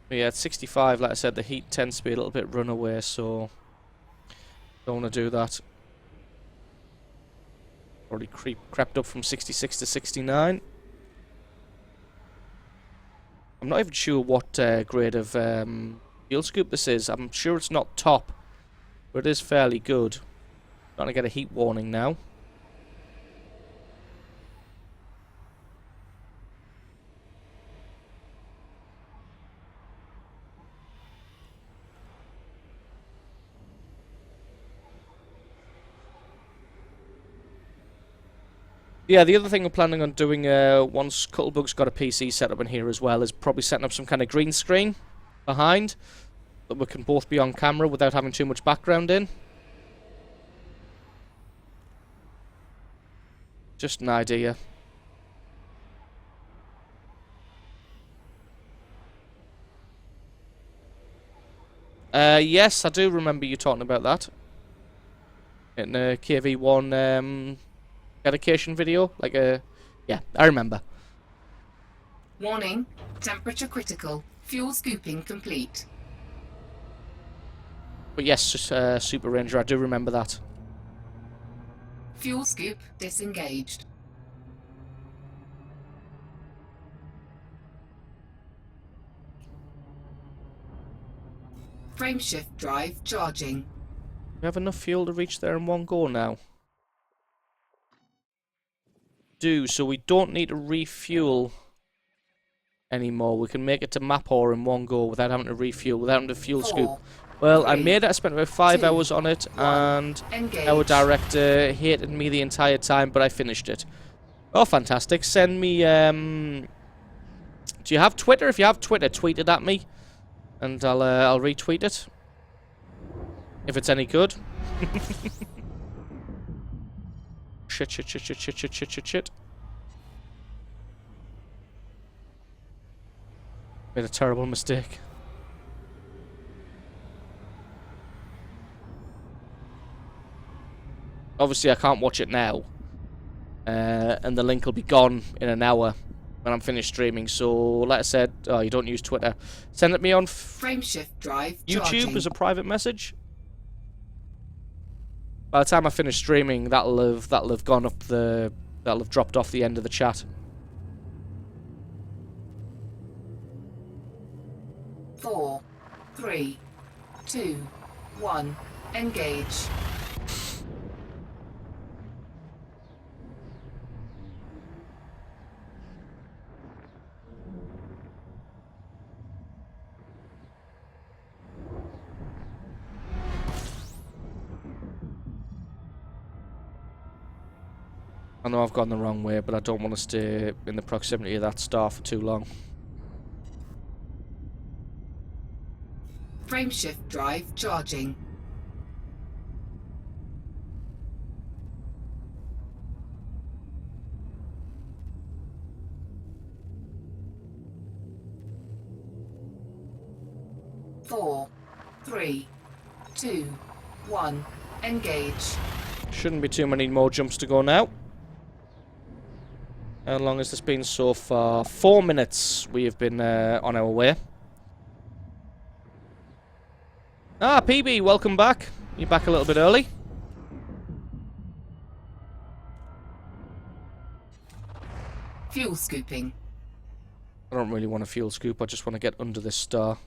But yeah, at 65, like I said, the heat tends to be a little bit runaway, so don't want to do that. Already crept up from 66 to 69. I'm not even sure what grade of fuel scoop this is. I'm sure it's not top, but it is fairly good. Starting to get a heat warning now. Yeah, the other thing I'm planning on doing once Cuttlebug's got a PC set up in here as well is probably setting up some kind of green screen behind that we can both be on camera without having too much background in. Just an idea. Yes, I do remember you talking about that in a KV1 dedication video. Yeah, I remember. Warning, temperature critical. Fuel scooping complete. But yes, Super Ranger, I do remember that. Fuel scoop disengaged. Frameshift drive charging. We have enough fuel to reach there in one go now. So we don't need to refuel anymore. We can make it to Mapor in one go without having to refuel, without having to fuel scoop. Well, I made it. I spent about 5 hours on it, and our director hated me the entire time, but I finished it. Oh, fantastic. Send me, do you have Twitter? If you have Twitter, tweet it at me, and I'll retweet it. If it's any good. Shit. Made a terrible mistake. Obviously, I can't watch it now. And the link will be gone in an hour when I'm finished streaming. So, like I said, oh, you don't use Twitter. Send it me on Frameshift drive YouTube charging. as a private message. By the time I finish streaming, that'll have gone up the... That'll have dropped off the end of the chat. 4, 3, 2, 1, engage. I know I've gone the wrong way, but I don't want to stay in the proximity of that star for too long. Frameshift drive charging. Four, 3, 2, 1, engage. Shouldn't be too many more jumps to go now. How long has this been so far? 4 minutes we have been on our way. Ah, PB, welcome back. You're back a little bit early. Fuel scooping. I don't really want a fuel scoop, I just want to get under this star.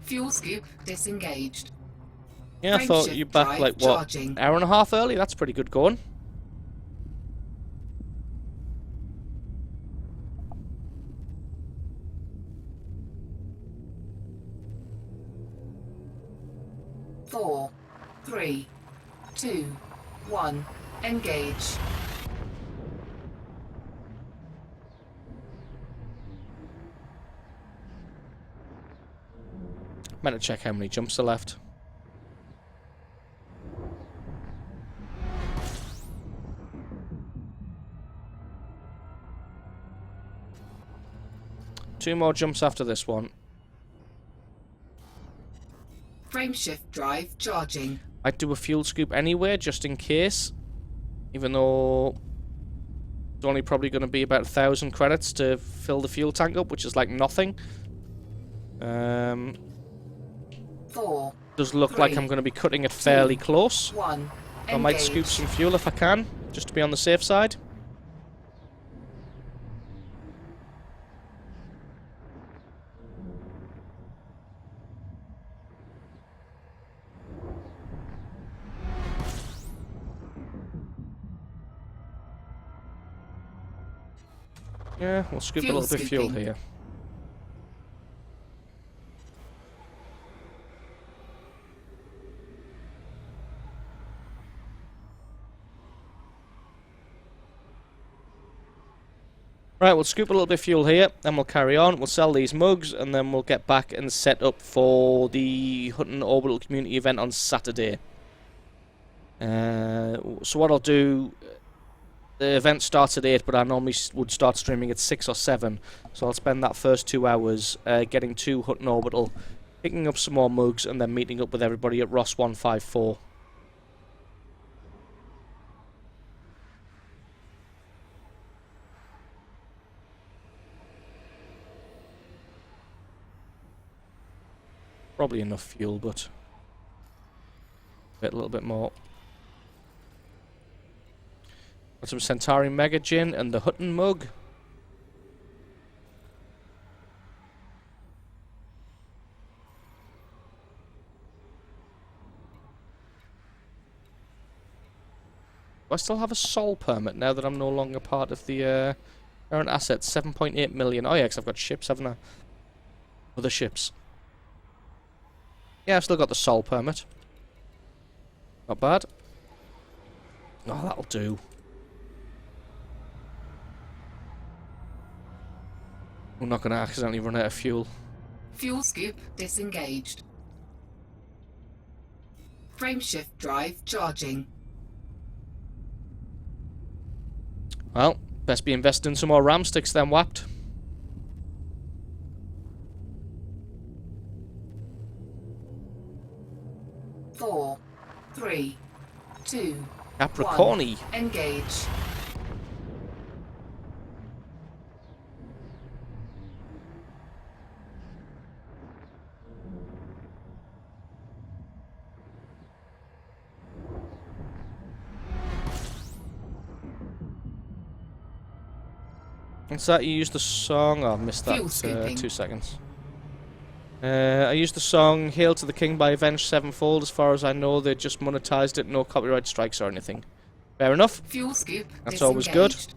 Fuel scoop disengaged. Yeah, I thought Frameshift you back drive like, what, charging. hour and a half early? That's pretty good going. Four, 3, 2, 1, engage. Meant to check how many jumps are left. Two more jumps after this one. Frameshift drive charging. I'd do a fuel scoop anyway, just in case. Even though it's only probably going to be about 1,000 credits to fill the fuel tank up, which is like nothing. 4, Does look like I'm going to be cutting it fairly close. 1, I might scoop some fuel if I can, just to be on the safe side. Yeah, we'll scoop a Fuel little bit of fuel scooping. here. Right, we'll scoop a little bit of fuel here, then we'll carry on. We'll sell these mugs, and then we'll get back and set up for the Hutton Orbital Community event on Saturday. So what I'll do, the event starts at 8, but I normally would start streaming at 6 or 7. So I'll spend that first 2 hours getting to Hutton Orbital, picking up some more mugs, and then meeting up with everybody at Ross 154. Probably enough fuel, but a little bit more. Got some Centauri Mega Gin and the Hutton mug. Do I still have a Sol permit now that I'm no longer part of the current assets? 7.8 million. Oh yeah, 'cause I've got ships, haven't I? Other ships. Yeah, I've still got the Sol permit. Not bad. Oh, that'll do. We're not going to accidentally run out of fuel. Fuel scoop disengaged. Frameshift drive charging. Well, best be investing in some more ram sticks then, Wapped. Four, three, two, Capricorni. one. Engage. What's that? You used the song? Oh, I missed that. Fuel scooping. 2 seconds. I used the song Hail to the King by Avenged Sevenfold. As far as I know, they just monetized it. No copyright strikes or anything. Fair enough. Fuel scoop That's always good. disengaged.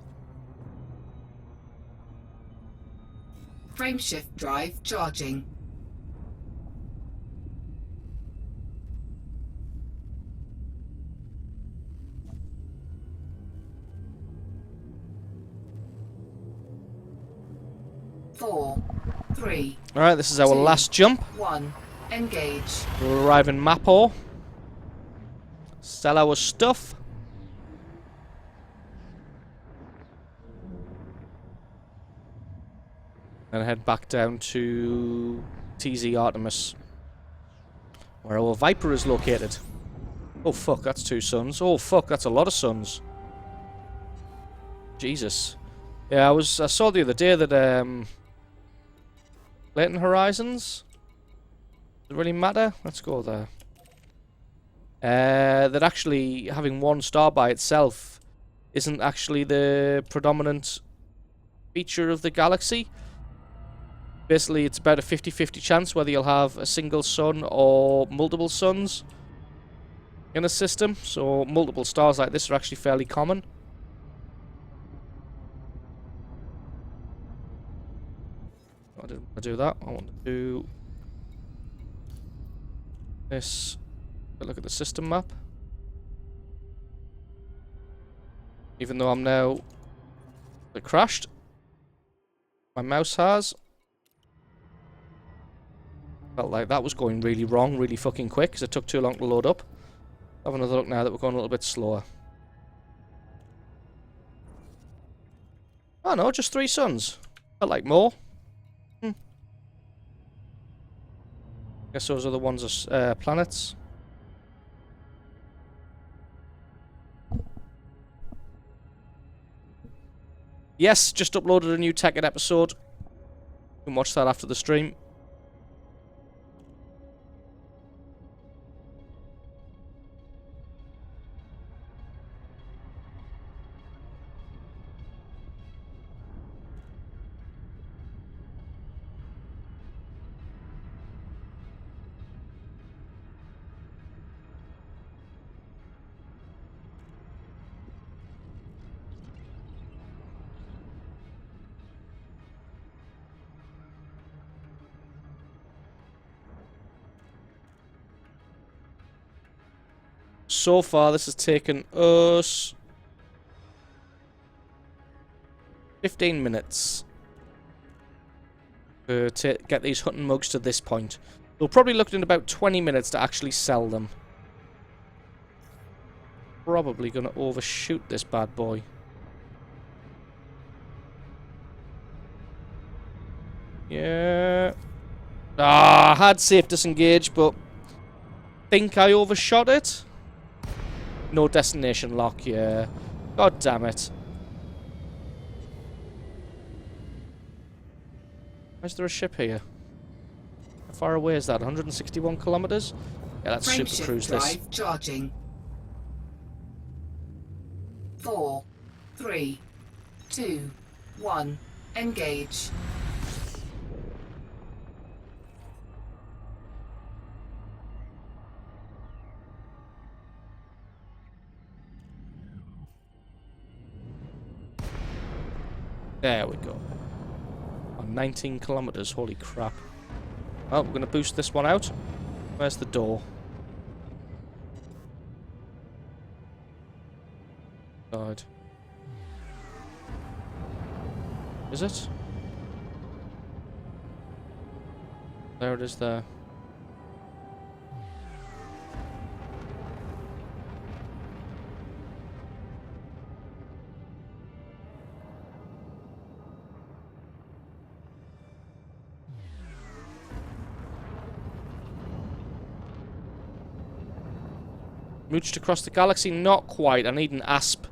Frameshift drive charging. Four, three, Alright, this is our 2, last jump. 1. Engage. We'll arrive in Mapo. Sell our stuff. And head back down to TZ Artemis, where our Viper is located. Oh fuck, that's 2 suns. Oh fuck, that's a lot of suns. Jesus. Yeah, I saw the other day that Leighton Horizons, does it really matter? Let's go there. That actually having one star by itself isn't actually the predominant feature of the galaxy. Basically, it's about a 50-50 chance whether you'll have a single sun or multiple suns in a system. So multiple stars like this are actually fairly common. I didn't want to do that. I want to do this. Look at the system map. Even though I'm now... It crashed. My mouse has. Felt like that was going really wrong, really fucking quick, because it took too long to load up. Have another look now that we're going a little bit slower. Oh no, just 3 suns. Felt like more. Guess those are the ones as planets. Yes, just uploaded a new Tekkit episode. You can watch that after the stream. So far, this has taken us 15 minutes to get these hunting mugs to this point. We'll probably look in about 20 minutes to actually sell them. Probably going to overshoot this bad boy. Yeah. Ah, I had safe disengage, but think I overshot it. No destination lock, yeah. God damn it. Why is there a ship here? How far away is that? 161 kilometers? Yeah, that's super Frameshift cruise drive this. charging. 4, 3, 2, 1. Engage. There we go. Oh, 19 kilometers, holy crap. Well, we're going to boost this one out. Where's the door? God. Is it? There it is there. Mooched across the galaxy? Not quite. I need an ASP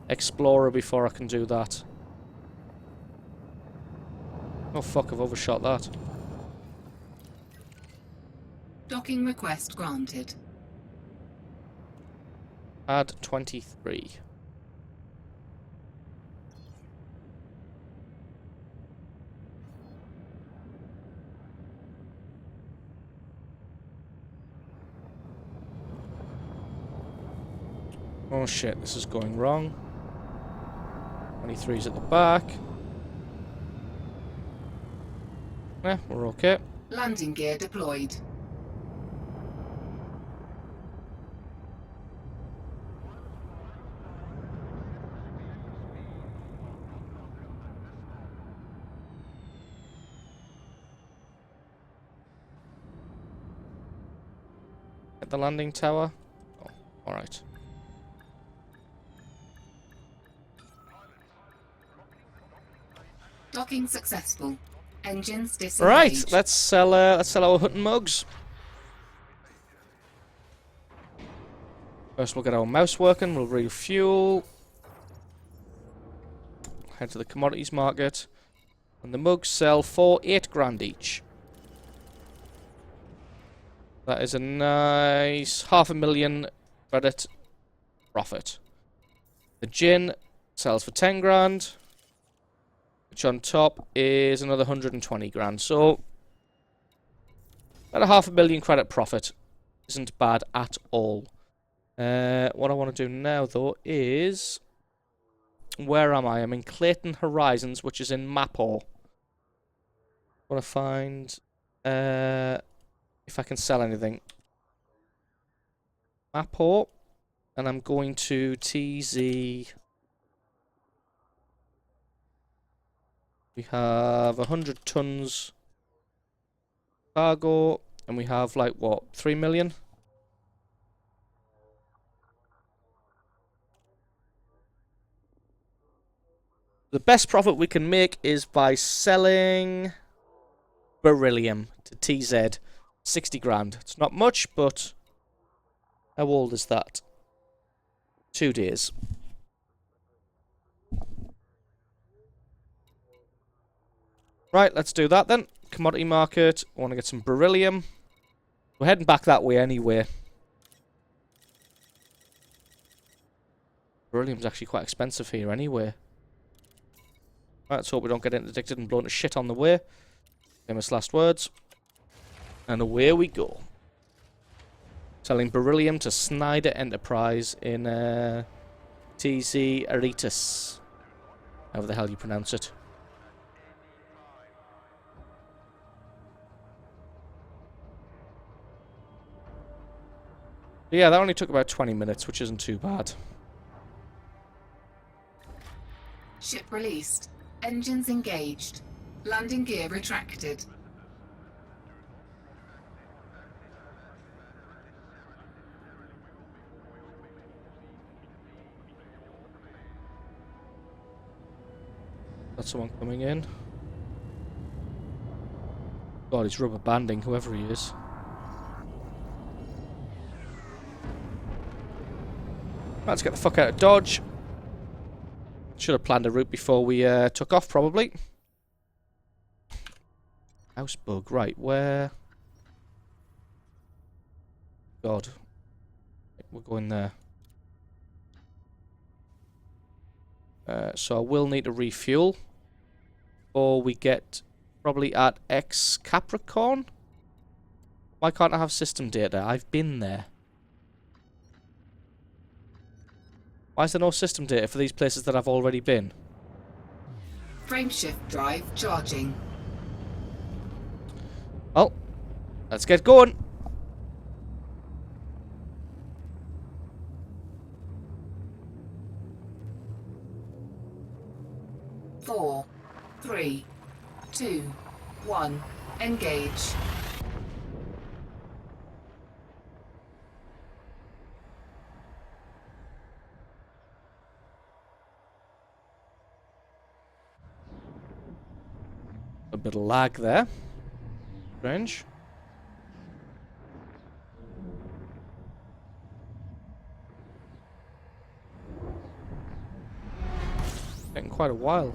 Explorer before I can do that. Oh fuck, I've overshot that. Docking request granted. Add 23. Oh shit, this is going wrong. 23's at the back. Yeah, we're okay. Landing gear deployed. At the landing tower. Oh, alright. Docking successful. Engines disengaged. Right, let's sell our hunting mugs. First we'll get our mouse working, we'll refuel. Head to the commodities market. And the mugs sell for 8 grand each. That is a nice 500,000 credit profit. The gin sells for 10 grand. Which on top is another 120 grand. So, about a 500,000 credit profit. Isn't bad at all. What I want to do now, though, is... Where am I? I'm in Clayton Horizons, which is in Mapo. I want to find... if I can sell anything. Mapo. And I'm going to TZ... We have 100 tons cargo, and we have like what, 3 million? The best profit we can make is by selling beryllium to TZ. 60 grand. It's not much, but how old is that? 2 days. Right, let's do that then. Commodity market. I want to get some beryllium. We're heading back that way anyway. Beryllium's actually quite expensive here anyway. Right, let's hope we don't get interdicted and blown to shit on the way. Famous last words. And away we go. Selling beryllium to Snyder Enterprise in TZ Aritis. However the hell you pronounce it. Yeah, that only took about 20 minutes, which isn't too bad. Ship released. Engines engaged. Landing gear retracted. Got someone coming in. God, he's rubber banding, whoever he is. Let's get the fuck out of Dodge. Should have planned a route before we took off, probably. House bug, right, where? God. We're going there. So I will need to refuel. Or we get probably at X Capricorn? Why can't I have system data? I've been there. Why is there no system data for these places that I've already been? Frameshift drive charging. Well, let's get going. Four, 3, 2, 1. Engage. A bit of lag there. Strange. Taking quite a while.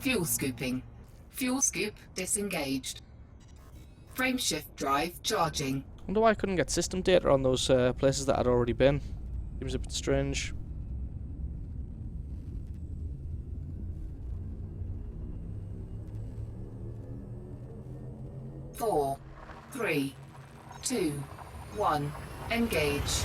Fuel scooping. Fuel scoop disengaged. Frameshift drive charging. Wonder why I couldn't get system data on those places that I'd already been. Seems a bit strange. Four, 3, 2, 1. Engage.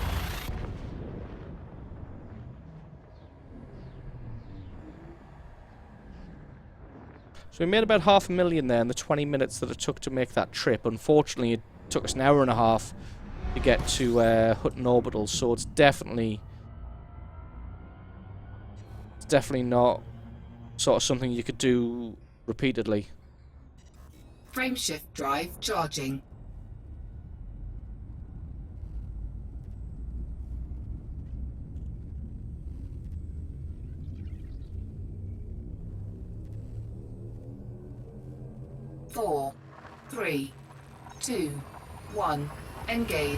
So we made about 500,000 there in the 20 minutes that it took to make that trip. Unfortunately, it took us an hour and a half to get to Hutton Orbital, so it's definitely not sort of something you could do repeatedly. Frameshift drive charging. Four, 3, 2, 1. Engage.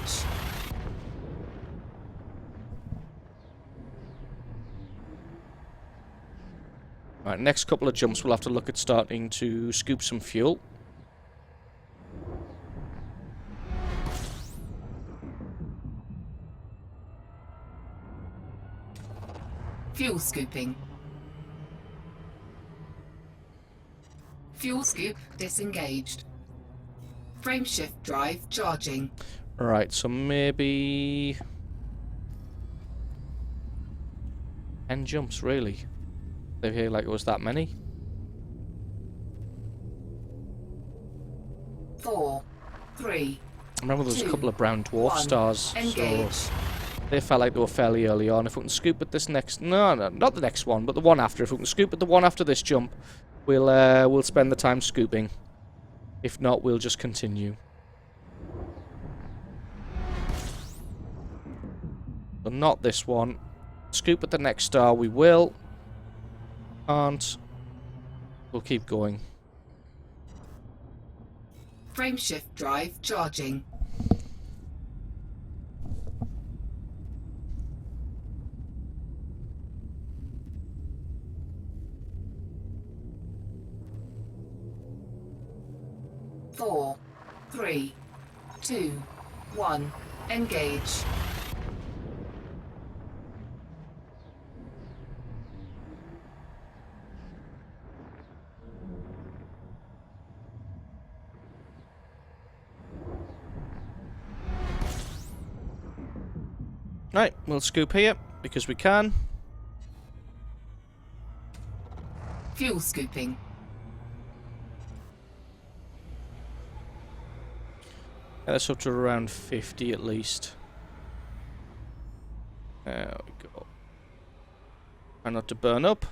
Right, next couple of jumps we'll have to look at starting to scoop some fuel. Fuel scooping. Fuel scoop disengaged. Frameshift drive charging. Right, so maybe 10 jumps, really. They feel like it was that many. 4, 3. I remember there was a 2, couple of brown dwarf 1. stars, Engage. so they felt like they were fairly early on. If we can scoop at this next... No, not the next one, but the one after. If we can scoop at the one after this jump, we'll spend the time scooping. If not, we'll just continue. So not this one. Scoop at the next star, we will. Can't. We'll keep going. Frameshift drive charging. Four, 3, 2, 1. Engage. Right, we'll scoop here because we can. Fuel scooping. Get this up to around 50 at least. There we go. Try not to burn up.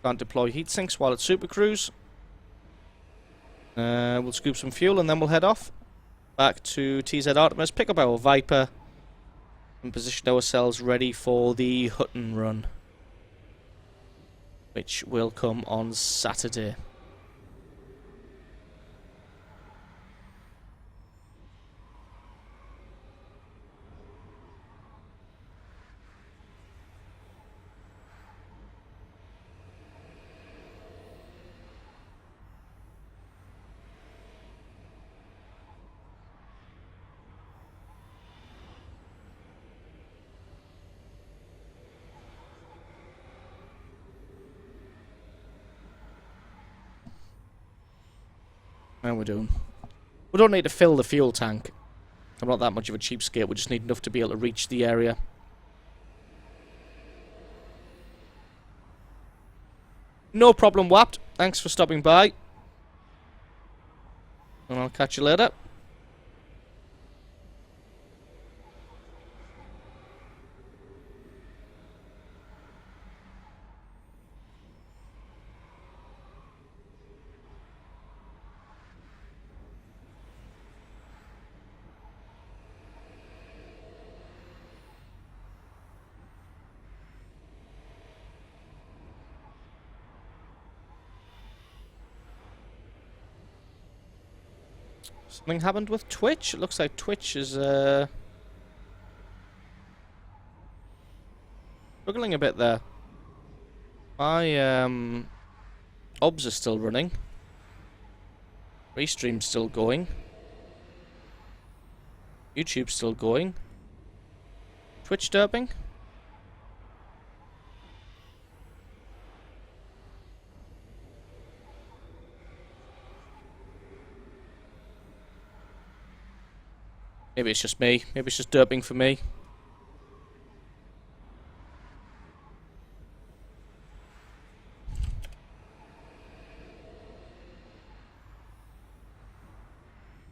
Can't deploy heat sinks while it's super cruise. We'll scoop some fuel and then we'll head off back to TZ Artemis, pick up our Viper, and position ourselves ready for the Hutton run, which will come on Saturday. How we doing? We don't need to fill the fuel tank. I'm not that much of a cheapskate. We just need enough to be able to reach the area. No problem, Wapped. Thanks for stopping by. And I'll catch you later. Something happened with Twitch? It looks like Twitch is struggling a bit there. My OBS are still running. Restream's still going. YouTube's still going. Twitch derping? Maybe it's just me. Maybe it's just derping for me.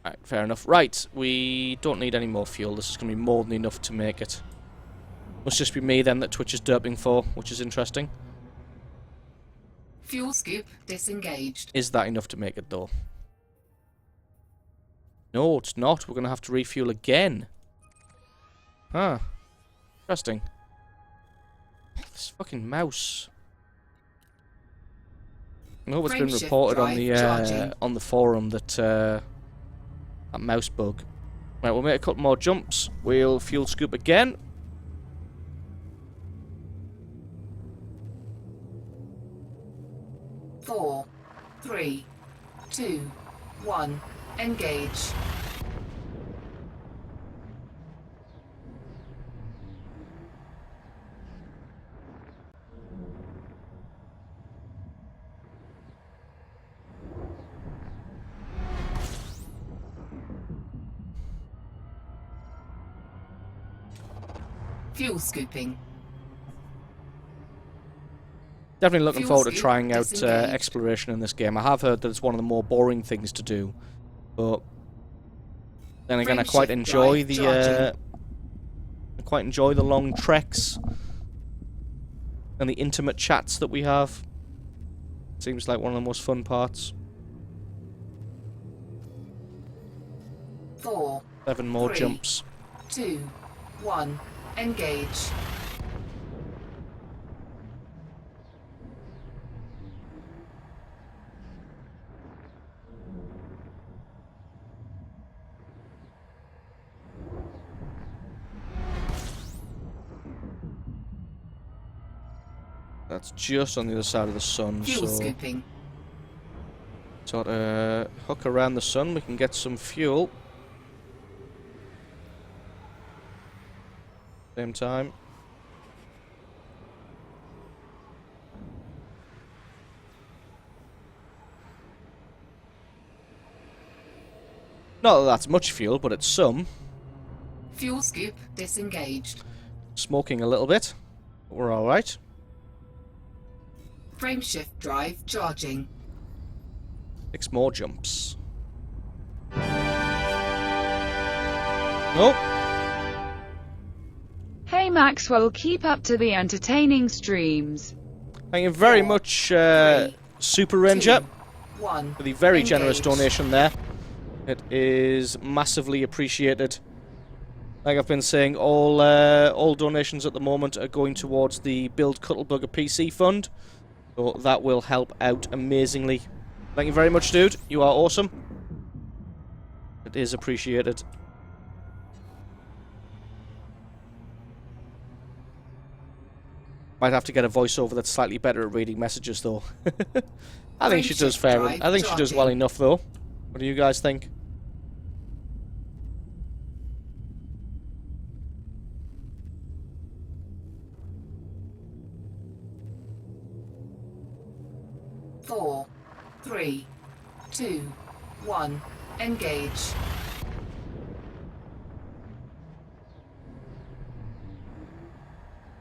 Alright, fair enough. Right, we don't need any more fuel. This is going to be more than enough to make it. Must just be me then that Twitch is derping for, which is interesting. Fuel scoop disengaged. Is that enough to make it though? No, it's not. We're going to have to refuel again. Huh. Interesting. This fucking mouse. I hope it's been reported on the forum that that mouse bug. Right, we'll make a couple more jumps. We'll fuel scoop again. Four, 3, 2, 1. Engage. Fuel scooping. Definitely looking Fuel forward to scoop trying out disengaged. exploration in this game. I have heard that it's one of the more boring things to do, but then again, I Frame quite shift enjoy drive the I quite enjoy the long treks and the intimate chats that we have. Seems like one of the most fun parts. 4, 7 more 3, jumps. 2, 1. Engage. That's just on the other side of the sun, Fuel so scooping. sort of hook around the sun. We can get some fuel. Same time. Not that that's much fuel, but it's some. Fuel scoop disengaged. Smoking a little bit, but we're alright. Frameshift drive charging. 6 more jumps. Nope. Hey Maxwell, keep up to the entertaining streams. Thank you very 4, much, 3, Super Ranger, 2, 1. for the very generous Engage. donation there. It is massively appreciated. Like I've been saying, all donations at the moment are going towards the Build Cuttlebugger PC fund, so that will help out amazingly. Thank you very much, dude. You are awesome. It is appreciated. Might have to get a voiceover that's slightly better at reading messages, though. I think she does fair. I think she does well enough, though. What do you guys think? Four, 3, 2, 1. Engage.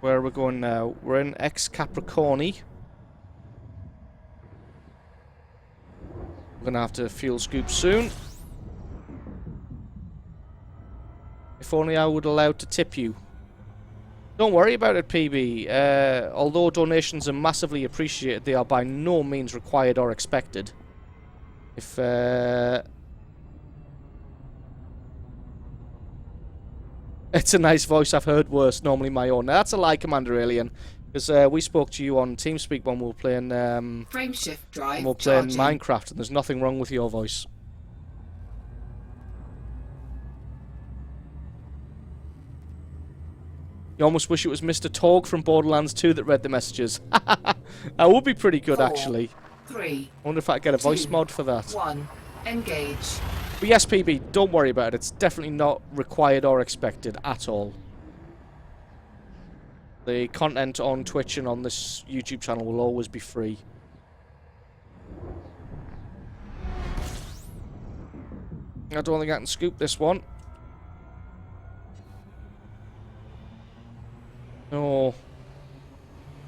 Where are we going now? We're in X Capricorni. We're gonna have to fuel scoop soon. If only I would allow to tip you. Don't worry about it, PB. Although donations are massively appreciated, they are by no means required or expected. If it's a nice voice, I've heard worse, normally my own. Now, that's a lie, Commander Alien, because we spoke to you on TeamSpeak when we were playing Frameshift drive. when we were playing charging. Minecraft, and there's nothing wrong with your voice. You almost wish it was Mr. Torg from Borderlands 2 that read the messages. That would be pretty good, 4, actually. 3, I wonder if I could get a voice 2, mod for that. 1. Engage. But yes, PB, don't worry about it. It's definitely not required or expected at all. The content on Twitch and on this YouTube channel will always be free. I don't think I can scoop this one. No.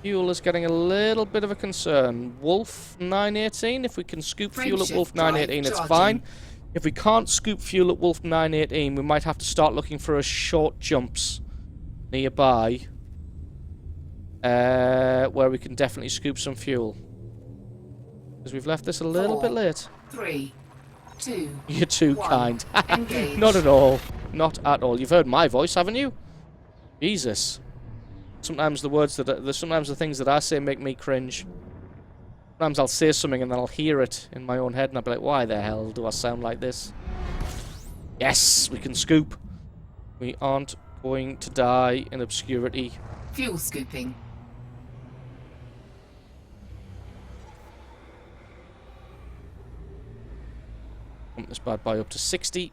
Fuel is getting a little bit of a concern. Wolf 918, if we can scoop fuel at Wolf 918, it's fine. If we can't scoop fuel at Wolf 918, we might have to start looking for a short jumps nearby. Where we can definitely scoop some fuel. Because we've left this a little bit late. 3, 2. You're too 1. kind. Engage. Not at all. Not at all. You've heard my voice, haven't you? Jesus. Sometimes the words that sometimes the things that I say make me cringe. Sometimes I'll say something and then I'll hear it in my own head and I'll be like, why the hell do I sound like this? Yes, we can scoop. We aren't going to die in obscurity. Fuel scooping. Pump this bad boy up to 60.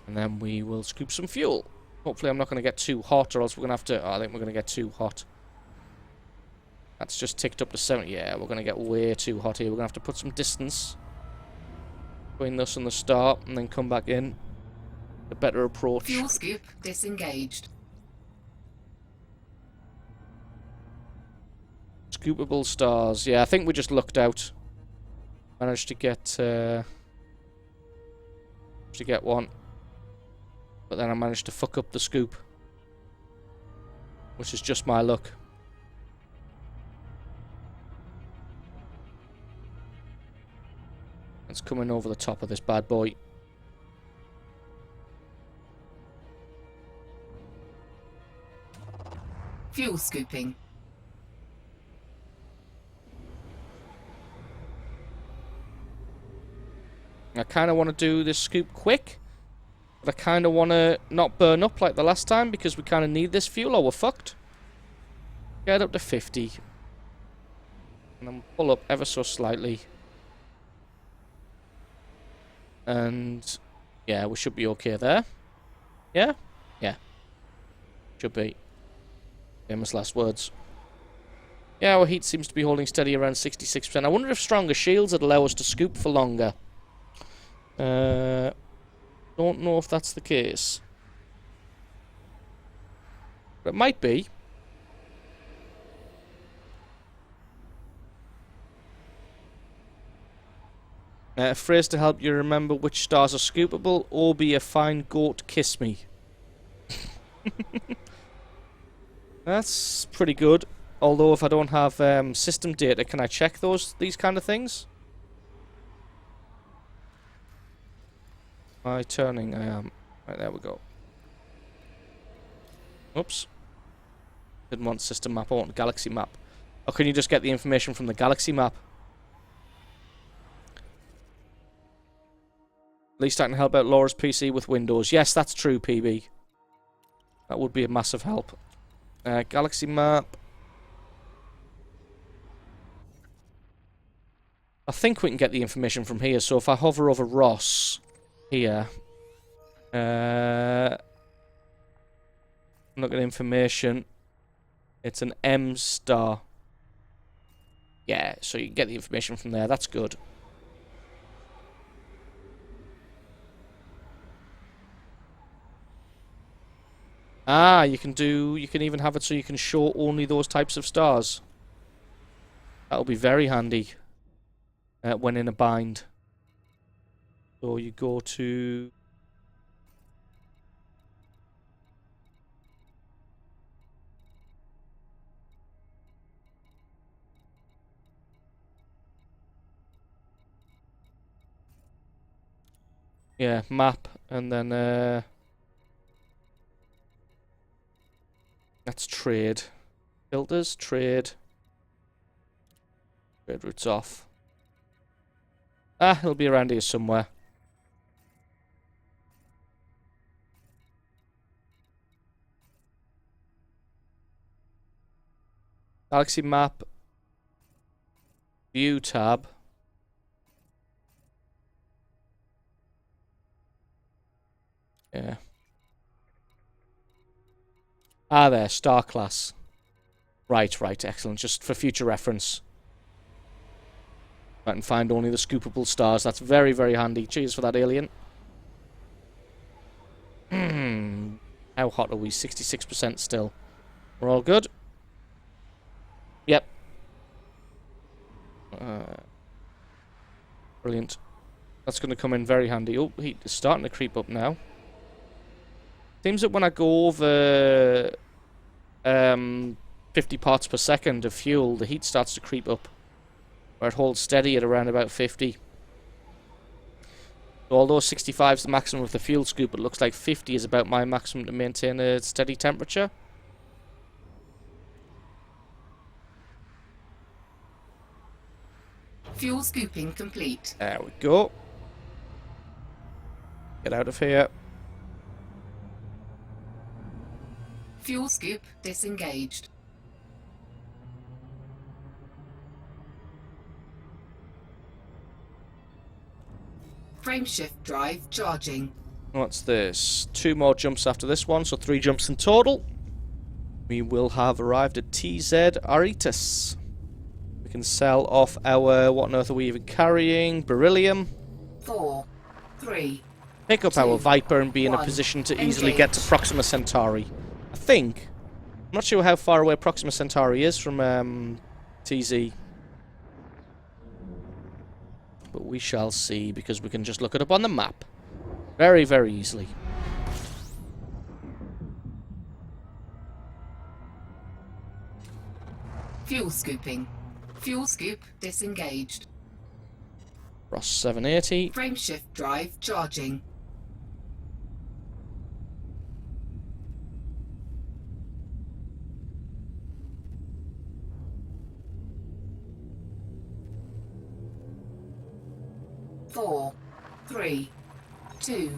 And then we will scoop some fuel. Hopefully I'm not going to get too hot, or else we're going to have to... Oh, I think we're going to get too hot. That's just ticked up to 70. Yeah, we're going to get way too hot here. We're going to have to put some distance between this and the start, and then come back in. A better approach. Fuel scoop disengaged. Scoopable stars. Yeah, I think we just lucked out. Managed to get one. But then I managed to fuck up the scoop. Which is just my luck. It's coming over the top of this bad boy. Fuel scooping. I kind of want to do this scoop quick. But I kind of want to not burn up like the last time, because we kind of need this fuel or we're fucked. Get up to 50. And then pull up ever so slightly. And yeah, we should be okay there. Yeah? Yeah. Should be. Famous last words. Yeah, our heat seems to be holding steady around 66%. I wonder if stronger shields would allow us to scoop for longer. Don't know if that's the case. But it might be. A phrase to help you remember which stars are scoopable, or be a fine goat, kiss me. That's pretty good. Although if I don't have system data, can I check these kind of things? Am I turning? I am. Right, there we go. Oops. Didn't want system map, I want galaxy map. Or can you just get the information from the galaxy map? At least I can help out Laura's PC with Windows. Yes, that's true, PB. That would be a massive help. Galaxy map. I think we can get the information from here. So if I hover over Ross here, look at information. It's an M star. Yeah, so you can get the information from there. That's good. Ah, you can even have it so you can show only those types of stars. That'll be very handy when in a bind. So you go to... Yeah, map, and then that's trade. Filters, trade. Trade routes off. Ah, it'll be around here somewhere. Galaxy map. View tab. Yeah. Ah, there, star class. Right, excellent. Just for future reference. I can find only the scoopable stars. That's very, very handy. Cheers for that, alien. How hot are we? 66% still. We're all good? Yep. Brilliant. That's going to come in very handy. Oh, heat is starting to creep up now. Seems that when I go over 50 parts per second of fuel, the heat starts to creep up, where it holds steady at around about 50. So although 65 is the maximum of the fuel scoop, it looks like 50 is about my maximum to maintain a steady temperature. Fuel scooping complete. There we go. Get out of here. Fuel scoop disengaged. Frameshift drive charging. What's this? 2 more jumps after this one, so 3 jumps in total. We will have arrived at TZ Aritus. We can sell off our... What on earth are we even carrying? Beryllium. 4, 3. Pick up 2, our Viper and be in a 1. position to easily get to Proxima Centauri. I think. I'm not sure how far away Proxima Centauri is from TZ. But we shall see, because we can just look it up on the map. Very, very easily. Fuel scooping. Fuel scoop disengaged. Ross 780. Frameshift drive charging. Four, 3, 2,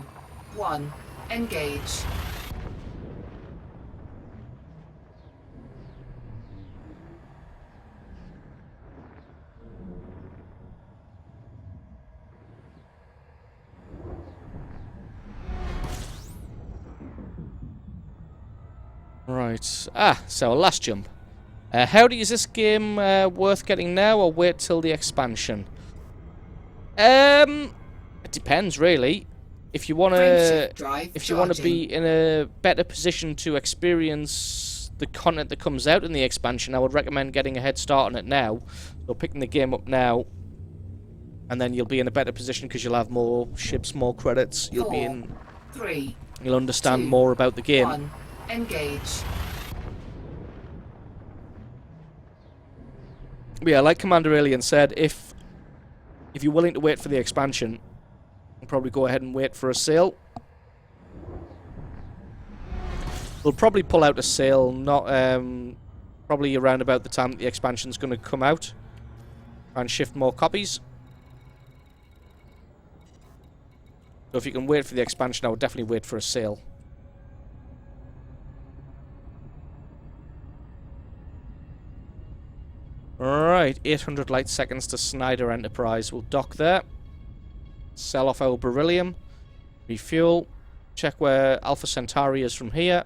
1. Engage. Right. Ah, so last jump. Howdy, is this game worth getting now or wait till the expansion? It depends, really. If you want to be in a better position to experience the content that comes out in the expansion, I would recommend getting a head start on it now. So picking the game up now and then you'll be in a better position because you'll have more ships, more credits. You'll be 4, in. 3, You'll understand 2, more about the game. 1. Engage. But yeah, like Commander Alien said, if you're willing to wait for the expansion, you'll probably go ahead and wait for a sale. We'll probably pull out a sale, not probably around about the time that the expansion's going to come out, and shift more copies. So if you can wait for the expansion, I would definitely wait for a sale. Alright, 800 light seconds to Snyder Enterprise. We'll dock there. Sell off our beryllium. Refuel. Check where Alpha Centauri is from here.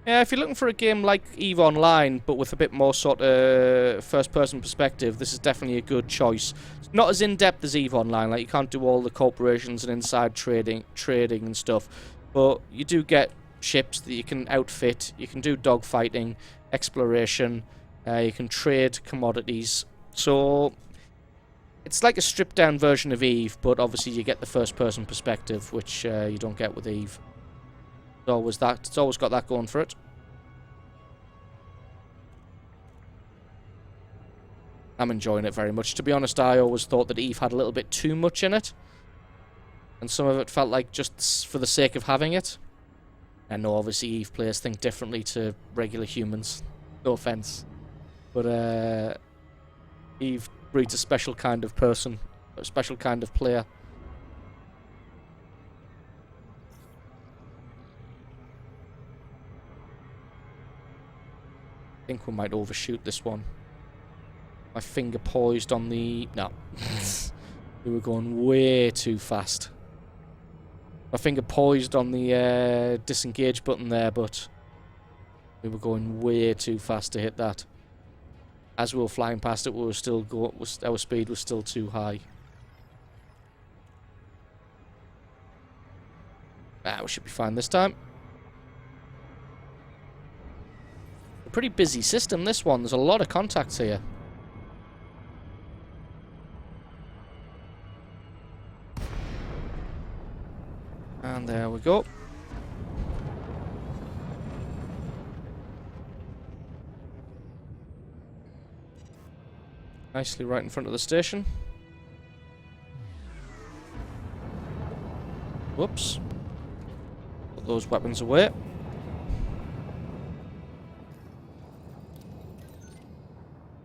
Yeah, if you're looking for a game like EVE Online, but with a bit more sort of first-person perspective, this is definitely a good choice. It's not as in-depth as EVE Online, like you can't do all the corporations and inside trading and stuff, but you do get ships that you can outfit, you can do dogfighting, exploration, you can trade commodities, so it's like a stripped-down version of EVE, but obviously you get the first-person perspective, which you don't get with EVE. It's always got that going for it. I'm enjoying it very much. To be honest, I always thought that EVE had a little bit too much in it. And some of it felt like just for the sake of having it. I know obviously EVE players think differently to regular humans. No offense. But EVE breeds a special kind of person. A special kind of player. I think we might overshoot this one. My finger poised on the... No. We were going way too fast. My finger poised on the disengage button there, but we were going way too fast to hit that. As we were flying past it, we were still our speed was still too high. We should be fine this time. A pretty busy system, this one. There's a lot of contacts here. And there we go. Nicely right in front of the station. Whoops. Put those weapons away.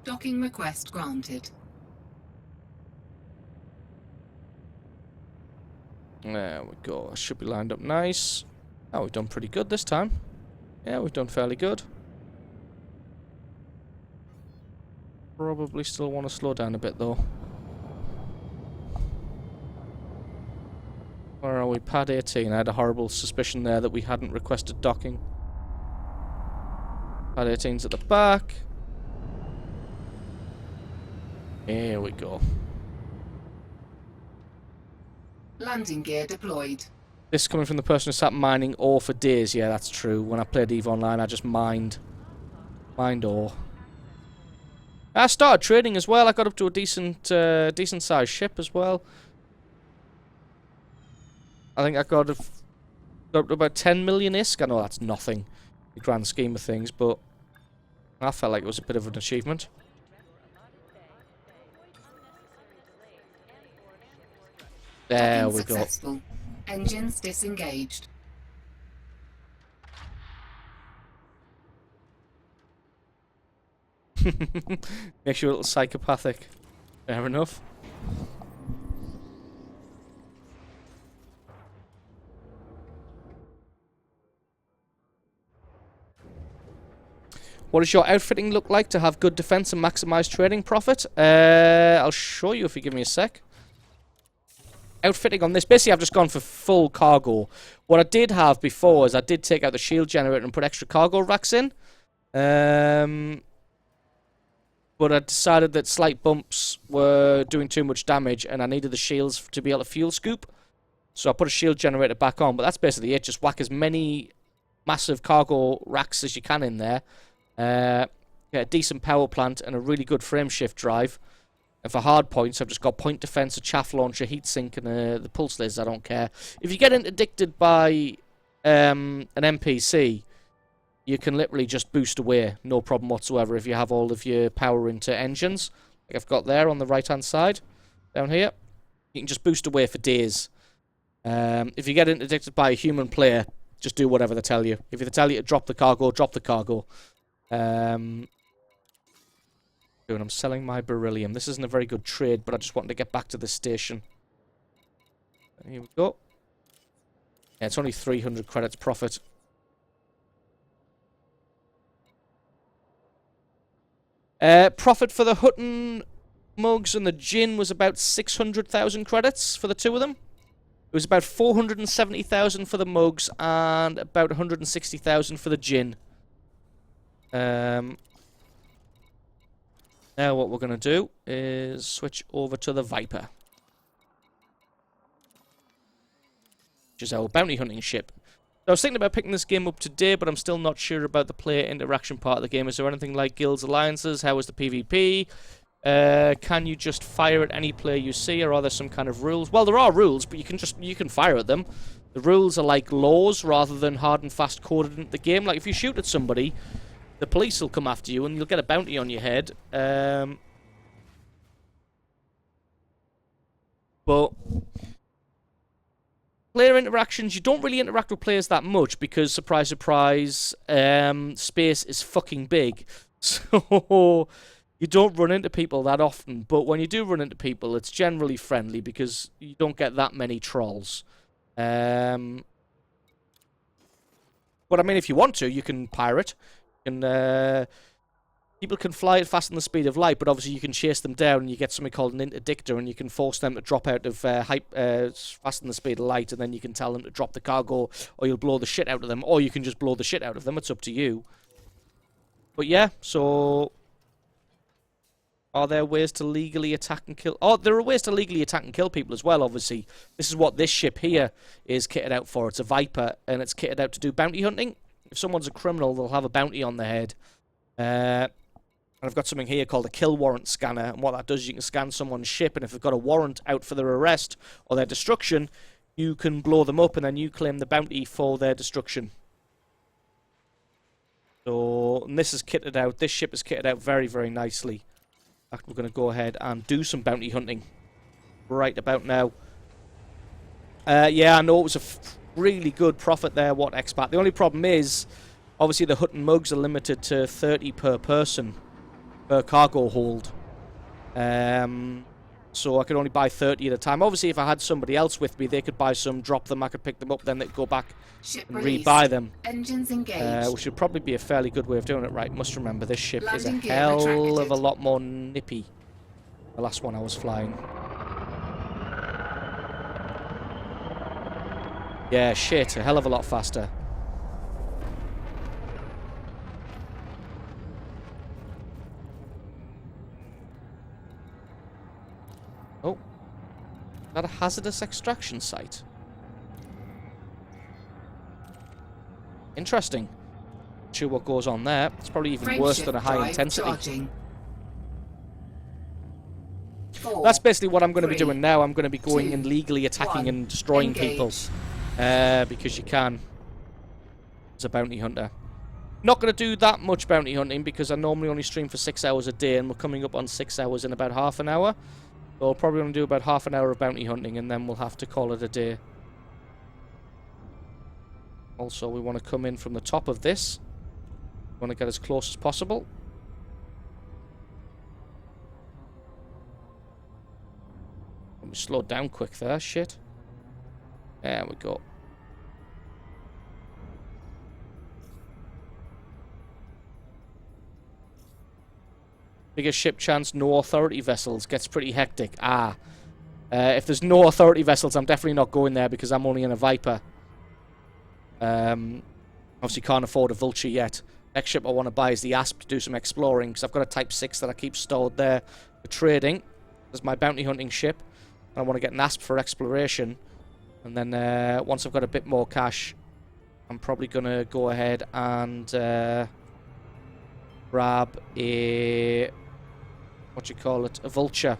Docking request granted. There we go. Should be lined up nice. Oh, we've done pretty good this time. Yeah, we've done fairly good. Probably still want to slow down a bit though. Where are we? Pad 18. I had a horrible suspicion there that we hadn't requested docking. Pad 18's at the back. Here we go. Landing gear deployed. This is coming from the person who sat mining ore for days. Yeah, that's true. When I played EVE Online, I just mined ore. I started trading as well. I got up to a decent sized ship as well. I think I got up to about 10 million ISK. I know that's nothing in the grand scheme of things, but I felt like it was a bit of an achievement. There Docking we go. successful. Engines disengaged. Makes you a little psychopathic. Fair enough. What does your outfitting look like to have good defense and maximize trading profit? I'll show you if you give me a sec. Outfitting on this, basically I've just gone for full cargo. What I did have before is I did take out the shield generator and put extra cargo racks in. But I decided that slight bumps were doing too much damage and I needed the shields to be able to fuel scoop. So I put a shield generator back on, but that's basically it. Just whack as many massive cargo racks as you can in there. Get a decent power plant and a really good frame shift drive. And for hard points, I've just got point defense, a chaff launcher, heatsink, and the pulse lasers. I don't care. If you get interdicted by an NPC, you can literally just boost away, no problem whatsoever, if you have all of your power into engines, like I've got there on the right-hand side, down here. You can just boost away for days. If you get interdicted by a human player, just do whatever they tell you. If they tell you to drop the cargo, drop the cargo. And I'm selling my beryllium. This isn't a very good trade, but I just wanted to get back to the station. Here we go. Yeah, it's only 300 credits profit. Profit for the Hutton mugs and the gin was about 600,000 credits for the two of them. It was about 470,000 for the mugs and about 160,000 for the gin. Now what we're going to do is switch over to the Viper, which is our bounty hunting ship. So I was thinking about picking this game up today, but I'm still not sure about the player interaction part of the game. Is there anything like guilds, alliances? How is the PvP? Can you just fire at any player you see, or are there some kind of rules? Well, there are rules, but you can fire at them. The rules are like laws rather than hard and fast coded into the game. Like if you shoot at somebody, the police will come after you and you'll get a bounty on your head. But player interactions, you don't really interact with players that much because, surprise, surprise, space is fucking big. So you don't run into people that often. But when you do run into people, it's generally friendly because you don't get that many trolls. But I mean, if you want to, you can pirate. People can fly at faster than the speed of light, but obviously you can chase them down and you get something called an interdictor and you can force them to drop out of faster than the speed of light, and then you can tell them to drop the cargo or you'll blow the shit out of them, or you can just blow the shit out of them. It's up to you. But yeah, so are there ways to legally attack and kill? Oh, there are ways to legally attack and kill people as well, obviously. This is what this ship here is kitted out for. It's a Viper and it's kitted out to do bounty hunting. If someone's a criminal, they'll have a bounty on their head. And I've got something here called a kill warrant scanner. And what that does is you can scan someone's ship, and if they've got a warrant out for their arrest or their destruction, you can blow them up and then you claim the bounty for their destruction. So, and this is kitted out. This ship is kitted out very, very nicely. In fact, we're going to go ahead and do some bounty hunting right about now. Yeah, I know it was a really good profit there, what expat. The only problem is, obviously the Hutton mugs are limited to 30 per person, per cargo hold. So I could only buy 30 at a time. Obviously, if I had somebody else with me, they could buy some, drop them, I could pick them up, then they'd go back and rebuy them. Engines engaged. Which would probably be a fairly good way of doing it. Right, must remember, this ship is a hell of a lot more nippy. The last one I was flying. Yeah, shit, a hell of a lot faster. Oh. Is that a hazardous extraction site? Interesting. Not sure what goes on there. It's probably even worse than a high intensity. That's basically what I'm going to be doing now. I'm going to be going and legally attacking and destroying people. Because you can. As a bounty hunter. Not going to do that much bounty hunting because I normally only stream for 6 hours a day, and we're coming up on 6 hours in about half an hour. So I'll probably only do about half an hour of bounty hunting, and then we'll have to call it a day. Also, we want to come in from the top of this. We want to get as close as possible. Let me slow down quick there, shit. There we go. Biggest ship chance, no authority vessels. Gets pretty hectic. If there's no authority vessels, I'm definitely not going there because I'm only in a Viper. Obviously can't afford a Vulture yet. Next ship I want to buy is the Asp to do some exploring because I've got a Type 6 that I keep stored there for trading. There's my bounty hunting ship. I want to get an Asp for exploration. And then once I've got a bit more cash, I'm probably going to go ahead and grab a... what do you call it? A Vulture.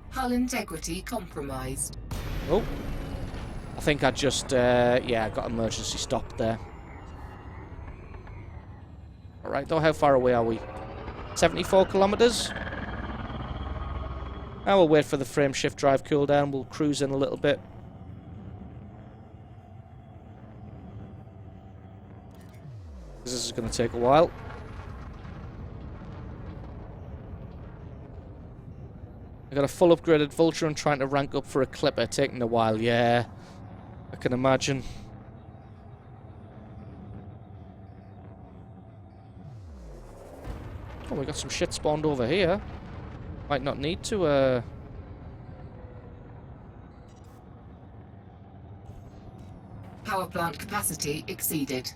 Hull integrity compromised. Oh. I think I just, yeah, I got emergency stopped there. Alright, though, how far away are we? 74 kilometers? Now we'll wait for the frame shift drive cooldown. We'll cruise in a little bit. This is going to take a while. I got a full upgraded Vulture and trying to rank up for a Clipper, taking a while. Yeah, I can imagine. Oh, we got some shit spawned over here. Might not need to, Power plant capacity exceeded.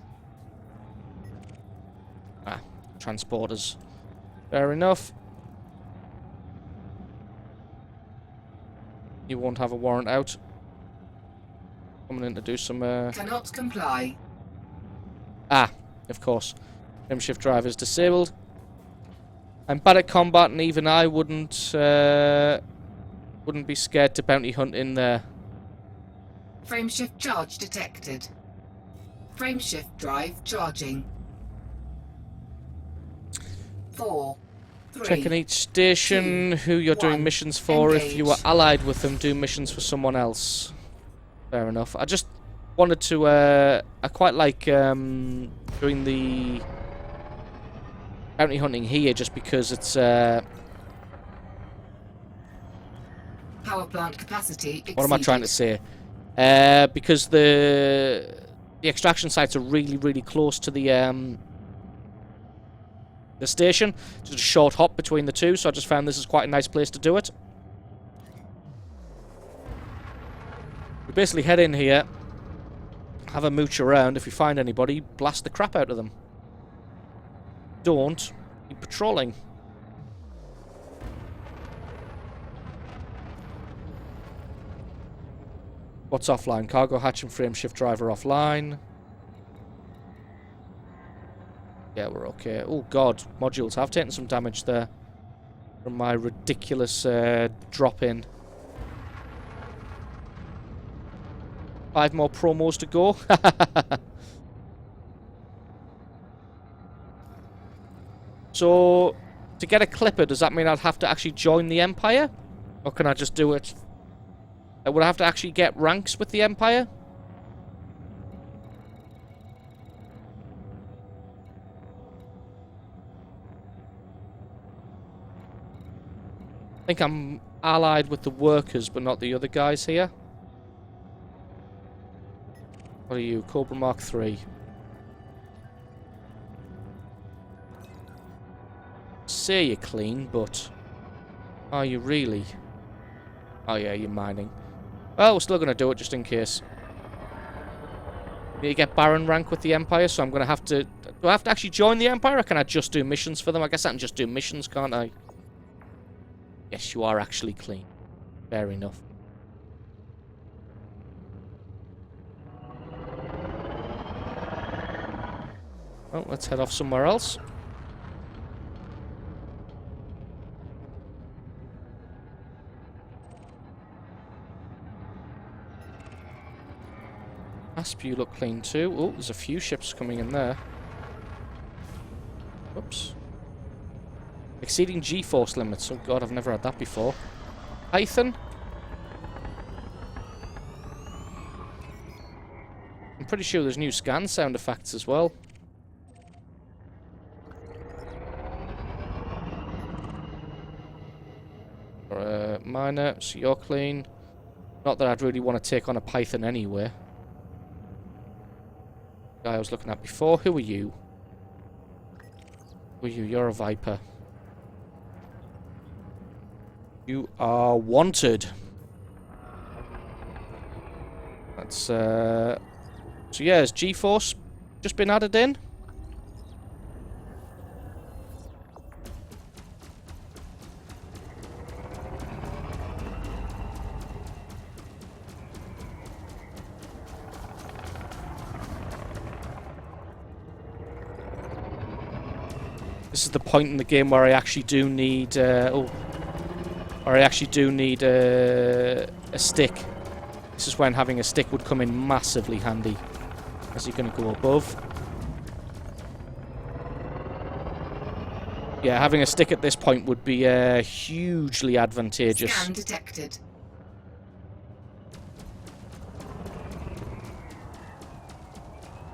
transporters. Fair enough. You won't have a warrant out. Coming in to do some, Cannot comply. Of course. Frame shift drive is disabled. I'm bad at combat, and even I wouldn't be scared to bounty hunt in there. Frameshift charge detected. Frameshift drive charging. 4, 3. Checking each station, 2, who you're doing 1. missions for. If you were Engage. allied with them, do missions for someone else. Fair enough. I just wanted to, I quite like doing the bounty hunting here just because it's, Power plant capacity exceeded. what am I trying to say? Because the extraction sites are really, really close to the station. Just a short hop between the two, so I just found this is quite a nice place to do it. We basically head in here, have a mooch around. If you find anybody, blast the crap out of them. Don't be patrolling. What's offline? Cargo hatch and frame shift driver offline. Yeah, we're okay. Oh god, modules have taken some damage there from my ridiculous drop in. 5 more promos to go. So, to get a Clipper, does that mean I'd have to actually join the Empire? Or can I just do it? Would I have to actually get ranks with the Empire? I think I'm allied with the workers, but not the other guys here. What are you? Cobra Mark 3. Say you're clean, but are you really? Oh yeah, you're mining. Well, we're still going to do it just in case. You get Baron rank with the Empire, so I'm going to have to... Do I have to actually join the Empire, or can I just do missions for them? I guess I can just do missions, can't I? Yes, you are actually clean. Fair enough. Well, let's head off somewhere else. Asp, you look clean too. Oh, there's a few ships coming in there. Whoops. Exceeding G-force limits. Oh god, I've never had that before. Python. I'm pretty sure there's new scan sound effects as well. Miner, so you're clean. Not that I'd really want to take on a Python anyway. Guy I was looking at before. Who are you? Who are you? You're a Viper. You are wanted. That's, So yeah, has G-Force just been added in? This is the point in the game where I actually do need, a stick. This is when having a stick would come in massively handy. Is he going to go above? Yeah, having a stick at this point would be hugely advantageous. Scan detected.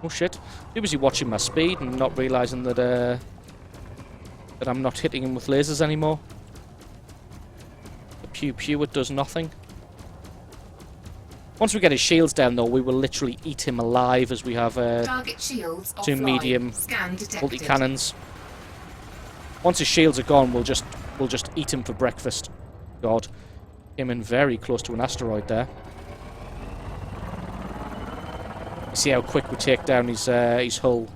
Oh shit. He was watching my speed and not realising that that I'm not hitting him with lasers anymore. The pew pew, it does nothing. Once we get his shields down though, we will literally eat him alive as we have Target shields 2 offline. medium Scan detected. multi-cannons. Once his shields are gone, we'll just eat him for breakfast. God. Came in very close to an asteroid there. See how quick we take down his hull.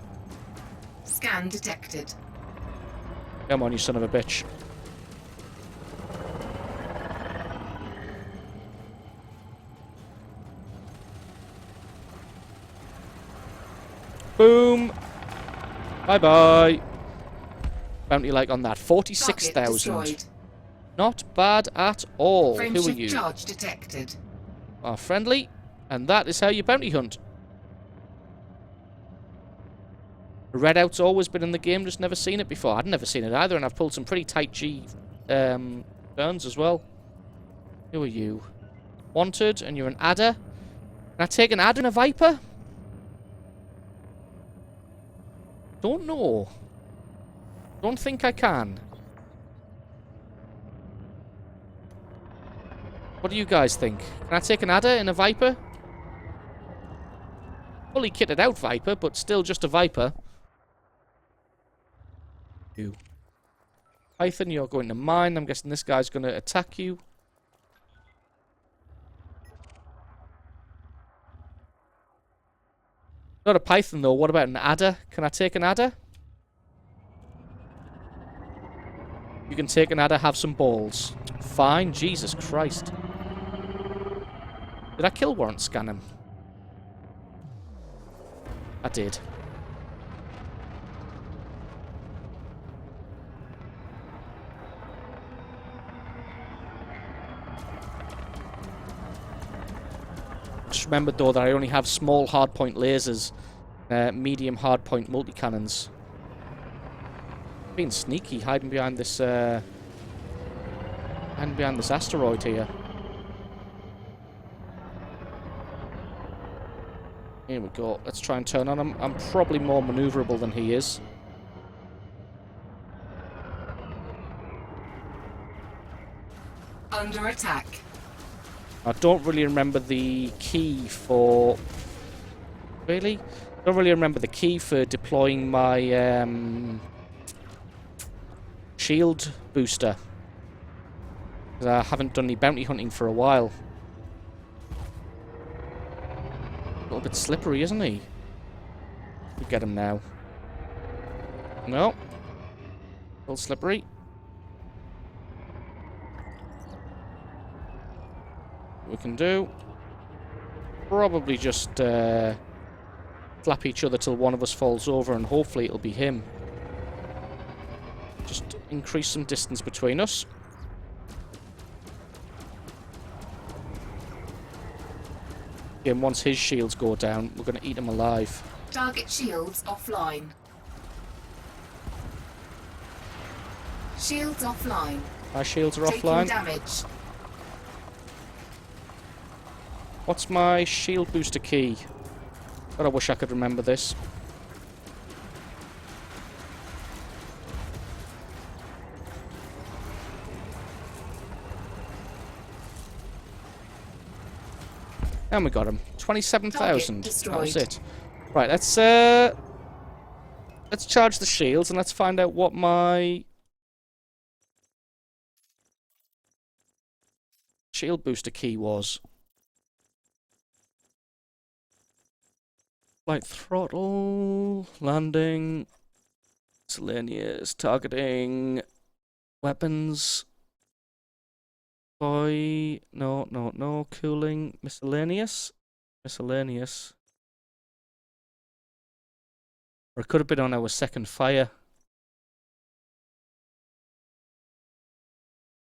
Scan detected. Come on, you son of a bitch. Boom! Bye-bye. Bounty like on that. 46,000. Not bad at all. Who are Friendship you? charge detected. Are friendly. And that is how you bounty hunt. Redout's always been in the game, just never seen it before. I'd never seen it either, and I've pulled some pretty tight G turns as well. Who are you? Wanted, and you're an adder. Can I take an adder and a Viper? Don't know. Don't think I can. What do you guys think? Can I take an adder and a Viper? Fully kitted out Viper, but still just a Viper. You. Python, you're going to mine. I'm guessing this guy's going to attack you. Not a Python, though. What about an adder? Can I take an adder? You can take an adder, have some balls. Fine. Jesus Christ. Did I kill warrant scan him? I did. Just remember though that I only have small hardpoint lasers, medium hardpoint multi-cannons. Being sneaky, hiding behind this asteroid here. Here we go. Let's try and turn on him. I'm probably more maneuverable than he is. Under attack. I don't really remember the key for... Really? Don't really remember the key for deploying my shield booster. 'Cause I haven't done any bounty hunting for a while. A little bit slippery, isn't he? We get him now. No. A little slippery. What we can do, probably just flap each other till one of us falls over, and hopefully it'll be him. Just increase some distance between us. Again, once his shields go down, we're going to eat him alive. Target shields offline. Shields offline. Our shields are Taking offline. damage. What's my shield booster key? God, I wish I could remember this. And we got him. 27,000. That was it. Right, let's let's charge the shields and let's find out what my shield booster key was. Flight throttle, landing, miscellaneous, targeting, weapons, no, cooling, miscellaneous. Or it could have been on our second fire.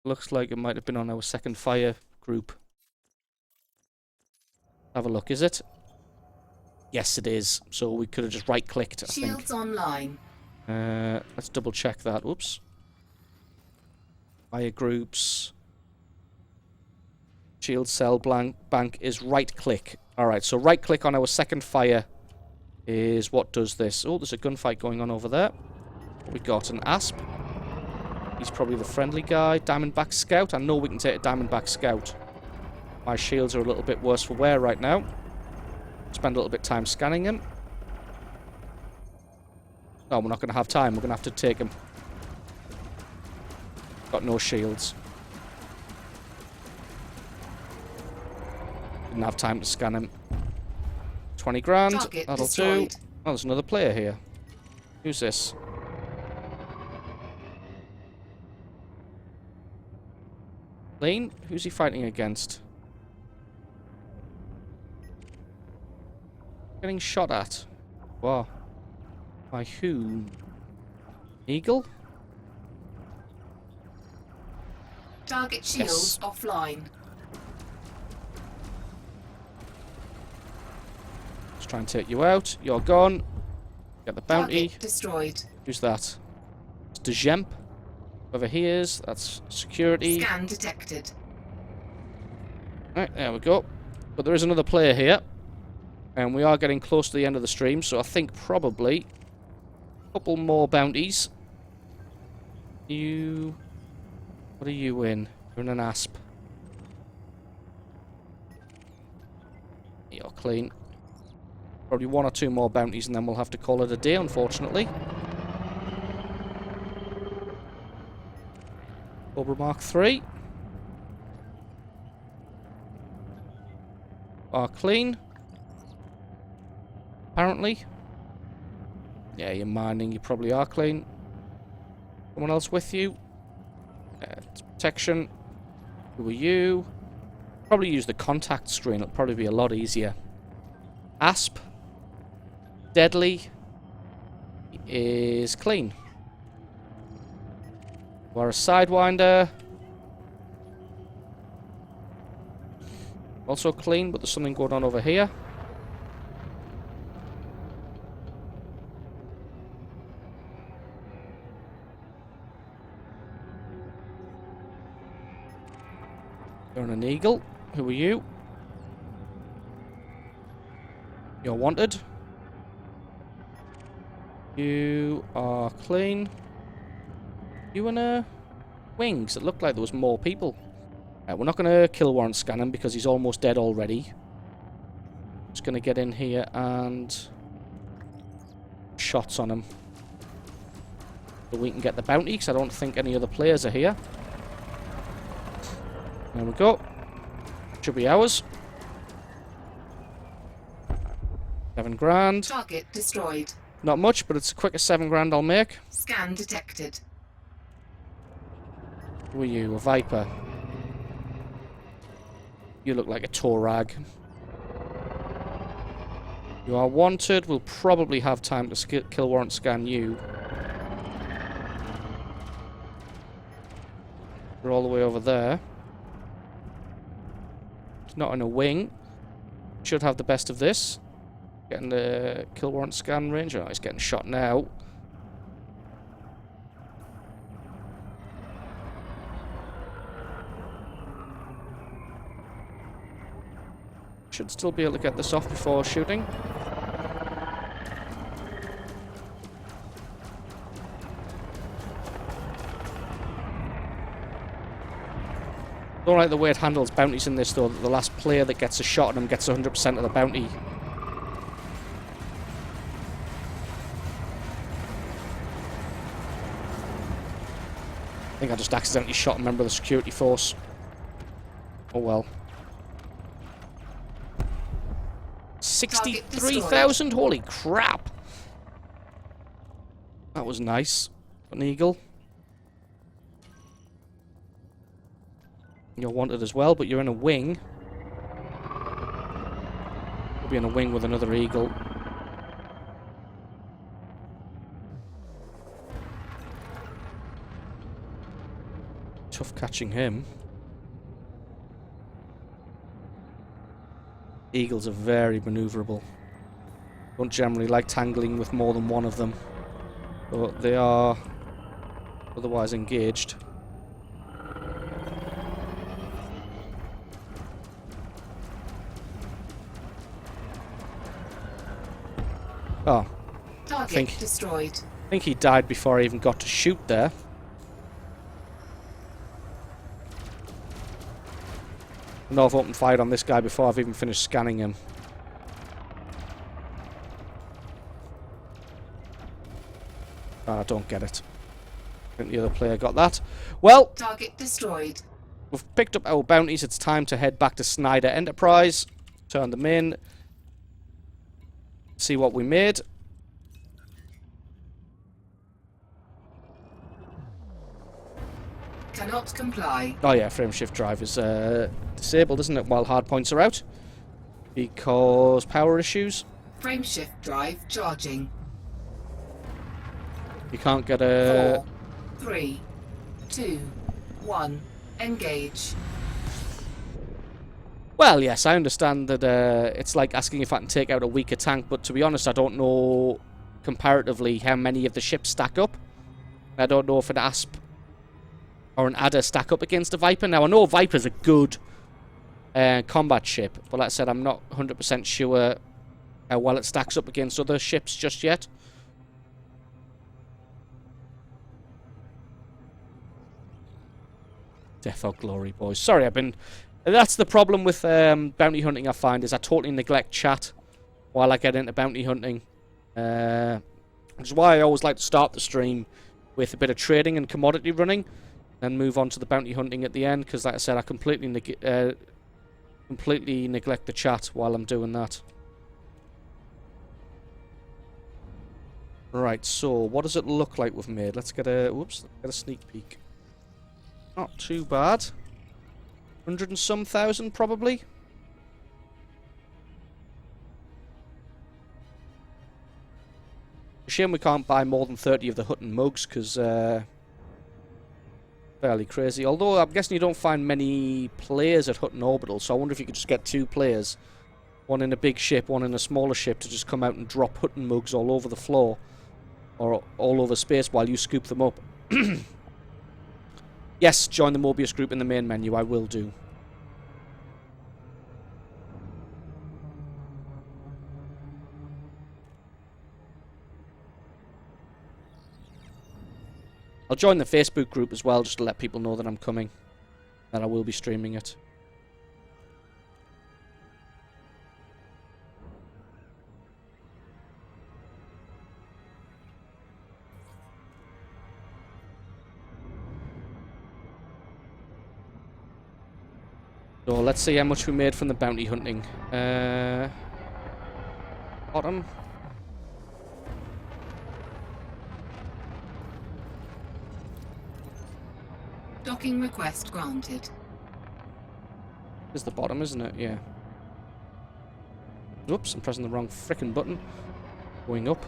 Looks like it might have been on our second fire group. Have a look, is it? Yes, it is. So we could have just right-clicked, I think. Shields online. Let's double-check that. Oops. Fire groups. Shield cell bank is right-click. Alright, so right-click on our second fire is what does this. Oh, there's a gunfight going on over there. We got an Asp. He's probably the friendly guy. Diamondback Scout. I know we can take a Diamondback Scout. My shields are a little bit worse for wear right now. Spend a little bit of time scanning him. No, we're not going to have time. We're going to have to take him. Got no shields. Didn't have time to scan him. 20 grand. Target That'll destroyed. do. Oh, there's another player here. Who's this? Lane? Who's he fighting against? Getting shot at. Wow. By who? Eagle? Target shields Yes. offline. Let's try and take you out. You're gone. Get the bounty. Target destroyed. Who's that? It's Dejemp. Whoever he is, that's security. Scan detected. Right, there we go. But there is another player here. And we are getting close to the end of the stream, so I think probably a couple more bounties. You... What are you in? You're in an Asp. You're clean. Probably one or two more bounties and then we'll have to call it a day, unfortunately. Cobra Mark 3. Are clean. Apparently. Yeah, you're mining. You probably are clean. Someone else with you? It's protection. Who are you? Probably use the contact screen. It'll probably be a lot easier. Asp. Deadly. Is clean. We're a Sidewinder. Also clean, but there's something going on over here. You're an Eagle. Who are you? You're wanted. You are clean. You in a wings? It looked like there was more people. We're not going to kill warrant scan him because he's almost dead already. Just going to get in here and shots on him. So we can get the bounty because I don't think any other players are here. There we go. Should be ours. 7 grand. Target destroyed. Not much, but it's the quickest 7 grand I'll make. Scan detected. Who are you? A Viper. You look like a Torag. You are wanted. We'll probably have time to kill warrant scan you. We're all the way over there. He's not in a wing. Should have the best of this. Getting the kill warrant scan range. Oh, he's getting shot now. Should still be able to get this off before shooting. Don't like the way it handles bounties in this though, that the last player that gets a shot at him gets 100% of the bounty. think I just accidentally shot a member of the security force. Oh well. 63,000? Holy crap! That was nice. An eagle. You're wanted as well, but you're in a wing. You'll be in a wing with another eagle. Tough catching him. Eagles are very maneuverable. Don't generally like tangling with more than one of them. But they are otherwise engaged. Oh. Target destroyed. I think he died before I even got to shoot there. No, I've opened fire on this guy before I've even finished scanning him. I don't get it. I think the other player got that. Well, Target destroyed. we've picked up our bounties. It's time to head back to Snyder Enterprise. Turn them in. See what we made. Cannot comply. Oh yeah, frame shift drive is disabled, isn't it, while hard points are out? Because power issues. Frame shift drive charging. You can't get a... 4, 3, 2, 1. Engage. Well, yes, I understand that it's like asking if I can take out a weaker tank, but to be honest, I don't know comparatively how many of the ships stack up. I don't know if an ASP or an Adder stack up against a Viper. Now, I know Viper's a good combat ship, but like I said, I'm not 100% sure how well it stacks up against other ships just yet. Death or glory, boys. Sorry, that's the problem with bounty hunting, I find, is I totally neglect chat while I get into bounty hunting. Which is why I always like to start the stream with a bit of trading and commodity running, then move on to the bounty hunting at the end, because like I said, I completely neglect the chat while I'm doing that. Right, so what does it look like we've made? Let's get a sneak peek. Not too bad. 100 and some thousand, probably. Shame we can't buy more than 30 of the Hutton mugs, because fairly crazy. Although I'm guessing you don't find many players at Hutton Orbital, so I wonder if you could just get 2 players, one in a big ship, one in a smaller ship, to just come out and drop Hutton mugs all over the floor, or all over space while you scoop them up. Yes, join the Mobius group in the main menu, I will do. I'll join the Facebook group as well, just to let people know that I'm coming, that I will be streaming it. So let's see how much we made from the bounty hunting. Bottom. Docking request granted. Is the bottom, isn't it? Yeah. Oops, I'm pressing the wrong frickin' button. Going up.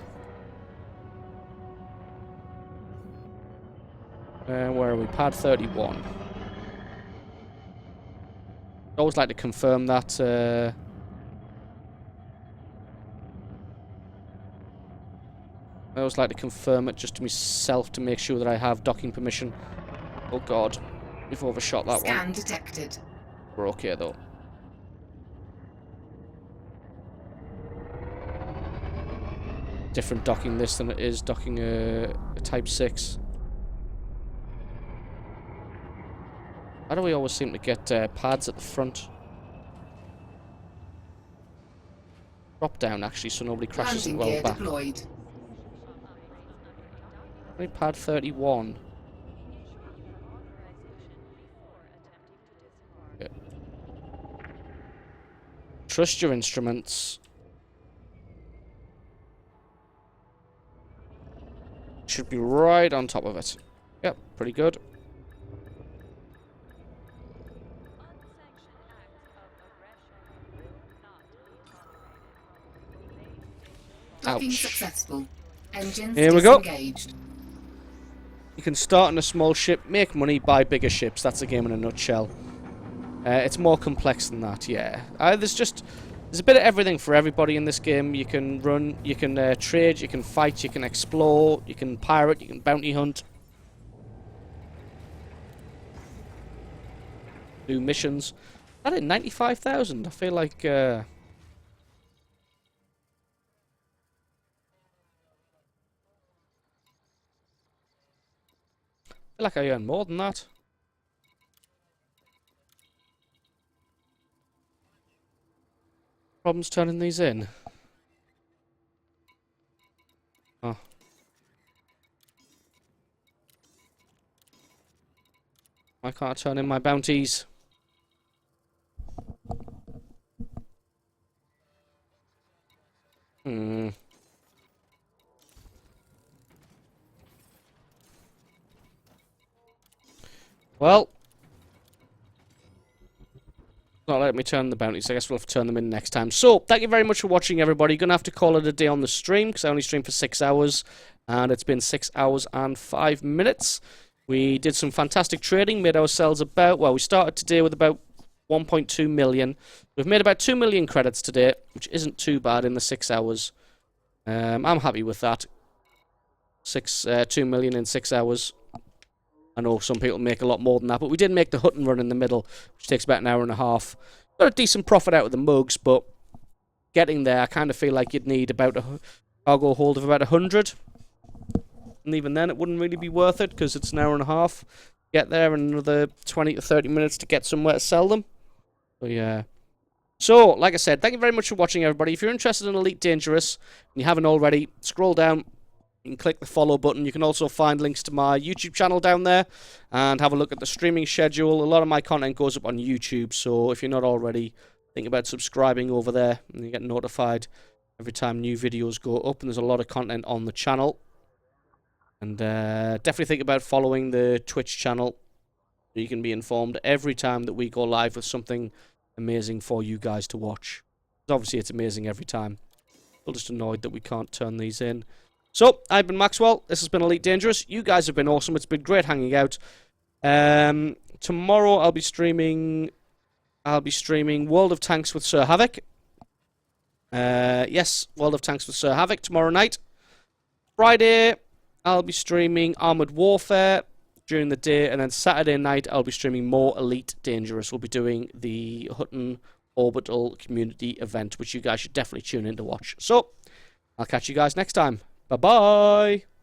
Where are we? Pad 31. I always like to confirm that. I always like to confirm it just to myself to make sure that I have docking permission. Oh god, we've overshot that one. Scan detected. We're okay though. Different docking this than it is docking a Type 6. How do we always seem to get pads at the front? Drop down actually, so nobody crashes it well back. Deployed. Only pad 31. Trust your instruments. Should be right on top of it. Yep, pretty good. Unsanctioned acts of aggression will not be tolerated. Docking Ouch. successful. Engines Here we go. disengaged. You can start in a small ship, make money, buy bigger ships. That's the game in a nutshell. It's more complex than that, yeah. There's a bit of everything for everybody in this game. You can run, you can trade, you can fight, you can explore, you can pirate, you can bounty hunt. Do missions. That at 95,000. I feel like I earn more than that. Problems turning these in. Oh. Why can't I turn in my bounties? Well, not letting me turn the bounties. I guess we'll have to turn them in next time. So, thank you very much for watching, everybody. You're going to have to call it a day on the stream, because I only streamed for 6 hours, and it's been 6 hours and 5 minutes. We did some fantastic trading, made ourselves about, well, we started today with about 1.2 million. We've made about 2 million credits today, which isn't too bad in the 6 hours. I'm happy with that. 2 million in 6 hours. I know some people make a lot more than that, but we did make the Hutton run in the middle, which takes about an hour and a half. Got a decent profit out of the mugs, but getting there, I kind of feel like you'd need about a cargo hold of about 100. And even then, it wouldn't really be worth it, because it's an hour and a half. Get there, and another 20 to 30 minutes to get somewhere to sell them. So, yeah. So, like I said, thank you very much for watching, everybody. If you're interested in Elite Dangerous, and you haven't already, scroll down. You can click the follow button. You can also find links to my YouTube channel down there and have a look at the streaming schedule. A lot of my content goes up on YouTube, so if you're not already, think about subscribing over there and you get notified every time new videos go up. And there's a lot of content on the channel. And definitely think about following the Twitch channel so you can be informed every time that we go live with something amazing for you guys to watch. Obviously, it's amazing every time. I'm just annoyed that we can't turn these in. So, I've been Maxwell. This has been Elite Dangerous. You guys have been awesome. It's been great hanging out. Tomorrow I'll be streaming World of Tanks with Sir Havoc. Yes, World of Tanks with Sir Havoc tomorrow night. Friday I'll be streaming Armored Warfare during the day, and then Saturday night I'll be streaming more Elite Dangerous. We'll be doing the Hutton Orbital Community event, which you guys should definitely tune in to watch. So, I'll catch you guys next time. Bye-bye!